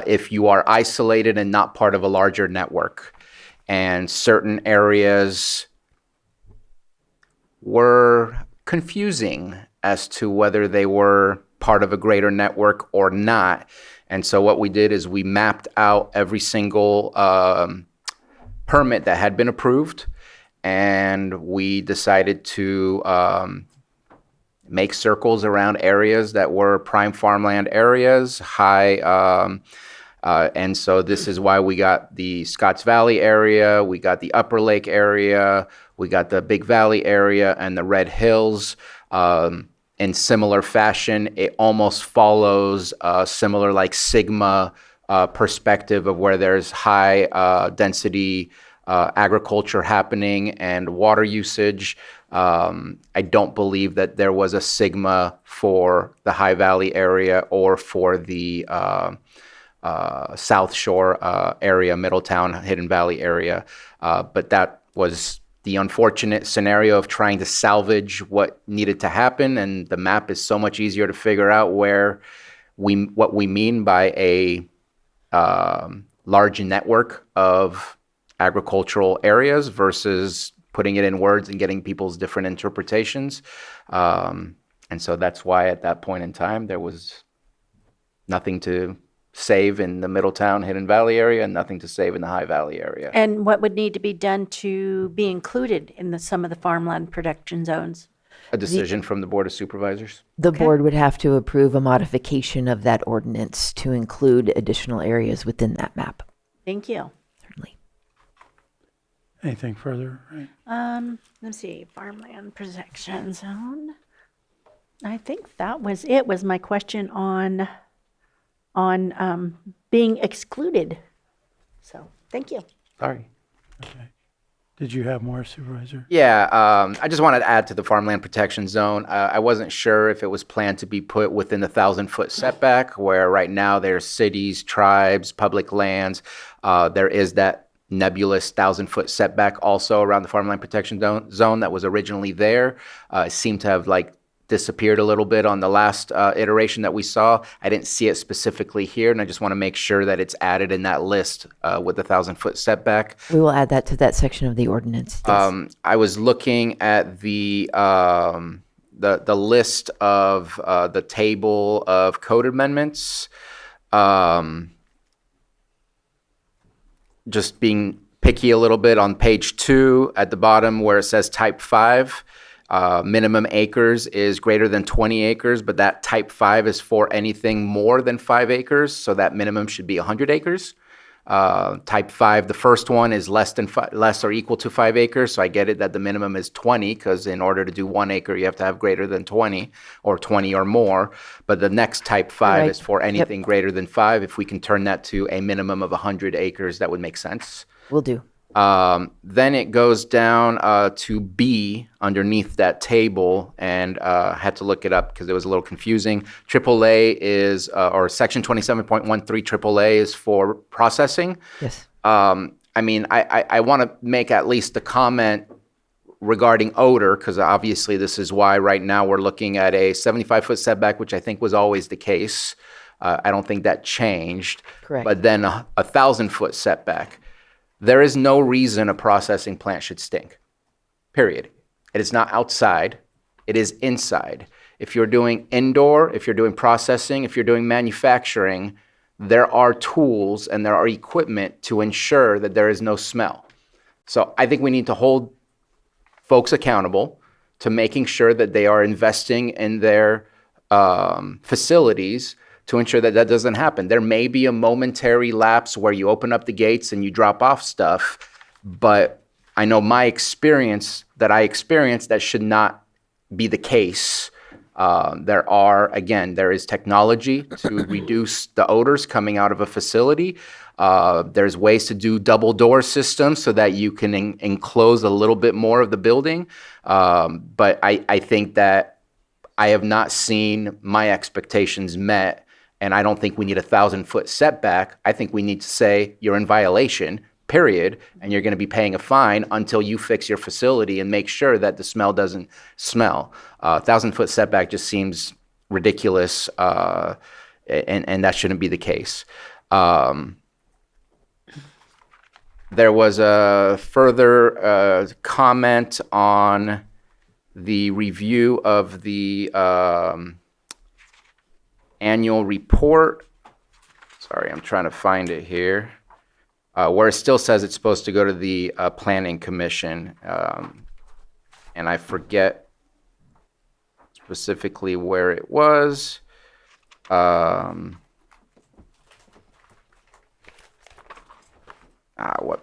If you are isolated and not part of a larger network. And certain areas were confusing as to whether they were part of a greater network or not. And so what we did is we mapped out every single permit that had been approved, and we decided to make circles around areas that were prime farmland areas, and so this is why we got the Scotts Valley area, we got the Upper Lake area, we got the Big Valley area, and the Red Hills. In similar fashion, it almost follows a similar like Sigma perspective of where there's high density agriculture happening and water usage. I don't believe that there was a Sigma for the High Valley area or for the South Shore area, Middletown, Hidden Valley area. But that was the unfortunate scenario of trying to salvage what needed to happen, and the map is so much easier to figure out what we mean by a large network of agricultural areas versus putting it in words and getting people's different interpretations. And so that's why at that point in time there was nothing to save in the Middletown, Hidden Valley area and nothing to save in the High Valley area. And what would need to be done to be included in some of the farmland protection zones? A decision from the Board of Supervisors. The board would have to approve a modification of that ordinance to include additional areas within that map. Thank you. Certainly. Anything further? Right. Let's see, farmland protection zone. I think that was it, was my question on being excluded. So, thank you. Sorry. Okay. Did you have more, Supervisor? Yeah, I just wanted to add to the farmland protection zone. I wasn't sure if it was planned to be put within the 1,000-foot setback, where right now there's cities, tribes, public lands. There is that nebulous 1,000-foot setback also around the farmland protection zone that was originally there. It seemed to have disappeared a little bit on the last iteration that we saw. I didn't see it specifically here, and I just want to make sure that it's added in that list with the 1,000-foot setback. We will add that to that section of the ordinance. Yes. I was looking at the list of the table of code amendments. Just being picky a little bit on page 2 at the bottom where it says type 5. Minimum acres is greater than 20 acres, but that type 5 is for anything more than 5 acres, so that minimum should be 100 acres. Type 5, the first one, is less or equal to 5 acres, so I get it that the minimum is 20, because in order to do 1 acre, you have to have greater than 20, or 20 or more. But the next type 5 Right. is for anything greater than 5. If we can turn that to a minimum of 100 acres, that would make sense. Will do. Then it goes down to B underneath that table, and had to look it up because it was a little confusing. AAA is, or Section 27.13 AAA is for processing. Yes. I mean, I want to make at least a comment regarding odor, because obviously this is why right now we're looking at a 75-foot setback, which I think was always the case. I don't think that changed. Correct. But then a 1,000-foot setback. There is no reason a processing plant should stink, period. It is not outside, it is inside. If you're doing indoor, if you're doing processing, if you're doing manufacturing, there are tools and there are equipment to ensure that there is no smell. So I think we need to hold folks accountable to making sure that they are investing in their facilities to ensure that that doesn't happen. There may be a momentary lapse where you open up the gates and you drop off stuff, but I know my experience that I experienced, that should not be the case. There is technology to reduce the odors coming out of a facility. There's ways to do double door systems so that you can enclose a little bit more of the building. But I think that I have not seen my expectations met, and I don't think we need a 1,000-foot setback. I think we need to say you're in violation, period, and you're going to be paying a fine until you fix your facility and make sure that the smell doesn't smell. 1,000-foot setback just seems ridiculous, and that shouldn't be the case. There was a further comment on the review of the annual report. Sorry, I'm trying to find it here. Where it still says it's supposed to go to the Planning Commission. And I forget specifically where it was. What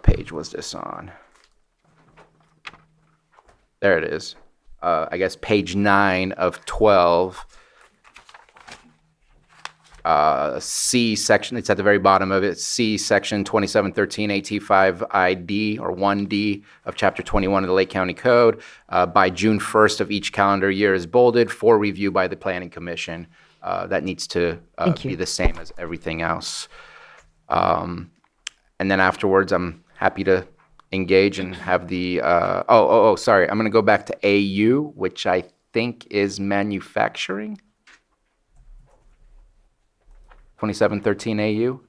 page was this on? There it is. I guess page 9 of 12. C section, it's at the very bottom of it, C section 2713 AT5ID or 1D of chapter 21 of the Lake County Code, by June 1st of each calendar year is bolded for review by the Planning Commission. That needs to be the same as everything else. And then afterwards, I'm happy to engage and have the, sorry, I'm going to go back to AU, which I think is manufacturing. 2713 AU.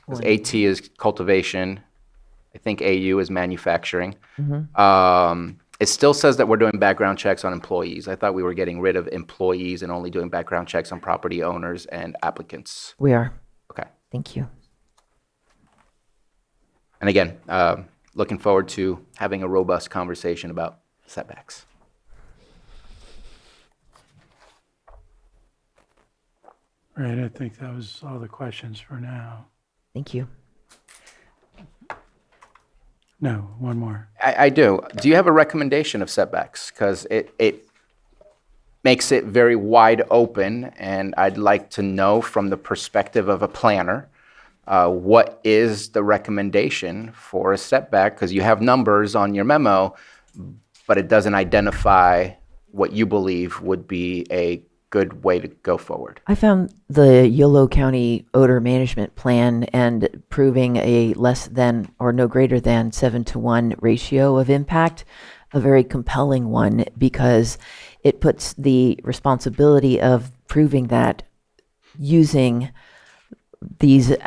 Because AT is cultivation. I think AU is manufacturing. It still says that we're doing background checks on employees. I thought we were getting rid of employees and only doing background checks on property owners and applicants. We are. Okay. Thank you. And again, looking forward to having a robust conversation about setbacks. Right, I think that was all the questions for now. Thank you. No, one more. I do. Do you have a recommendation of setbacks? Because it makes it very wide open, and I'd like to know from the perspective of a planner, what is the recommendation for a setback? Because you have numbers on your memo, but it doesn't identify what you believe would be a good way to go forward. I found the Yolo County Odor Management Plan and proving a less than or no greater than 7-to-1 ratio of impact a very compelling one, because it puts the responsibility of proving that using these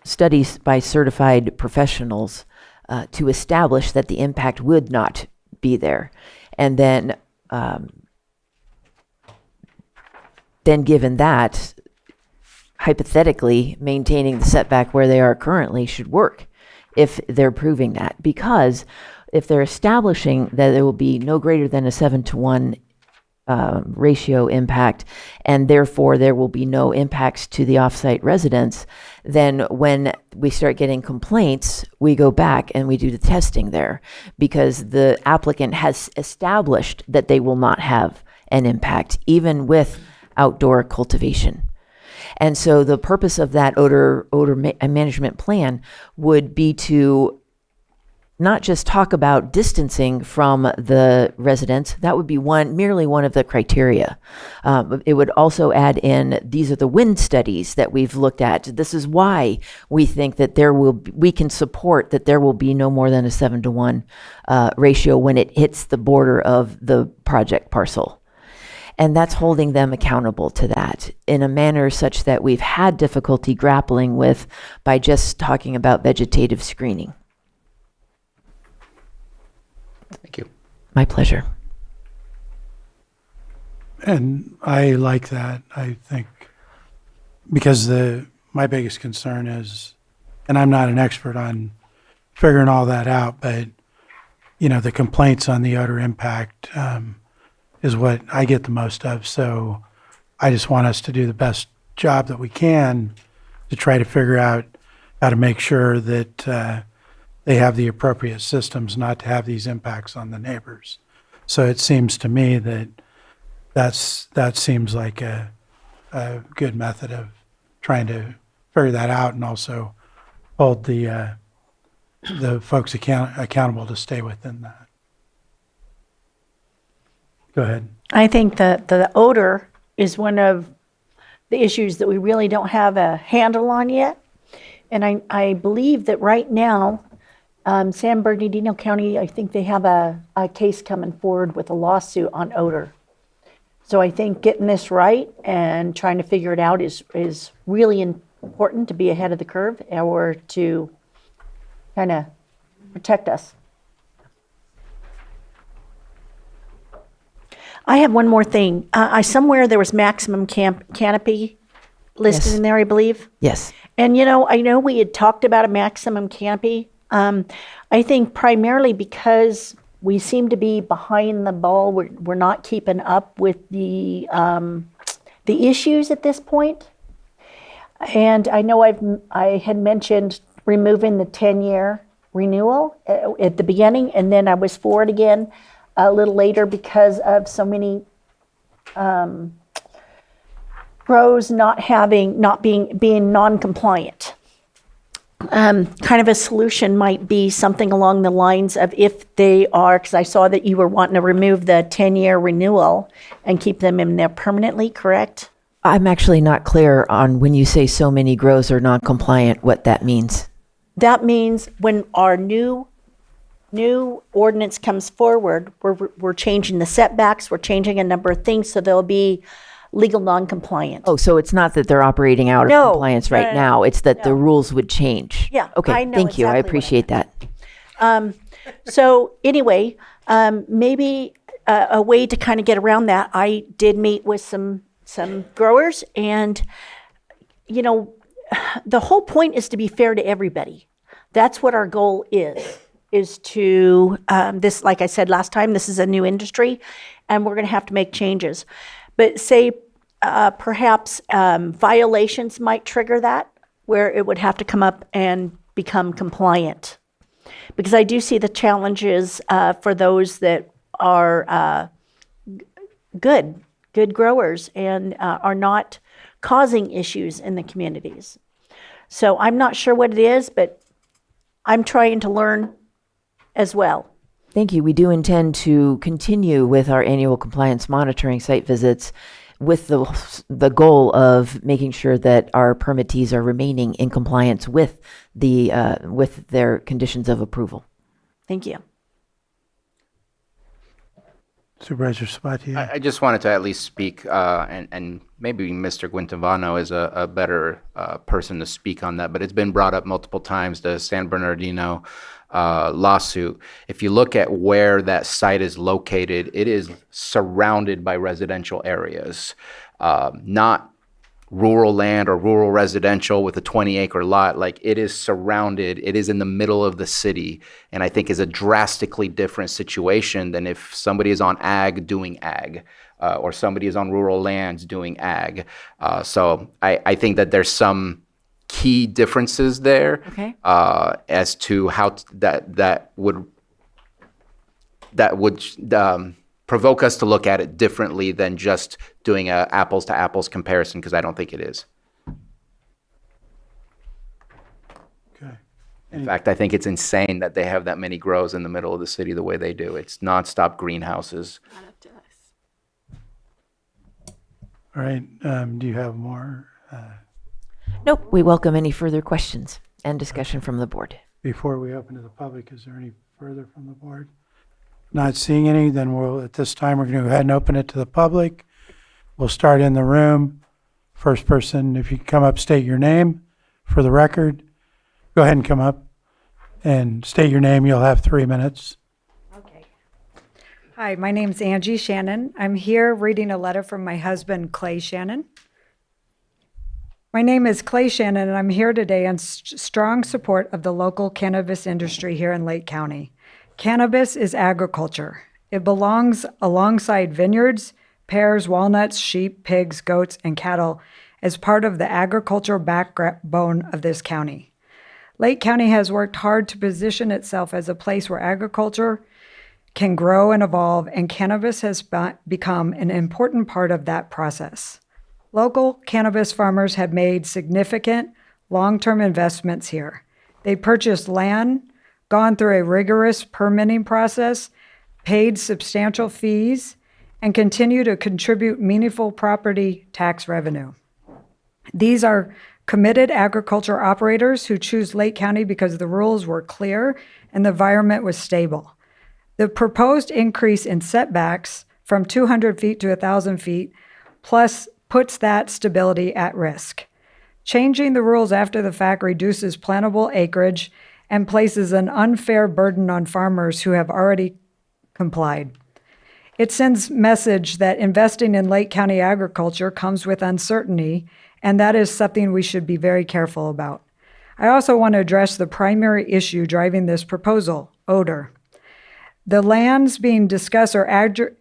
studies by certified professionals to establish that the impact would not be there. And then given that, hypothetically, maintaining the setback where they are currently should work if they're proving that. Because if they're establishing that there will be no greater than a 7-to-1 ratio impact, and therefore there will be no impacts to the offsite residents, then when we start getting complaints, we go back and we do the testing there, because the applicant has established that they will not have an impact, even with outdoor cultivation. And so the purpose of that odor management plan would be to not just talk about distancing from the residents. That would be merely one of the criteria. It would also add in, these are the wind studies that we've looked at. This is why we think that we can support that there will be no more than a 7-to-1 ratio when it hits the border of the project parcel. And that's holding them accountable to that in a manner such that we've had difficulty grappling with by just talking about vegetative screening. Thank you. My pleasure. And I like that. I think because my biggest concern is, and I'm not an expert on figuring all that out, but the complaints on the odor impact is what I get the most of. So I just want us to do the best job that we can to try to figure out how to make sure that they have the appropriate systems not to have these impacts on the neighbors. So it seems to me that seems like a good method of trying to figure that out and also hold the folks accountable to stay within that. Go ahead. I think that the odor is one of the issues that we really don't have a handle on yet. And I believe that right now, San Bernardino County, I think they have a case coming forward with a lawsuit on odor. So I think getting this right and trying to figure it out is really important to be ahead of the curve or to kind of protect us. I have one more thing. Somewhere there was maximum canopy listed Yes. in there, I believe. Yes. And I know we had talked about a maximum canopy. I think primarily because we seem to be behind the ball. We're not keeping up with the issues at this point. And I know I had mentioned removing the 10-year renewal at the beginning, and then I was for it again a little later because of so many grows being non-compliant. Kind of a solution might be something along the lines of if they are, because I saw that you were wanting to remove the 10-year renewal and keep them in there permanently, correct? I'm actually not clear on when you say so many grows are non-compliant, what that means. That means when our new ordinance comes forward, we're changing the setbacks, we're changing a number of things, so they'll be legal non-compliant. Oh, so it's not that they're operating out of No, compliance no, right no, now. It's that the no. rules would change. Yeah, Okay, I know thank you. I exactly what I appreciate that. So anyway, maybe a way to kind of get around that, I did meet with some growers, and the whole point is to be fair to everybody. That's what our goal is to this, like I said last time, this is a new industry, and we're going to have to make changes. But say perhaps violations might trigger that, where it would have to come up and become compliant. Because I do see the challenges for those that are good growers and are not causing issues in the communities. So I'm not sure what it is, but I'm trying to learn as well. Thank you. We do intend to continue with our annual compliance monitoring site visits with the goal of making sure that our permittees are remaining in compliance with with their conditions of approval. Thank you. Supervisor Sabatier. I just wanted to at least speak, and maybe Mr. Guintovano is a better person to speak on that, but it's been brought up multiple times, the San Bernardino lawsuit. If you look at where that site is located, it is surrounded by residential areas, not rural land or rural residential with a 20-acre lot. Like, it is surrounded, it is in the middle of the city, and I think is a drastically different situation than if somebody is on ag doing ag, or somebody is on rural lands doing ag. So I think that there's some key differences there, Okay. As to how that would provoke us to look at it differently than just doing a apples to apples comparison, because I don't think it is. Okay. In fact, I think it's insane that they have that many grows in the middle of the city the way they do. It's nonstop greenhouses. All right, do you have more? Nope, we welcome any further questions and discussion from the board. Before we open to the public, is there any further from the board? Not seeing any, then at this time, we're going to go ahead and open it to the public. We'll start in the room. First person, if you can come up, state your name for the record. Go ahead and come up and state your name. You'll have 3 minutes. Okay. Hi, my name's Angie Shannon. I'm here reading a letter from my husband, Clay Shannon. My name is Clay Shannon, and I'm here today in strong support of the local cannabis industry here in Lake County. Cannabis is agriculture. It belongs alongside vineyards, pears, walnuts, sheep, pigs, goats, and cattle as part of the agricultural backbone of this county. Lake County has worked hard to position itself as a place where agriculture can grow and evolve, and cannabis has become an important part of that process. Local cannabis farmers have made significant long-term investments here. They purchased land, gone through a rigorous permitting process, paid substantial fees, and continue to contribute meaningful property tax revenue. These are committed agriculture operators who choose Lake County because the rules were clear and the environment was stable. The proposed increase in setbacks from 200 feet to 1,000 feet plus puts that stability at risk. Changing the rules after the fact reduces plantable acreage and places an unfair burden on farmers who have already complied. It sends message that investing in Lake County agriculture comes with uncertainty, and that is something we should be very careful about. I also want to address the primary issue driving this proposal, odor. The lands being discussed are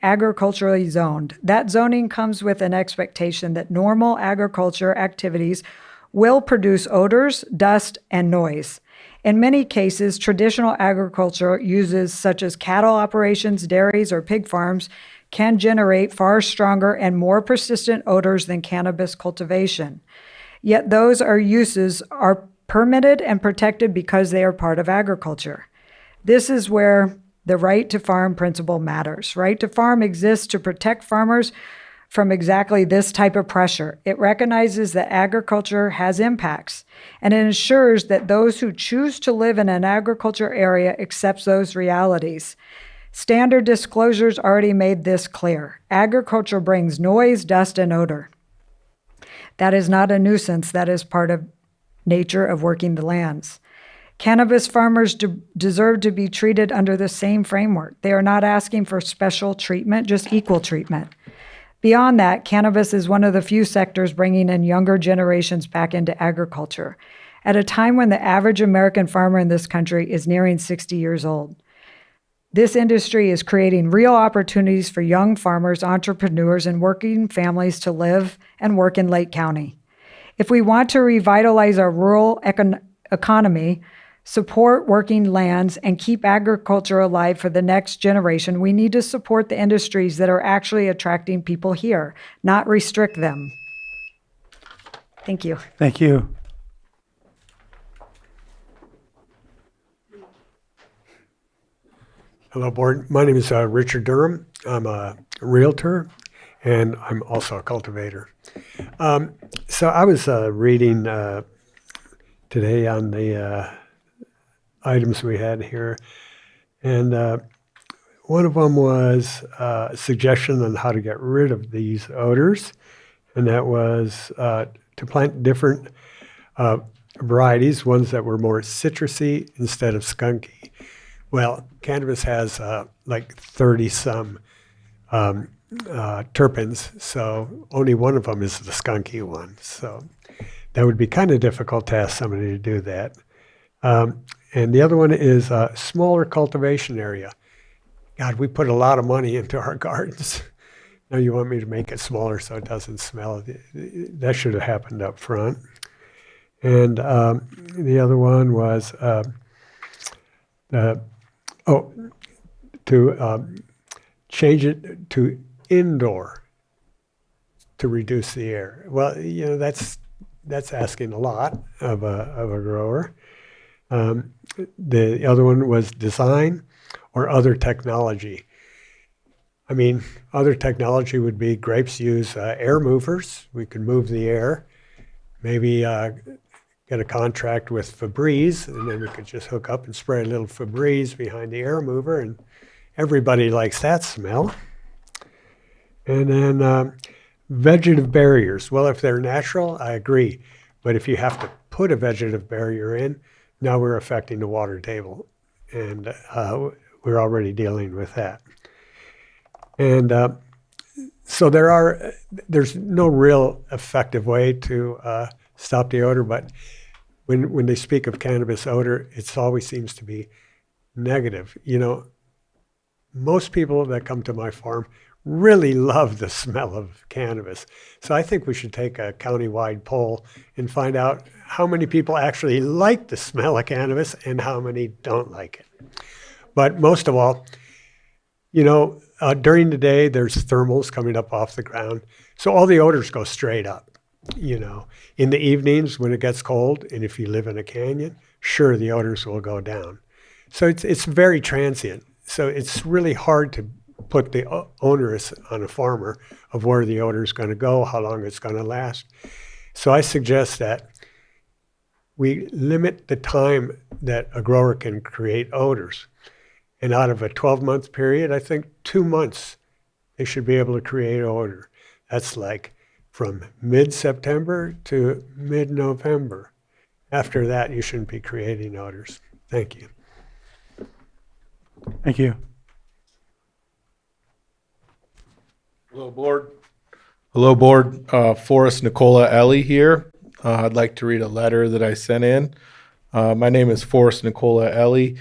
agriculturally zoned. That zoning comes with an expectation that normal agriculture activities will produce odors, dust, and noise. In many cases, traditional agriculture uses such as cattle operations, dairies, or pig farms can generate far stronger and more persistent odors than cannabis cultivation. Yet those uses are permitted and protected because they are part of agriculture. This is where the right to farm principle matters. Right to farm exists to protect farmers from exactly this type of pressure. It recognizes that agriculture has impacts, and it ensures that those who choose to live in an agriculture area accepts those realities. Standard disclosures already made this clear. Agriculture brings noise, dust, and odor. That is not a nuisance. That is part of nature of working the lands. Cannabis farmers deserve to be treated under the same framework. They are not asking for special treatment, just equal treatment. Beyond that, cannabis is one of the few sectors bringing in younger generations back into agriculture at a time when the average American farmer in this country is nearing 60 years old. This industry is creating real opportunities for young farmers, entrepreneurs, and working families to live and work in Lake County. If we want to revitalize our rural economy, support working lands, and keep agriculture alive for the next generation, we need to support the industries that are actually attracting people here, not restrict them. Thank you. Thank you. Hello, board. My name is Richard Durham. I'm a realtor, and I'm also a cultivator. So I was reading today on the items we had here, and one of them was a suggestion on how to get rid of these odors, and that was to plant different varieties, ones that were more citrusy instead of skunky. Well, cannabis has like 30-some terpenes, so only one of them is the skunky one. So that would be kind of difficult to ask somebody to do that. And the other one is a smaller cultivation area. God, we put a lot of money into our gardens. Now you want me to make it smaller so it doesn't smell. That should have happened up front. And the other one was to change it to indoor to reduce the air. Well, you know, that's asking a lot of a grower. The other one was design or other technology. I mean, other technology would be grapes use air movers. We could move the air. Maybe get a contract with Febreze, and then we could just hook up and spray a little Febreze behind the air mover, and everybody likes that smell. And then vegetative barriers. Well, if they're natural, I agree. But if you have to put a vegetative barrier in, now we're affecting the water table. And we're already dealing with that. And so there's no real effective way to stop the odor, but when they speak of cannabis odor, it always seems to be negative. You know, most people that come to my farm really love the smell of cannabis. So I think we should take a countywide poll and find out how many people actually like the smell of cannabis and how many don't like it. But most of all, you know, during the day, there's thermals coming up off the ground. So all the odors go straight up. You know, in the evenings when it gets cold, and if you live in a canyon, sure, the odors will go down. So it's very transient. So it's really hard to put the onus on a farmer of where the odor is going to go, how long it's going to last. So I suggest that we limit the time that a grower can create odors. And out of a 12-month period, I think 2 months, they should be able to create odor. That's like from mid-September to mid-November. After that, you shouldn't be creating odors. Thank you. Thank you. Hello, board. Hello, board. Forrest Nicola Ellie here. I'd like to read a letter that I sent in. My name is Forrest Nicola Ellie.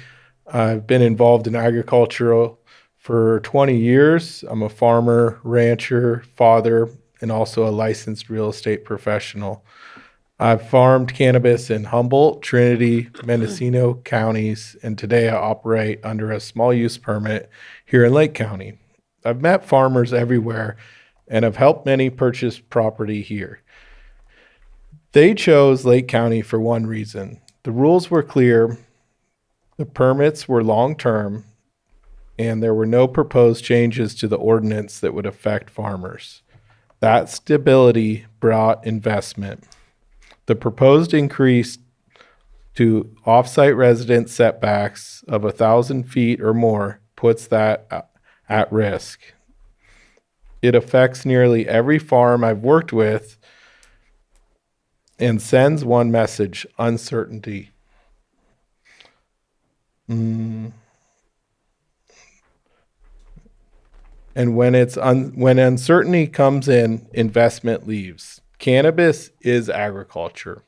I've been involved in agriculture for 20 years. I'm a farmer, rancher, father, and also a licensed real estate professional. I've farmed cannabis in Humboldt, Trinity, Mendocino counties, and today I operate under a small use permit here in Lake County. I've met farmers everywhere and have helped many purchase property here. They chose Lake County for one reason. The rules were clear, the permits were long-term, and there were no proposed changes to the ordinance that would affect farmers. That stability brought investment. The proposed increase to off-site resident setbacks of 1,000 feet or more puts that at risk. It affects nearly every farm I've worked with and sends one message: uncertainty. And when uncertainty comes in, investment leaves. Cannabis is agriculture,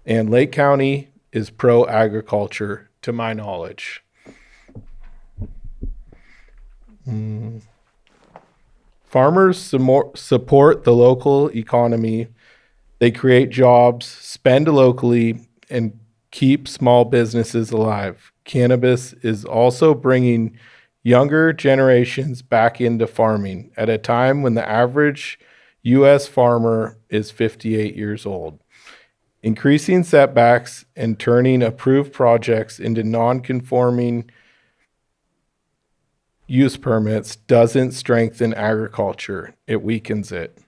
and Lake County is pro-agriculture, to my knowledge. Farmers support the local economy. They create jobs, spend locally, and keep small businesses alive. Cannabis is also bringing younger generations back into farming at a time when the average U.S. farmer is 58 years old. Increasing setbacks and turning approved projects into non-conforming use permits doesn't strengthen agriculture, it weakens it.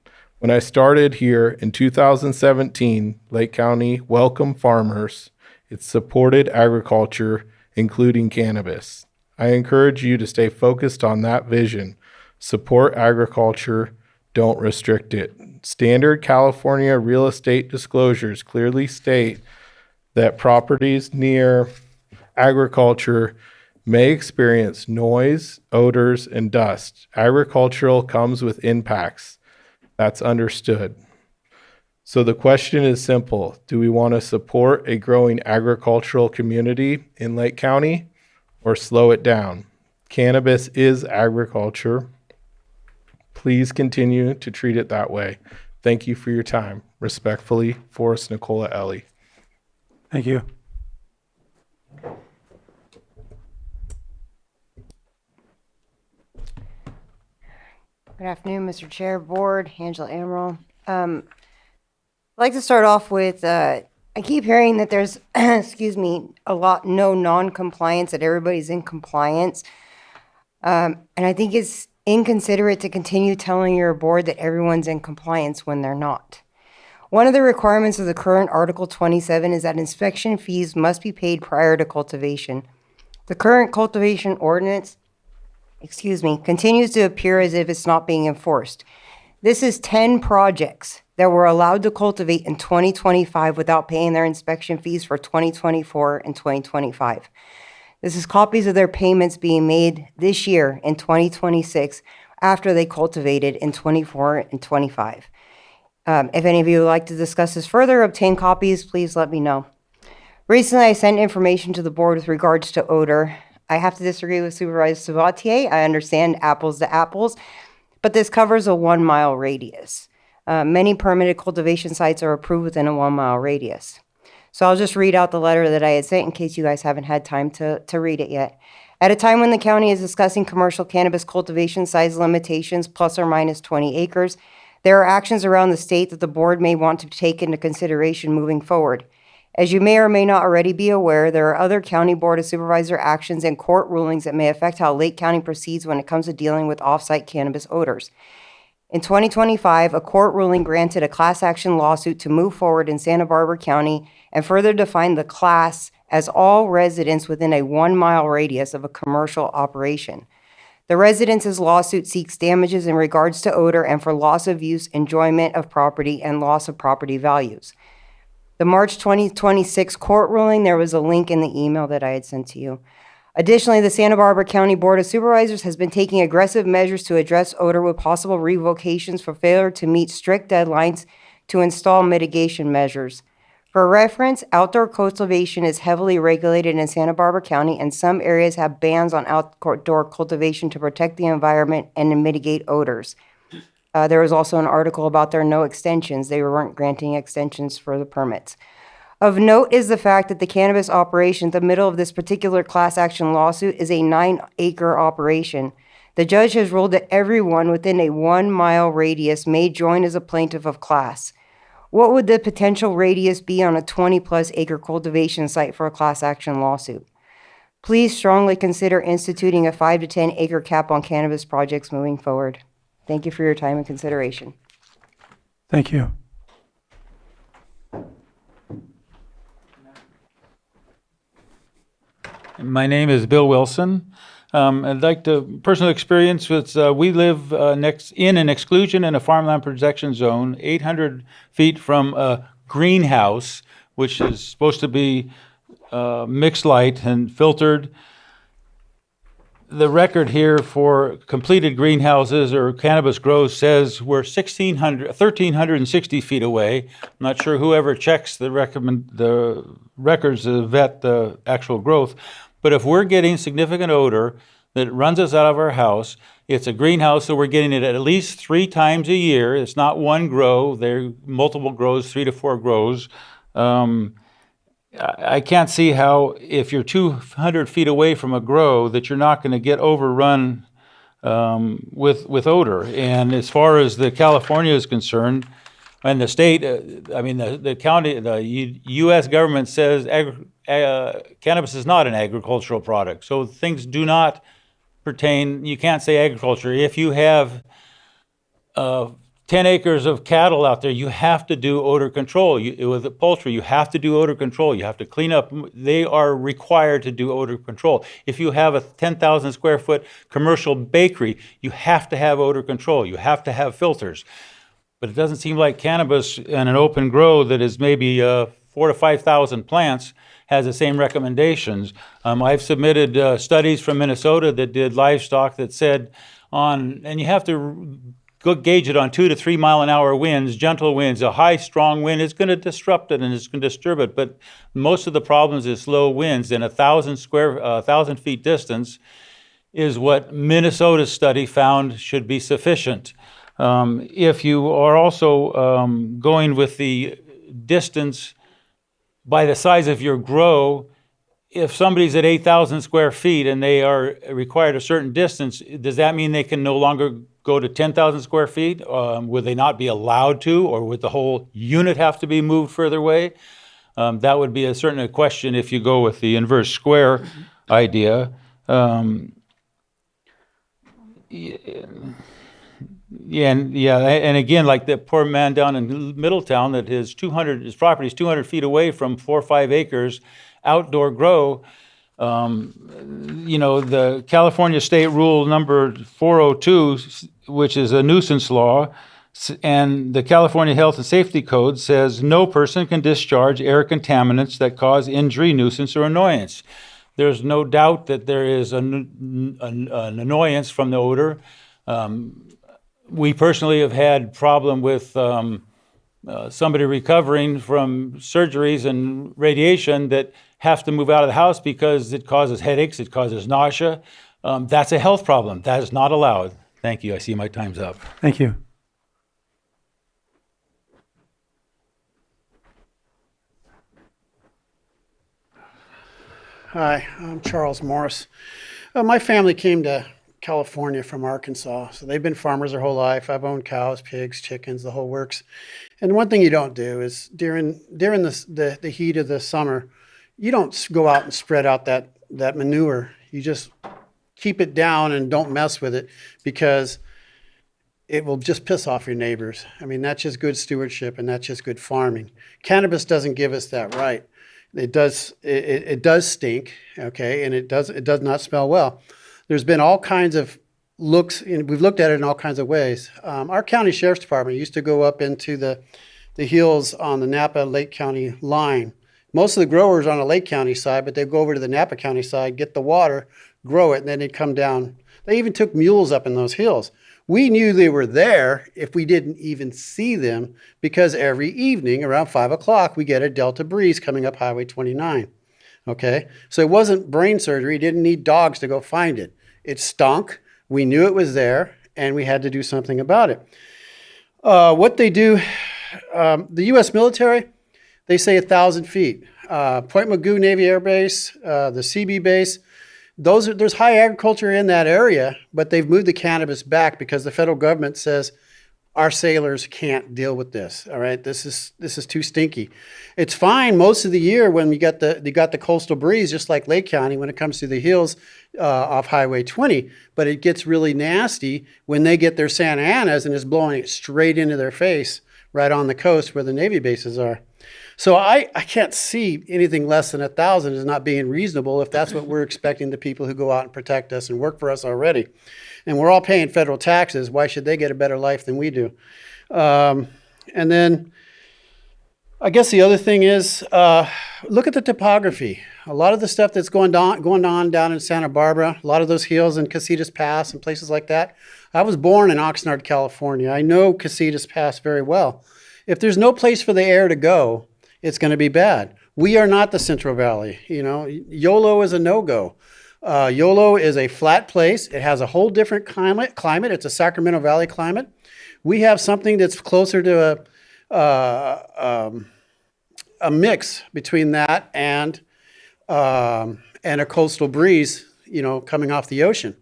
When I started here in 2017, Lake County welcomed farmers. It supported agriculture, including cannabis. I encourage you to stay focused on that vision. Support agriculture, don't restrict it. Standard California real estate disclosures clearly state that properties near agriculture may experience noise, odors, and dust. Agricultural comes with impacts. That's understood. So the question is simple. Do we want to support a growing agricultural community in Lake County or slow it down? Cannabis is agriculture. Please continue to treat it that way. Thank you for your time. Respectfully, Forrest Nicola Ellie. Thank you. Good afternoon, Mr. Chair, Board, Angela Amaral. I'd like to start off with I keep hearing that there's, excuse me, no non-compliance, that everybody's in compliance. And I think it's inconsiderate to continue telling your board that everyone's in compliance when they're not. One of the requirements of the current Article 27 is that inspection fees must be paid prior to cultivation. The current cultivation ordinance, continues to appear as if it's not being enforced. This is 10 projects that were allowed to cultivate in 2025 without paying their inspection fees for 2024 and 2025. This is copies of their payments being made this year in 2026 after they cultivated in 24 and 25. If any of you would like to discuss this further, obtain copies, please let me know. Recently, I sent information to the board with regards to odor. I have to disagree with Supervisor Sabatier. I understand apples to apples, but this covers a 1 mile radius. Many permitted cultivation sites are approved within a 1 mile radius. So I'll just read out the letter that I had sent in case you guys haven't had time to read it yet. At a time when the county is discussing commercial cannabis cultivation size limitations plus or minus 20 acres, there are actions around the state that the board may want to take into consideration moving forward. As you may or may not already be aware, there are other County Board of Supervisor actions and court rulings that may affect how Lake County proceeds when it comes to dealing with off-site cannabis odors. In 2025, a court ruling granted a class action lawsuit to move forward in Santa Barbara County and further defined the class as all residents within a 1 mile radius of a commercial operation. The residents' lawsuit seeks damages in regards to odor and for loss of use, enjoyment of property, and loss of property values. The March 2026 court ruling, there was a link in the email that I had sent to you. Additionally, the Santa Barbara County Board of Supervisors has been taking aggressive measures to address odor with possible revocations for failure to meet strict deadlines to install mitigation measures. For reference, outdoor cultivation is heavily regulated in Santa Barbara County, and some areas have bans on outdoor cultivation to protect the environment and to mitigate odors. There was also an article about their no extensions. They weren't granting extensions for the permits. Of note is the fact that the cannabis operation, in the middle of this particular class action lawsuit, is a 9-acre operation. The judge has ruled that everyone within a 1 mile radius may join as a plaintiff of class. What would the potential radius be on a 20-plus acre cultivation site for a class action lawsuit? Please strongly consider instituting a 5 to 10 acre cap on cannabis projects moving forward. Thank you for your time and consideration. Thank you. My name is Bill Wilson. I'd like to personal experience with, we live in an exclusion and a farmland protection zone, 800 feet from a greenhouse, which is supposed to be mixed light and filtered. The record here for completed greenhouses or cannabis grows says we're 1,360 feet away. I'm not sure whoever checks the records to vet the actual growth, but if we're getting significant odor that runs us out of our house, it's a greenhouse, so we're getting it at least 3 times a year. It's not one grow, there are multiple grows, 3 to 4 grows. I can't see how, if you're 200 feet away from a grow, that you're not going to get overrun with odor. And as far as the California is concerned, and the state, the county, the U.S. government says cannabis is not an agricultural product. So things do not pertain, you can't say agriculture. If you have 10 acres of cattle out there, you have to do odor control. With poultry, you have to do odor control. You have to clean up. They are required to do odor control. If you have a 10,000 square foot commercial bakery, you have to have odor control. You have to have filters. But it doesn't seem like cannabis in an open grow that is maybe 4,000 to 5,000 plants has the same recommendations. I've submitted studies from Minnesota that did livestock that said and you have to gauge it on 2 to 3 mile an hour winds, gentle winds. A high, strong wind is going to disrupt it and it's going to disturb it. But most of the problems is low winds, and 1,000 feet distance is what Minnesota's study found should be sufficient. If you are also going with the distance by the size of your grow, if somebody's at 8,000 square feet and they are required a certain distance, does that mean they can no longer go to 10,000 square feet? Would they not be allowed to, or would the whole unit have to be moved further away? That would be a certain question if you go with the inverse square idea. And again, like that poor man down in Middletown, that his property is 200 feet away from 4 or 5 acres, outdoor grow. The California State Rule number 402, which is a nuisance law, and the California Health and Safety Code says no person can discharge air contaminants that cause injury, nuisance, or annoyance. There's no doubt that there is an annoyance from the odor. We personally have had problem with somebody recovering from surgeries and radiation that have to move out of the house because it causes headaches, it causes nausea. That's a health problem. That is not allowed. Thank you. I see my time's up. Thank you. Hi, I'm Charles Morris. My family came to California from Arkansas, so they've been farmers their whole life. I've owned cows, pigs, chickens, the whole works. And one thing you don't do is during the heat of the summer, you don't go out and spread out that manure. You just keep it down and don't mess with it, because it will just piss off your neighbors. I mean, that's just good stewardship, and that's just good farming. Cannabis doesn't give us that right. It does stink, okay, and it does not smell well. There's been all kinds of looks, and we've looked at it in all kinds of ways. Our county sheriff's department used to go up into the hills on the Napa-Lake County line. Most of the growers are on the Lake County side, but they'd go over to the Napa County side, get the water, grow it, and then they'd come down. They even took mules up in those hills. We knew they were there if we didn't even see them, because every evening around 5 o'clock, we get a Delta breeze coming up Highway 29. Okay, so it wasn't brain surgery. Didn't need dogs to go find it. It stunk. We knew it was there, and we had to do something about it. What they do, the U.S. military, they say 1,000 feet. Point Mugu Navy Air Base, the CB base, there's high agriculture in that area, but they've moved the cannabis back because the federal government says our sailors can't deal with this. All right, this is too stinky. It's fine most of the year when you got the coastal breeze, just like Lake County, when it comes to the hills off Highway 20. But it gets really nasty when they get their Santa Anas and it's blowing it straight into their face right on the coast where the Navy bases are. So I can't see anything less than 1,000 as not being reasonable if that's what we're expecting the people who go out and protect us and work for us already. And we're all paying federal taxes. Why should they get a better life than we do? And then I guess the other thing is, look at the topography. A lot of the stuff that's going on down in Santa Barbara, a lot of those hills in Casitas Pass and places like that. I was born in Oxnard, California. I know Casitas Pass very well. If there's no place for the air to go, it's going to be bad. We are not the Central Valley. YOLO is a no-go. YOLO is a flat place. It has a whole different climate. It's a Sacramento Valley climate. We have something that's closer to a mix between that and a coastal breeze, coming off the ocean.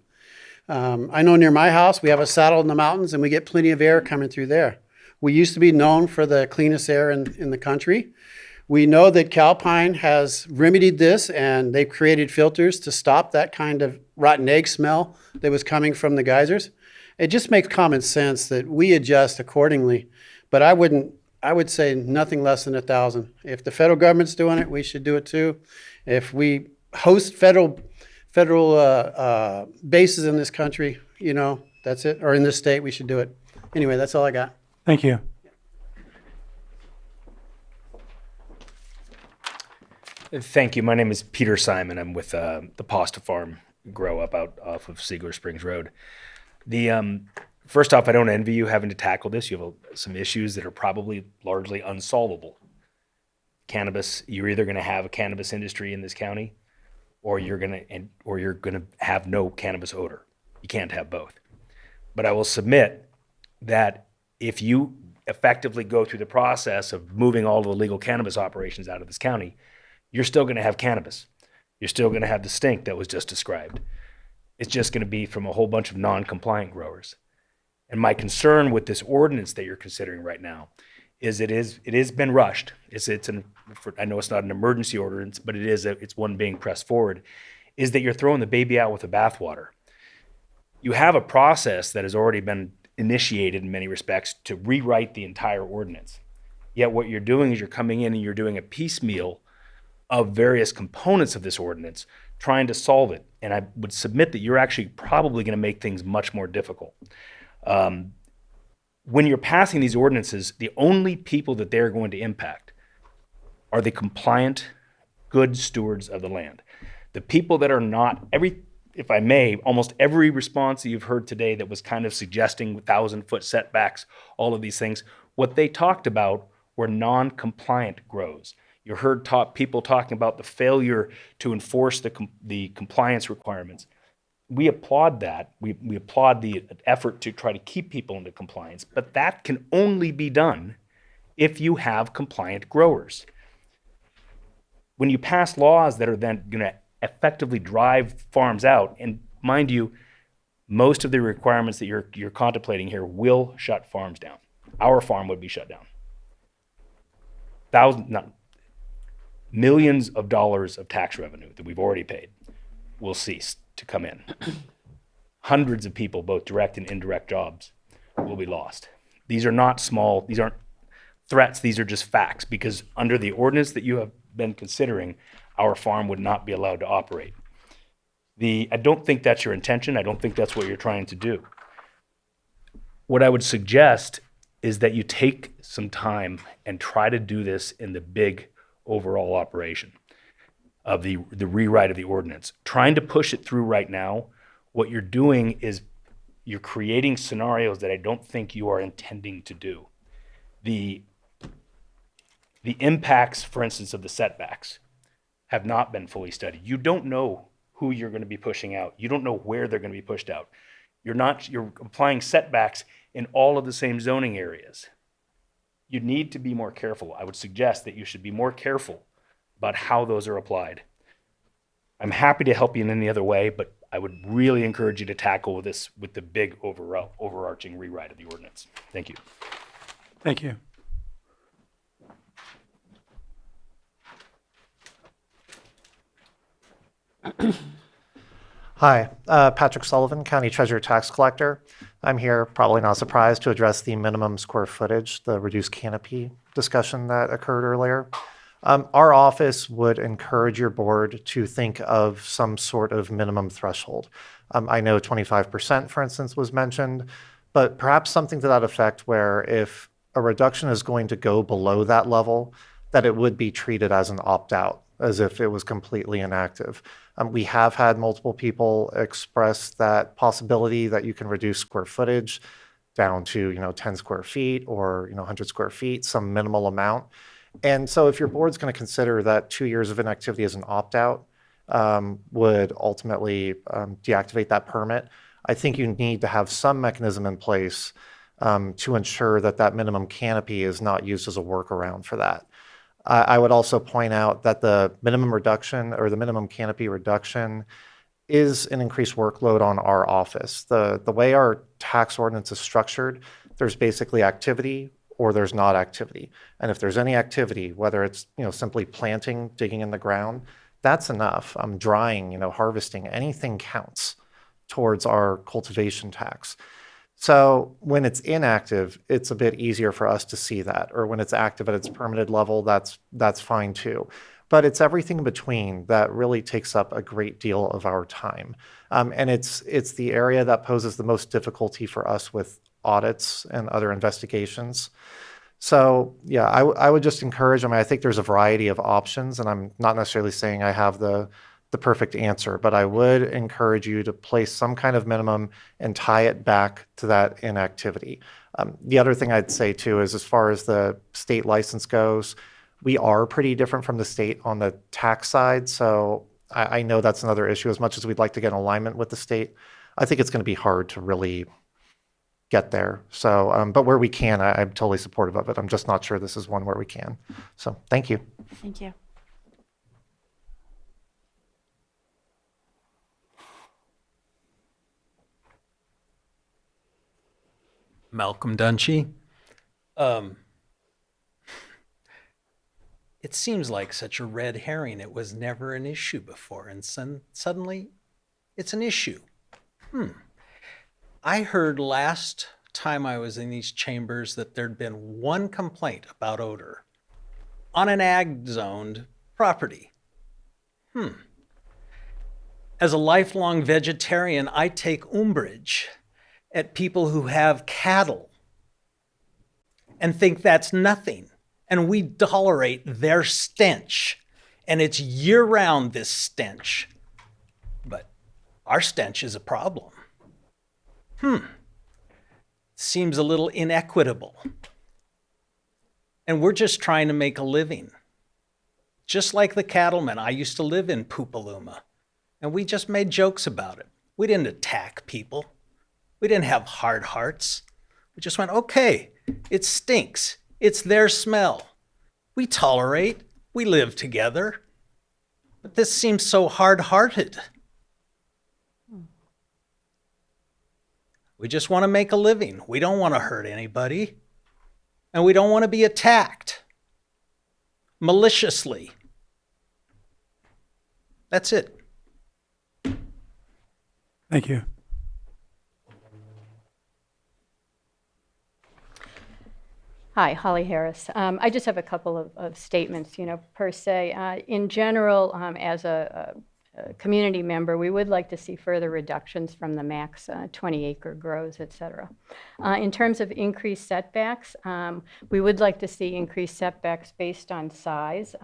I know near my house, we have a saddle in the mountains, and we get plenty of air coming through there. We used to be known for the cleanest air in the country. We know that Calpine has remedied this, and they've created filters to stop that kind of rotten egg smell that was coming from the geysers. It just makes common sense that we adjust accordingly. But I would say nothing less than 1,000. If the federal government's doing it, we should do it too. If we host federal bases in this country, that's it. Or in this state, we should do it. Anyway, that's all I got. Thank you. Thank you. My name is Peter Simon. I'm with the Pasta Farm Grow Up out off of Seigler Springs Road. First off, I don't envy you having to tackle this. You have some issues that are probably largely unsolvable. Cannabis, you're either going to have a cannabis industry in this county, or you're going to have no cannabis odor. You can't have both. But I will submit that if you effectively go through the process of moving all the legal cannabis operations out of this county, you're still going to have cannabis. You're still going to have the stink that was just described. It's just going to be from a whole bunch of non-compliant growers. And my concern with this ordinance that you're considering right now it has been rushed. I know it's not an emergency ordinance, but it's one being pressed forward, is that you're throwing the baby out with the bathwater. You have a process that has already been initiated in many respects to rewrite the entire ordinance. Yet what you're doing is you're coming in and you're doing a piecemeal of various components of this ordinance, trying to solve it. And I would submit that you're actually probably going to make things much more difficult. When you're passing these ordinances, the only people that they're going to impact are the compliant, good stewards of the land. The people that are not, if I may, almost every response that you've heard today that was kind of suggesting 1,000-foot setbacks, all of these things, what they talked about were non-compliant grows. You heard people talking about the failure to enforce the compliance requirements. We applaud that. We applaud the effort to try to keep people into compliance, but that can only be done if you have compliant growers. When you pass laws that are then going to effectively drive farms out, and mind you, most of the requirements that you're contemplating here will shut farms down. Our farm would be shut down. Millions of dollars of tax revenue that we've already paid will cease to come in. Hundreds of people, both direct and indirect jobs, will be lost. These are not small, these aren't threats, these are just facts, because under the ordinance that you have been considering, our farm would not be allowed to operate. I don't think that's your intention. I don't think that's what you're trying to do. What I would suggest is that you take some time and try to do this in the big overall operation of the rewrite of the ordinance. Trying to push it through right now, what you're doing is you're creating scenarios that I don't think you are intending to do. The impacts, for instance, of the setbacks have not been fully studied. You don't know who you're going to be pushing out. You don't know where they're going to be pushed out. You're applying setbacks in all of the same zoning areas. You need to be more careful. I would suggest that you should be more careful about how those are applied. I'm happy to help you in any other way, but I would really encourage you to tackle this with the big overarching rewrite of the ordinance. Thank you. Thank you. Hi, Patrick Sullivan, County Treasurer Tax Collector. I'm here, probably not surprised, to address the minimum square footage, the reduced canopy discussion that occurred earlier. Our office would encourage your board to think of some sort of minimum threshold. I know 25%, for instance, was mentioned, but perhaps something to that effect where if a reduction is going to go below that level, that it would be treated as an opt-out, as if it was completely inactive. We have had multiple people express that possibility that you can reduce square footage down to 10 square feet or 100 square feet, some minimal amount. And so if your board's going to consider that 2 years of inactivity as an opt-out would ultimately deactivate that permit, I think you need to have some mechanism in place to ensure that that minimum canopy is not used as a workaround for that. I would also point out that the minimum reduction or the minimum canopy reduction is an increased workload on our office. The way our tax ordinance is structured, there's basically activity or there's not activity. And if there's any activity, whether it's simply planting, digging in the ground, that's enough. Drying, harvesting, anything counts towards our cultivation tax. So when it's inactive, it's a bit easier for us to see that. Or when it's active at its permitted level, that's fine too. But it's everything in between that really takes up a great deal of our time. And it's the area that poses the most difficulty for us with audits and other investigations. So yeah, I would just encourage, I think there's a variety of options, and I'm not necessarily saying I have the perfect answer, but I would encourage you to place some kind of minimum and tie it back to that inactivity. The other thing I'd say too is as far as the state license goes, we are pretty different from the state on the tax side. So I know that's another issue. As much as we'd like to get in alignment with the state, I think it's going to be hard to really get there. So, but where we can, I'm totally supportive of it. I'm just not sure this is one where we can. So thank you. Thank you. Malcolm Dunshee. It seems like such a red herring. It was never an issue before, and suddenly it's an issue. I heard last time I was in these chambers that there'd been one complaint about odor on an ag-zoned property. As a lifelong vegetarian, I take umbrage at people who have cattle and think that's nothing. And we tolerate their stench. And it's year-round, this stench. But our stench is a problem. Seems a little inequitable. And we're just trying to make a living. Just like the cattlemen. I used to live in Pupaluma. And we just made jokes about it. We didn't attack people. We didn't have hard hearts. We just went, okay, it stinks. It's their smell. We tolerate. We live together. But this seems so hard-hearted. We just want to make a living. We don't want to hurt anybody. And we don't want to be attacked maliciously. That's it. Thank you. Hi, Holly Harris. I just have a couple of statements, per se. In general, as a community member, we would like to see further reductions from the max 20-acre grows, et cetera. In terms of increased setbacks, we would like to see increased setbacks based on size.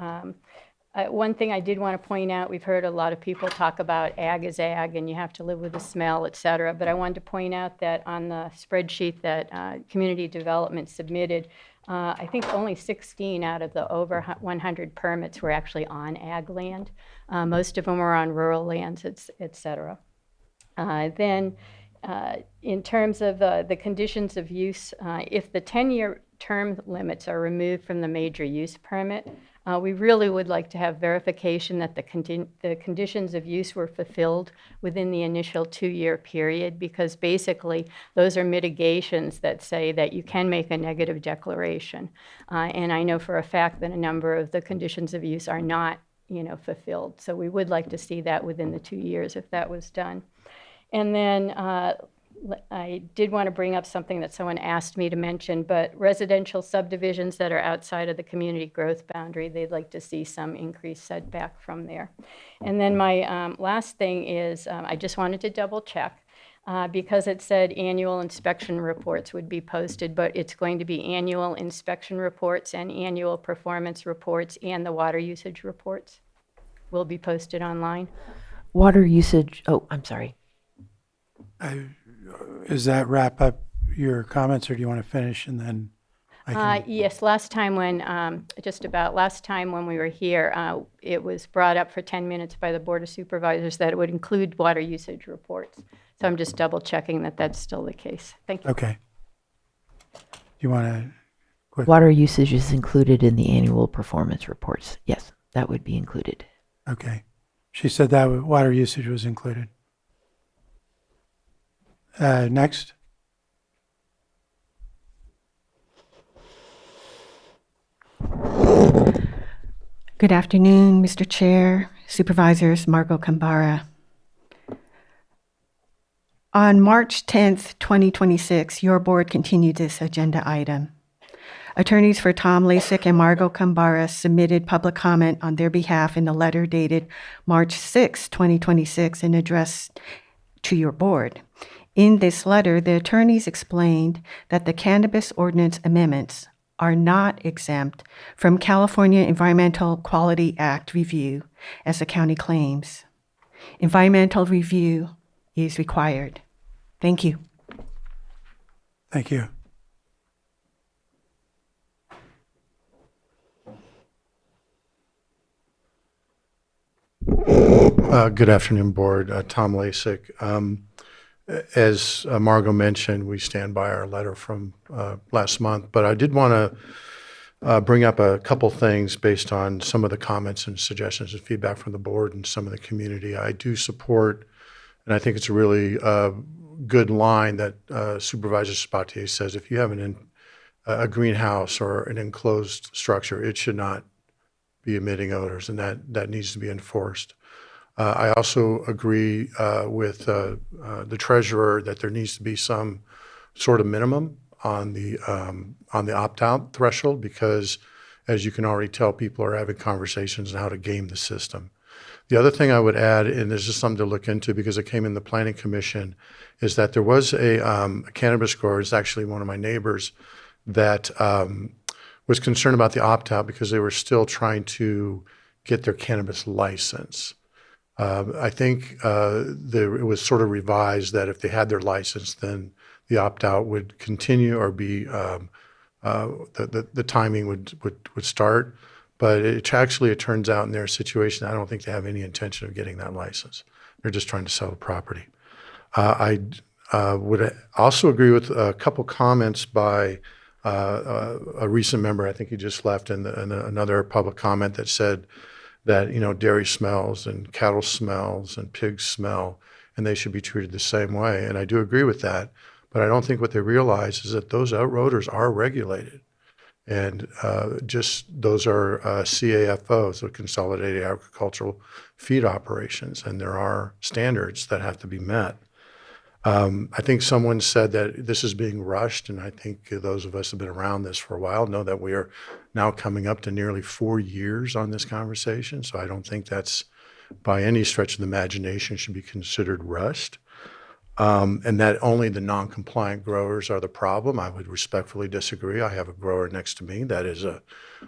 One thing I did want to point out, we've heard a lot of people talk about ag is ag and you have to live with the smell, et cetera. But I wanted to point out that on the spreadsheet that community development submitted, I think only 16 out of the over 100 permits were actually on ag land. Most of them were on rural lands, et cetera. Then in terms of the conditions of use, if the 10-year term limits are removed from the major use permit, we really would like to have verification that the conditions of use were fulfilled within the initial 2-year period, because basically those are mitigations that say that you can make a negative declaration. And I know for a fact that a number of the conditions of use are not, fulfilled. So we would like to see that within the 2 years if that was done. And then I did want to bring up something that someone asked me to mention, but residential subdivisions that are outside of the community growth boundary, they'd like to see some increased setback from there. And then my last thing is I just wanted to double check because it said annual inspection reports would be posted, but it's going to be annual inspection reports and annual performance reports, and the water usage reports will be posted online. Water usage, I'm sorry. Does that wrap up your comments, or do you want to finish and then I can... Yes, last time when we were here, it was brought up for 10 minutes by the Board of Supervisors that it would include water usage reports. So I'm just double checking that that's still the case. Thank you. Okay. Do you want to quick? Water usage is included in the annual performance reports. Yes, that would be included. Okay. She said that water usage was included. Next. Good afternoon, Mr. Chair, Supervisors, Margot Kambara. On March 10th, 2026, your board continued this agenda item. Attorneys for Tom Lasik and Margot Kambara submitted public comment on their behalf in a letter dated March 6, 2026, and addressed to your board. In this letter, the attorneys explained that the cannabis ordinance amendments are not exempt from California Environmental Quality Act review, as the county claims. Environmental review is required. Thank you. Thank you. Good afternoon, Board. Tom Lasik. As Margot mentioned, we stand by our letter from last month, but I did want to bring up a couple things based on some of the comments and suggestions and feedback from the board and some of the community. I do support, and I think it's a really good line that Supervisor Sabatier says, if you have a greenhouse or an enclosed structure, it should not be emitting odors, and that needs to be enforced. I also agree with the treasurer that there needs to be some sort of minimum on the opt-out threshold, because as you can already tell, people are having conversations on how to game the system. The other thing I would add, and this is something to look into because it came in the Planning Commission, is that there was a cannabis grower, it's actually one of my neighbors, that was concerned about the opt-out because they were still trying to get their cannabis license. I think it was sort of revised that if they had their license, then the opt-out would continue or be, the timing would start. But it turns out in their situation, I don't think they have any intention of getting that license. They're just trying to sell the property. I would also agree with a couple comments by a recent member, I think he just left, and another public comment that said that, dairy smells and cattle smells and pigs smell, and they should be treated the same way. And I do agree with that, but I don't think what they realize is that those odors are regulated. And those are CAFOs, so Consolidated Agricultural Feed Operations, and there are standards that have to be met. I think someone said that this is being rushed, and I think those of us who have been around this for a while know that we are now coming up to nearly 4 years on this conversation, so I don't think that's by any stretch of the imagination should be considered rushed. And that only the non-compliant growers are the problem. I would respectfully disagree. I have a grower next to me that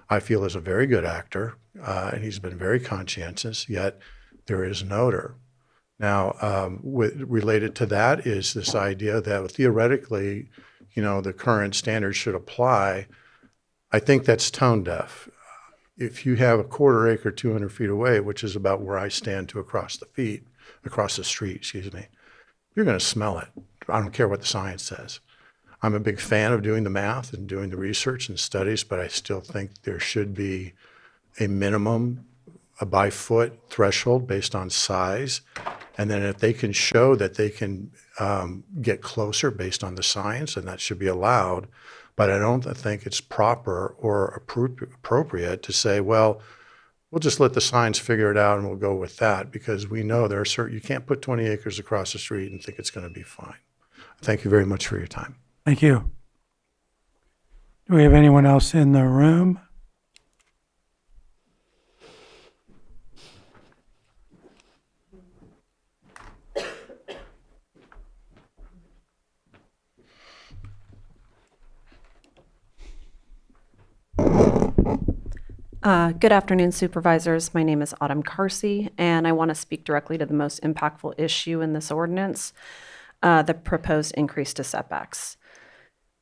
I feel is a very good actor, and he's been very conscientious, yet there is an odor. Now, related to that is this idea that theoretically, the current standards should apply. I think that's tone deaf. If you have a quarter acre, 200 feet away, which is about where I stand to across the street, excuse me, you're going to smell it. I don't care what the science says. I'm a big fan of doing the math and doing the research and studies, but I still think there should be a minimum, a by foot threshold based on size. And then if they can show that they can get closer based on the science, then that should be allowed. But I don't think it's proper or appropriate to say, well, we'll just let the science figure it out and we'll go with that, because we know there are certain, you can't put 20 acres across the street and think it's going to be fine. Thank you very much for your time. Thank you. Do we have anyone else in the room? Good afternoon, supervisors. My name is Autumn Carsey, and I want to speak directly to the most impactful issue in this ordinance, the proposed increase to setbacks.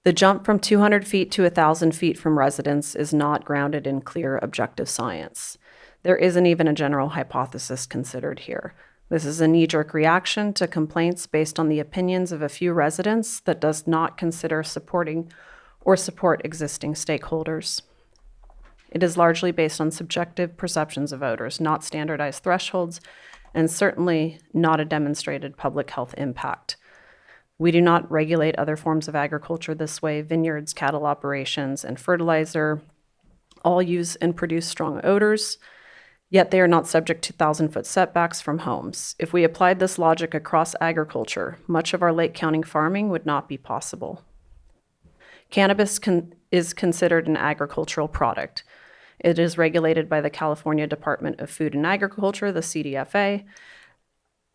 The jump from 200 feet to 1,000 feet from residence is not grounded in clear objective science. There isn't even a general hypothesis considered here. This is a knee-jerk reaction to complaints based on the opinions of a few residents that does not consider supporting or support existing stakeholders. It is largely based on subjective perceptions of odors, not standardized thresholds, and certainly not a demonstrated public health impact. We do not regulate other forms of agriculture this way. Vineyards, cattle operations, and fertilizer all use and produce strong odors, yet they are not subject to 1,000-foot setbacks from homes. If we applied this logic across agriculture, much of our Lake County farming would not be possible. Cannabis is considered an agricultural product. It is regulated by the California Department of Food and Agriculture, the CDFA.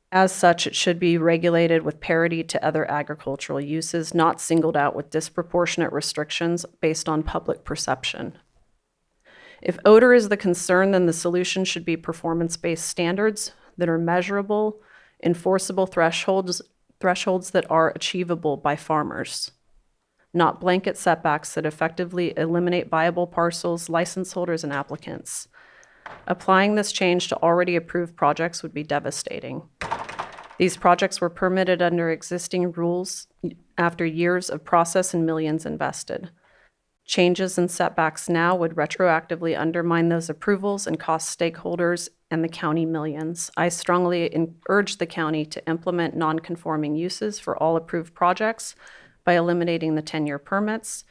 As such, it should be regulated with parity to other agricultural uses, not singled out with disproportionate restrictions based on public perception. If odor is the concern, then the solution should be performance-based standards that are measurable, enforceable thresholds that are achievable by farmers, not blanket setbacks that effectively eliminate viable parcels, license holders, and applicants. Applying this change to already approved projects would be devastating. These projects were permitted under existing rules after years of process and millions invested. Changes in setbacks now would retroactively undermine those approvals and cost stakeholders and the county millions. I strongly urge the county to implement non-conforming uses for all approved projects by eliminating the 10-year permits,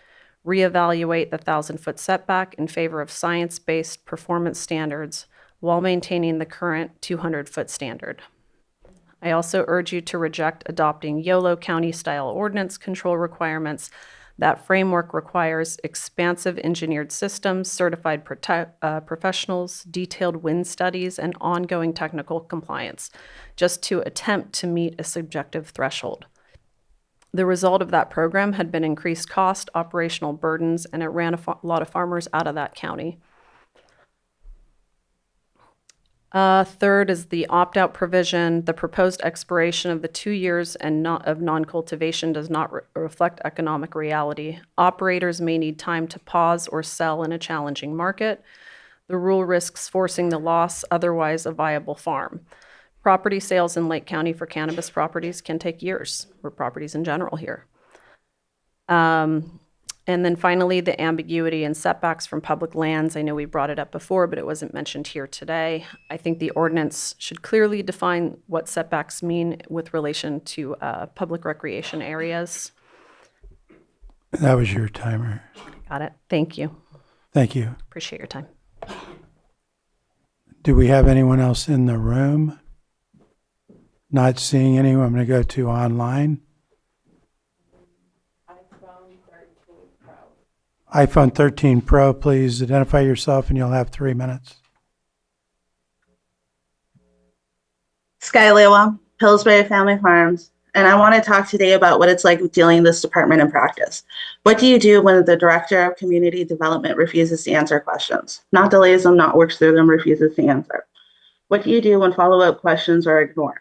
reevaluate the 1,000-foot setback in favor of science-based performance standards while maintaining the current 200-foot standard. I also urge you to reject adopting YOLO County-style ordinance control requirements. That framework requires expansive engineered systems, certified professionals, detailed wind studies, and ongoing technical compliance, just to attempt to meet a subjective threshold. The result of that program had been increased cost, operational burdens, and it ran a lot of farmers out of that county. Third is the opt-out provision. The proposed expiration of the 2 years of non-cultivation does not reflect economic reality. Operators may need time to pause or sell in a challenging market. The rule risks forcing the loss otherwise a viable farm. Property sales in Lake County for cannabis properties can take years, or properties in general here. And then finally, the ambiguity and setbacks from public lands. I know we brought it up before, but it wasn't mentioned here today. I think the ordinance should clearly define what setbacks mean with relation to public recreation areas. That was your timer. Got it. Thank you. Thank you. Appreciate your time. Do we have anyone else in the room? Not seeing anyone. I'm going to go to online. iPhone 13 Pro, please identify yourself and you'll have 3 minutes. Sky Lewa, Pillsbury Family Farms, and I want to talk today about what it's like dealing in this department in practice. What do you do when the Director of Community Development refuses to answer questions? Not delays them, not works through them, refuses to answer. What do you do when follow-up questions are ignored?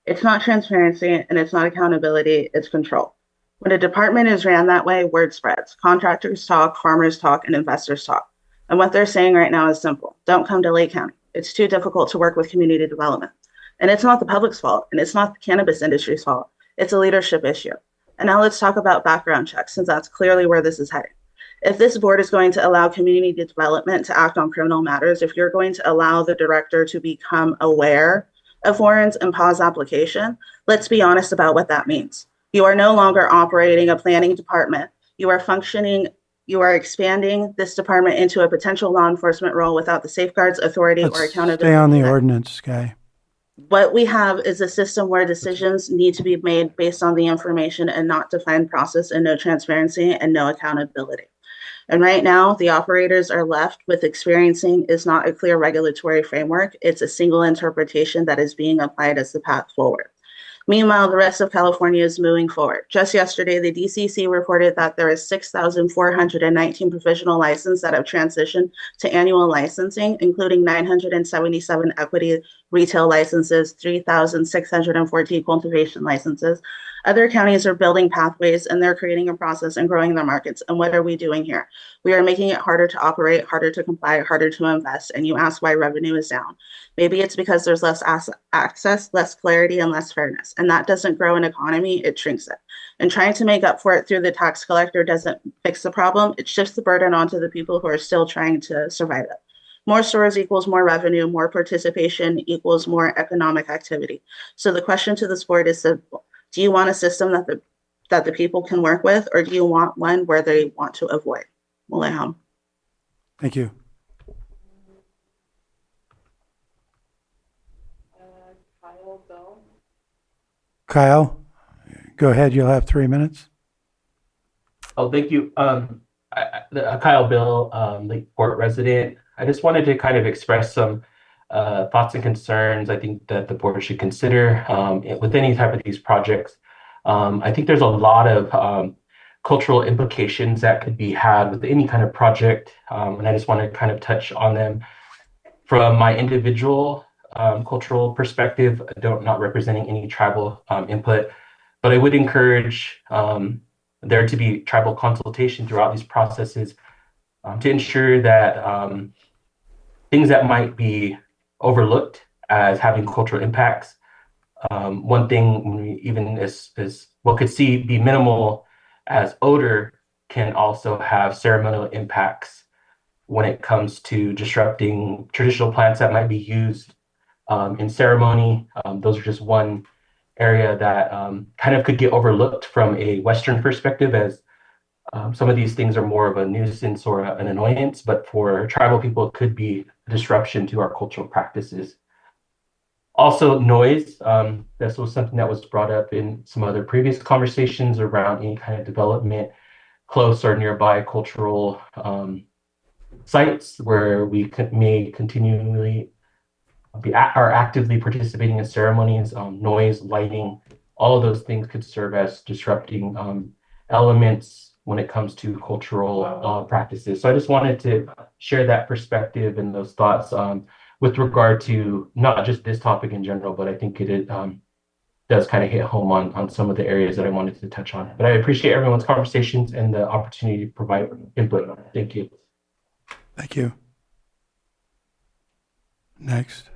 It's not transparency and it's not accountability, it's control. When a department is ran that way, word spreads. Contractors talk, farmers talk, and investors talk. And what they're saying right now is simple. Don't come to Lake County. It's too difficult to work with community development. And it's not the public's fault, and it's not the cannabis industry's fault. It's a leadership issue. And now let's talk about background checks, since that's clearly where this is heading. If this board is going to allow community development to act on criminal matters, if you're going to allow the director to become aware of warrants and pause application, let's be honest about what that means. You are no longer operating a planning department. You are expanding this department into a potential law enforcement role without the safeguards, authority, or Let's accountability. stay on the ordinance, Sky. What we have is a system where decisions need to be made based on the information and not defined process, and no transparency and no accountability. And right now, the operators are left with experiencing is not a clear regulatory framework. It's a single interpretation that is being applied as the path forward. Meanwhile, the rest of California is moving forward. Just yesterday, the DCC reported that there is 6,419 provisional licenses that have transitioned to annual licensing, including 977 equity retail licenses, 3,614 cultivation licenses. Other counties are building pathways and they're creating a process and growing their markets. And what are we doing here? We are making it harder to operate, harder to comply, harder to invest. And you ask why revenue is down. Maybe it's because there's less access, less clarity, and less fairness. And that doesn't grow an economy, it shrinks it. And trying to make up for it through the tax collector doesn't fix the problem. It shifts the burden onto the people who are still trying to survive it. More stores equals more revenue, more participation equals more economic activity. So the question to this board is simple. Do you want a system that the people can work with, or do you want one where they want to avoid? Thank you. Kyle, go ahead. You'll have 3 minutes. Oh, thank you. Kyle Bill, Lakeport resident. I just wanted to kind of express some thoughts and concerns I think that the board should consider with any type of these projects. I think there's a lot of cultural implications that could be had with any kind of project, and I just want to kind of touch on them from my individual cultural perspective. Not representing any tribal input, but I would encourage there to be tribal consultation throughout these processes to ensure that things that might be overlooked as having cultural impacts. One thing, even as what could be minimal as odor, can also have ceremonial impacts when it comes to disrupting traditional plants that might be used in ceremony. Those are just one area that kind of could get overlooked from a Western perspective, as Some of these things are more of a nuisance or an annoyance, but for tribal people, it could be a disruption to our cultural practices. Also, noise. This was something that was brought up in some other previous conversations around any kind of development close or nearby cultural sites where we may continually are actively participating in ceremonies. Noise, lighting, all of those things could serve as disrupting elements when it comes to cultural practices. So I just wanted to share that perspective and those thoughts with regard to not just this topic in general, but I think it does kind of hit home on some of the areas that I wanted to touch on. But I appreciate everyone's conversations and the opportunity to provide input. Thank you. Thank you. Next.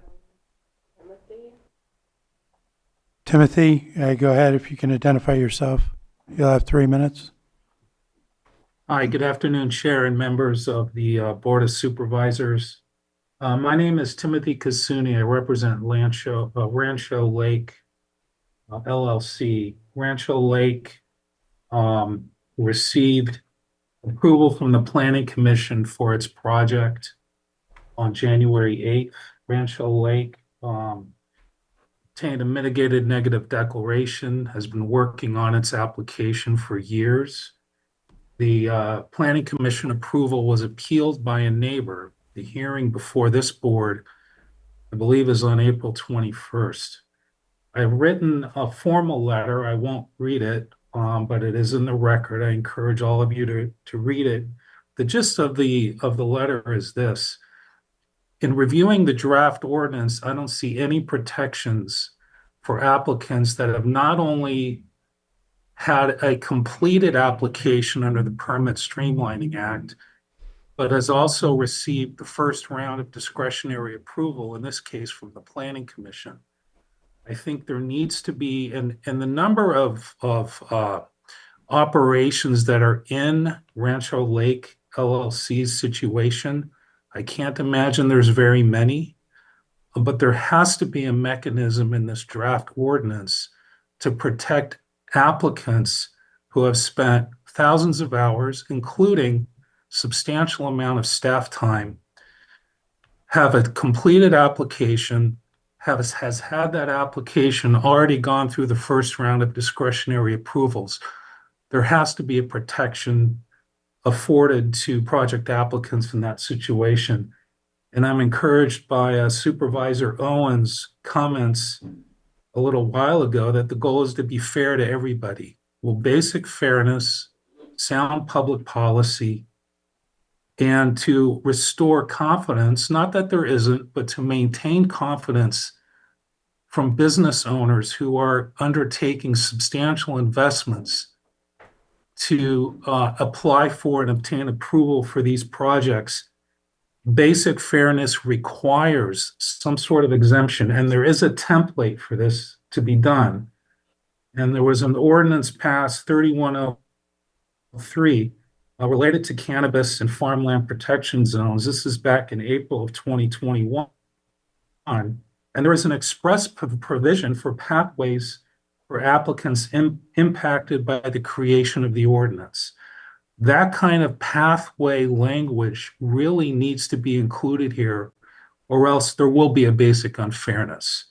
Timothy, go ahead if you can identify yourself. You'll have 3 minutes. Hi, good afternoon, Chair and members of the Board of Supervisors. My name is Timothy Kasuni. I represent Rancho Lake LLC. Rancho Lake received approval from the Planning Commission for its project on January 8th. Rancho Lake obtained a mitigated negative declaration, has been working on its application for years. The Planning Commission approval was appealed by a neighbor. The hearing before this board, I believe, is on April 21st. I've written a formal letter. I won't read it, but it is in the record. I encourage all of you to read it. The gist of the letter is this. In reviewing the draft ordinance, I don't see any protections for applicants that have not only had a completed application under the Permit Streamlining Act, but has also received the first round of discretionary approval, in this case from the Planning Commission. I think there needs to be, and the number of operations that are in Rancho Lake LLC's situation, I can't imagine there's very many, but there has to be a mechanism in this draft ordinance to protect applicants who have spent thousands of hours, including substantial amount of staff time, have a completed application, has had that application already gone through the first round of discretionary approvals. There has to be a protection afforded to project applicants in that situation. And I'm encouraged by Supervisor Owen's comments a little while ago that the goal is to be fair to everybody. Well, basic fairness, sound public policy, and to restore confidence, not that there isn't, but to maintain confidence from business owners who are undertaking substantial investments to apply for and obtain approval for these projects. Basic fairness requires some sort of exemption, and there is a template for this to be done. And there was an ordinance passed, 3103, related to cannabis and farmland protection zones. This is back in April of 2021. And there is an express provision for pathways for applicants impacted by the creation of the ordinance. That kind of pathway language really needs to be included here, or else there will be a basic unfairness.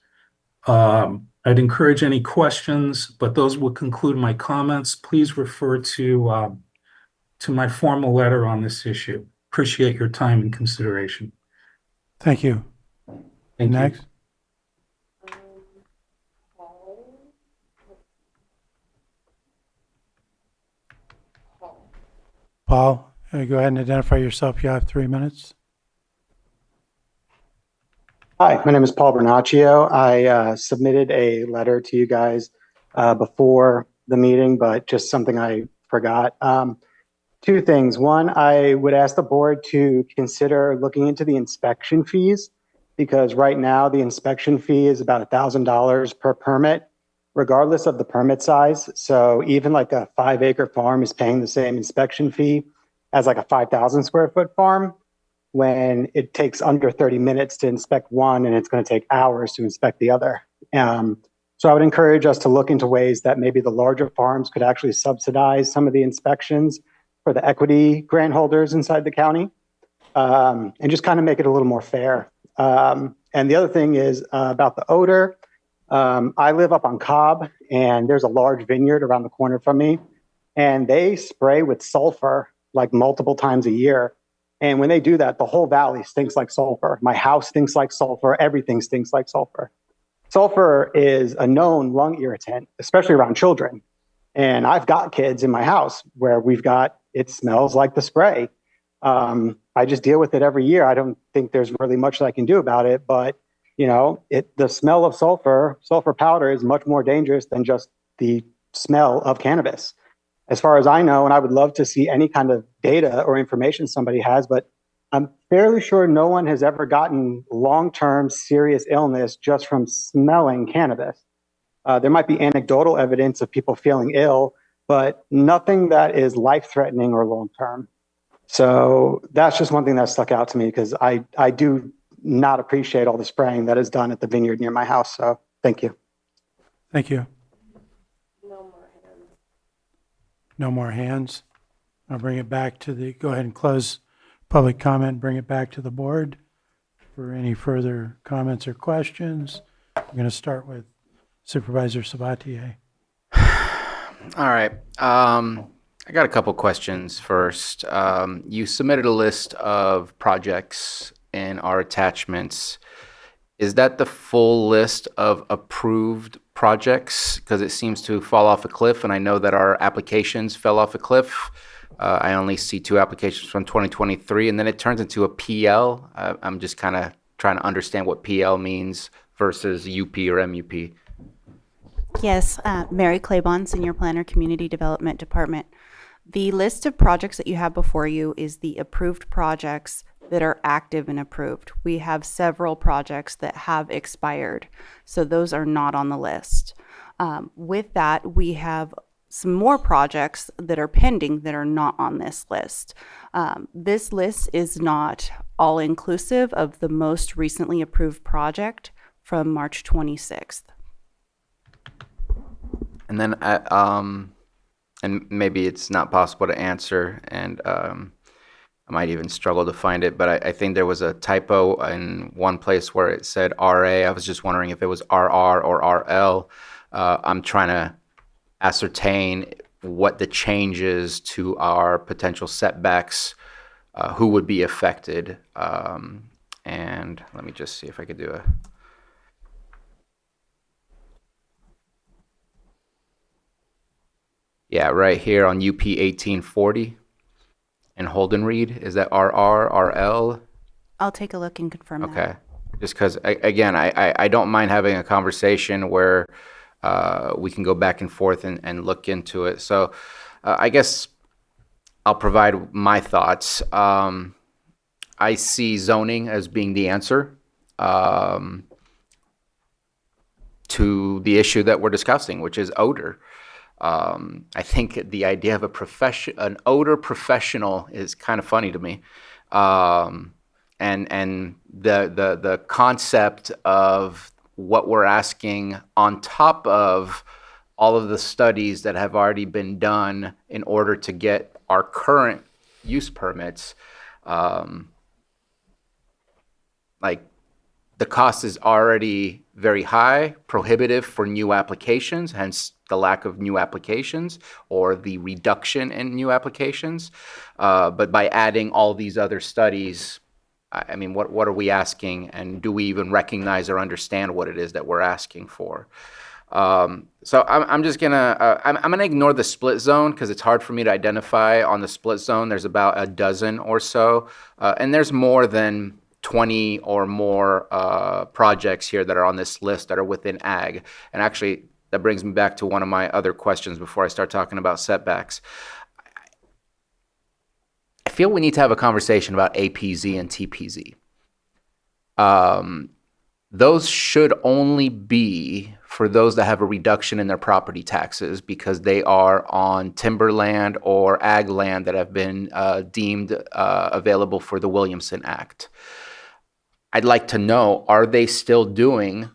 I'd encourage any questions, but those will conclude my comments. Please refer to my formal letter on this issue. Appreciate your time and consideration. Thank you. Thank you. Next. Paul, go ahead and identify yourself. You have 3 minutes. Hi, my name is Paul Bernaccio. I submitted a letter to you guys before the meeting, but just something I forgot. 2 things. One, I would ask the board to consider looking into the inspection fees, because right now the inspection fee is about $1,000 per permit, regardless of the permit size. So even like a 5-acre farm is paying the same inspection fee as like a 5,000 square foot farm, when it takes under 30 minutes to inspect one and it's going to take hours to inspect the other. So I would encourage us to look into ways that maybe the larger farms could actually subsidize some of the inspections for the equity grant holders inside the county, and just kind of make it a little more fair. And the other thing is about the odor. I live up on Cobb, and there's a large vineyard around the corner from me, and they spray with sulfur like multiple times a year. And when they do that, the whole valley stinks like sulfur. My house stinks like sulfur. Everything stinks like sulfur. Sulfur is a known lung irritant, especially around children. And I've got kids in my house where it smells like the spray. I just deal with it every year. I don't think there's really much that I can do about it, but the smell of sulfur powder is much more dangerous than just the smell of cannabis. As far as I know, and I would love to see any kind of data or information somebody has, but I'm fairly sure no one has ever gotten long-term serious illness just from smelling cannabis. There might be anecdotal evidence of people feeling ill, but nothing that is life-threatening or long-term. So that's just one thing that stuck out to me because I do not appreciate all the spraying that is done at the vineyard near my house. So thank you. Thank you. No more hands. I'll bring it back to go ahead and close public comment, bring it back to the board for any further comments or questions. I'm going to start with Supervisor Sabatier. All right. I got a couple questions first. You submitted a list of projects in our attachments. Is that the full list of approved projects? Because it seems to fall off a cliff, and I know that our applications fell off a cliff. I only see 2 applications from 2023, and then it turns into a PL. I'm just kind of trying to understand what PL means versus UP or MUP. Yes, Mary Claiborne, Senior Planner, Community Development Department. The list of projects that you have before you is the approved projects that are active and approved. We have several projects that have expired, so those are not on the list. With that, we have some more projects that are pending that are not on this list. This list is not all inclusive of the most recently approved project from March 26th. And then, and maybe it's not possible to answer, and I might even struggle to find it, but I think there was a typo in one place where it said RA. I was just wondering if it was RR or RL. I'm trying to ascertain what the changes to our potential setbacks, who would be affected. And let me just see if I could do a... Yeah, right here on UP 1840 and Holden Reed. Is that RR, RL? I'll take a look and confirm that. Okay. Just because, again, I don't mind having a conversation where we can go back and forth and look into it. So I guess I'll provide my thoughts. I see zoning as being the answer to the issue that we're discussing, which is odor. I think the idea of an odor professional is kind of funny to me. And the concept of what we're asking on top of all of the studies that have already been done in order to get our current use permits, like the cost is already very high, prohibitive for new applications, hence the lack of new applications or the reduction in new applications. But by adding all these other studies, I mean, what are we asking, and do we even recognize or understand what it is that we're asking for? So I'm just gonna I'm gonna ignore the split zone because it's hard for me to identify on the split zone. There's about a dozen or so, and there's more than 20 or more projects here that are on this list that are within ag. And actually, that brings me back to one of my other questions before I start talking about setbacks. I feel we need to have a conversation about APZ and TPZ. Those should only be for those that have a reduction in their property taxes because they are on timberland or ag land that have been deemed available for the Williamson Act. I'd like to know, are they still doing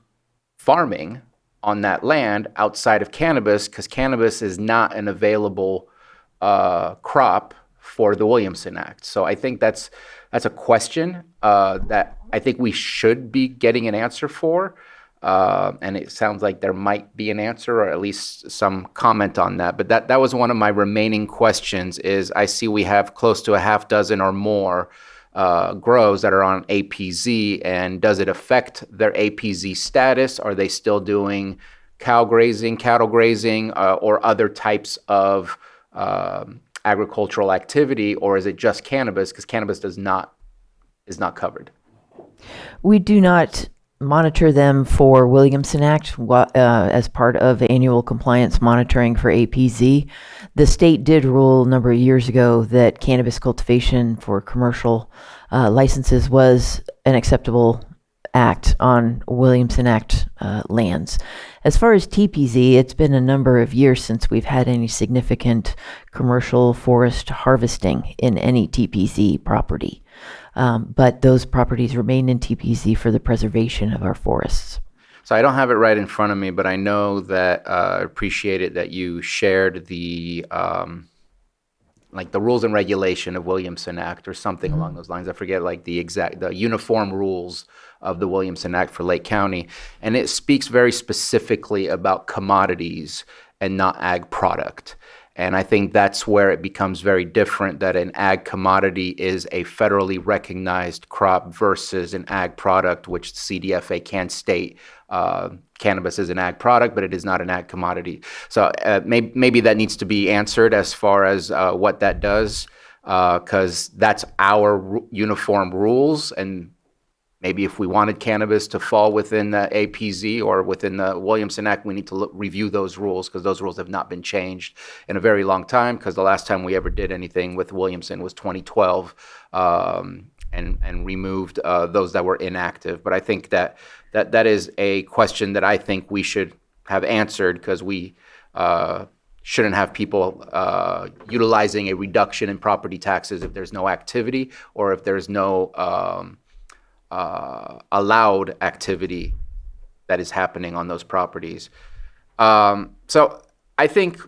farming on that land outside of cannabis? Because cannabis is not an available crop for the Williamson Act. So I think that's a question that I think we should be getting an answer for. And it sounds like there might be an answer, or at least some comment on that. But that was one of my remaining questions. Is I see we have close to a half dozen or more grows that are on APZ, and does it affect their APZ status? Are they still doing cattle grazing, or other types of agricultural activity, or is it just cannabis? Because cannabis is not covered. We do not monitor them for Williamson Act as part of annual compliance monitoring for APZ. The state did rule a number of years ago that cannabis cultivation for commercial licenses was an acceptable act on Williamson Act lands. As far as TPZ, it's been a number of years since we've had any significant commercial forest harvesting in any TPZ property. But those properties remain in TPZ for the preservation of our forests. So I don't have it right in front of me, but I know that I appreciate it that you shared the like the rules and regulation of Williamson Act or something along those lines. I forget like the uniform rules of the Williamson Act for Lake County. And it speaks very specifically about commodities and not ag product. And I think that's where it becomes very different, that an ag commodity is a federally recognized crop versus an ag product, which CDFA can state cannabis is an ag product, but it is not an ag commodity. So maybe that needs to be answered as far as what that does, because that's our uniform rules. And maybe if we wanted cannabis to fall within the APZ or within the Williamson Act, we need to review those rules, because those rules have not been changed in a very long time, because the last time we ever did anything with Williamson was 2012, and removed those that were inactive. But I think that is a question that I think we should have answered, because we shouldn't have people utilizing a reduction in property taxes if there's no activity, or if there's no allowed activity that is happening on those properties. So I think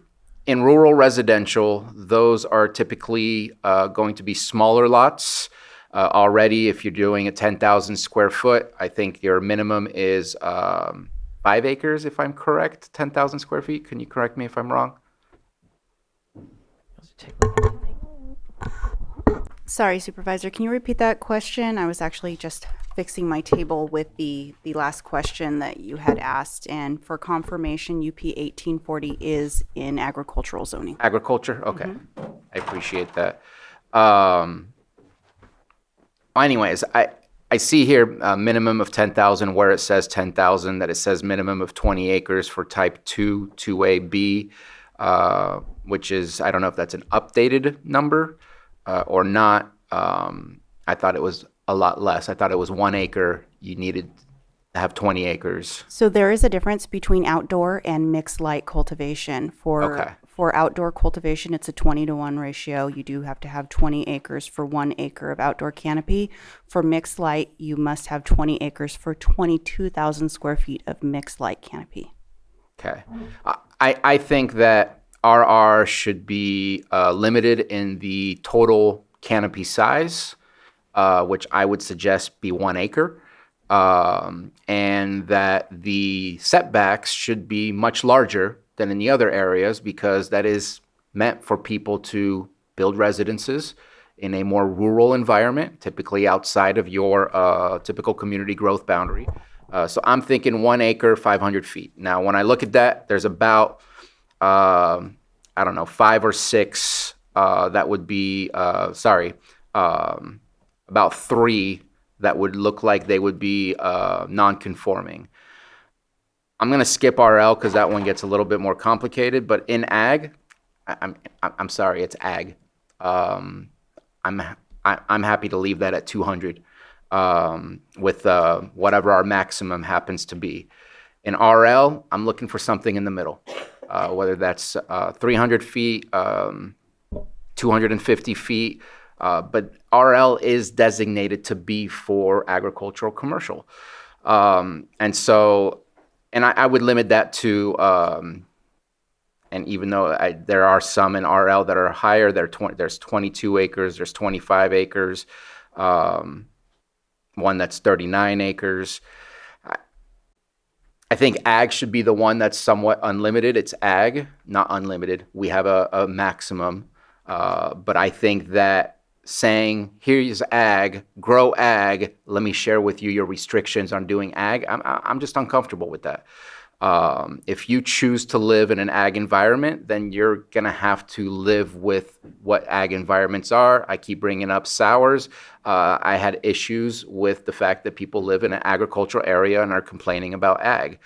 in rural residential, those are typically going to be smaller lots. Already, if you're doing a 10,000 square foot, I think your minimum is 5 acres, if I'm correct, 10,000 square feet. Can you correct me if I'm wrong? Sorry, Supervisor, can you repeat that question? I was actually just fixing my table with the last question that you had asked. And for confirmation, UP 1840 is in agricultural zoning. Agriculture? Okay. Mm-hmm. I appreciate that. Anyways, I see here a minimum of 10,000 where it says 10,000, that it says minimum of 20 acres for type 2, 2AB, which is, I don't know if that's an updated number or not. I thought it was a lot less. I thought it was 1 acre. You needed to have 20 acres. So there is a difference between outdoor and mixed light cultivation. For outdoor cultivation, it's a 20-to-1 ratio. You do have to have 20 acres for 1 acre of outdoor canopy. For mixed light, you must have 20 acres for 22,000 square feet of mixed light canopy. Okay. I think that RR should be limited in the total canopy size, which I would suggest be 1 acre. And that the setbacks should be much larger than in the other areas, because that is meant for people to build residences in a more rural environment, typically outside of your typical community growth boundary. So I'm thinking 1 acre, 500 feet. Now, when I look at that, there's about, 5 or 6 that would be, about 3 that would look like they would be non-conforming. I'm going to skip RL because that one gets a little bit more complicated. But in ag, I'm sorry, it's ag. I'm happy to leave that at 200 with whatever our maximum happens to be. In RL, I'm looking for something in the middle, whether that's 300 feet, 250 feet. But RL is designated to be for agricultural commercial. And I would limit that to And even though there are some in RL that are higher, there's 22 acres, there's 25 acres, one that's 39 acres. I think ag should be the one that's somewhat unlimited. It's ag, not unlimited. We have a maximum. But I think that saying, here's ag, grow ag, let me share with you your restrictions on doing ag, I'm just uncomfortable with that. If you choose to live in an ag environment, then you're going to have to live with what ag environments are. I keep bringing up sours. I had issues with the fact that people live in an agricultural area and are complaining about ag.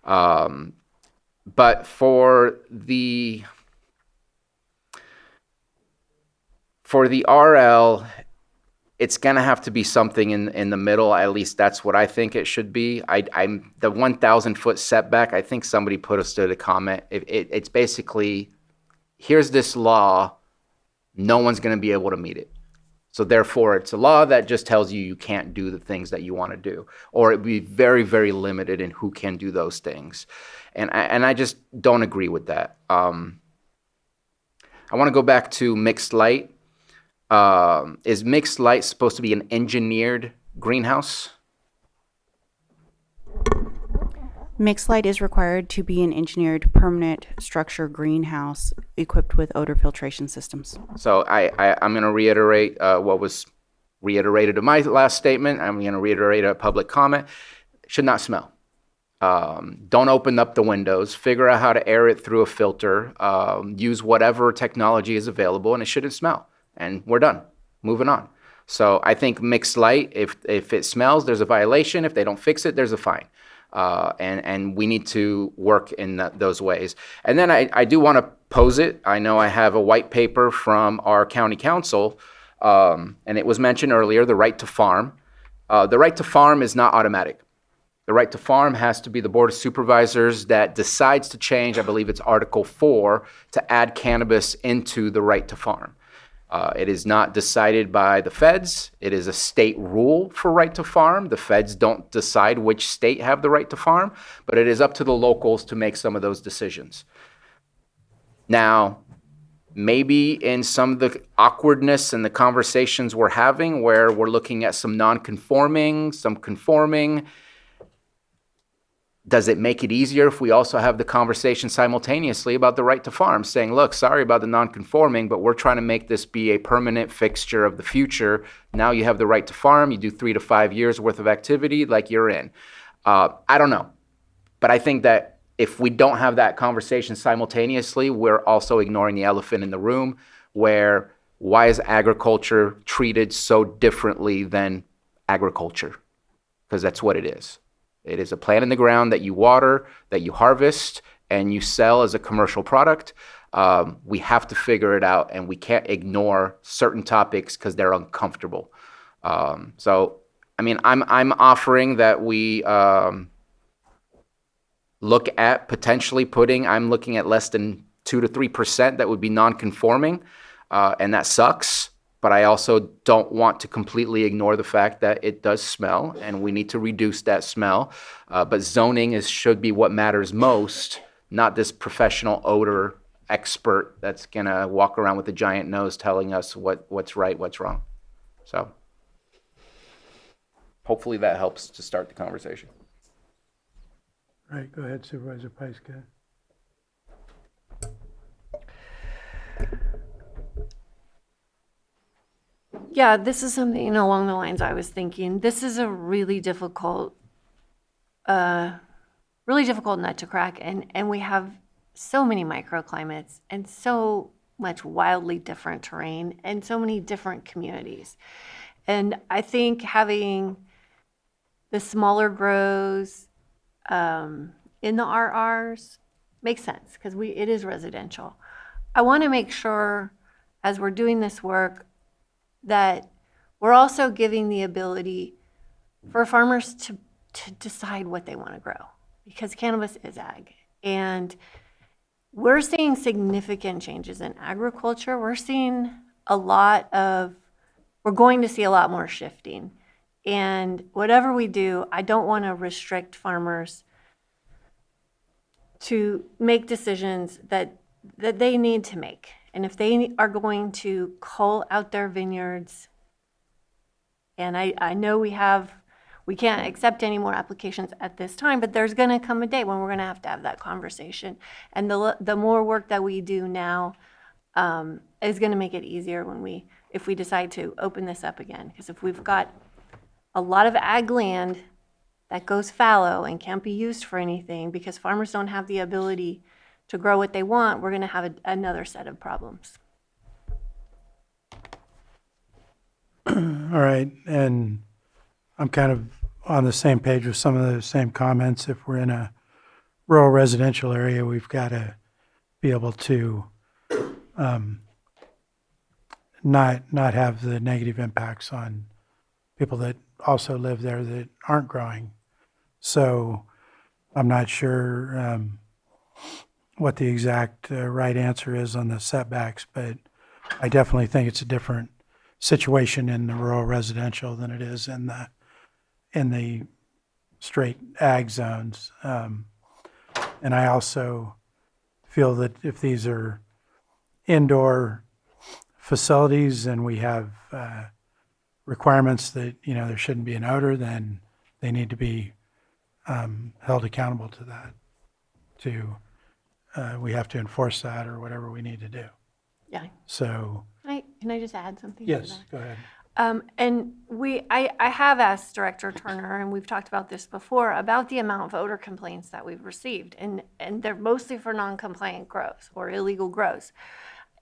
But for the RL, it's going to have to be something in the middle. At least that's what I think it should be. I'm the 1,000-foot setback. I think somebody put us to the comment. It's basically, here's this law. No one's going to be able to meet it. So therefore, it's a law that just tells you you can't do the things that you want to do, or it'd be very, very limited in who can do those things. And I just don't agree with that. I want to go back to mixed light. Is mixed light supposed to be an engineered greenhouse? Mixed light is required to be an engineered permanent structure greenhouse equipped with odor filtration systems. So I'm going to reiterate what was reiterated in my last statement. I'm going to reiterate a public comment. It should not smell. Don't open up the windows. Figure out how to air it through a filter. Use whatever technology is available, and it shouldn't smell. And we're done. Moving on. So I think mixed light, if it smells, there's a violation. If they don't fix it, there's a fine. And we need to work in those ways. And then I do want to pose it. I know I have a white paper from our county council, and it was mentioned earlier, the right to farm. The right to farm is not automatic. The right to farm has to be the Board of Supervisors that decides to change, I believe it's Article 4, to add cannabis into the right to farm. It is not decided by the feds. It is a state rule for right to farm. The feds don't decide which state have the right to farm, but it is up to the locals to make some of those decisions. Now, maybe in some of the awkwardness and the conversations we're having where we're looking at some non-conforming, some conforming, does it make it easier if we also have the conversation simultaneously about the right to farm, saying, look, sorry about the non-conforming, but we're trying to make this be a permanent fixture of the future. Now you have the right to farm. You do 3 to 5 years worth of activity, like you're in. I don't know. But I think that if we don't have that conversation simultaneously, we're also ignoring the elephant in the room, where why is agriculture treated so differently than agriculture? Because that's what it is. It is a plant in the ground that you water, that you harvest, and you sell as a commercial product. We have to figure it out, and we can't ignore certain topics because they're uncomfortable. So, I mean, I'm offering that we look at potentially I'm looking at less than 2 to 3% that would be non-conforming, and that sucks. But I also don't want to completely ignore the fact that it does smell, and we need to reduce that smell. But zoning should be what matters most, not this professional odor expert that's going to walk around with a giant nose telling us what's right, what's wrong. So hopefully that helps to start the conversation. All right, go ahead, Supervisor Pyska. Yeah, this is something along the lines I was thinking. This is a really difficult nut to crack, and we have so many microclimates and so much wildly different terrain and so many different communities. And I think having the smaller grows in the RRs makes sense because it is residential. I want to make sure as we're doing this work that we're also giving the ability for farmers to decide what they want to grow, because cannabis is ag. And we're seeing significant changes in agriculture. We're going to see a lot more shifting. And whatever we do, I don't want to restrict farmers to make decisions that that they need to make. And if they are going to cull out their vineyards, and I know we can't accept any more applications at this time, but there's going to come a day when we're going to have that conversation. And the more work that we do now is going to make it easier if we decide to open this up again. Because if we've got a lot of ag land that goes fallow and can't be used for anything because farmers don't have the ability to grow what they want, we're going to have another set of problems. All right, and I'm kind of on the same page with some of the same comments. If we're in a rural residential area, we've got to be able to not have the negative impacts on people that also live there that aren't growing. So I'm not sure what the exact right answer is on the setbacks, but I definitely think it's a different situation in the rural residential than it is in the straight ag zones. And I also feel that if these are indoor facilities and we have requirements that, there shouldn't be an odor, then they need to be held accountable to that. We have to enforce that or whatever we need to do. Yeah. So. Can I just add something? Yes, go ahead. And I have asked Director Turner, and we've talked about this before, about the amount of odor complaints that we've received. And they're mostly for non-compliant grows or illegal grows.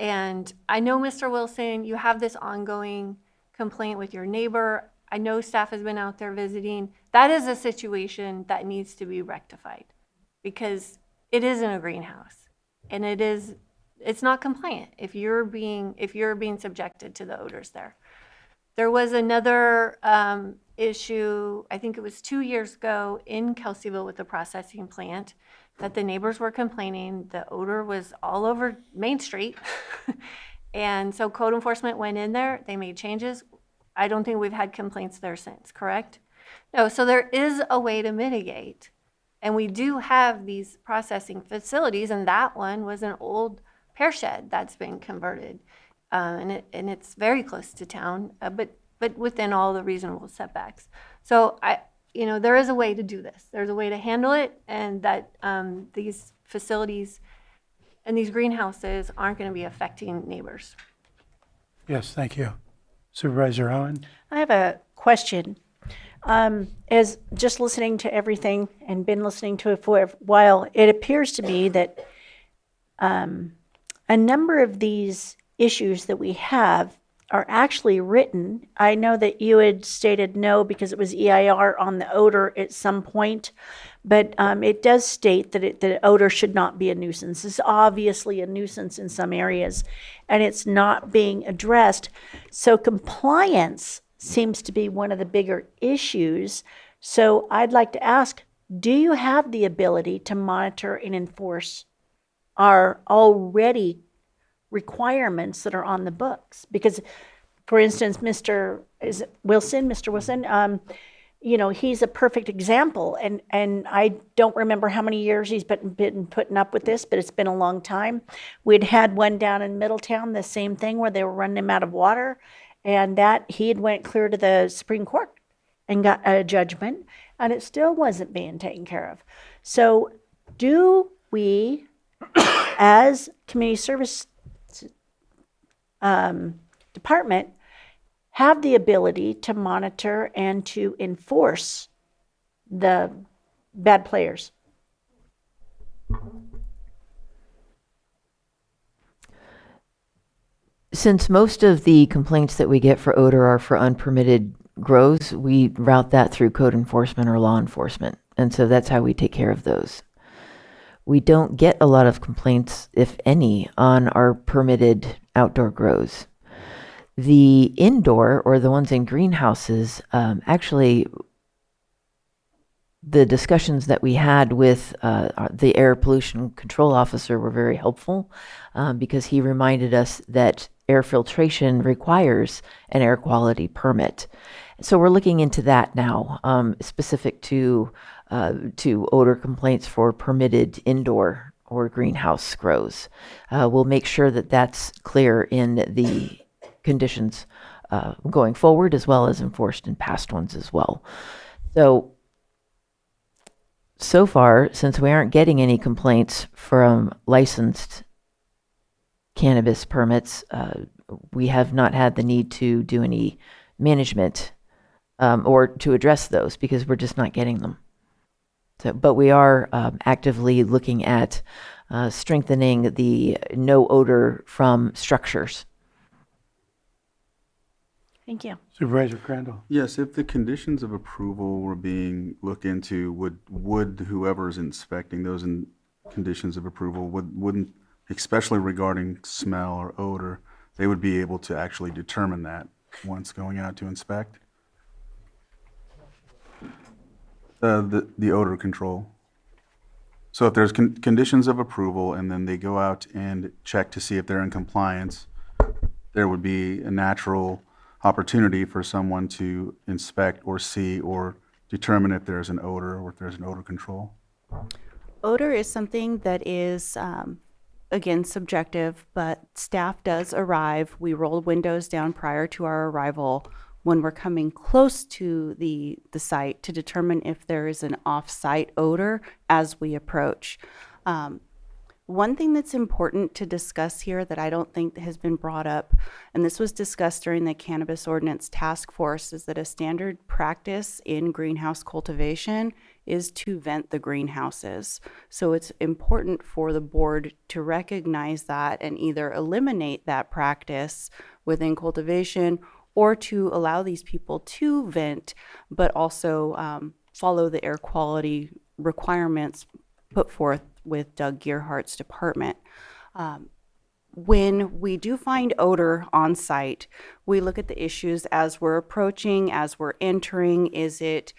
And I know, Mr. Wilson, you have this ongoing complaint with your neighbor. I know staff has been out there visiting. That is a situation that needs to be rectified because it is in a greenhouse and it's not compliant if you're being subjected to the odors there. There was another issue, I think it was 2 years ago in Kelseyville with the processing plant, that the neighbors were complaining the odor was all over Main Street. And so code enforcement went in there, they made changes. I don't think we've had complaints there since, correct? No, so there is a way to mitigate. And we do have these processing facilities, and that one was an old pear shed that's been converted. And it's very close to town, but within all the reasonable setbacks. So there is a way to do this. There's a way to handle it, and that these facilities and these greenhouses aren't going to be affecting neighbors. Yes, thank you. Supervisor Owen? I have a question. As just listening to everything and been listening to it for a while, it appears to me that a number of these issues that we have are actually written. I know that you had stated no because it was EIR on the odor at some point, but it does state that the odor should not be a nuisance. It's obviously a nuisance in some areas, and it's not being addressed. So compliance seems to be one of the bigger issues. So I'd like to ask, do you have the ability to monitor and enforce our already requirements that are on the books? Because, for instance, Mr. Wilson, he's a perfect example, and I don't remember how many years he's been putting up with this, but it's been a long time. We'd had one down in Middletown, the same thing, where they were running him out of water, and that he had went clear to the Supreme Court and got a judgment, and it still wasn't being taken care of. So do we, as community service department, have the ability to monitor and to enforce the bad players? Since most of the complaints that we get for odor are for unpermitted grows, we route that through code enforcement or law enforcement. And so that's how we take care of those. We don't get a lot of complaints, if any, on our permitted outdoor grows. The indoor, or the ones in greenhouses, actually, the discussions that we had with the air pollution control officer were very helpful because he reminded us that air filtration requires an air quality permit. So we're looking into that now, specific to odor complaints for permitted indoor or greenhouse grows. We'll make sure that that's clear in the conditions going forward, as well as enforced in past ones as well. So far, since we aren't getting any complaints from licensed cannabis permits, we have not had the need to do any management or to address those because we're just not getting them. So, but we are actively looking at strengthening the no odor from structures. Thank you. Supervisor Crandall. Yes, if the conditions of approval were being looked into, would whoever's inspecting those conditions of approval, wouldn't, especially regarding smell or odor, they would be able to actually determine that once going out to inspect? The odor control. So if there's conditions of approval and then they go out and check to see if they're in compliance, there would be a natural opportunity for someone to inspect or see or determine if there's an odor or if there's an odor control. Odor is something that is, again, subjective, but staff does arrive. We roll windows down prior to our arrival when we're coming close to the site to determine if there is an off-site odor as we approach. One thing that's important to discuss here that I don't think has been brought up, and this was discussed during the Cannabis Ordinance Task Force, is that a standard practice in greenhouse cultivation is to vent the greenhouses. So it's important for the board to recognize that and either eliminate that practice within cultivation or to allow these people to vent, but also follow the air quality requirements put forth with Doug Gearhart's department. When we do find odor on site, we look at the issues as we're approaching, as we're entering. Is it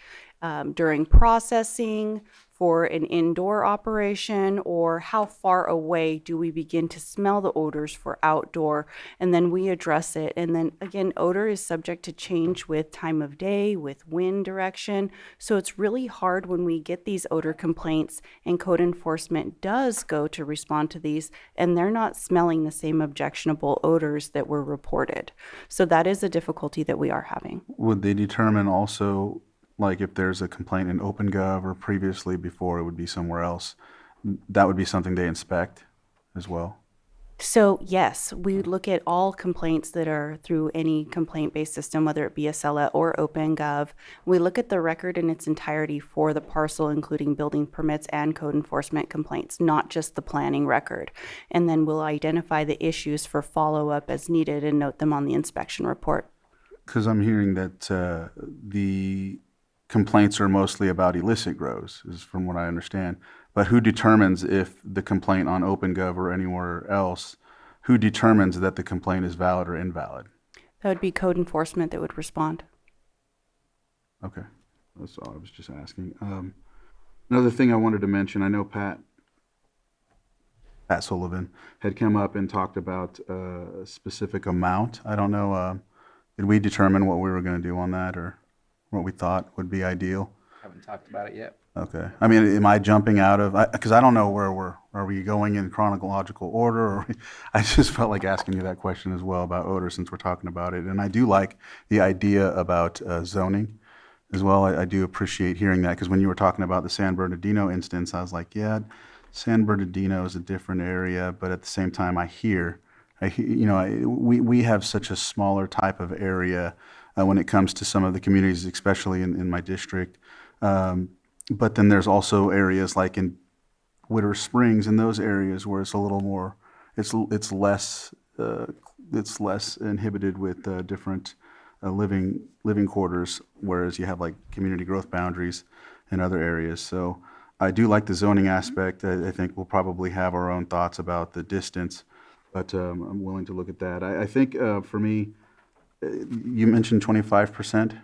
during processing for an indoor operation, or how far away do we begin to smell the odors for outdoor? And then we address it. And then again, odor is subject to change with time of day, with wind direction. So it's really hard when we get these odor complaints and code enforcement does go to respond to these, and they're not smelling the same objectionable odors that were reported. So that is a difficulty that we are having. Would they determine also, like if there's a complaint in OpenGov or previously before it would be somewhere else, that would be something they inspect as well? So yes, we look at all complaints that are through any complaint-based system, whether it be Acela or OpenGov. We look at the record in its entirety for the parcel, including building permits and code enforcement complaints, not just the planning record. And then we'll identify the issues for follow-up as needed and note them on the inspection report. Because I'm hearing that the complaints are mostly about illicit grows, is from what I understand. But who determines if the complaint on OpenGov or anywhere else, who determines that the complaint is valid or invalid? That would be code enforcement that would respond. Okay, that's all I was just asking. Another thing I wanted to mention, I know Pat Sullivan had come up and talked about a specific amount. I don't know, did we determine what we were going to do on that or what we thought would be ideal? Haven't talked about it yet. Okay. I mean, am I jumping out of, because I don't know where are we going in chronological order? Or I just felt like asking you that question as well about odor since we're talking about it. And I do like the idea about zoning as well. I do appreciate hearing that, because when you were talking about the San Bernardino instance, I was like, yeah, San Bernardino is a different area, but at the same time, we have such a smaller type of area when it comes to some of the communities, especially in my district. But then there's also areas like in Witter Springs and those areas where it's a little more, it's less inhibited with different living quarters, whereas you have like community growth boundaries in other areas. So I do like the zoning aspect. I think we'll probably have our own thoughts about the distance, but I'm willing to look at that. I think for me, you mentioned 25%?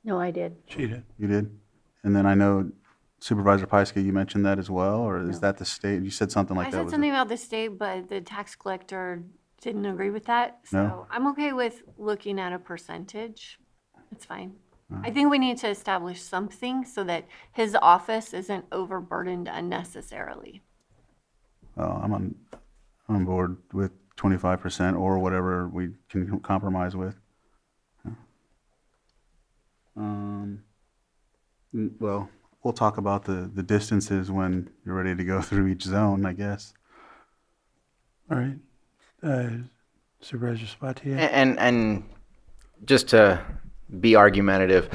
No, I did. She did. You did? And then I know Supervisor Pyska, you mentioned that as well, or is that the state? You said something like that. I said something about the state, but the tax collector didn't agree with that. So No? I'm okay with looking at a percentage. It's fine. I think we need to establish something so that his office isn't overburdened unnecessarily. I'm on board with 25% or whatever we can compromise with. Well, we'll talk about the distances when you're ready to go through each zone, I guess. All right. Supervisor Spatier? And just to be argumentative,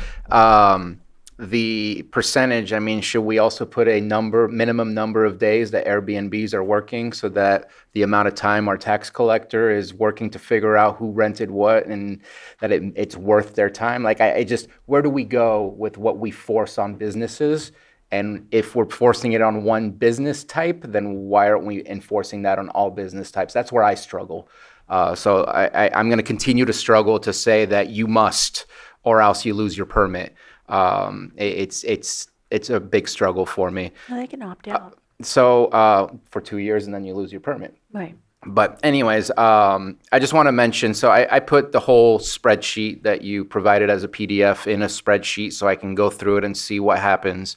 the percentage, I mean, should we also put a minimum number of days that Airbnbs are working so that the amount of time our tax collector is working to figure out who rented what and that it's worth their time? Like, I just, where do we go with what we force on businesses? And if we're forcing it on one business type, then why aren't we enforcing that on all business types? That's where I struggle. So I'm going to continue to struggle to say that you must, or else you lose your permit. It's a big struggle for me. Well, they can opt out. So for 2 years and then you lose your permit. Right. But anyways, I just want to mention, so I put the whole spreadsheet that you provided as a PDF in a spreadsheet so I can go through it and see what happens.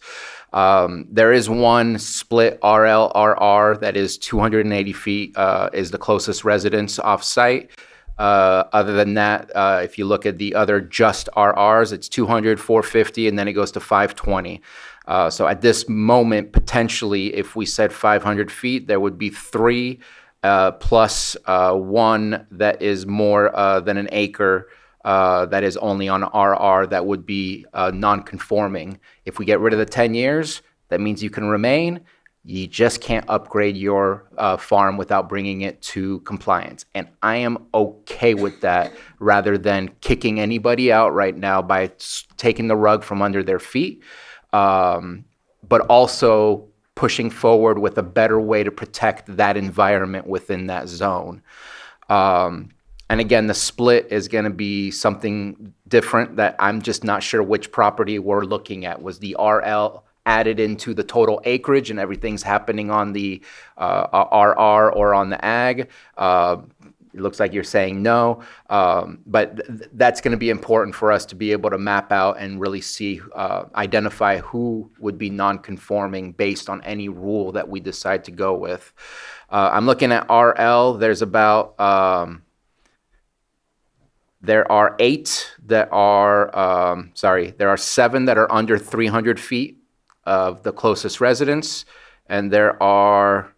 There is one split RLRR that is 280 feet, is the closest residence off-site. Other than that, if you look at the other just RRs, it's 200, 450, and then it goes to 520. So at this moment, potentially, if we said 500 feet, there would be 3 plus one that is more than an acre that is only on RR that would be non-conforming. If we get rid of the 10 years, that means you can remain. You just can't upgrade your farm without bringing it to compliance. And I am okay with that rather than kicking anybody out right now by taking the rug from under their feet, but also pushing forward with a better way to protect that environment within that zone. And again, the split is going to be something different that I'm just not sure which property we're looking at. Was the RL added into the total acreage and everything's happening on the RR or on the ag? It looks like you're saying no, but that's going to be important for us to be able to map out and really see, identify who would be non-conforming based on any rule that we decide to go with. I'm looking at RL. There's about, there are 7 that are under 300 feet of the closest residence, and there are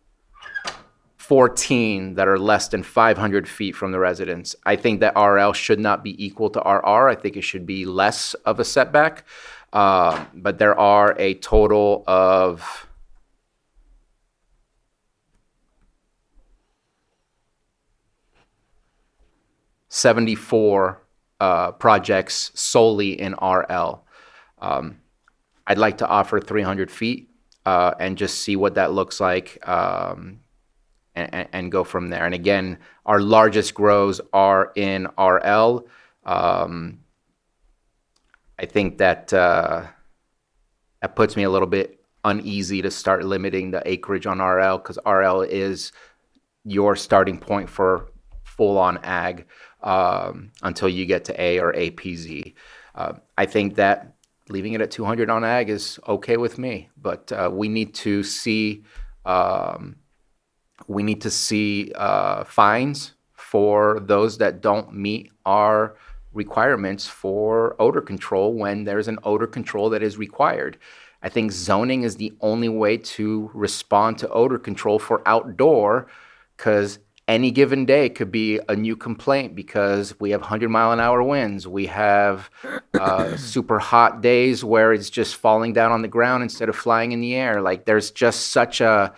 14 that are less than 500 feet from the residence. I think that RL should not be equal to RR. I think it should be less of a setback. But there are a total of 74 projects solely in RL. I'd like to offer 300 feet and just see what that looks like. And go from there. And again, our largest grows are in RL. I think that that puts me a little bit uneasy to start limiting the acreage on RL because RL is your starting point for full-on ag until you get to A or APZ. I think that leaving it at 200 on ag is okay with me, but we need to see fines for those that don't meet our requirements for odor control when there's an odor control that is required. I think zoning is the only way to respond to odor control for outdoor, because any given day could be a new complaint because we have 100-mile-an-hour winds. We have super hot days where it's just falling down on the ground instead of flying in the air. Like, there's just such a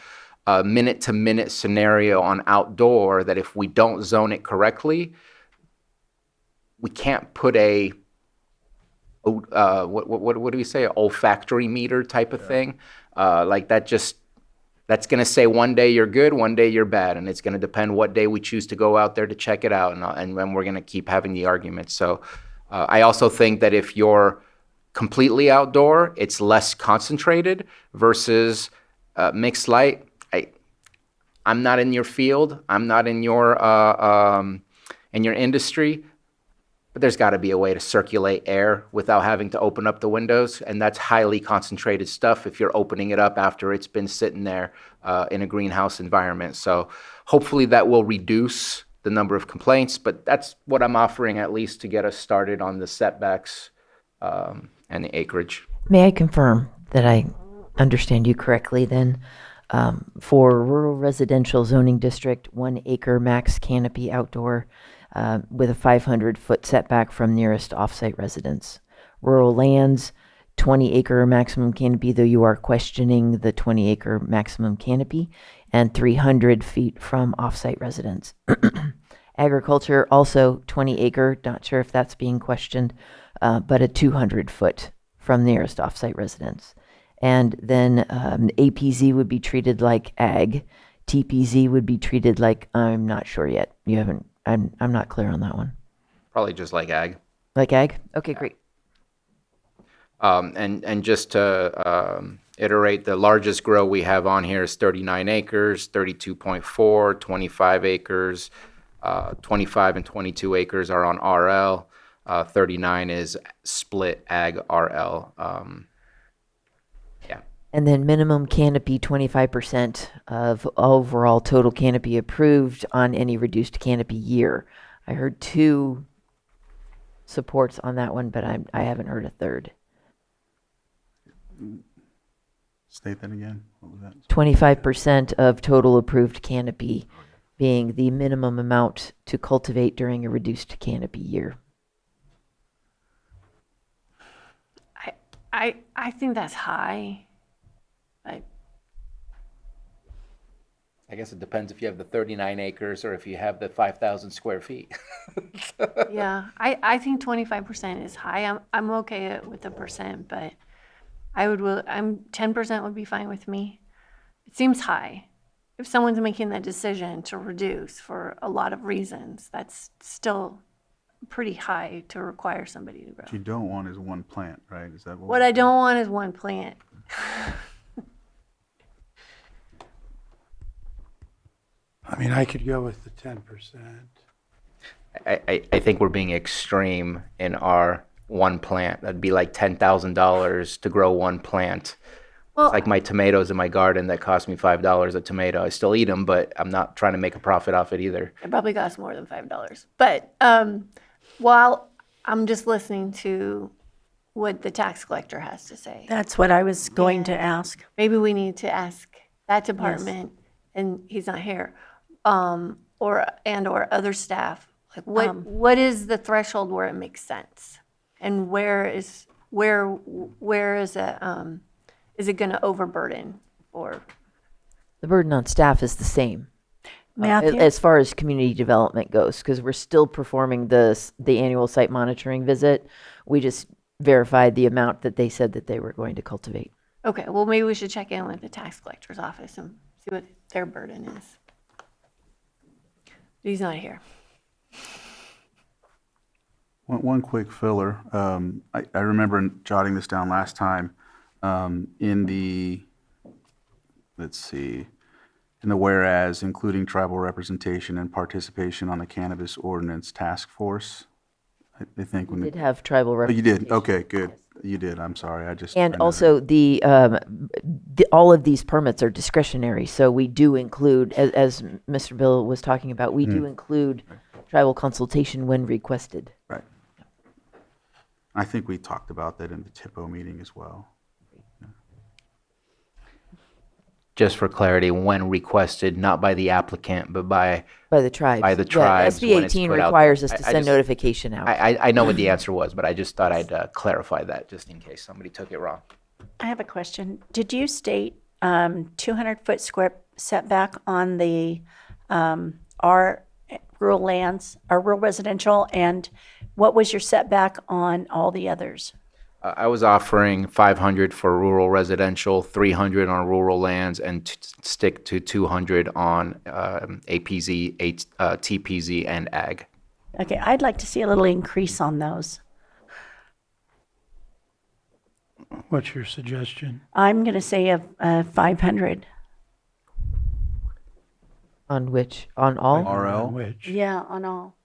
minute-to-minute scenario on outdoor that if we don't zone it correctly, we can't put a what do we say, an olfactory meter type of thing. Like that, just that's going to say one day you're good, one day you're bad, and it's going to depend what day we choose to go out there to check it out, and then we're going to keep having the argument. So I also think that if you're completely outdoor, it's less concentrated versus mixed light. I'm not in your field. I'm not in your industry. but there's got to be a way to circulate air without having to open up the windows. And that's highly concentrated stuff if you're opening it up after it's been sitting there in a greenhouse environment. So hopefully that will reduce the number of complaints, but that's what I'm offering at least to get us started on the setbacks and the acreage. May I confirm that I understand you correctly then? For rural residential zoning district, 1 acre max canopy outdoor with a 500-foot setback from nearest offsite residence. Rural lands, 20 acre maximum canopy, though you are questioning the 20 acre maximum canopy, and 300 feet from offsite residence. Agriculture, also 20 acre, not sure if that's being questioned, but a 200-foot from nearest offsite residence. And then APZ would be treated like ag. TPZ would be treated like, I'm not sure yet. You haven't, I'm not clear on that one. Probably just like ag. Like ag? Okay, great. And just to iterate, the largest grow we have on here is 39 acres, 32.4, 25 acres, 25 and 22 acres are on RL. 39 is split ag RL. And then minimum canopy, 25% of overall total canopy approved on any reduced canopy year. I heard 2 supports on that one, but I haven't heard a third. State that again. What was that? 25% of total approved canopy being the minimum amount to cultivate during a reduced canopy year. I think that's high. I guess it depends if you have the 39 acres or if you have the 5,000 square feet. Yeah, I think 25% is high. I'm okay with the percent, but I'm 10% would be fine with me. It seems high. If someone's making that decision to reduce for a lot of reasons, that's still pretty high to require somebody to grow. What you don't want is 1 plant, right? Is that What I don't want is 1 plant. I mean, I could go with the 10%. I think we're being extreme in our 1 plant. That'd be like $10,000 to grow 1 plant. Well, It's like my tomatoes in my garden that cost me $5 a tomato. I still eat them, but I'm not trying to make a profit off it either. it probably costs more than $5. But while I'm just listening to what the tax collector has to say, That's what I was going to ask. maybe we need to ask that department, and he's not here, or other staff, like what is the threshold where it makes sense, and where is it going to overburden or? The burden on staff is the same. Matthew? As far as community development goes, because we're still performing the annual site monitoring visit. We just verified the amount that they said that they were going to cultivate. Okay, well, maybe we should check in with the tax collector's office and see what their burden is. He's not here. One quick filler. I remember jotting this down last time. In the whereas, including tribal representation and participation on the cannabis ordinance task force. I think when We did have tribal Oh, you representation. did. Okay, good. You did. I'm sorry. I And know also all of these permits are discretionary, so we do include, as Mr. Bill was talking about, we do include tribal consultation when requested. that. Right. I think we talked about that in the TIPO meeting as well. Just for clarity, when requested, not by the applicant, but by the tribes. By the Yeah, tribes. SB when it's 18 put out requires there. us to I send just- notification out. I know what the answer was, but I just thought I'd clarify that just in case somebody took it wrong. I have a question. Did you state 200-foot square setback on the our rural lands, our rural residential, and what was your setback on all the others? I was offering 500 for rural residential, 300 on rural lands, and stick to 200 on APZ, TPZ, and ag. Okay, I'd like to see a little increase on those. What's your suggestion? I'm going to say a 500. On which? On all? RL? Which? Yeah, on all.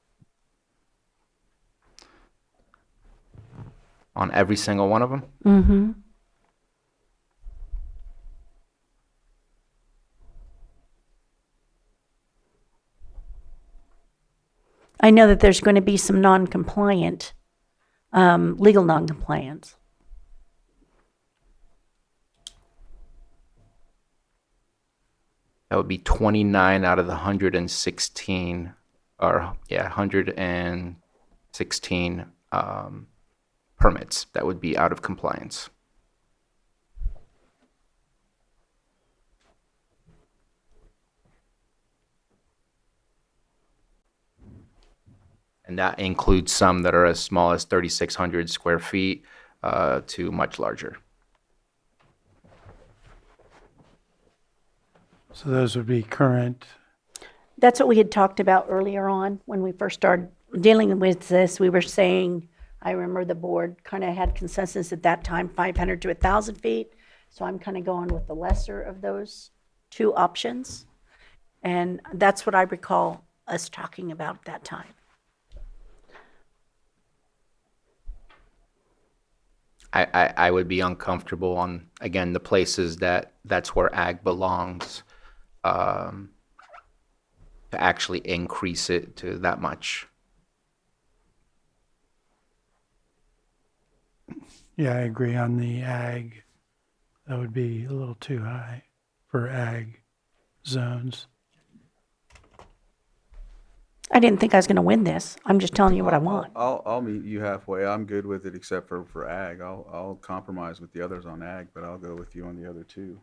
On every single one of them? Mm-hmm. I know that there's going to be some non-compliant, legal non-compliance. That would be 29 out of the 116, or yeah, 116 permits that would be out of compliance. And that includes some that are as small as 3,600 square feet to much larger. So those would be current. That's what we had talked about earlier on when we first started dealing with this. We were saying, I remember the board kind of had consensus at that time, 500 to 1,000 feet. So I'm kind of going with the lesser of those two options. And that's what I recall us talking about at that time. I would be uncomfortable on, again, the places that's where ag belongs, to actually increase it to that much. Yeah, I agree on the ag. That would be a little too high for ag zones. I didn't think I was going to win this. I'm just telling you what I want. I'll meet you halfway. I'm good with it except for ag. I'll compromise with the others on ag, but I'll go with you on the other two.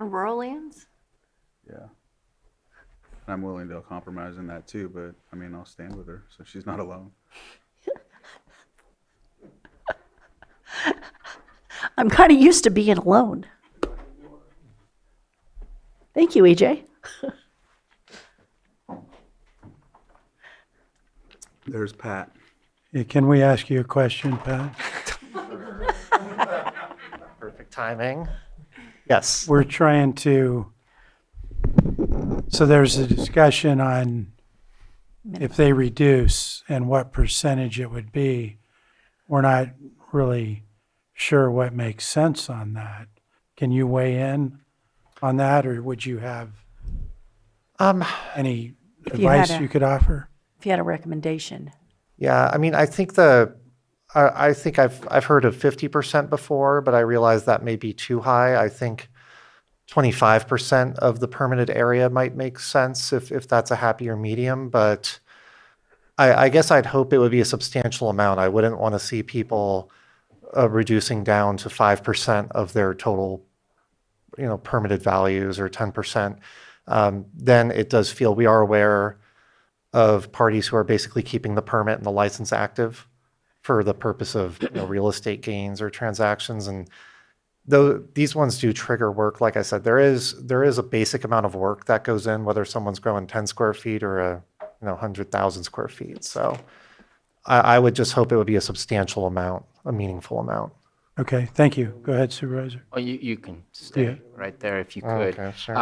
On rural lands? Yeah. I'm willing to compromise in that too, but I mean, I'll stand with her so she's not alone. I'm kind of used to being alone. Thank you, EJ. There's Pat. Yeah, can we ask you a question, Pat? Perfect timing. Yes. We're trying to, so there's a discussion on if they reduce and what percentage it would be. We're not really sure what makes sense on that. Can you weigh in on that, or would you have any advice you could offer? If you had a recommendation. Yeah, I mean, I think I think I've heard of 50% before, but I realize that may be too high. I think 25% of the permitted area might make sense if that's a happier medium, but I guess I'd hope it would be a substantial amount. I wouldn't want to see people reducing down to 5% of their total, permitted values or 10%. Then it does feel we are aware of parties who are basically keeping the permit and the license active for the purpose of real estate gains or transactions. And though these ones do trigger work, like I said, there is a basic amount of work that goes in, whether someone's growing 10 square feet or 100,000 square feet. So I would just hope it would be a substantial amount, a meaningful amount. Okay, thank you. Go ahead, Supervisor. Well, you can stay right there if you could. Okay, sure.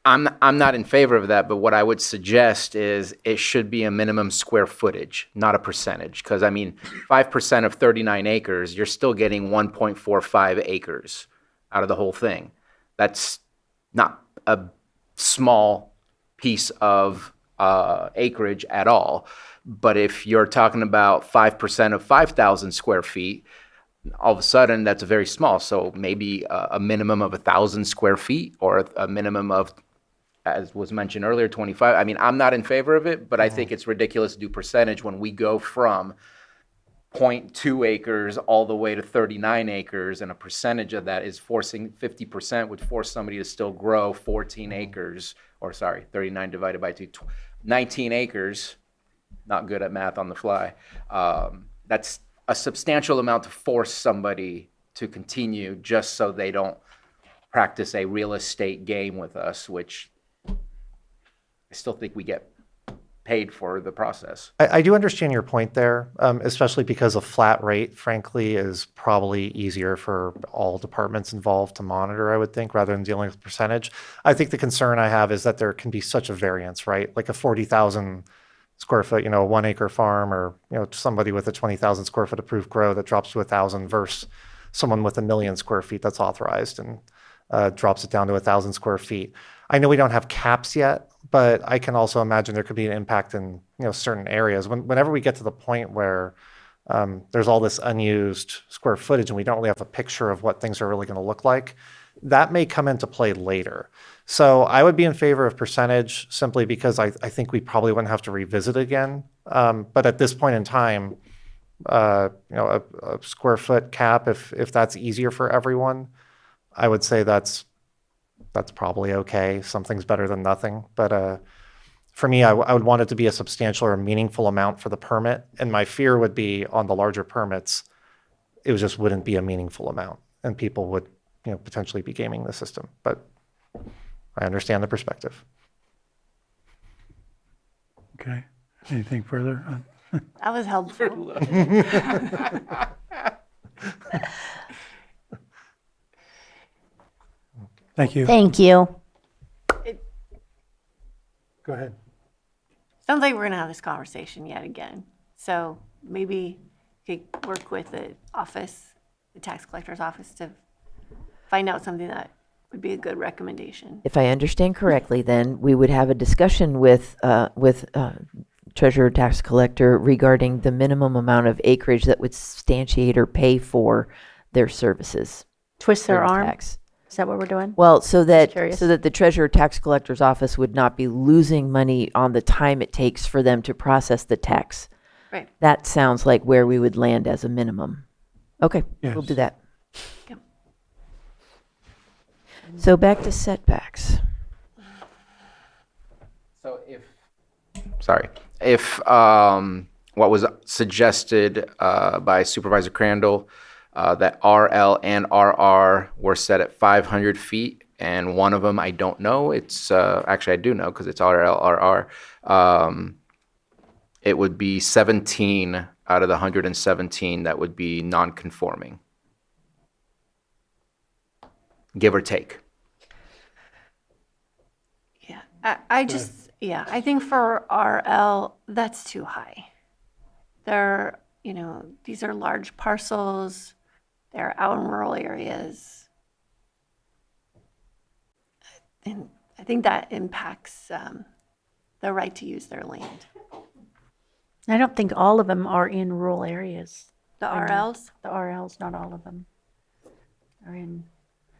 I'm not in favor of that, but what I would suggest is it should be a minimum square footage, not a percentage. Because, 5% of 39 acres, you're still getting 1.45 acres out of the whole thing. That's not a small piece of acreage at all. But if you're talking about 5% of 5,000 square feet, all of a sudden that's very small. So maybe a minimum of 1,000 square feet or a minimum of, as was mentioned earlier, 25. I'm not in favor of it, but I think it's ridiculous to do percentage when we go from 0.2 acres all the way to 39 acres, and a percentage of that is forcing 50% would force somebody to still grow 14 acres, or sorry, 39 divided by 2, 19 acres. Not good at math on the fly. That's a substantial amount to force somebody to continue just so they don't practice a real estate game with us, which I still think we get paid for the process. I do understand your point there, especially because a flat rate, frankly, is probably easier for all departments involved to monitor, I would think, rather than dealing with percentage. I think the concern I have is that there can be such a variance, right? Like a 40,000 square foot, a 1 acre farm, or, somebody with a 20,000 square foot approved grow that drops to 1,000 versus someone with 1 million square feet that's authorized and drops it down to 1,000 square feet. I know we don't have caps yet, but I can also imagine there could be an impact in, certain areas. Whenever we get to the point where there's all this unused square footage and we don't really have a picture of what things are really going to look like, that may come into play later. So I would be in favor of percentage simply because I think we probably wouldn't have to revisit it again. But at this point in time, a square foot cap, if that's easier for everyone, I would say that's probably okay. Something's better than nothing. But for me, I would want it to be a substantial or meaningful amount for the permit. And my fear would be on the larger permits, it just wouldn't be a meaningful amount, and people would potentially be gaming the system. But I understand the perspective. Okay. Anything further? That was helpful. Thank you. Thank you. Go ahead. Sounds like we're going to have this conversation yet again. So maybe you could work with the office, the tax collector's office, to find out something that would be a good recommendation. If I understand correctly, then we would have a discussion with treasurer tax collector regarding the minimum amount of acreage that would substantiate or pay for their services. Twist their during arm? tax. Is that what we're doing? Well, so that curious. the treasurer tax collector's office would not be losing money on the time it takes for them to process the tax. Right. That sounds like where we would land as a minimum. Okay, we'll Yes. do that. Yep. So back to setbacks. So if what was suggested by Supervisor Crandall, that RL and RR were set at 500 feet, and one of them I don't know. It's actually I do know because it's RL RR. It would be 17 out of the 117 that would be non-conforming, give or take. Yeah. I think for RL, that's too high. They're, these are large parcels. They're out in rural areas. And I think that impacts the right to use their land. I don't think all of them are in rural areas. The RLs? The RLs, not all of them are in.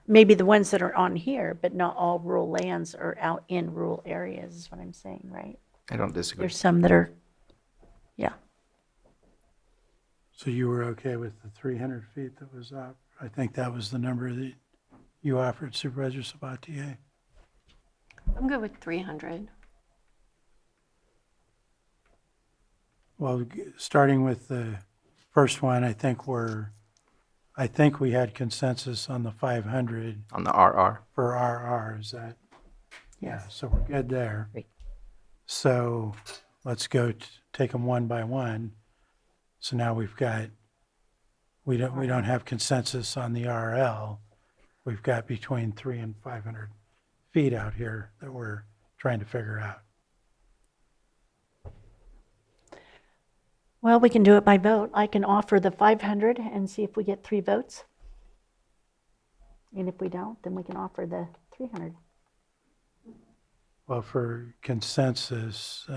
Maybe the ones that are on here, but not all rural lands are out in rural areas, is what I'm saying, right? I don't disagree. There's some that are, yeah. So you were okay with the 300 feet that was up? I think that was the number that you offered, Supervisor Sabatier. I'm good with 300. Well, starting with the first one, I think we had consensus on the 500 On the RR. for RR. Is that? Yeah, so we're good there. Great. So let's go take them one by one. So now we don't have consensus on the RL. We've got between 300 and 500 feet out here that we're trying to figure out. Well, we can do it by vote. I can offer the 500 and see if we get 3 votes. And if we don't, then we can offer the 300. Well, for consensus,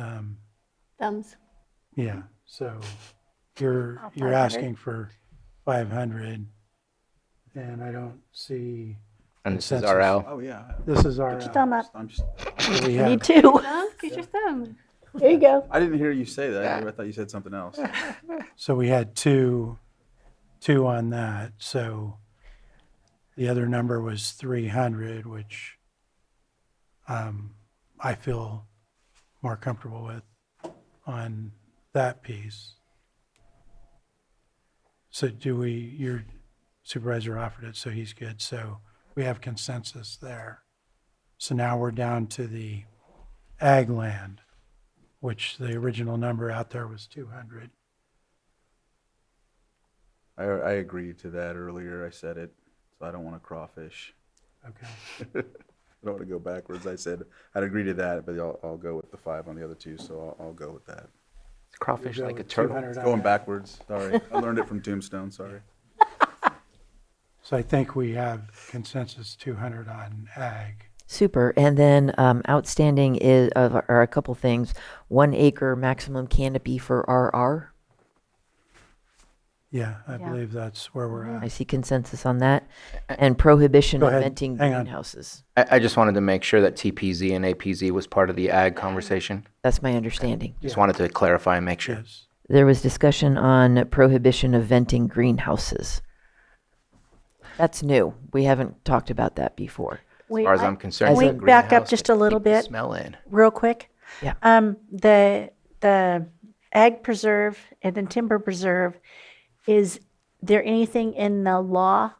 Thumbs. yeah, so you're 500. asking for 500, and I don't see. And this is consensus. RL. Oh, yeah. This is RL. Put your thumb up. I'm just, So we Me have, too. Get your thumb. There you go. I didn't hear you say that. I thought you said something else. so we had two on that, so the other number was 300, which I feel more comfortable with on that piece. So your supervisor offered it, so he's good. So we have consensus there. So now we're down to the ag land, which the original number out there was 200. I agreed to that earlier. I said it, so I don't want to crawfish. Okay. I don't want to go backwards. I said I'd agree to that, but I'll go with the 5 on the other two, so I'll go with that. Crawfish We'll go like a with turtle. 200 It's on going that. backwards. Sorry. I learned it from Tombstone. Sorry. So I think we have consensus 200 on ag. Super. And then outstanding are a couple things. 1 acre maximum canopy for RR. Yeah, I believe that's where we're I at. see consensus on that. And prohibition Go of ahead. venting Hang on. greenhouses. I just wanted to make sure that TPZ and APZ was part of the ag conversation. That's my understanding. Just wanted to clarify and make sure. Yes. There was discussion on prohibition of venting greenhouses. That's new. We haven't talked about that before. As far as I'm concerned, Can we it's a back up greenhouse just that a little keep the bit? Smell in. Real quick? Yeah. The ag preserve and then timber preserve, is there anything in the law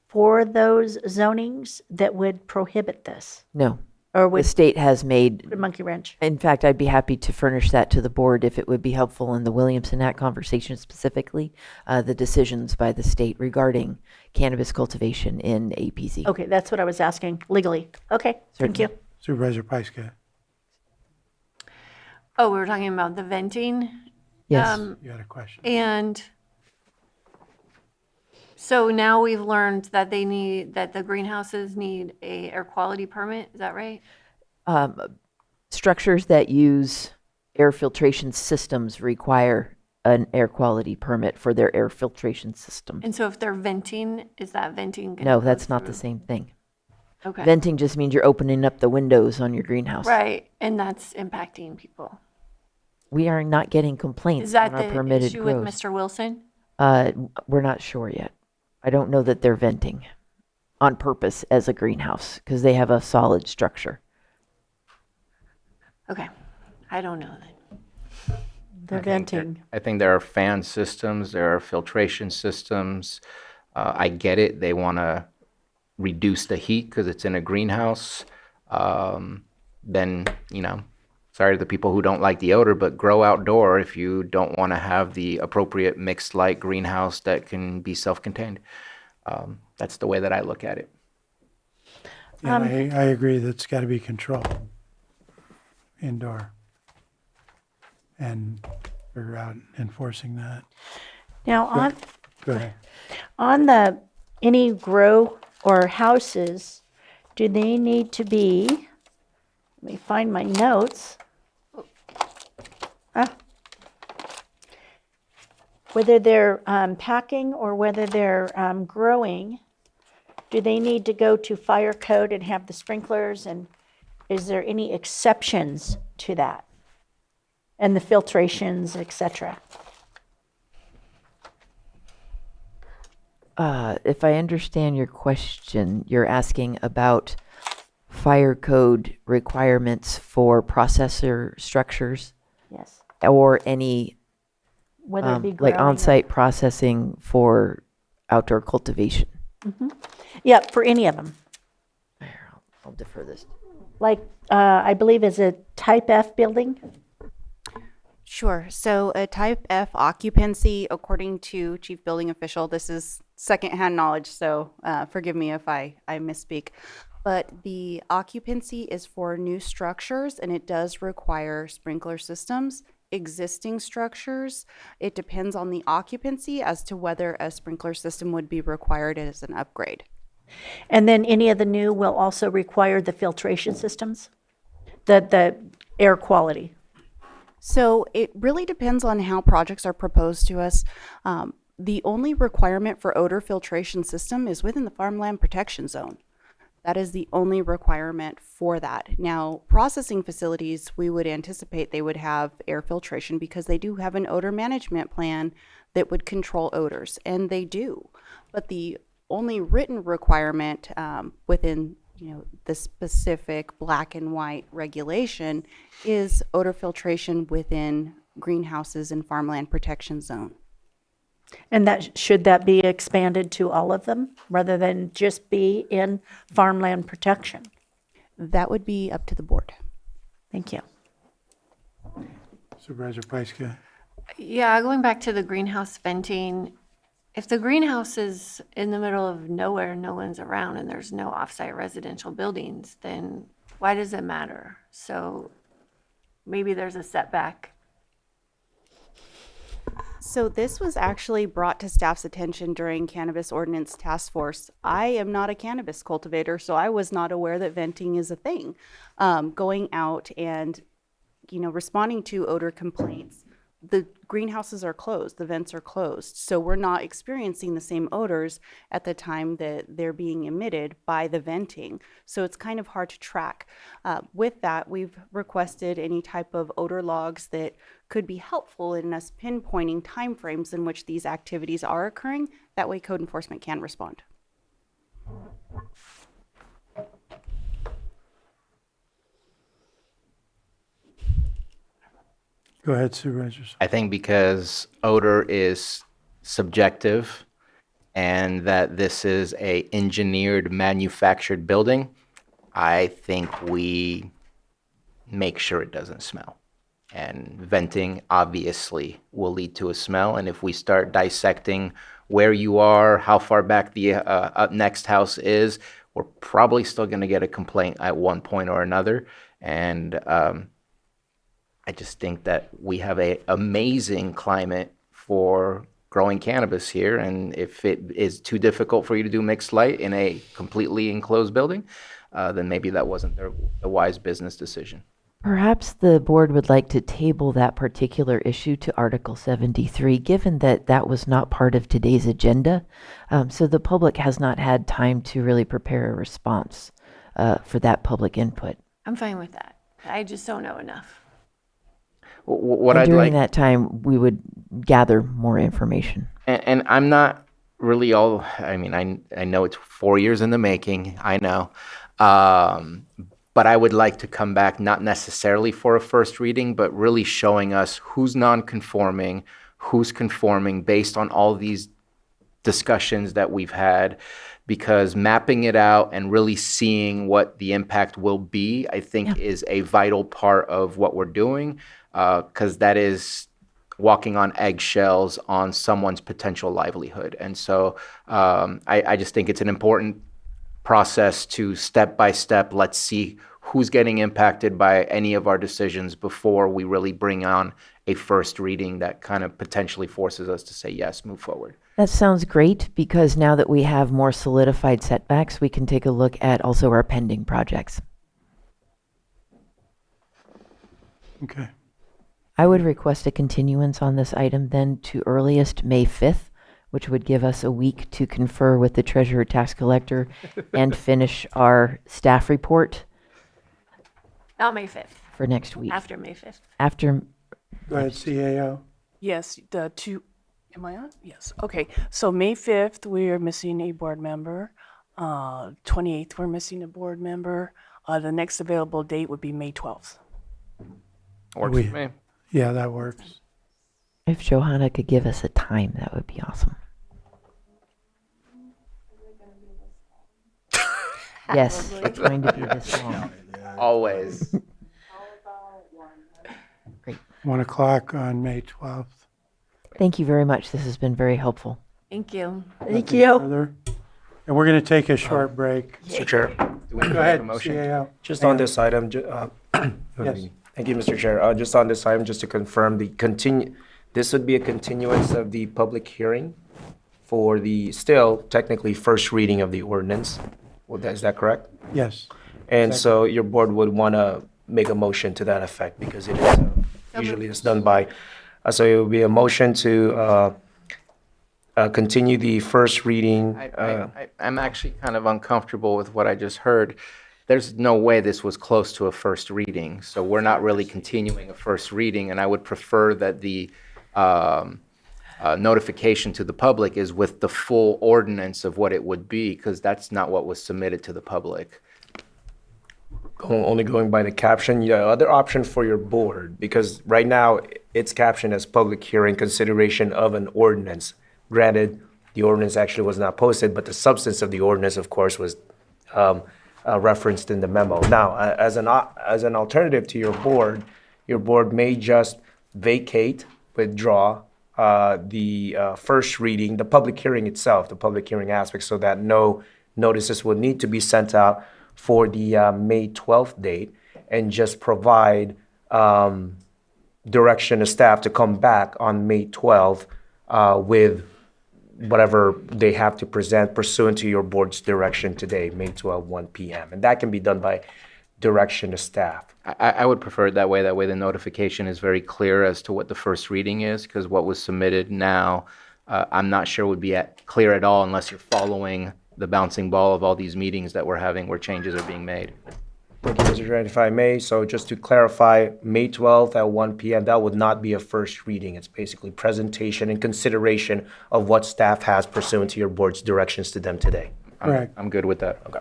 for those zonings that would prohibit this? No. Or The would state has made, put a monkey wrench? in fact, I'd be happy to furnish that to the board if it would be helpful in the Williamson Act conversation specifically, the decisions by the state regarding cannabis cultivation in APZ. Okay, that's what I was asking legally. Okay, thank you. Certainly. Supervisor Pyska, Oh, we were talking about the venting. Yes. you had a question. And so now we've learned that the greenhouses need a air quality permit. Is that right? Structures that use air filtration systems require an air quality permit for their air filtration system. And so if they're venting, is that venting? gonna No, go that's not the through? same thing. Okay. Venting just means you're opening up the windows on your greenhouse. Right, and that's impacting people. We are not getting complaints Is that on our the permitted issue with grows. Mr. Wilson? We're not sure yet. I don't know that they're venting on purpose as a greenhouse because they have a solid structure. Okay, I don't know then. They're venting. I think there are fan systems, there are filtration systems. I get it. They want to reduce the heat because it's in a greenhouse. Then, sorry to the people who don't like the odor, but grow outdoor if you don't want to have the appropriate mixed light greenhouse that can be self-contained. That's the way that I look at it. Yeah, I agree that's got to be controlled indoor and figure out enforcing that. Now, Go ahead. on any grow or houses, do they need to be, let me find my notes. Whether they're packing or whether they're growing, do they need to go to fire code and have the sprinklers? And is there any exceptions to that? And the filtrations, et cetera? If I understand your question, you're asking about fire code requirements for processor structures Yes. or any Whether it be like growing or- on-site processing for outdoor cultivation. Yeah, for any of them. I'll defer this. Like, I believe is a type F building? Sure. So a type F occupancy, according to chief building official, this is secondhand knowledge, so forgive me if I misspeak. But the occupancy is for new structures and it does require sprinkler systems. Existing structures, it depends on the occupancy as to whether a sprinkler system would be required as an upgrade. And then any of the new will also require the filtration systems? The air quality? So it really depends on how projects are proposed to us. The only requirement for odor filtration system is within the farmland protection zone. That is the only requirement for that. Now, processing facilities, we would anticipate they would have air filtration because they do have an odor management plan that would control odors, and they do. But the only written requirement within the specific black and white regulation is odor filtration within greenhouses and farmland protection zone. And should that be expanded to all of them rather than just be in farmland protection? That would be up to the board. Thank you. Supervisor Pyska. Yeah, going back to the greenhouse venting, if the greenhouse is in the middle of nowhere, no one's around, and there's no offsite residential buildings, then why does it matter? So maybe there's a setback. So this was actually brought to staff's attention during Cannabis Ordinance Task Force. I am not a cannabis cultivator, so I was not aware that venting is a thing. Going out and, responding to odor complaints, the greenhouses are closed, the vents are closed. So we're not experiencing the same odors at the time that they're being emitted by the venting. So it's kind of hard to track. With that, we've requested any type of odor logs that could be helpful in us pinpointing timeframes in which these activities are occurring. That way code enforcement can respond. Go ahead, Supervisors. I think because odor is subjective and that this is a engineered manufactured building, I think we make sure it doesn't smell. And venting obviously will lead to a smell. And if we start dissecting where you are, how far back the next house is, we're probably still going to get a complaint at one point or another. And I just think that we have an amazing climate for growing cannabis here. And if it is too difficult for you to do mixed light in a completely enclosed building, then maybe that wasn't the wise business decision. Perhaps the board would like to table that particular issue to Article 73, given that that was not part of today's agenda. So the public has not had time to really prepare a response for that public input. I'm fine with that. I just don't know enough. What And I'd during like, that time, we would gather more information. and I'm not really all, I mean, I know it's 4 years in the making, I know. But I would like to come back, not necessarily for a first reading, but really showing us who's non-conforming, who's conforming based on all these discussions that we've had, because mapping it out and really seeing what the impact will be, I think is a vital part of what we're doing, because that is walking on eggshells on someone's potential livelihood. And so I just think it's an important process to step by step, let's see who's getting impacted by any of our decisions before we really bring on a first reading that kind of potentially forces us to say, yes, move forward. That sounds great, because now that we have more solidified setbacks, we can take a look at also our pending projects. Okay. I would request a continuance on this item then to earliest May 5th, which would give us a week to confer with the treasurer tax collector and finish our staff report Not May 5th. for next week. After May 5th. After, Go ahead, CAO. Yes, the two, am I on? Yes, okay. So May 5th, we are missing a board member. 28th, we're missing a board member. The next available date would be May 12th. Works for me. Yeah, that works. if Johanna could give us a time, that would be awesome. Yes, it's going to be this long. Always. Great. 1 o'clock on May 12th. Thank you very much. This has been very helpful. Thank you. Thank you. Further? And we're going to take a short break. Mr. Chair, Go ahead, CAO. just on this item, Yes. thank you, Mr. Chair. Just on this item, just to confirm, this would be a continuance of the public hearing for the still technically first reading of the ordinance. Is that correct? Yes. And so your board would want to make a motion to that effect because it is, usually it's done by, so it would be a motion to continue the first reading. I'm actually kind of uncomfortable with what I just heard. There's no way this was close to a first reading, so we're not really continuing a first reading, and I would prefer that the notification to the public is with the full ordinance of what it would be, because that's not what was submitted to the public. Only going by the caption, other option for your board, because right now it's captioned as public hearing consideration of an ordinance. Granted, the ordinance actually was not posted, but the substance of the ordinance, of course, was referenced in the memo. Now, as an alternative to your board may just vacate, withdraw the first reading, the public hearing itself, the public hearing aspect, so that no notices will need to be sent out for the May 12th date, and just provide direction to staff to come back on May 12th with whatever they have to present pursuant to your board's direction today, May 12, 1 p.m. And that can be done by direction to staff. I would prefer it that way. That way the notification is very clear as to what the first reading is, because what was submitted now, I'm not sure would be clear at all unless you're following the bouncing ball of all these meetings that we're having where changes are being made. Thank you, Mr. Chair. If I may, so just to clarify, May 12th at 1 p.m., that would not be a first reading. It's basically presentation and consideration of what staff has pursuant to your board's directions to them today. Correct. I'm good with that. Okay.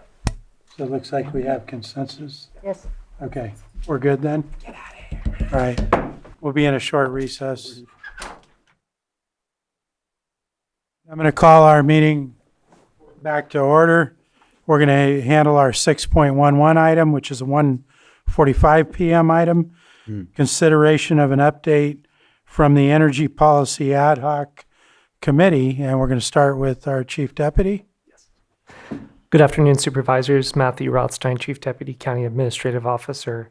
So it looks like we have consensus. Yes. Okay, we're good then? Get out of here. All right, we'll be in a short recess. I'm going to call our meeting back to order. We're going to handle our 6.11 item, which is a 1:45 p.m. item. Consideration of an update from the Energy Policy Ad Hoc Committee, and we're going to start with our Chief Deputy. Good afternoon, Supervisors. Matthew Rothstein, Chief Deputy County Administrative Officer.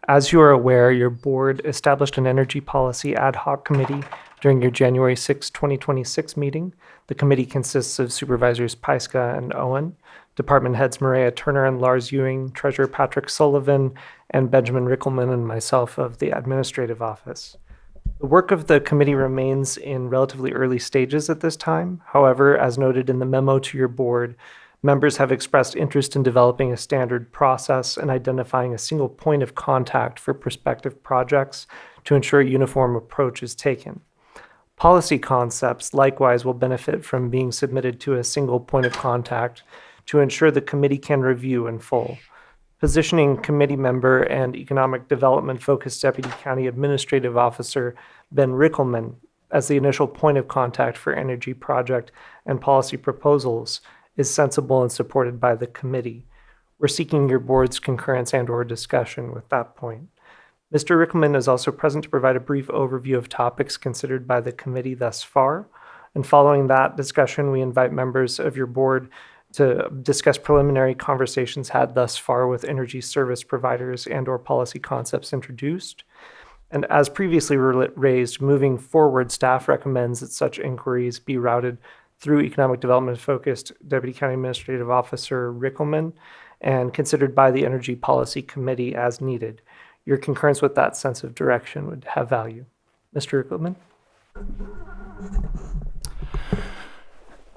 As you are aware, your board established an Energy Policy Ad Hoc Committee during your January 6, 2026 meeting. The committee consists of Supervisors Pyska and Owen, Department Heads Maria Turner and Lars Ewing, Treasurer Patrick Sullivan, and Benjamin Rickelman, and myself of the Administrative Office. The work of the committee remains in relatively early stages at this time. However, as noted in the memo to your board, members have expressed interest in developing a standard process and identifying a single point of contact for prospective projects to ensure a uniform approach is taken. Policy concepts likewise will benefit from being submitted to a single point of contact to ensure the committee can review in full. Positioning committee member and economic development focused Deputy County Administrative Officer Ben Rickelman as the initial point of contact for energy project and policy proposals is sensible and supported by the committee. We're seeking your board's concurrence and/or discussion with that point. Mr. Rickelman is also present to provide a brief overview of topics considered by the committee thus far. And following that discussion, we invite members of your board to discuss preliminary conversations had thus far with energy service providers and/or policy concepts introduced. And as previously raised, moving forward, staff recommends that such inquiries be routed through economic development-focused Deputy County Administrative Officer Rickelman and considered by the Energy Policy Committee as needed. Your concurrence with that sense of direction would have value. Mr. Rickelman?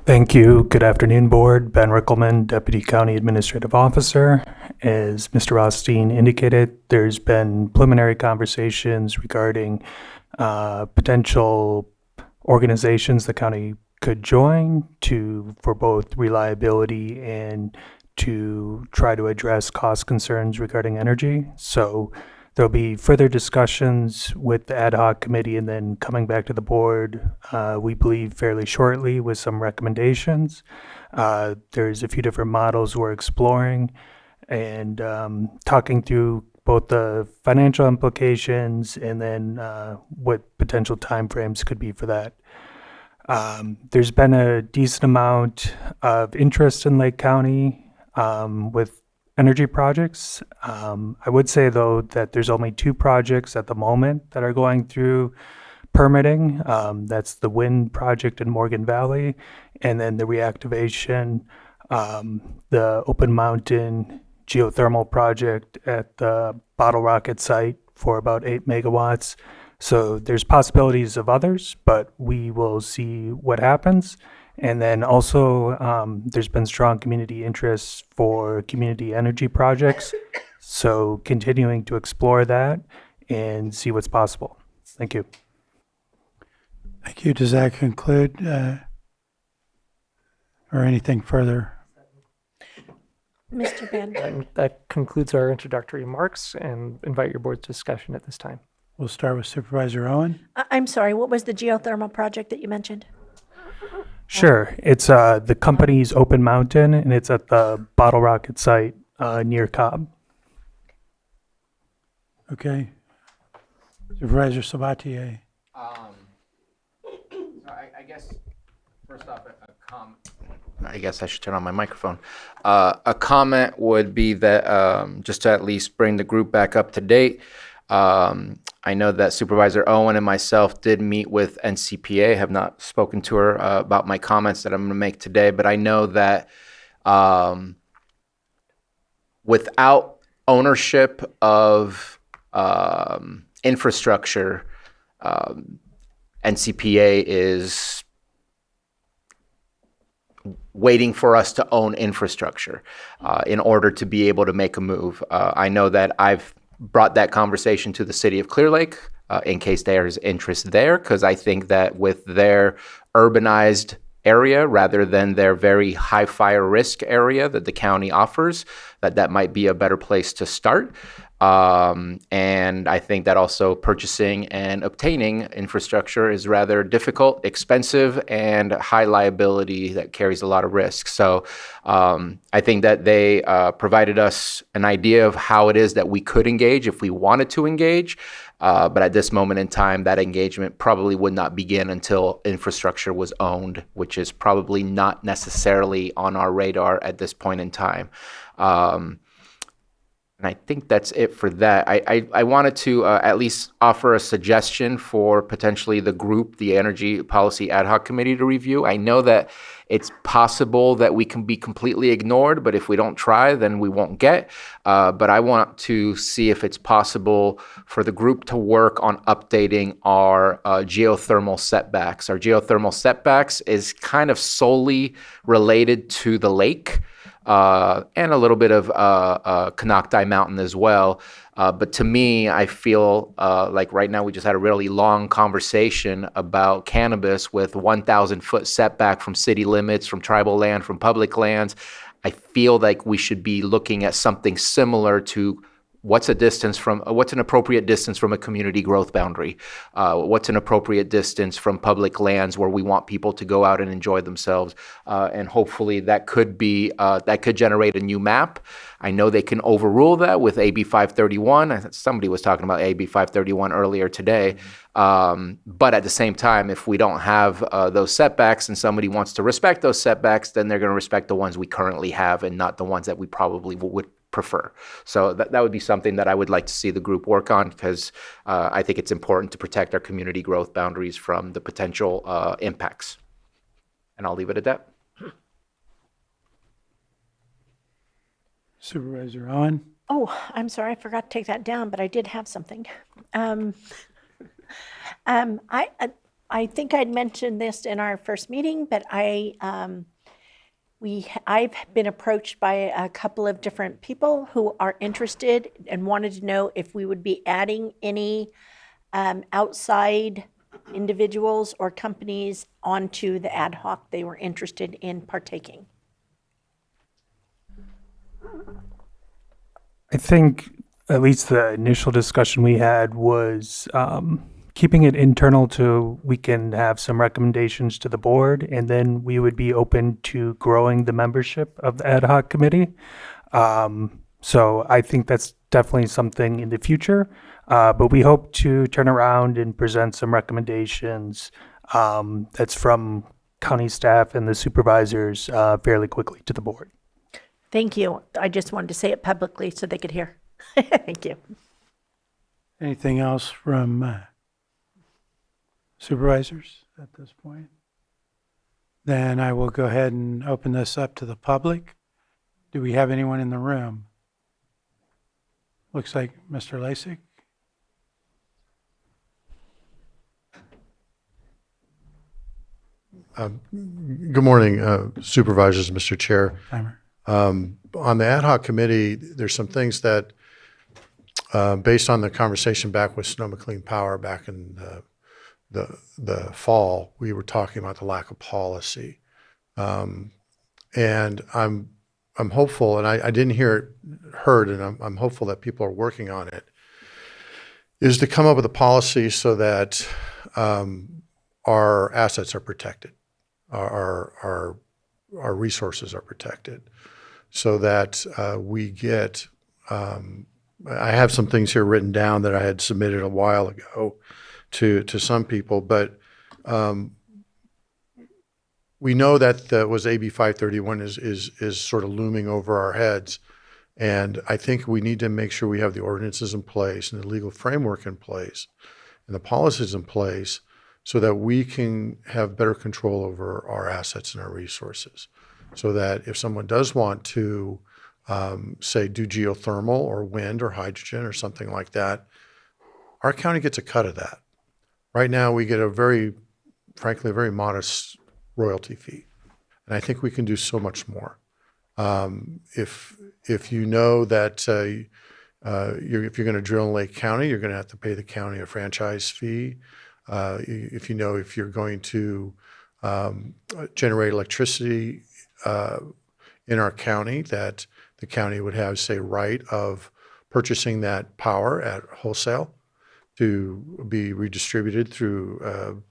Thank you. Good afternoon, Board. Ben Rickelman, Deputy County Administrative Officer. As Mr. Rothstein indicated, there's been preliminary conversations regarding potential organizations the county could join for both reliability and to try to address cost concerns regarding energy. So there'll be further discussions with the ad hoc committee and then coming back to the board, we believe fairly shortly with some recommendations. There's a few different models we're exploring and talking through both the financial implications and then what potential timeframes could be for that. There's been a decent amount of interest in Lake County with energy projects. I would say, though, that there's only 2 projects at the moment that are going through permitting. That's the wind project in Morgan Valley, and then the reactivation, the Open Mountain geothermal project at the Bottle Rocket site for about 8 megawatts. So there's possibilities of others, but we will see what happens. And then also there's been strong community interest for community energy projects. So continuing to explore that and see what's possible. Thank you. Thank you. Does that conclude or anything further? Mr. Ben. And that concludes our introductory remarks and invite your board's discussion at this time. We'll start with Supervisor Owen. I'm sorry, what was the geothermal project that you mentioned? Sure. It's the company's Open Mountain, and it's at the Bottle Rocket site near Cobb. Okay. Supervisor Sabatier. First off, a comment. I guess I should turn on my microphone. A comment would be that just to at least bring the group back up to date. I know that Supervisor Owen and myself did meet with NCPA. Have not spoken to her about my comments that I'm going to make today, but I know that without ownership of infrastructure, NCPA is waiting for us to own infrastructure in order to be able to make a move. I know that I've brought that conversation to the city of Clear Lake in case there's interest there, because I think that with their urbanized area rather than their very high fire risk area that the county offers, that might be a better place to start. And I think that also purchasing and obtaining infrastructure is rather difficult, expensive, and high liability that carries a lot of risk. So I think that they provided us an idea of how it is that we could engage if we wanted to engage. But at this moment in time, that engagement probably would not begin until infrastructure was owned, which is probably not necessarily on our radar at this point in time. And I think that's it for that. I wanted to at least offer a suggestion for potentially the group, the Energy Policy Ad Hoc Committee, to review. I know that it's possible that we can be completely ignored, but if we don't try, then we won't get. But I want to see if it's possible for the group to work on updating our geothermal setbacks. Our geothermal setbacks is kind of solely related to the lake. And a little bit of Canocti Mountain as well. But to me, I feel like right now we just had a really long conversation about cannabis with 1,000-foot setback from city limits, from tribal land, from public lands. I feel like we should be looking at something similar to what's an appropriate distance from a community growth boundary? What's an appropriate distance from public lands where we want people to go out and enjoy themselves? And hopefully that could generate a new map. I know they can overrule that with AB 531. Somebody was talking about AB 531 earlier today. But at the same time, if we don't have those setbacks and somebody wants to respect those setbacks, then they're going to respect the ones we currently have and not the ones that we probably would prefer. So that would be something that I would like to see the group work on, because I think it's important to protect our community growth boundaries from the potential impacts. And I'll leave it at that. Supervisor Owen? Oh, I'm sorry, I forgot to take that down, but I did have something. I think I'd mentioned this in our first meeting, but I've been approached by a couple of different people who are interested and wanted to know if we would be adding any outside individuals or companies onto the ad hoc. They were interested in partaking. I think at least the initial discussion we had was keeping it internal to we can have some recommendations to the board, and then we would be open to growing the membership of the ad hoc committee. So I think that's definitely something in the future, but we hope to turn around and present some recommendations that's from county staff and the supervisors fairly quickly to the board. Thank you. I just wanted to say it publicly so they could hear. Thank you. Anything else from supervisors at this point? Then I will go ahead and open this up to the public. Do we have anyone in the room? Looks like Mr. Lasik. Good morning, Supervisors, Mr. Chair. Timer. On the ad hoc committee, there's some things that, based on the conversation back with Sonoma Clean Power back in the fall, we were talking about the lack of policy, and I'm hopeful, and I didn't hear it heard, and I'm hopeful that people are working on it, is to come up with a policy so that our assets are protected, our resources are protected, so that we get, I have some things here written down that I had submitted a while ago to some people, but we know that was AB 531 is sort of looming over our heads. And I think we need to make sure we have the ordinances in place and the legal framework in place and the policies in place so that we can have better control over our assets and our resources. So that if someone does want to, say, do geothermal or wind or hydrogen or something like that, our county gets a cut of that. Right now, we get frankly, a very modest royalty fee. And I think we can do so much more. If you know that if you're going to drill in Lake County, you're going to have to pay the county a franchise fee. If you know if you're going to generate electricity in our county, that the county would have, say, right of purchasing that power at wholesale to be redistributed through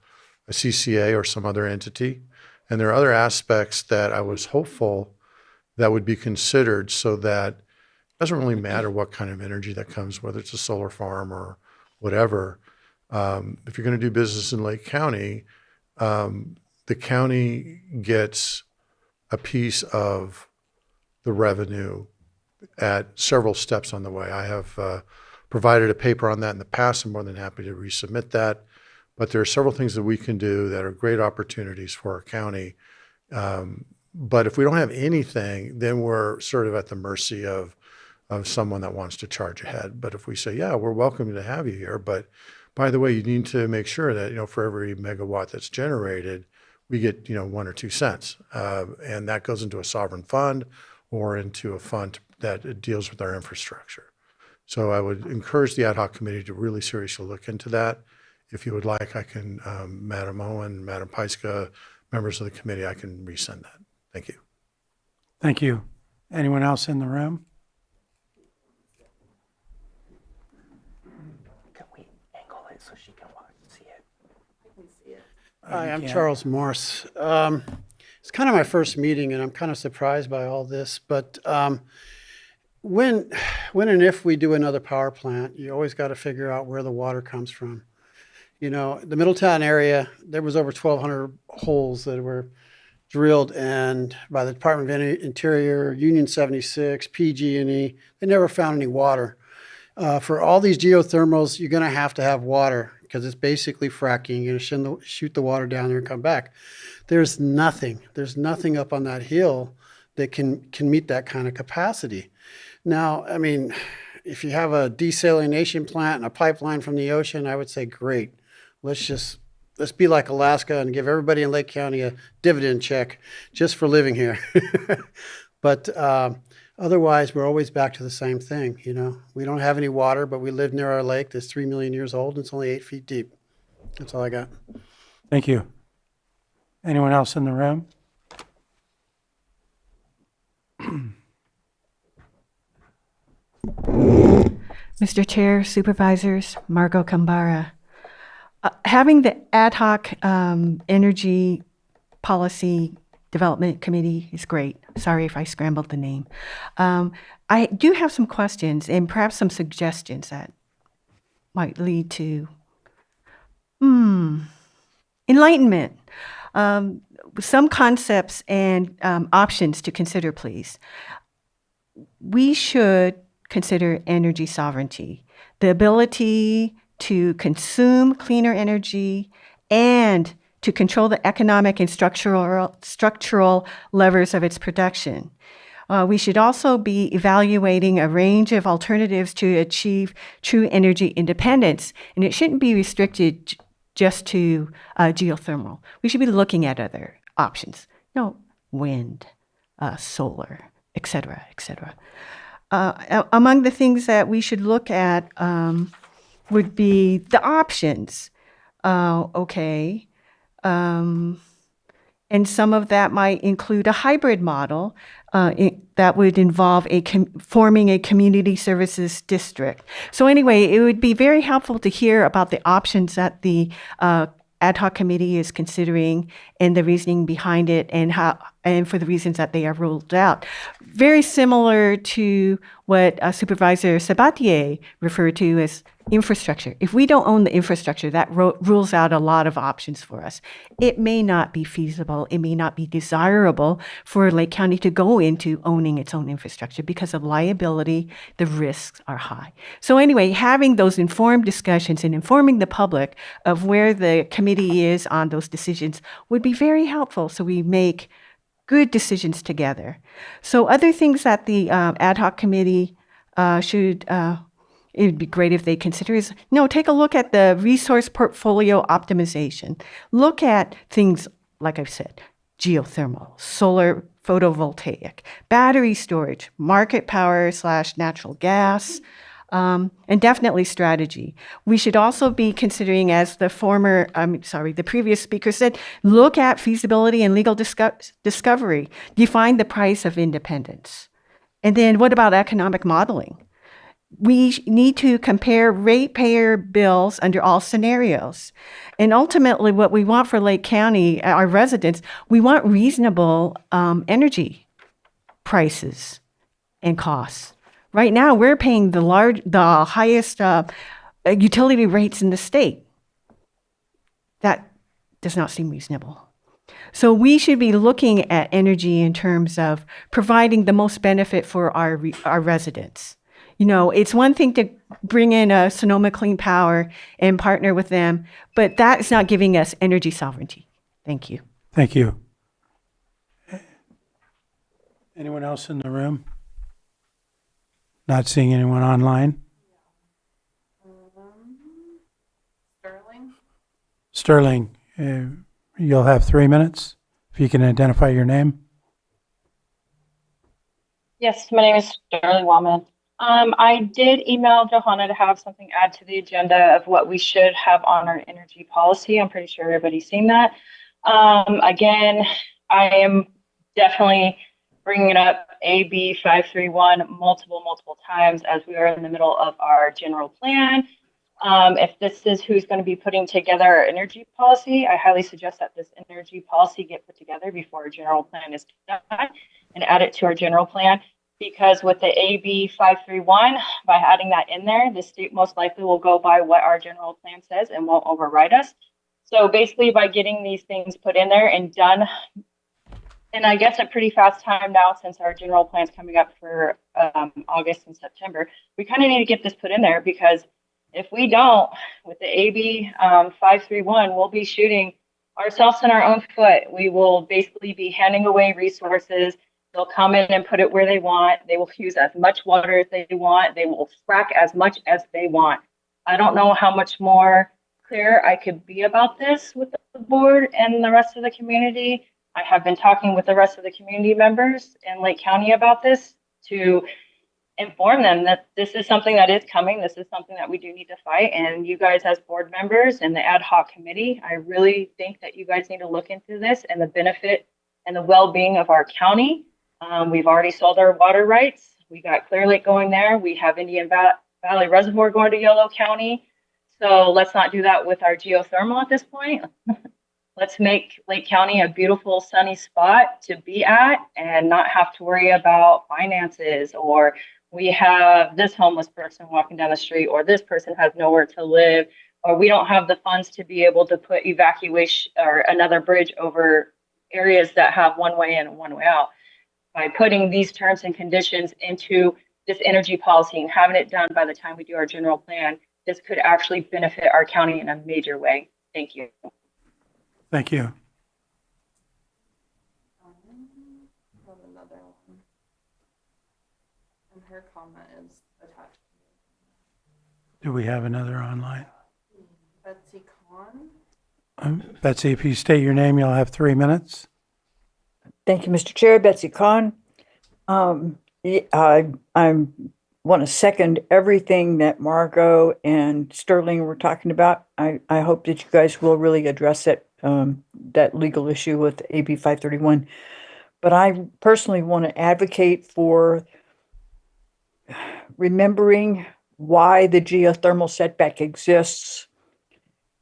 a CCA or some other entity. And there are other aspects that I was hopeful that would be considered so that it doesn't really matter what kind of energy that comes, whether it's a solar farm or whatever. If you're going to do business in Lake County, the county gets a piece of the revenue at several steps on the way. I have provided a paper on that in the past. I'm more than happy to resubmit that. But there are several things that we can do that are great opportunities for our county. But if we don't have anything, then we're sort of at the mercy of someone that wants to charge ahead. But if we say, yeah, we're welcome to have you here, but by the way, you need to make sure that, for every megawatt that's generated, we get, 1 or 2 cents. And that goes into a sovereign fund or into a fund that deals with our infrastructure. So I would encourage the ad hoc committee to really seriously look into that. If you would like, I can, Madam Owen, Madam Pyska, members of the committee, I can resend that. Thank you. Thank you. Anyone else in the room? Can we angle it so she can see it? Hi, I'm Charles Morse. It's kind of my first meeting, and I'm kind of surprised by all this. But when and if we do another power plant, you always got to figure out where the water comes from. The Middletown area, there was over 1,200 holes that were drilled, and by the Department of Interior, Union 76, PG&E, they never found any water. For all these geothermals, you're going to have water because it's basically fracking. You're going to shoot the water down there and come back. There's nothing up on that hill that can meet that kind of capacity. Now, I mean, if you have a desalination plant and a pipeline from the ocean, I would say great. Let's be like Alaska and give everybody in Lake County a dividend check just for living here. But otherwise, we're always back to the same thing. We don't have any water, but we live near our lake that's 3 million years old. And it's only 8 feet deep. That's all I got. Thank you. Anyone else in the room? Mr. Chair, Supervisors, Margot Kambara. Having the ad hoc energy policy development committee is great. Sorry if I scrambled the name. I do have some questions and perhaps some suggestions that might lead to enlightenment. Some concepts and options to consider, please. We should consider energy sovereignty, the ability to consume cleaner energy and to control the economic and structural levers of its production. We should also be evaluating a range of alternatives to achieve true energy independence, and it shouldn't be restricted just to geothermal. We should be looking at other options, wind, solar, et cetera, et cetera. Among the things that we should look at would be the options. And some of that might include a hybrid model that would involve forming a community services district. So anyway, it would be very helpful to hear about the options that the ad hoc committee is considering and the reasoning behind it and and for the reasons that they are ruled out. Very similar to what Supervisor Sabatier referred to as infrastructure. If we don't own the infrastructure, that rules out a lot of options for us. It may not be feasible, it may not be desirable for Lake County to go into owning its own infrastructure because of liability, the risks are high. So anyway, having those informed discussions and informing the public of where the committee is on those decisions would be very helpful so we make good decisions together. So other things that the ad hoc committee should it would be great if they consider is, take a look at the resource portfolio optimization. Look at things, like I've said, geothermal, solar photovoltaic, battery storage, market power / natural gas, and definitely strategy. We should also be considering, as the previous speaker said, look at feasibility and legal discovery. Define the price of independence. And then what about economic modeling? We need to compare ratepayer bills under all scenarios. And ultimately, what we want for Lake County, our residents, we want reasonable energy prices and costs. Right now, we're paying the highest utility rates in the state. That does not seem reasonable. So we should be looking at energy in terms of providing the most benefit for our residents. It's one thing to bring in a Sonoma Clean Power and partner with them, but that is not giving us energy sovereignty. Thank you. Thank you. Anyone else in the room? Not seeing anyone online? Sterling, you'll have 3 minutes if you can identify your name. Yes, my name is Sterling Wallman. I did email Johanna to have something add to the agenda of what we should have on our energy policy. I'm pretty sure everybody's seen that. Again, I am definitely bringing up AB 531 multiple times as we are in the middle of our general plan. If this is who's going to be putting together our energy policy, I highly suggest that this energy policy get put together before our general plan is done and add it to our general plan. Because with the AB 531, by adding that in there, the state most likely will go by what our general plan says and won't override us. So basically, by getting these things put in there and done, and I guess a pretty fast time now since our general plan is coming up for August and September, we kind of need to get this put in there because if we don't, with the AB 531, we'll be shooting ourselves in our own foot. We will basically be handing away resources. They'll come in and put it where they want. They will use as much water as they want. They will frack as much as they want. I don't know how much more clear I could be about this with the board and the rest of the community. I have been talking with the rest of the community members in Lake County about this to inform them that this is something that is coming. This is something that we do need to fight. And you guys as board members and the ad hoc committee, I really think that you guys need to look into this and the benefit and the well-being of our county. We've already sold our water rights. We got Clear Lake going there. We have Indian Valley Reservoir going to Yolo County. So let's not do that with our geothermal at this point. Let's make Lake County a beautiful sunny spot to be at and not have to worry about finances or we have this homeless person walking down the street or this person has nowhere to live or we don't have the funds to be able to put evacuation or another bridge over areas that have one way in and one way out. By putting these terms and conditions into this energy policy and having it done by the time we do our general plan, this could actually benefit our county in a major way. Thank you. Thank you. And her comment is attached. Do we have another online? Betsy Kahn. Betsy, if you state your name, you'll have 3 minutes. Thank you, Mr. Chair. Betsy Kahn. I want to second everything that Margot and Sterling were talking about. I hope that you guys will really address it, that legal issue with AB 531. But I personally want to advocate for remembering why the geothermal setback exists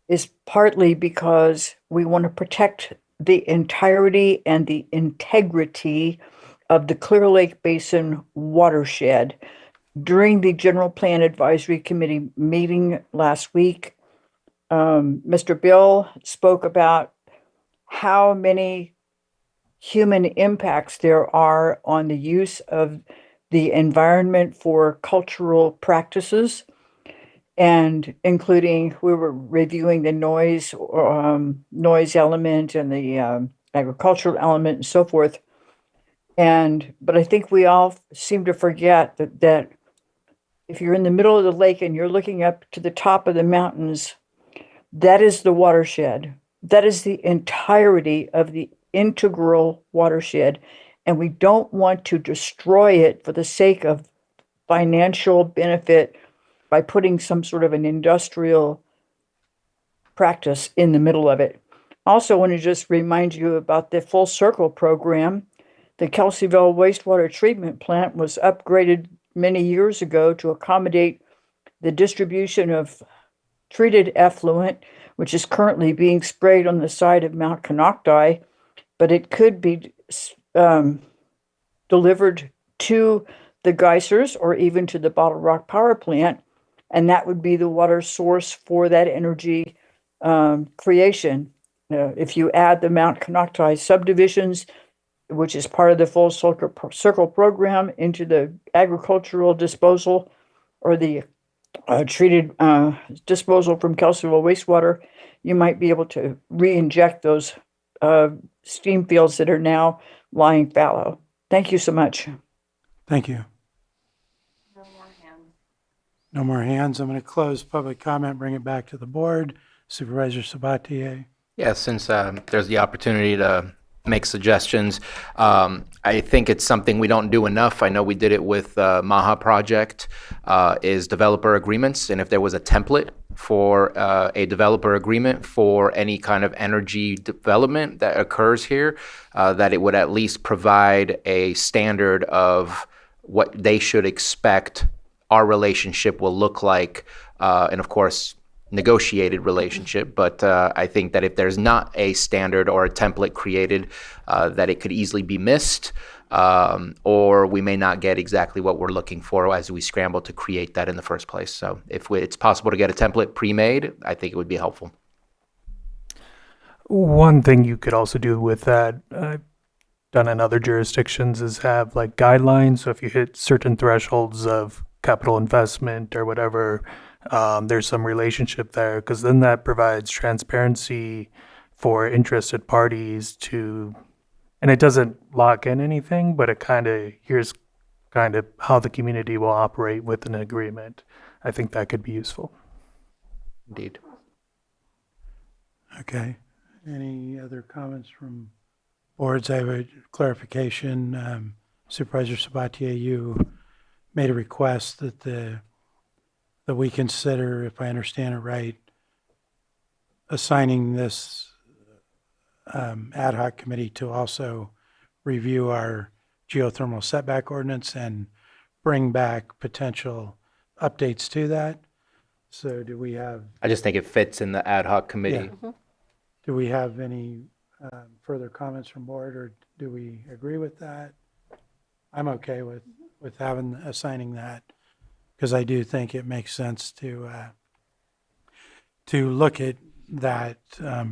is partly because we want to protect the entirety and the integrity of the Clear Lake Basin watershed. During the General Plan Advisory Committee meeting last week, Mr. Bill spoke about how many human impacts there are on the use of the environment for cultural practices, and including, we were reviewing the noise element and the agricultural element and so forth. But I think we all seem to forget that if you're in the middle of the lake and you're looking up to the top of the mountains, that is the watershed. That is the entirety of the integral watershed. And we don't want to destroy it for the sake of financial benefit by putting some sort of an industrial practice in the middle of it. Also, I want to just remind you about the Full Circle program. The Kelseyville wastewater treatment plant was upgraded many years ago to accommodate the distribution of treated effluent, which is currently being sprayed on the side of Mount Konocti, but it could be delivered to the geysers or even to the Bottle Rock Power Plant, and that would be the water source for that energy creation. If you add the Mount Konocti subdivisions, which is part of the Full Circle program, into the agricultural disposal or the treated disposal from Kelseyville wastewater, you might be able to re-inject those steam fields that are now lying fallow. Thank you so much. Thank you. No more hands. I'm going to close public comment, bring it back to the board. Supervisor Sabatier. Yeah, since there's the opportunity to make suggestions, I think it's something we don't do enough. I know we did it with Maha Project, is developer agreements. And if there was a template for a developer agreement for any kind of energy development that occurs here, that it would at least provide a standard of what they should expect our relationship will look like, and of course, negotiated relationship. But I think that if there's not a standard or a template created, that it could easily be missed, or we may not get exactly what we're looking for as we scramble to create that in the first place. So if it's possible to get a template pre-made, I think it would be helpful. One thing you could also do with that, done in other jurisdictions, is have like guidelines. So if you hit certain thresholds of capital investment or whatever, there's some relationship there, because then that provides transparency for interested parties to, and it doesn't lock in anything, but it here's kind of how the community will operate with an agreement. I think that could be useful. Indeed. Okay. Any other comments from boards? I have a clarification. Supervisor Sabatier, you made a request that we consider, if I understand it right, assigning this ad hoc committee to also review our geothermal setback ordinance and bring back potential updates to that. So do we have? I just think it fits in the ad hoc committee. Yeah. Do we have any further comments from board, or do we agree with that? I'm okay with assigning that, because I do think it makes sense to look at that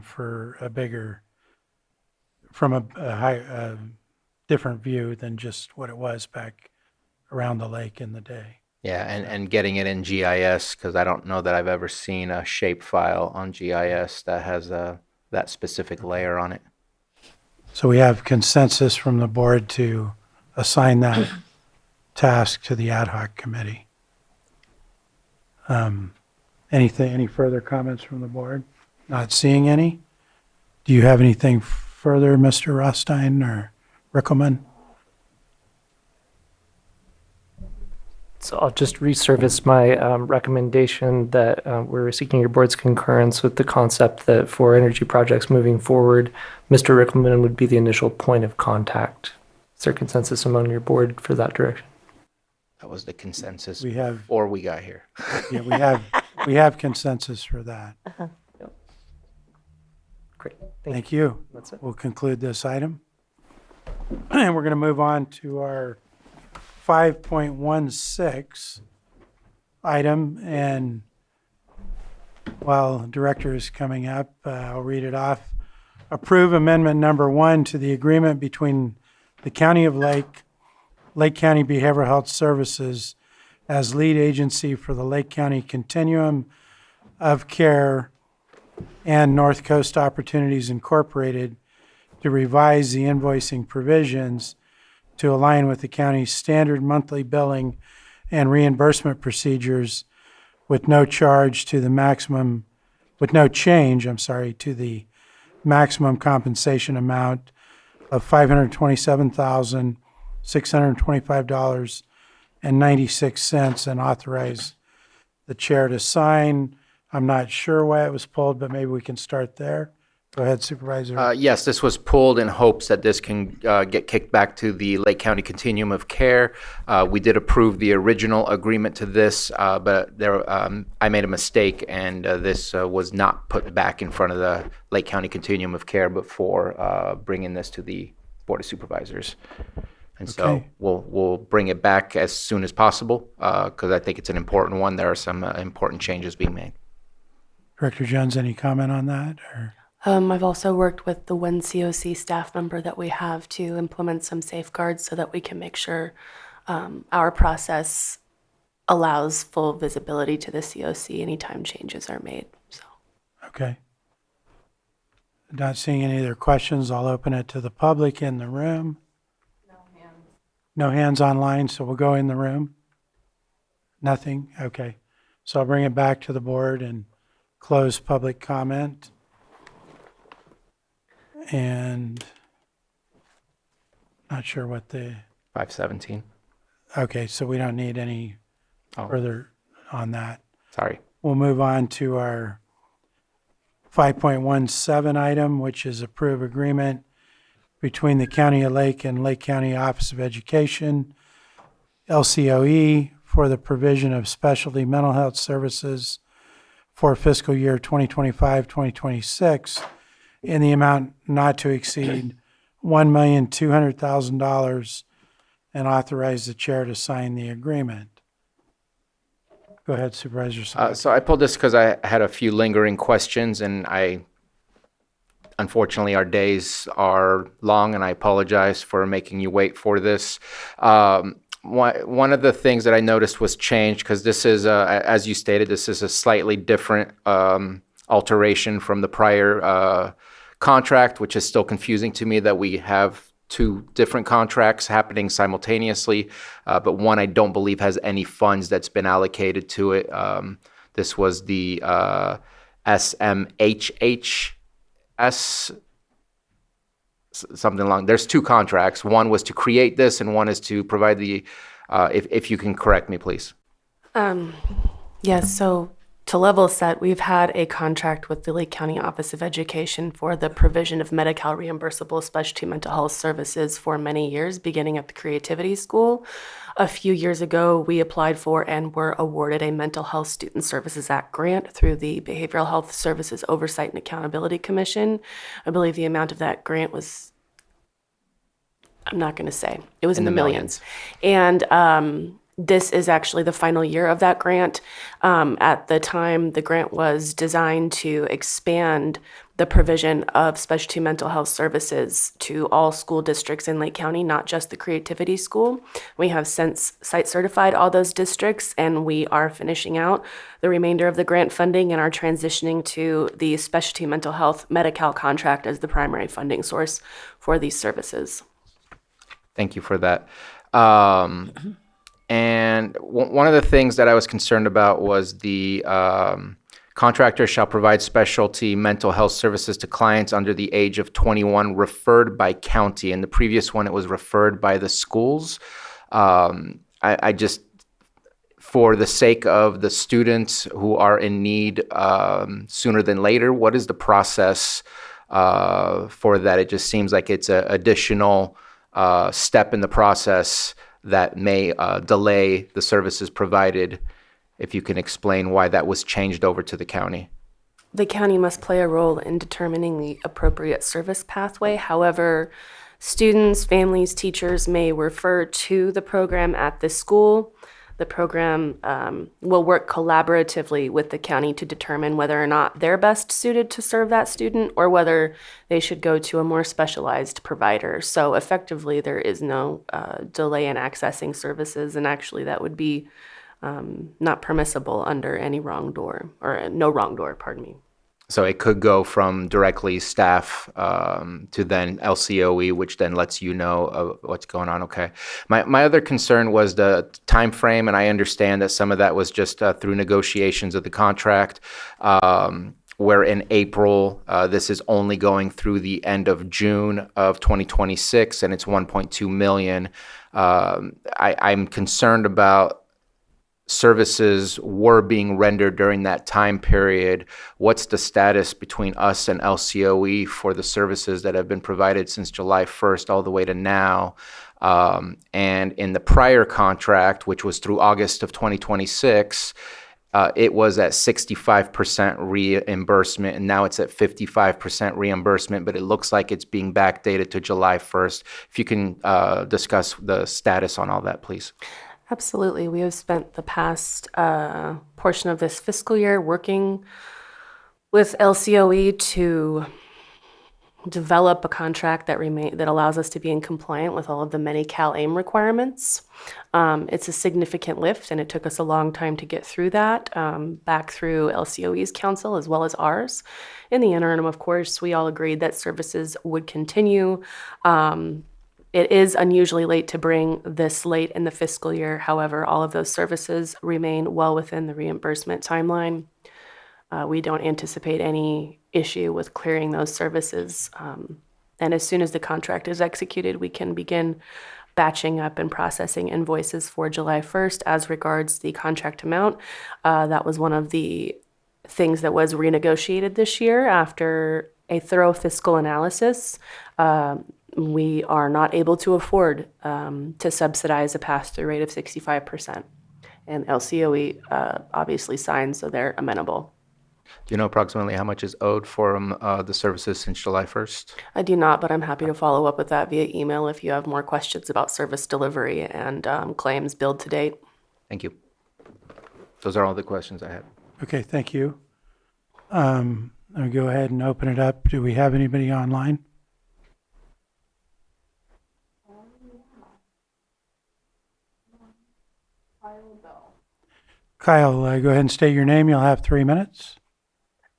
for a bigger, from a different view than just what it was back around the lake in the day. Yeah, and getting it in GIS, because I don't know that I've ever seen a shape file on GIS that has that specific layer on it. So we have consensus from the board to assign that task to the ad hoc committee. Any further comments from the board? Not seeing any. Do you have anything further, Mr. Rothstein or Rickelman? So I'll just resurface my recommendation that we're seeking your board's concurrence with the concept that for energy projects moving forward, Mr. Rickelman would be the initial point of contact. Is there consensus among your board for that direction? That was the consensus We have, before we got here. yeah, we have consensus for that. Great. Thank Thank you. That's it. We'll conclude this item. And we're going to move on to our 5.16 item. And while the director is coming up, I'll read it off. Approve amendment number 1 to the agreement between the County of Lake County Behavioral Health Services as lead agency for the Lake County Continuum of Care and North Coast Opportunities Incorporated to revise the invoicing provisions to align with the county's standard monthly billing and reimbursement procedures with no change to the maximum compensation amount of $527,625.96 and authorize the chair to sign. I'm not sure why it was pulled, but maybe we can start there. Go ahead, Supervisor. Yes, this was pulled in hopes that this can get kicked back to the Lake County Continuum of Care. We did approve the original agreement to this, but I made a mistake, and this was not put back in front of the Lake County Continuum of Care before bringing this to the Board of Supervisors. And so Okay. we'll bring it back as soon as possible because I think it's an important one. There are some important changes being made. Director Jones, any comment on that? Or? I've also worked with the one COC staff member that we have to implement some safeguards so that we can make sure our process allows full visibility to the COC anytime changes are made. So. Okay. Not seeing any other questions, I'll open it to the public in the room. No hands online, so we'll go in the room. Nothing? Okay. So I'll bring it back to the board and close public comment. And not sure what the, 517. okay, so we don't need any further on that. Sorry. We'll move on to our 5.17 item, which is approve agreement between the County of Lake and Lake County Office of Education, LCOE, for the provision of specialty mental health services for fiscal year 2025-2026 in the amount not to exceed $1,200,000 and authorize the chair to sign the agreement. Go ahead, Supervisor Slack. So I pulled this because I had a few lingering questions, and unfortunately, our days are long, and I apologize for making you wait for this. One of the things that I noticed was changed, because this is, as you stated, this is a slightly different alteration from the prior contract, which is still confusing to me that we have two different contracts happening simultaneously, but one I don't believe has any funds that's been allocated to it. This was the SMHHS, something along. There's two contracts. One was to create this, and one is to provide the. If you can correct me, please. Yes, so to level set, we've had a contract with the Lake County Office of Education for the provision of Medi-Cal reimbursable specialty mental health services for many years, beginning at the Creativity School. A few years ago, we applied for and were awarded a Mental Health Student Services Act grant through the Behavioral Health Services Oversight and Accountability Commission. I believe the amount of that grant was, I'm not going to say, it was in the millions. And this is actually the final year of that grant. At the time, the grant was designed to expand the provision of specialty mental health services to all school districts in Lake County, not just the Creativity School. We have since site certified all those districts, and we are finishing out the remainder of the grant funding and are transitioning to the specialty mental health Medi-Cal contract as the primary funding source for these services. Thank you for that. And one of the things that I was concerned about was the contractor shall provide specialty mental health services to clients under the age of 21 referred by county. In the previous one, it was referred by the schools. I just, for the sake of the students who are in need sooner than later, what is the process for that? It just seems like it's an additional step in the process that may delay the services provided. If you can explain why that was changed over to the county. The county must play a role in determining the appropriate service pathway. However, students, families, teachers may refer to the program at the school. The program will work collaboratively with the county to determine whether or not they're best suited to serve that student or whether they should go to a more specialized provider. So effectively, there is no delay in accessing services, and actually that would be not permissible under any wrong door, or no wrong door, pardon me. So it could go from directly staff to then LCOE, which then lets you know of what's going on. Okay. My other concern was the time frame, and I understand that some of that was just through negotiations of the contract. Where in April, this is only going through the end of June of 2026, and it's 1.2 million. I'm concerned about services were being rendered during that time period. What's the status between us and LCOE for the services that have been provided since July 1st all the way to now? And in the prior contract, which was through August of 2026, it was at 65% reimbursement, and now it's at 55% reimbursement, but it looks like it's being backdated to July 1st. If you can discuss the status on all that, please. Absolutely. We have spent the past portion of this fiscal year working with LCOE to develop a contract that allows us to be in compliant with all of the Medi-Cal AIM requirements. It's a significant lift, and it took us a long time to get through that, back through LCOE's council as well as ours. In the interim, of course, we all agreed that services would continue. It is unusually late to bring this late in the fiscal year. However, all of those services remain well within the reimbursement timeline. We don't anticipate any issue with clearing those services. And as soon as the contract is executed, we can begin batching up and processing invoices for July 1st. As regards the contract amount, that was one of the things that was renegotiated this year after a thorough fiscal analysis. We are not able to afford to subsidize a pass-through rate of 65%. And LCOE obviously signed, so they're amenable. Do you know approximately how much is owed for the services since July 1st? I do not, but I'm happy to follow up with that via email if you have more questions about service delivery and claims billed to date. Thank you. Those are all the questions I had. Okay, thank you. I'll go ahead and open it up. Do we have anybody online? Kyle, go ahead and state your name. You'll have 3 minutes.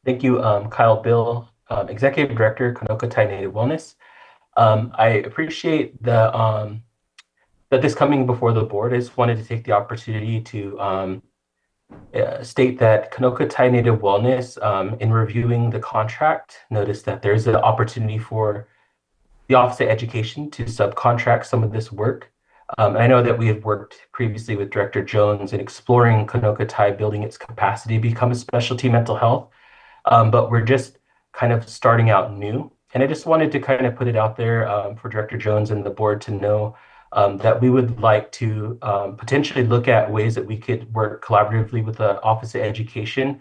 Thank you, Kyle Bill, Executive Director, Kanokatai Native Wellness. I appreciate that this coming before the board. I just wanted to take the opportunity to state that Kanokatai Native Wellness, in reviewing the contract, noticed that there's an opportunity for the Office of Education to subcontract some of this work. And I know that we have worked previously with Director Jones in exploring Kanokatai building its capacity to become a specialty mental health, but we're just kind of starting out new. And I just wanted to kind of put it out there for Director Jones and the board to know that we would like to potentially look at ways that we could work collaboratively with the Office of Education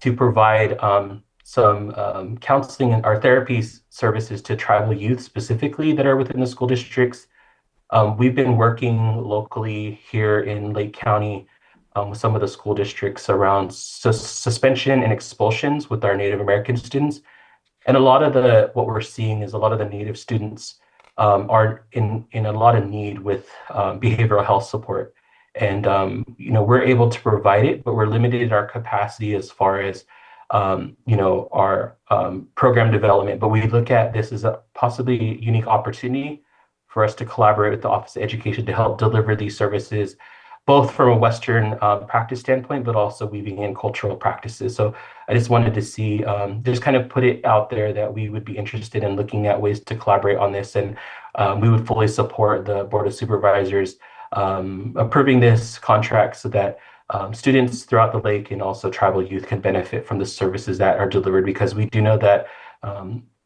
to provide some counseling and our therapy services to tribal youth specifically that are within the school districts. We've been working locally here in Lake County with some of the school districts around suspension and expulsions with our Native American students. And a lot of what we're seeing is a lot of the Native students are in a lot of need with behavioral health support. And, we're able to provide it, but we're limited in our capacity as far as, our program development. But we look at this as a possibly unique opportunity for us to collaborate with the Office of Education to help deliver these services, both from a Western practice standpoint, but also weaving in cultural practices. So I just wanted to see, just kind of put it out there that we would be interested in looking at ways to collaborate on this. And we would fully support the Board of Supervisors approving this contract so that students throughout the lake and also tribal youth can benefit from the services that are delivered, because we do know that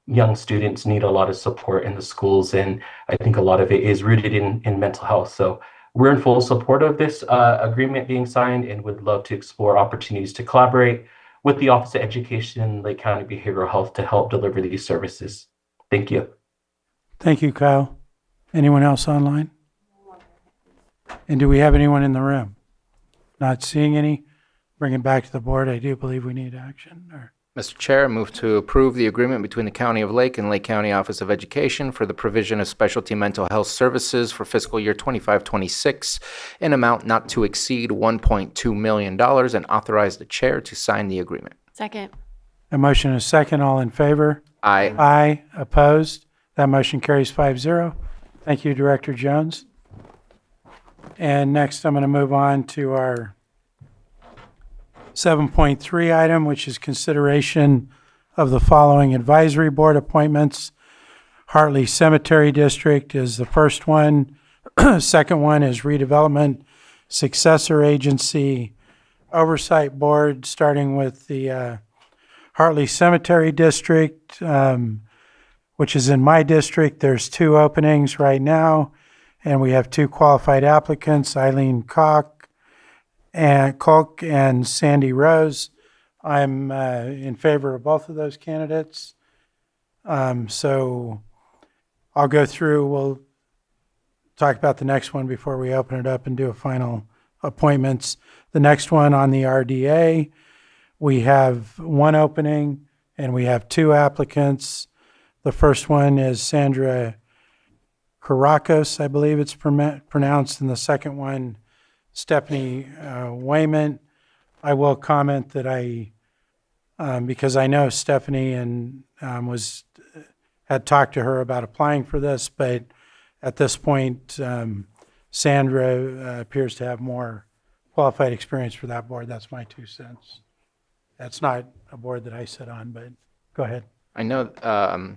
young students need a lot of support in the schools, and I think a lot of it is rooted in mental health. So we're in full support of this agreement being signed and would love to explore opportunities to collaborate with the Office of Education and Lake County Behavioral Health to help deliver these services. Thank you. Thank you, Kyle. Anyone else online? And do we have anyone in the room? Not seeing any. Bring it back to the board. I do believe we need action. Mr. Chair, I move to approve the agreement between the County of Lake and Lake County Office of Education for the provision of specialty mental health services for fiscal year 25-26 in amount not to exceed $1.2 million and authorize the chair to sign the agreement. Second. A motion and a second. All in favor? Aye. Aye. Opposed? That motion carries 5-0. Thank you, Director Jones. And next, I'm going to move on to our 7.3 item, which is consideration of the following advisory board appointments. Hartley Cemetery District is the first one. Second one is Redevelopment Successor Agency Oversight Board, starting with the Hartley Cemetery District, which is in my district. There's 2 openings right now, and we have 2 qualified applicants, Eileen Koch and Sandy Rose. I'm in favor of both of those candidates. So I'll go through, we'll talk about the next one before we open it up and do a final appointments. The next one on the RDA, we have 1 opening and we have 2 applicants. The first one is Sandra Karakos, I believe it's pronounced, and the second one, Stephanie Wayman. I will comment that because I know Stephanie and had talked to her about applying for this, but at this point, Sandra appears to have more qualified experience for that board. That's my 2 cents. That's not a board that I sit on, but go ahead. I know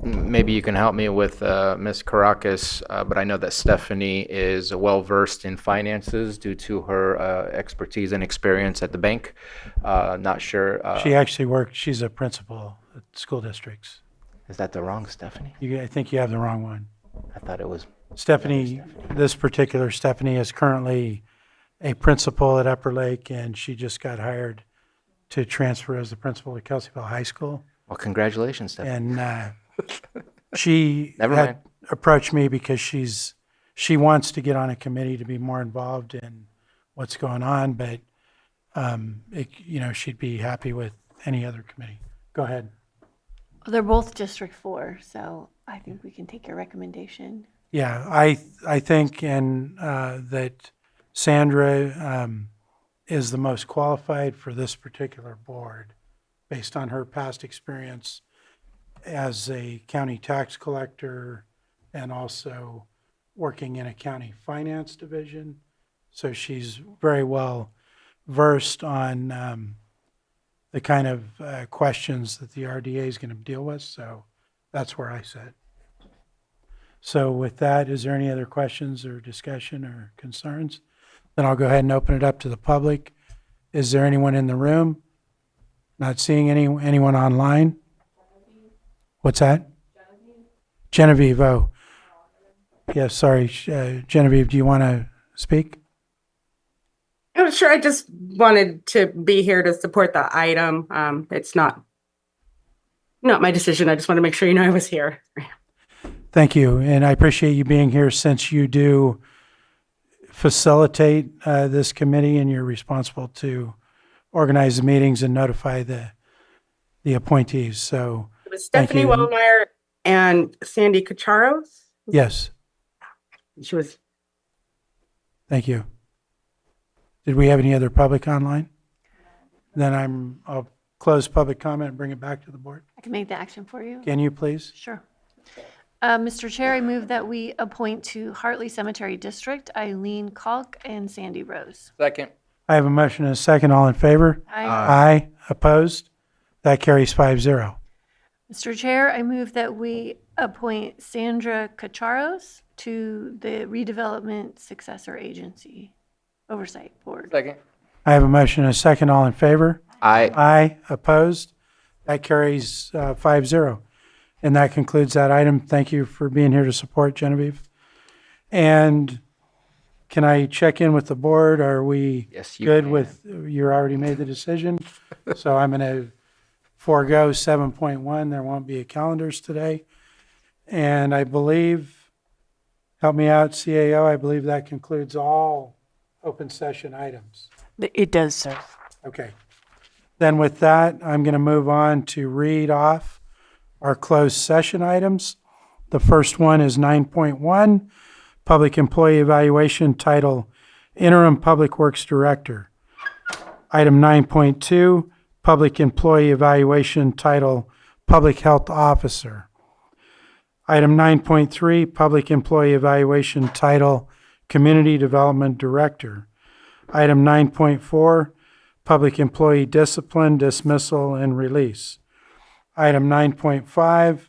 maybe you can help me with Ms. Karakis, but I know that Stephanie is well-versed in finances due to her expertise and experience at the bank. Not sure. She actually she's a principal at school districts. Is that the wrong Stephanie? I think you have the wrong one. I thought it was. Stephanie, this particular Stephanie is currently a principal at Upper Lake, and she just got hired to transfer as the principal at Kelseyville High School. Well, congratulations, Stephanie. And she Never mind. approached me because she wants to get on a committee to be more involved in what's going on, but she'd be happy with any other committee. Go ahead. They're both District 4, so I think we can take your recommendation. Yeah, I think that Sandra is the most qualified for this particular board based on her past experience as a county tax collector and also working in a county finance division. So she's very well versed on the kind of questions that the RDA is going to deal with. So that's where I sit. So with that, is there any other questions or discussion or concerns? Then I'll go ahead and open it up to the public. Is there anyone in the room? Not seeing anyone online? What's that? Genevieve, oh. Yeah, sorry. Genevieve, do you want to speak? Oh, sure. I just wanted to be here to support the item. It's not my decision. I just want to make sure you know I was here. Thank you. And I appreciate you being here since you do facilitate this committee and you're responsible to organize the meetings and notify the appointees. So It was Stephanie Wellmeyer and Sandy Cacharos. yes, She was. thank you. Did we have any other public online? Then I'll close public comment and bring it back to the board. I can make the action for you. Can you please? Sure. Mr. Chair, I move that we appoint to Hartley Cemetery District Eileen Koch and Sandy Rose. Second. I have a motion and a second. All in favor? Aye. Aye. Opposed? That carries 5-0. Mr. Chair, I move that we appoint Sandra Cacharos to the Redevelopment Successor Agency Oversight Board. Second. I have a motion and a second. All in favor? Aye. Aye. Opposed? That carries 5-0. And that concludes that item. Thank you for being here to support, Genevieve. And can I check in with the board? Are we Yes, you good can. with, you already made the decision? So I'm going to forego 7.1. There won't be a calendars today. And I believe, help me out, CAO, I believe that concludes all open session items. It does, sir. Okay. Then with that, I'm going to move on to read off our closed session items. The first one is 9.1, Public Employee Evaluation, title Interim Public Works Director. Item 9.2, Public Employee Evaluation, title Public Health Officer. Item 9.3, Public Employee Evaluation, title Community Development Director. Item 9.4, Public Employee Discipline, Dismissal, and Release. Item 9.5,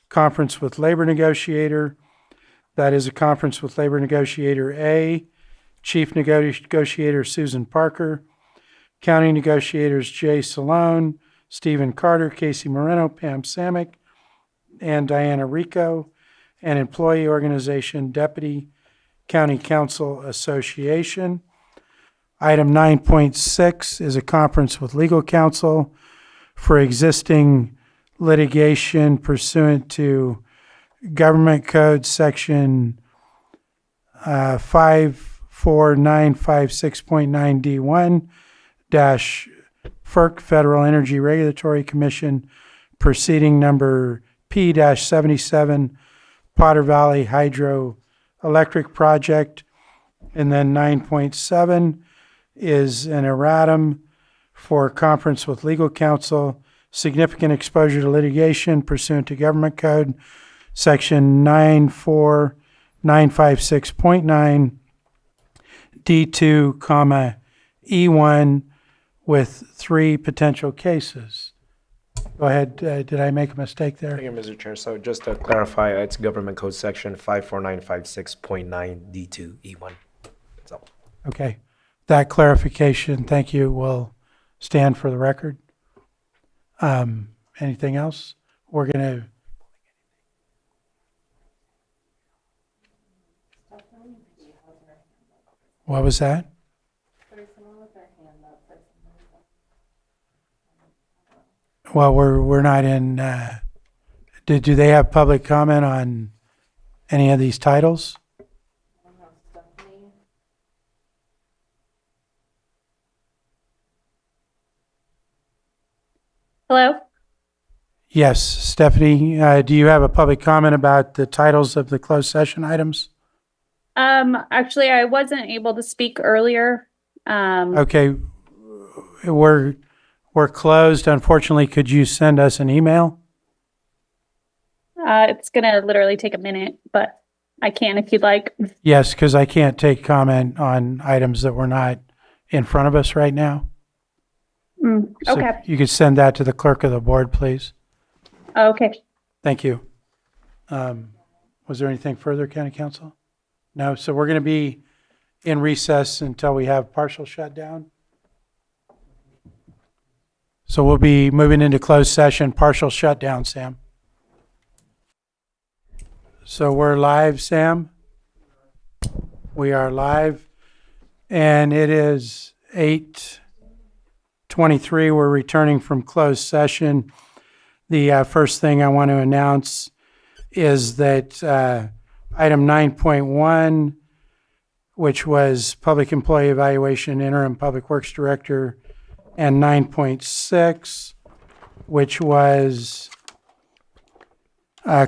Conference with Labor Negotiator. That is a conference with Labor Negotiator A, Chief Negotiator Susan Parker, County Negotiators Jay Salone, Stephen Carter, Casey Moreno, Pam Samick, and Diana Rico, and Employee Organization Deputy County Council Association. Item 9.6 is a conference with legal counsel for existing litigation pursuant to Government Code Section 54956.9D1 dash FERC Federal Energy Regulatory Commission proceeding number P-77 Potter Valley Hydroelectric Project. And then 9.7 is an erratum for conference with legal counsel, significant exposure to litigation pursuant to Government Code Section 94956.9 D2, comma, E1 with 3 potential cases. Go ahead. Did I make a mistake there? Thank you, Mr. Chair. So just to clarify, it's Government Code Section 54956.9 D2 E1. That's all. Okay. That clarification, thank you, will stand for the record. Anything else? We're going to... What was that? Well, we're not in, do they have public comment on any of these titles? Hello? Yes, Stephanie, do you have a public comment about the titles of the closed session items? Actually, I wasn't able to speak earlier. Okay, we're closed. Unfortunately, could you send us an email? It's gonna literally take a minute, but I can if you'd like. Yes, because I can't take comment on items that were not in front of us right now. So Okay. you could send that to the clerk of the board, please. Okay. Thank you. Was there anything further, County Council? No, so we're going to be in recess until we have partial shutdown. So we'll be moving into closed session, partial shutdown, Sam. So we're live, Sam. We are live, and it is 8:23. We're returning from closed session. The first thing I want to announce is that item 9.1, which was Public Employee Evaluation, Interim Public Works Director, and 9.6, which was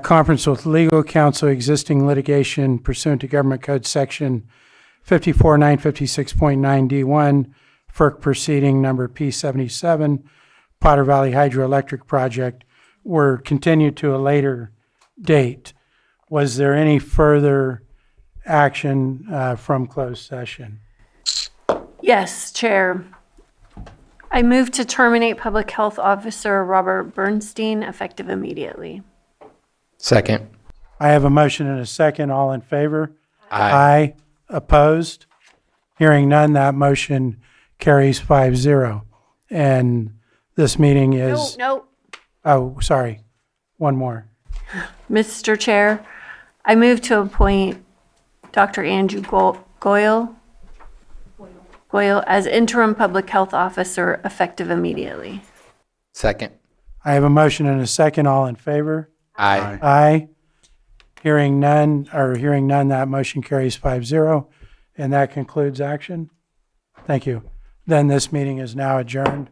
conference with legal counsel, existing litigation pursuant to Government Code Section 54956.9D1, FERC proceeding number P77, Potter Valley Hydroelectric Project, were continued to a later date. Was there any further action from closed session? Yes, Chair. I move to terminate Public Health Officer Robert Bernstein effective immediately. Second. I have a motion and a second. All in favor? Aye. Opposed? Hearing none, that motion carries 5-0. And this meeting is... No. Oh, sorry. One more. Mr. Chair, I move to appoint Dr. Andrew Goyle Goyle as interim public health officer effective immediately. Second. I have a motion and a second. All in favor? Aye. Aye. Hearing none, that motion carries 5-0, and that concludes action. Thank you. Then this meeting is now adjourned.